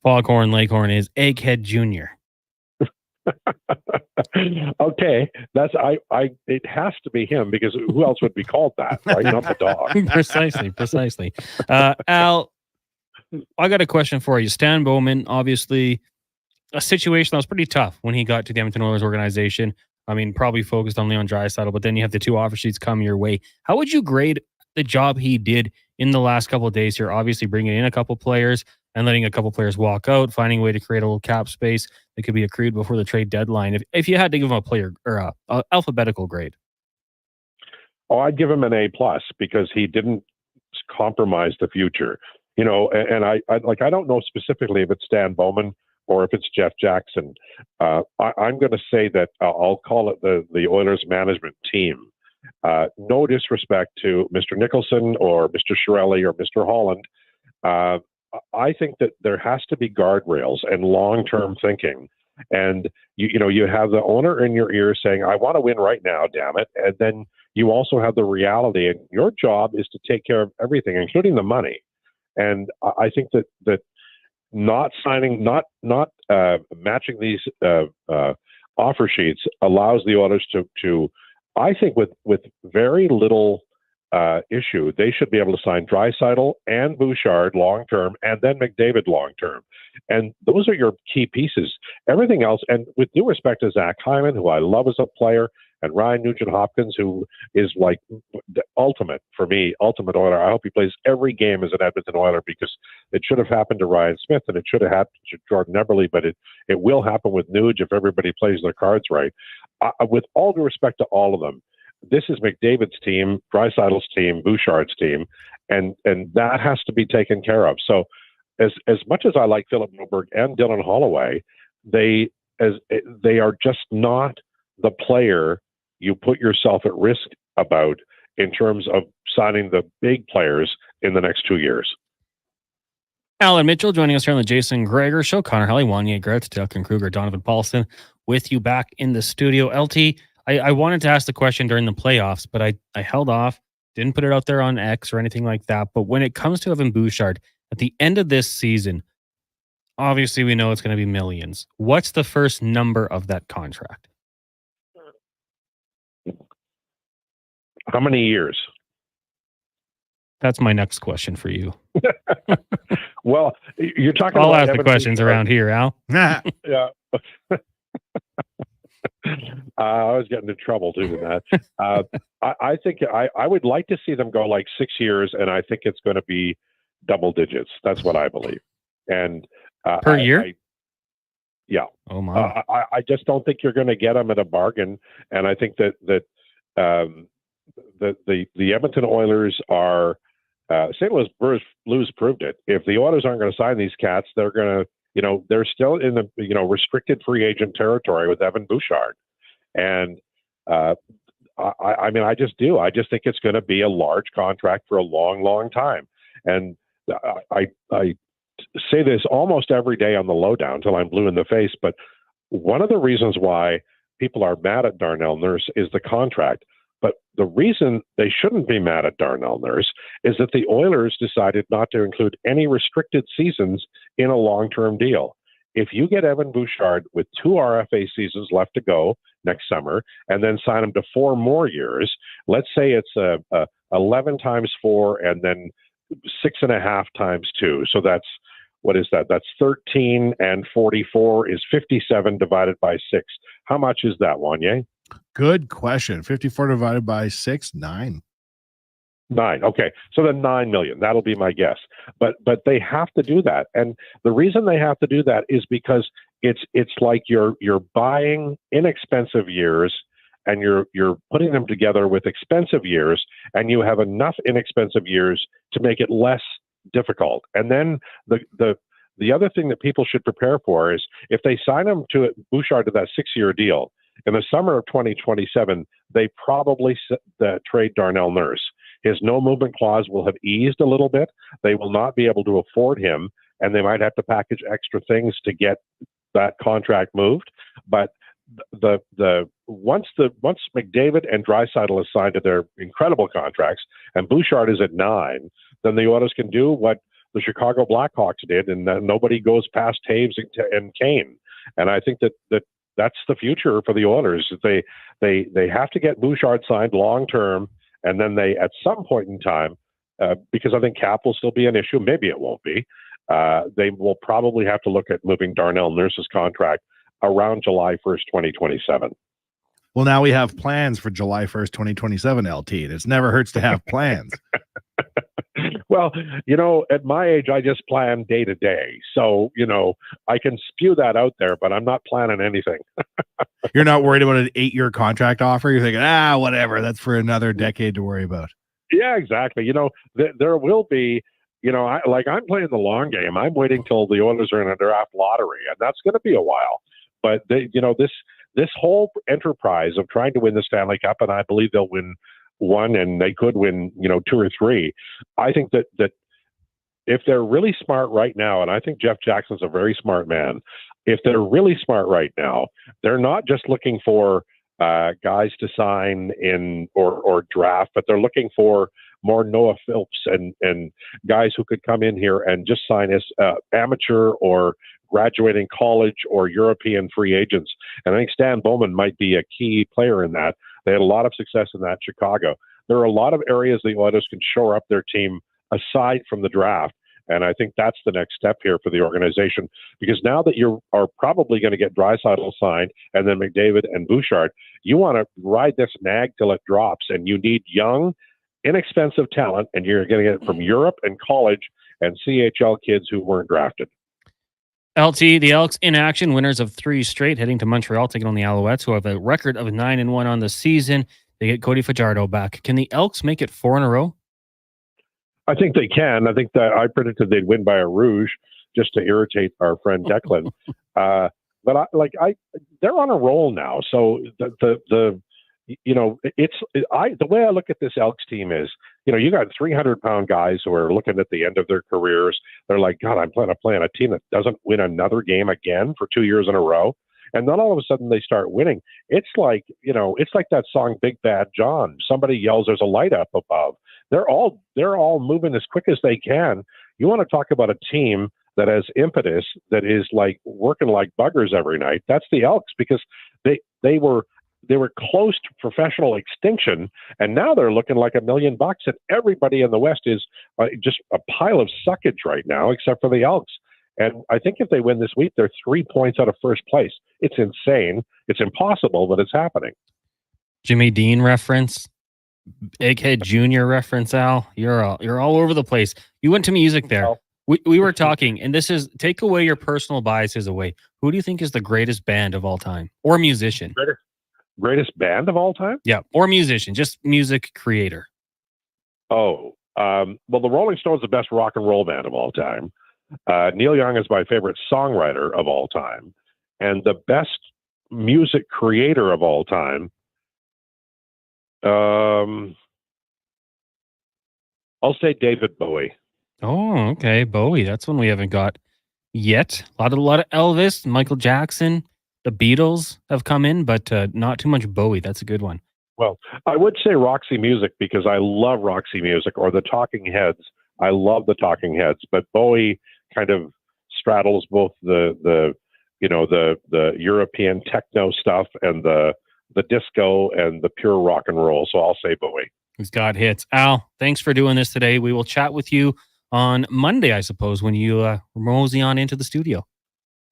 Speaker 4: Foghorn Leghorn is Egghead Jr.
Speaker 23: Okay, it has to be him because who else would be called that, right? Not the dog.
Speaker 4: Precisely. Al, I got a question for you. Stan Bowman, obviously, a situation that was pretty tough when he got to the Edmonton Oilers organization. I mean, probably focused on Leon Draisaitl, but then you have the two offer sheets come your way. How would you grade the job he did in the last couple of days here? Obviously, bringing in a couple players and letting a couple players walk out, finding a way to create a little cap space that could be accrued before the trade deadline. If you had to give him a player or a alphabetical grade.
Speaker 23: Oh, I'd give him an A+ because he didn't compromise the future. And I don't know specifically if it's Stan Bowman or if it's Jeff Jackson. I'm going to say that I'll call it the Oilers management team. No disrespect to Mr. Nicholson or Mr. Chiarelli or Mr. Holland. I think that there has to be guardrails and long-term thinking. And you have the owner in your ear saying, "I want to win right now, damn it." And then you also have the reality, and your job is to take care of everything, including the money. And I think that not signing, not matching these offer sheets allows the Oilers to I think with very little issue. They should be able to sign Draisaitl and Bouchard long-term and then McDavid long-term. And those are your key pieces. Everything else, and with due respect to Zach Hyman, who I love as a player, and Ryan Nugent-Hopkins, who is like the ultimate Oiler. I hope he plays every game as an Edmonton Oiler, because it should have happened to Ryan Smith and it should have happened to Jordan Eberle, but it will happen with Nuge if everybody plays their cards right. With all due respect to all of them, this is McDavid's team, Draisaitl's team, Bouchard's team, and that has to be taken care of. So as much as I like Philip Milberg and Dylan Holloway, they are just not the player you put yourself at risk about in terms of signing the big players in the next 2 years.
Speaker 4: Alan Mitchell joining us here on the Jason Gregor Show. Connor Halley, Wanye Gretz, Declan Kruger, Donovan Paulson with you back in the studio. LT, I wanted to ask the question during the playoffs, but I held off, didn't put it out there on X or anything like that. But when it comes to Evan Bouchard, at the end of this season, obviously we know it's going to be millions. What's the first number of that contract?
Speaker 23: How many years?
Speaker 4: That's my next question for you.
Speaker 23: Well, you're talking
Speaker 4: I'll
Speaker 23: about
Speaker 4: ask the questions around here, Al.
Speaker 23: Yeah. I was getting in trouble doing that. I think I would like to see them go like 6 years, and I think it's going to be double digits. That's what I believe. And
Speaker 4: per year?
Speaker 23: Yeah.
Speaker 4: Oh my!
Speaker 23: I just don't think you're going to get them at a bargain, and I think that the Edmonton Oilers are St. Louis Blues proved it. If the Oilers aren't going to sign these cats, they're going to, they're still in the restricted free agent territory with Evan Bouchard, and I just do. I just think it's going to be a large contract for a long, long time, and I say this almost every day on the lowdown till I'm blue in the face. But one of the reasons why people are mad at Darnell Nurse is the contract. But the reason they shouldn't be mad at Darnell Nurse is that the Oilers decided not to include any restricted seasons in a long-term deal. If you get Evan Bouchard with 2 RFA seasons left to go next summer and then sign him to 4 more years, let's say it's 11 times 4 and then 6.5 times 2. So that's, what is that? That's 13, and 44 is 57 divided by 6. How much is that, Wanye?
Speaker 14: Good question. 54 divided by 6, 9.
Speaker 23: 9. Okay. So then 9 million. That'll be my guess. But they have to do that. And the reason they have to do that is because it's like you're buying inexpensive years and you're putting them together with expensive years, and you have enough inexpensive years to make it less difficult. And then the other thing that people should prepare for is if they sign him to Bouchard to that 6-year deal, in the summer of 2027, they probably trade Darnell Nurse. His no movement clause will have eased a little bit. They will not be able to afford him, and they might have to package extra things to get that contract moved. But once McDavid and Draisaitl is signed to their incredible contracts, and Bouchard is at 9, then the Oilers can do what the Chicago Blackhawks did, and nobody goes past Taves and Kane. And I think that's the future for the Oilers. They have to get Bouchard signed long term, and then they, at some point in time, because I think cap will still be an issue, maybe it won't be, they will probably have to look at moving Darnell Nurse's contract around July 1st, 2027.
Speaker 14: Well, now we have plans for July 1st, 2027, LT. It never hurts to have plans.
Speaker 23: Well, at my age, I just plan day to day. So, I can spew that out there, but I'm not planning anything.
Speaker 14: You're not worried about an 8-year contract offer? You're thinking, whatever. That's for another decade to worry about.
Speaker 23: Yeah, exactly. There will be, I'm playing the long game. I'm waiting till the Oilers are in a draft lottery, and that's going to be a while. But, this whole enterprise of trying to win the Stanley Cup, and I believe they'll win 1, and they could win, 2 or 3. I think that if they're really smart right now, and I think Jeff Jackson's a very smart man, if they're really smart right now, they're not just looking for guys to sign in or draft, but they're looking for more Noah Phillips and guys who could come in here and just sign as amateur or graduating college or European free agents. And I think Stan Bowman might be a key player in that. They had a lot of success in that Chicago. there are a lot of areas the Oilers can shore up their team aside from the draft. And I think that's the next step here for the organization, because now that you are probably going to get Draisaitl signed and then McDavid and Bouchard, you want to ride this nag till it drops, and you need young, inexpensive talent, and you're getting it from Europe and college and CHL kids who weren't drafted.
Speaker 4: LT, the Elks in action, winners of 3 straight, heading to Montreal, taking on the Alouettes, who have a record of 9-1 on the season. They get Cody Fajardo back. Can the Elks make it 4 in a row?
Speaker 23: I think they can. I think that I predicted they'd win by a rouge just to irritate our friend Declan. But they're on a roll now. So the way I look at this Elks team is, you got 300-pound guys who are looking at the end of their careers. They're like, God, I'm playing a team that doesn't win another game again for 2 years in a row. And then all of a sudden they start winning. It's like that song Big Bad John. Somebody yells, there's a light up above. They're all moving as quick as they can. You want to talk about a team that has impetus, that is like working like buggers every night. That's the Elks, because they were close to professional extinction, and now they're looking like $1 million. And everybody in the West is just a pile of suckage right now, except for the Elks. And I think if they win this week, they're 3 points out of first place. It's insane. It's impossible, but it's happening.
Speaker 4: Jimmy Dean reference, Egghead Jr. reference, Al. You're all over the place. You went to music there. We were talking, and this is, take away your personal biases away. Who do you think is the greatest band of all time, or musician?
Speaker 23: Greatest band of all time?
Speaker 4: Yeah, or musician, just music creator.
Speaker 23: Well, the Rolling Stones are the best rock and roll band of all time. Neil Young is my favorite songwriter of all time, and the best music creator of all time. I'll say David Bowie.
Speaker 4: Oh, okay, Bowie. That's one we haven't got yet. A lot of Elvis, Michael Jackson, the Beatles have come in, but not too much Bowie. That's a good one.
Speaker 23: Well, I would say Roxy Music, because I love Roxy Music, or the Talking Heads. I love the Talking Heads, but Bowie kind of straddles both the European techno stuff and the disco and the pure rock and roll. So I'll say Bowie.
Speaker 4: He's got hits. Al, thanks for doing this today. We will chat with you on Monday, I suppose, when you mosey on into the studio.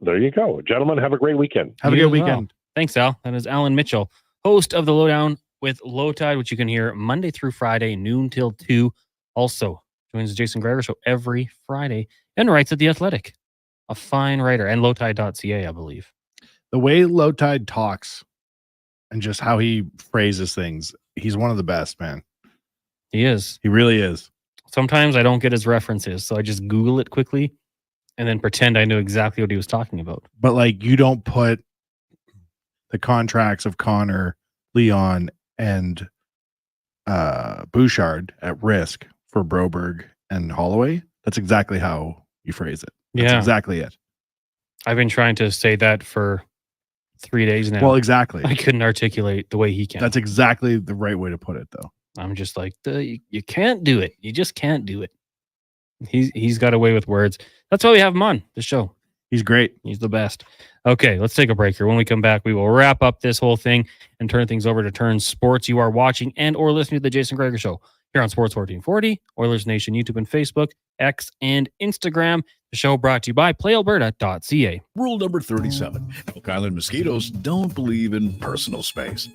Speaker 23: There you go. Gentlemen, have a great weekend.
Speaker 4: Have a good weekend. Thanks, Al. That is Alan Mitchell, host of The Lowdown with Low Tide, which you can hear Monday through Friday, noon till 2. Also joins the Jason Gregor Show every Friday and writes at The Athletic. A fine writer. And lowtide.ca, I believe.
Speaker 14: The way Low Tide talks and just how he phrases things, he's one of the best, man.
Speaker 4: He is.
Speaker 14: He really is.
Speaker 4: Sometimes I don't get his references, so I just Google it quickly and then pretend I knew exactly what he was talking about.
Speaker 14: But like, you don't put the contracts of Connor, Leon, and Bouchard at risk for Broberg and Holloway. That's exactly how you phrase it. That's exactly it.
Speaker 4: I've been trying to say that for 3 days now.
Speaker 14: Well, exactly.
Speaker 4: I couldn't articulate the way he can.
Speaker 14: That's exactly the right way to put it, though.
Speaker 4: I'm just like, you can't do it. You just can't do it. He's got a way with words. That's why we have him on the show.
Speaker 14: He's great.
Speaker 4: He's the best. Okay, let's take a break here. When we come back, we will wrap up this whole thing and turn things over to Turn Sports. You are watching and or listening to the Jason Gregor Show here on Sports 1440, Oilers Nation, YouTube and Facebook, X and Instagram. The show brought to you by PlayAlberta.ca.
Speaker 5: Rule number 37. Elk Island mosquitoes don't believe in personal space.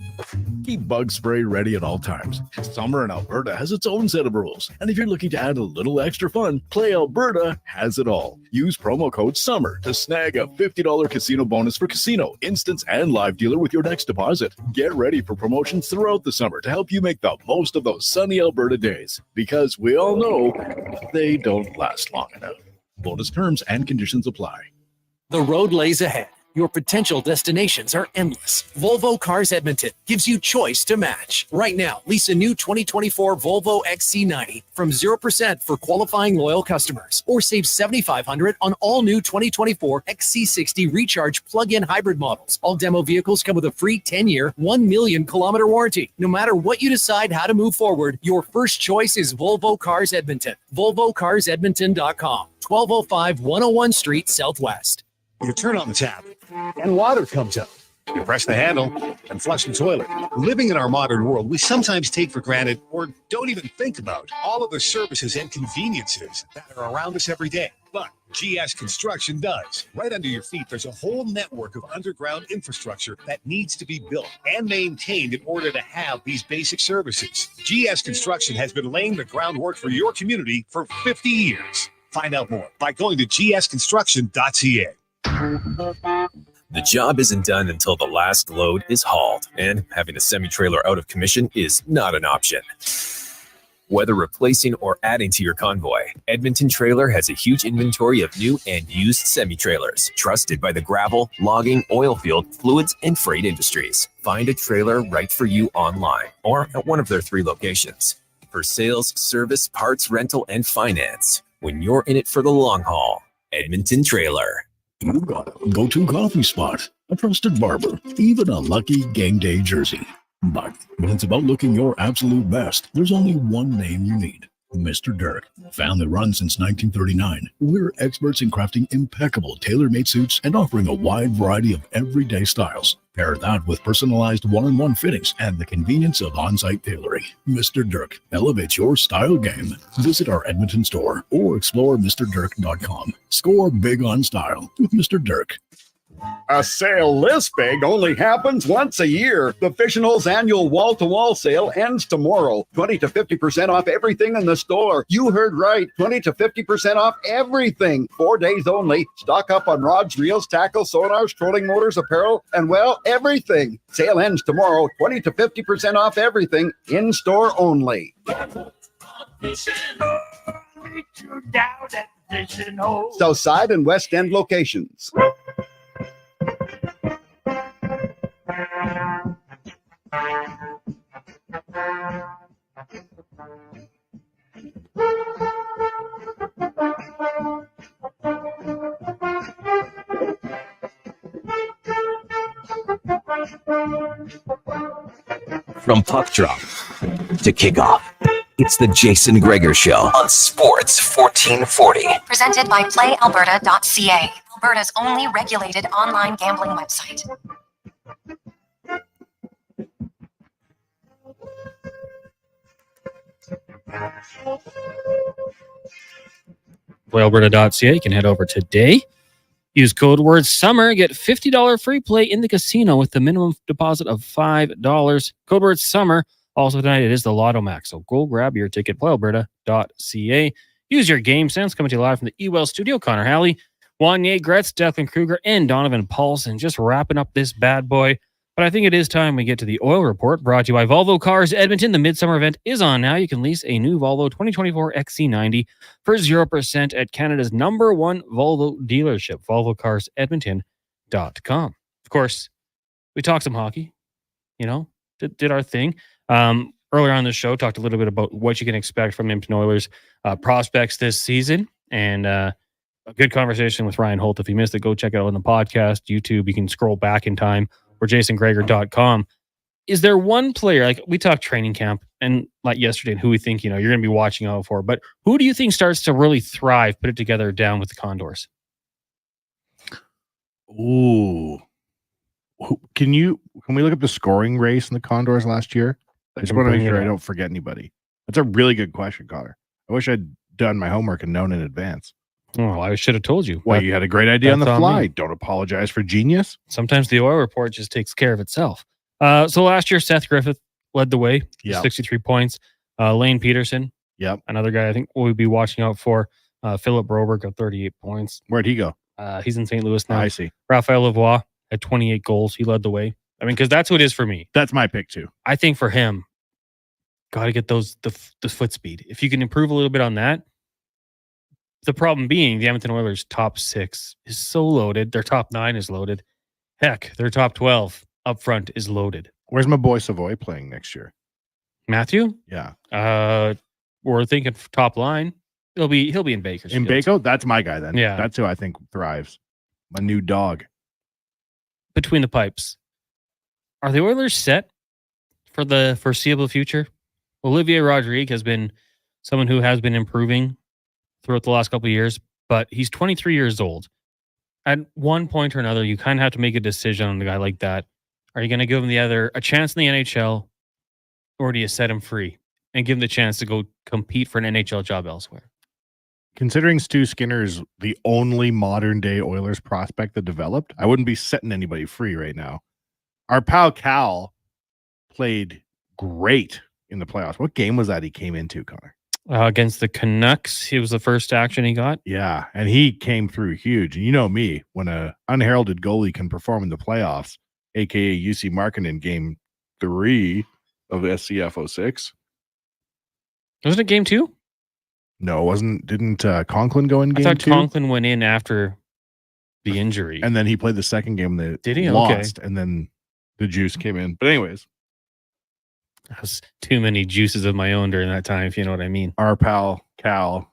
Speaker 5: Keep bug spray ready at all times. Summer in Alberta has its own set of rules. And if you're looking to add a little extra fun, Play Alberta has it all. Use promo code SUMMER to snag a $50 casino bonus for casino, instance, and live dealer with your next deposit. Get ready for promotions throughout the summer to help you make the most of those sunny Alberta days. Because we all know they don't last long enough. Bonus terms and conditions apply.
Speaker 20: The road lays ahead. Your potential destinations are endless. Volvo Cars Edmonton gives you choice to match. Right now, lease a new 2024 Volvo XC90 from 0% for qualifying loyal customers. Or save $7,500 on all new 2024 XC60 Recharge plug-in hybrid models. All demo vehicles come with a free 10-year, 1 million kilometer warranty. No matter what you decide how to move forward, your first choice is Volvo Cars Edmonton. VolvoCarsEdmonton.com. 1205 101 Street Southwest.
Speaker 10: You turn on the tap and water comes out.
Speaker 6: You press the handle and flush the toilet. Living in our modern world, we sometimes take for granted or don't even think about all of the services and conveniences that are around us every day. But GS Construction does. Right under your feet, there's a whole network of underground infrastructure that needs to be built and maintained in order to have these basic services. GS Construction has been laying the groundwork for your community for 50 years. Find out more by going to gsconstruction.ca.
Speaker 19: The job isn't done until the last load is hauled, and having a semi-trailer out of commission is not an option. Whether replacing or adding to your convoy, Edmonton Trailer has a huge inventory of new and used semi-trailers, trusted by the gravel, logging, oil field, fluids, and freight industries. Find a trailer right for you online or at one of their 3 locations. For sales, service, parts, rental, and finance, when you're in it for the long haul, Edmonton Trailer.
Speaker 5: You got a go-to coffee spot, a trusted barber, even a lucky game day jersey. But when it's about looking your absolute best, there's only one name you need. Mr. Dirk. Family run since 1939. We're experts in crafting impeccable tailor-made suits and offering a wide variety of everyday styles. Pair that with personalized one-on-one fittings and the convenience of on-site tailoring. Mr. Dirk elevates your style game. Visit our Edmonton store or explore MrDirk.com. Score big on style with Mr. Dirk.
Speaker 21: A sale this big only happens once a year. The Fishnell's annual wall-to-wall sale ends tomorrow. 20 to 50% off everything in the store. You heard right. 20 to 50% off everything. 4 days only. Stock up on rods, reels, tackles, sonars, trolling motors, apparel, and, well, everything. Sale ends tomorrow. 20 to 50% off everything. In-store only. Southside and West End locations.
Speaker 12: From puck drop to kickoff, it's the Jason Gregor Show on Sports 1440.
Speaker 2: Presented by PlayAlberta.ca, Alberta's only regulated online gambling website.
Speaker 4: PlayAlberta.ca. You can head over today. Use code word SUMMER. Get $50 free play in the casino with the minimum deposit of $5. Code word SUMMER. Also tonight, it is the Lotto Max. So go grab your ticket. PlayAlberta.ca. Use your game sense. Coming to you live from the eWell studio. Connor Halley, Wanye Gretz, Declan Kruger, and Donovan Paulson. Just wrapping up this bad boy. But I think it is time we get to the oil report, brought to you by Volvo Cars Edmonton. The midsummer event is on now. You can lease a new Volvo 2024 XC90 for 0% at Canada's #1 Volvo dealership, volvocarsedmonton.com. Of course, we talked some hockey, did our thing. Earlier on the show, talked a little bit about what you can expect from Edmonton Oilers prospects this season, and a good conversation with Ryan Holt. If you missed it, go check it out on the podcast, YouTube. You can scroll back in time, or jasongregor.com. Is there one player, like we talked training camp and like yesterday, and who we think, you're going to be watching out for, but who do you think starts to really thrive, put it together down with the Condors?
Speaker 14: Ooh. Can we look at the scoring race in the Condors last year? I just want to make sure I don't forget anybody. That's a really good question, Connor. I wish I'd done my homework and known in advance.
Speaker 4: Oh, I should have told you.
Speaker 14: Well, you had a great idea on the fly. Don't apologize for genius.
Speaker 4: Sometimes the oil report just takes care of itself. So last year, Seth Griffith led the way, 63 points. Lane Peterson, another guy I think we'll be watching out for. Philip Broberg got 38 points.
Speaker 14: Where'd he go?
Speaker 4: He's in St. Louis now.
Speaker 14: I see.
Speaker 4: Raphael Lavoie had 28 goals. He led the way. I mean, because that's what it is for me.
Speaker 14: That's my pick too.
Speaker 4: I think for him, got to get the foot speed. If you can improve a little bit on that. The problem being the Edmonton Oilers' top 6 is so loaded. Their top 9 is loaded. Heck, their top 12 up front is loaded.
Speaker 14: Where's my boy Savoy playing next year?
Speaker 4: Matthew?
Speaker 14: Yeah.
Speaker 4: We're thinking top line. He'll be in Bakersfield.
Speaker 14: In Baco? That's my guy then.
Speaker 4: Yeah.
Speaker 14: That's who I think thrives. My new dog.
Speaker 4: Between the pipes. Are the Oilers set for the foreseeable future? Olivier Rodrigue has been someone who has been improving throughout the last couple of years, but he's 23 years old. At one point or another, you kind of have to make a decision on a guy like that. Are you going to give him a chance in the NHL, or do you set him free and give him the chance to go compete for an NHL job elsewhere?
Speaker 14: Considering Stu Skinner's the only modern day Oilers prospect that developed, I wouldn't be setting anybody free right now. Our pal Cal played great in the playoffs. What game was that he came into, Connor?
Speaker 4: Against the Canucks, he was the first action he got.
Speaker 14: Yeah, and he came through huge. And you know me, when an unheralded goalie can perform in the playoffs, aka UC Markin in game 3 of SCF 06.
Speaker 4: Wasn't it game 2?
Speaker 14: No, it wasn't. Didn't Conklin go in game 2?
Speaker 4: I thought Conklin went in after the injury.
Speaker 14: And then he played the second game that
Speaker 4: Did he?
Speaker 14: lost,
Speaker 4: Okay.
Speaker 14: and then the juice came in. But anyways.
Speaker 4: That was too many juices of my own during that time, if you know what I mean.
Speaker 14: Our pal Cal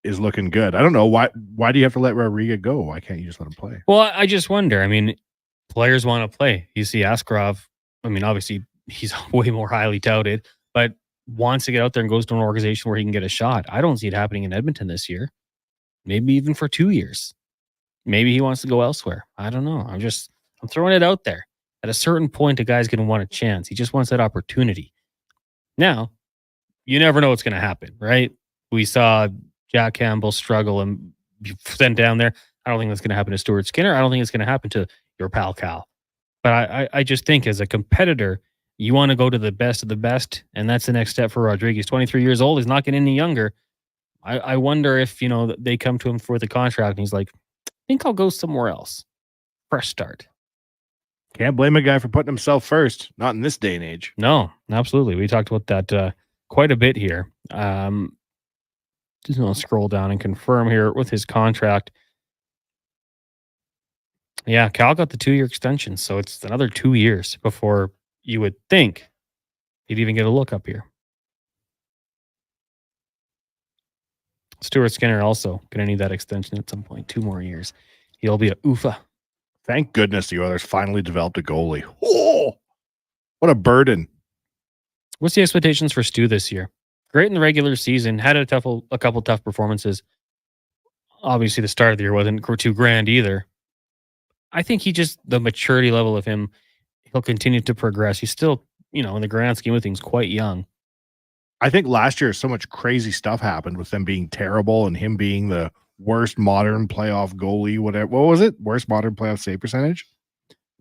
Speaker 14: is looking good. I don't know. Why do you have to let Rodriguez go? Why can't you just let him play?
Speaker 4: Well, I just wonder. I mean, players want to play. You see Askarov, I mean, obviously he's way more highly touted, but wants to get out there and goes to an organization where he can get a shot. I don't see it happening in Edmonton this year. Maybe even for 2 years. Maybe he wants to go elsewhere. I don't know. I'm throwing it out there. At a certain point, a guy's going to want a chance. He just wants that opportunity. Now, you never know what's going to happen, right? We saw Jack Campbell struggle and be sent down there. I don't think that's going to happen to Stuart Skinner. I don't think it's going to happen to your pal Cal. But I just think as a competitor, you want to go to the best of the best, and that's the next step for Rodriguez. 23 years old. He's not getting any younger. I wonder if, they come to him for the contract, and he's like, I think I'll go somewhere else. Fresh start.
Speaker 14: Can't blame a guy for putting himself first. Not in this day and age.
Speaker 4: No, absolutely. We talked about that quite a bit here. Just going to scroll down and confirm here with his contract. Yeah, Cal got the 2-year extension, so it's another 2 years before you would think he'd even get a look up here. Stuart Skinner also going to need that extension at some point. 2 more years. He'll be a UFA.
Speaker 14: Thank goodness the Oilers finally developed a goalie. Oh, what a burden.
Speaker 4: What's the expectations for Stu this year? Great in the regular season. Had a couple tough performances. Obviously, the start of the year wasn't too grand either. I think the maturity level of him, he'll continue to progress. He's still, in the grand scheme of things, quite young.
Speaker 14: I think last year so much crazy stuff happened with them being terrible and him being the worst modern playoff goalie, whatever. What was it? Worst modern playoff save percentage?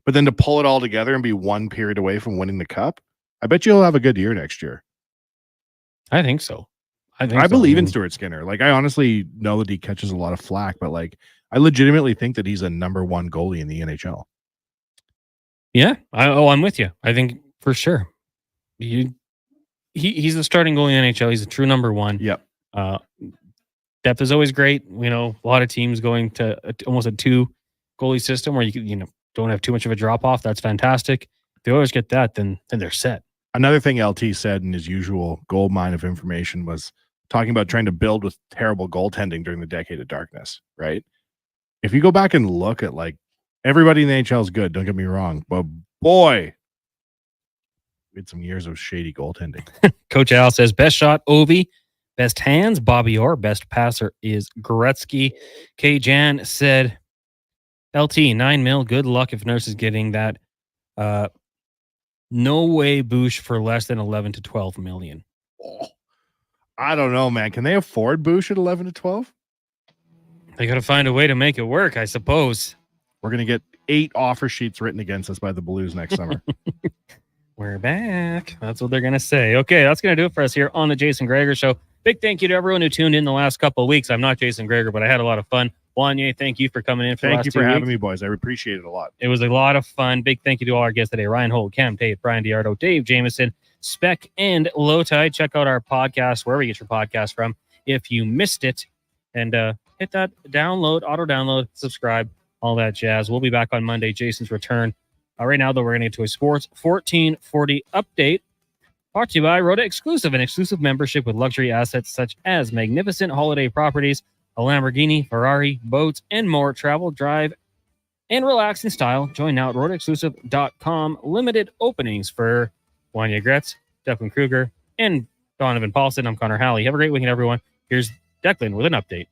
Speaker 14: But then to pull it all together and be one period away from winning the cup, I bet you'll have a good year next year.
Speaker 4: I think so.
Speaker 14: I believe in Stuart Skinner. Like, I honestly know that he catches a lot of flack, but I legitimately think that he's a number 1 goalie in the NHL.
Speaker 4: Yeah. I'm with you. I think for sure. He's the starting goalie in the NHL. He's a true number 1.
Speaker 14: Yep.
Speaker 4: Depth is always great. A lot of teams going to almost a 2 goalie system where you don't have too much of a drop off. That's fantastic. If the Oilers get that, then they're set.
Speaker 14: Another thing LT said in his usual gold mine of information was talking about trying to build with terrible goaltending during the decade of darkness, right? If you go back and look at everybody in the NHL is good, don't get me wrong, but boy, we had some years of shady goaltending.
Speaker 4: Coach Al says best shot, Ovi. Best hands, Bobby Orr. Best passer is Gretzky. K. Jan said, LT, 9 mil. Good luck if Nurse is getting that. No way Bush for less than 11 to 12 million.
Speaker 14: Oh, I don't know, man. Can they afford Bush at 11 to 12?
Speaker 4: They got to find a way to make it work, I suppose.
Speaker 14: We're going to get 8 offer sheets written against us by the Blues next summer.
Speaker 4: We're back. That's what they're going to say. Okay, that's going to do it for us here on the Jason Gregor Show. Big thank you to everyone who tuned in the last couple of weeks. I'm not Jason Gregor, but I had a lot of fun. Wanye, thank you for coming in.
Speaker 14: Thank you for having me, boys. I appreciate it a lot.
Speaker 4: It was a lot of fun. Big thank you to all our guests today. Ryan Holt, Cam Tate, Brian Diardo, Dave Jameson, Speck, and Lowtide. Check out our podcast, wherever you get your podcast from, if you missed it. And hit that download, auto-download, subscribe, all that jazz. We'll be back on Monday, Jason's return. Right now, though, we're going to get to a Sports 1440 update. Brought to you by Rhoda Exclusive, an exclusive membership with luxury assets such as magnificent holiday properties, a Lamborghini, Ferrari, boats, and more. Travel, drive, and relax in style. Join now at RhodaExclusive.com. Limited openings for Wanya Gretz, Declan Kruger, and Donovan Paulson. I'm Connor Halley. Have a great weekend, everyone. Here's Declan with an update.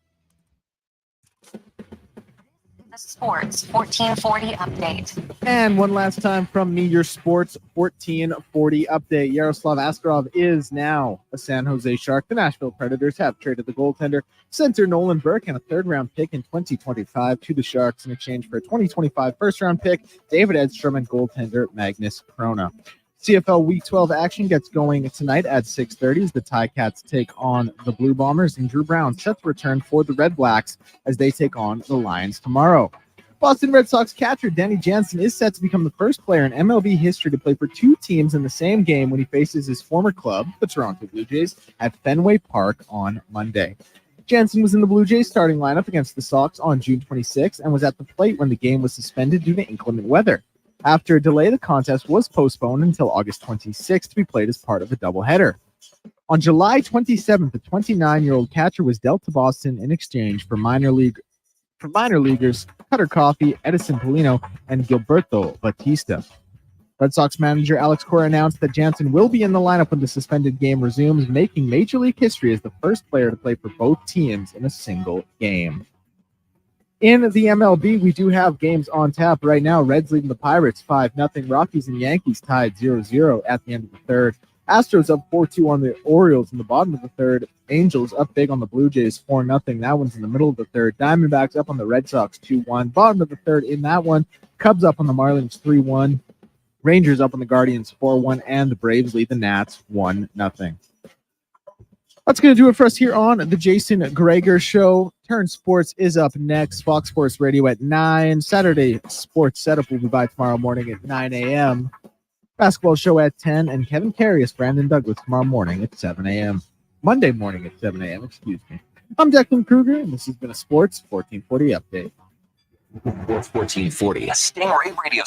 Speaker 2: The Sports 1440 update.
Speaker 1: And one last time from me, your Sports 1440 update. Yaroslav Askarov is now a San Jose Shark. The Nashville Predators have traded the goaltender, center Nolan Burke, and a third-round pick in 2025 to the Sharks in exchange for a 2025 first-round pick, David Edstrom, and goaltender Magnus Krona. CFL Week 12 action gets going tonight at 6:30 as the Ticats take on the Blue Bombers, and Drew Brown set to return for the Red Blacks as they take on the Lions tomorrow. Boston Red Sox catcher Danny Jansen is set to become the first player in MLB history to play for two teams in the same game when he faces his former club, the Toronto Blue Jays, at Fenway Park on Monday. Jansen was in the Blue Jays starting lineup against the Sox on June 26 and was at the plate when the game was suspended due to inclement weather. After a delay, the contest was postponed until August 26 to be played as part of a doubleheader. On July 27th, the 29-year-old catcher was dealt to Boston in exchange for minor leaguers Cutter Coffey, Edison Polino, and Gilberto Batista. Red Sox manager Alex Cora announced that Jansen will be in the lineup when the suspended game resumes, making Major League history as the first player to play for both teams in a single game. In the MLB, we do have games on tap right now. Reds leading the Pirates 5-0. Rockies and Yankees tied 0-0 at the end of the third. Astros up 4-2 on the Orioles in the bottom of the third. Angels up big on the Blue Jays 4-0. That one's in the middle of the third. Diamondbacks up on the Red Sox 2-1. Bottom of the third in that one. Cubs up on the Marlins 3-1. Rangers up on the Guardians 4-1. And the Braves lead the Nats 1-0. That's going to do it for us here on the Jason Gregor Show. Turn Sports is up next. Fox Sports Radio at 9. Saturday Sports Setup will be by tomorrow morning at 9 a.m. Basketball Show at 10. And Kevin Carius, Brandon Douglas tomorrow morning at 7 a.m. Monday morning at 7 a.m. Excuse me. I'm Declan Kruger, and this has been a Sports 1440 update.
Speaker 12: Sports 1440, a Stingray Radio.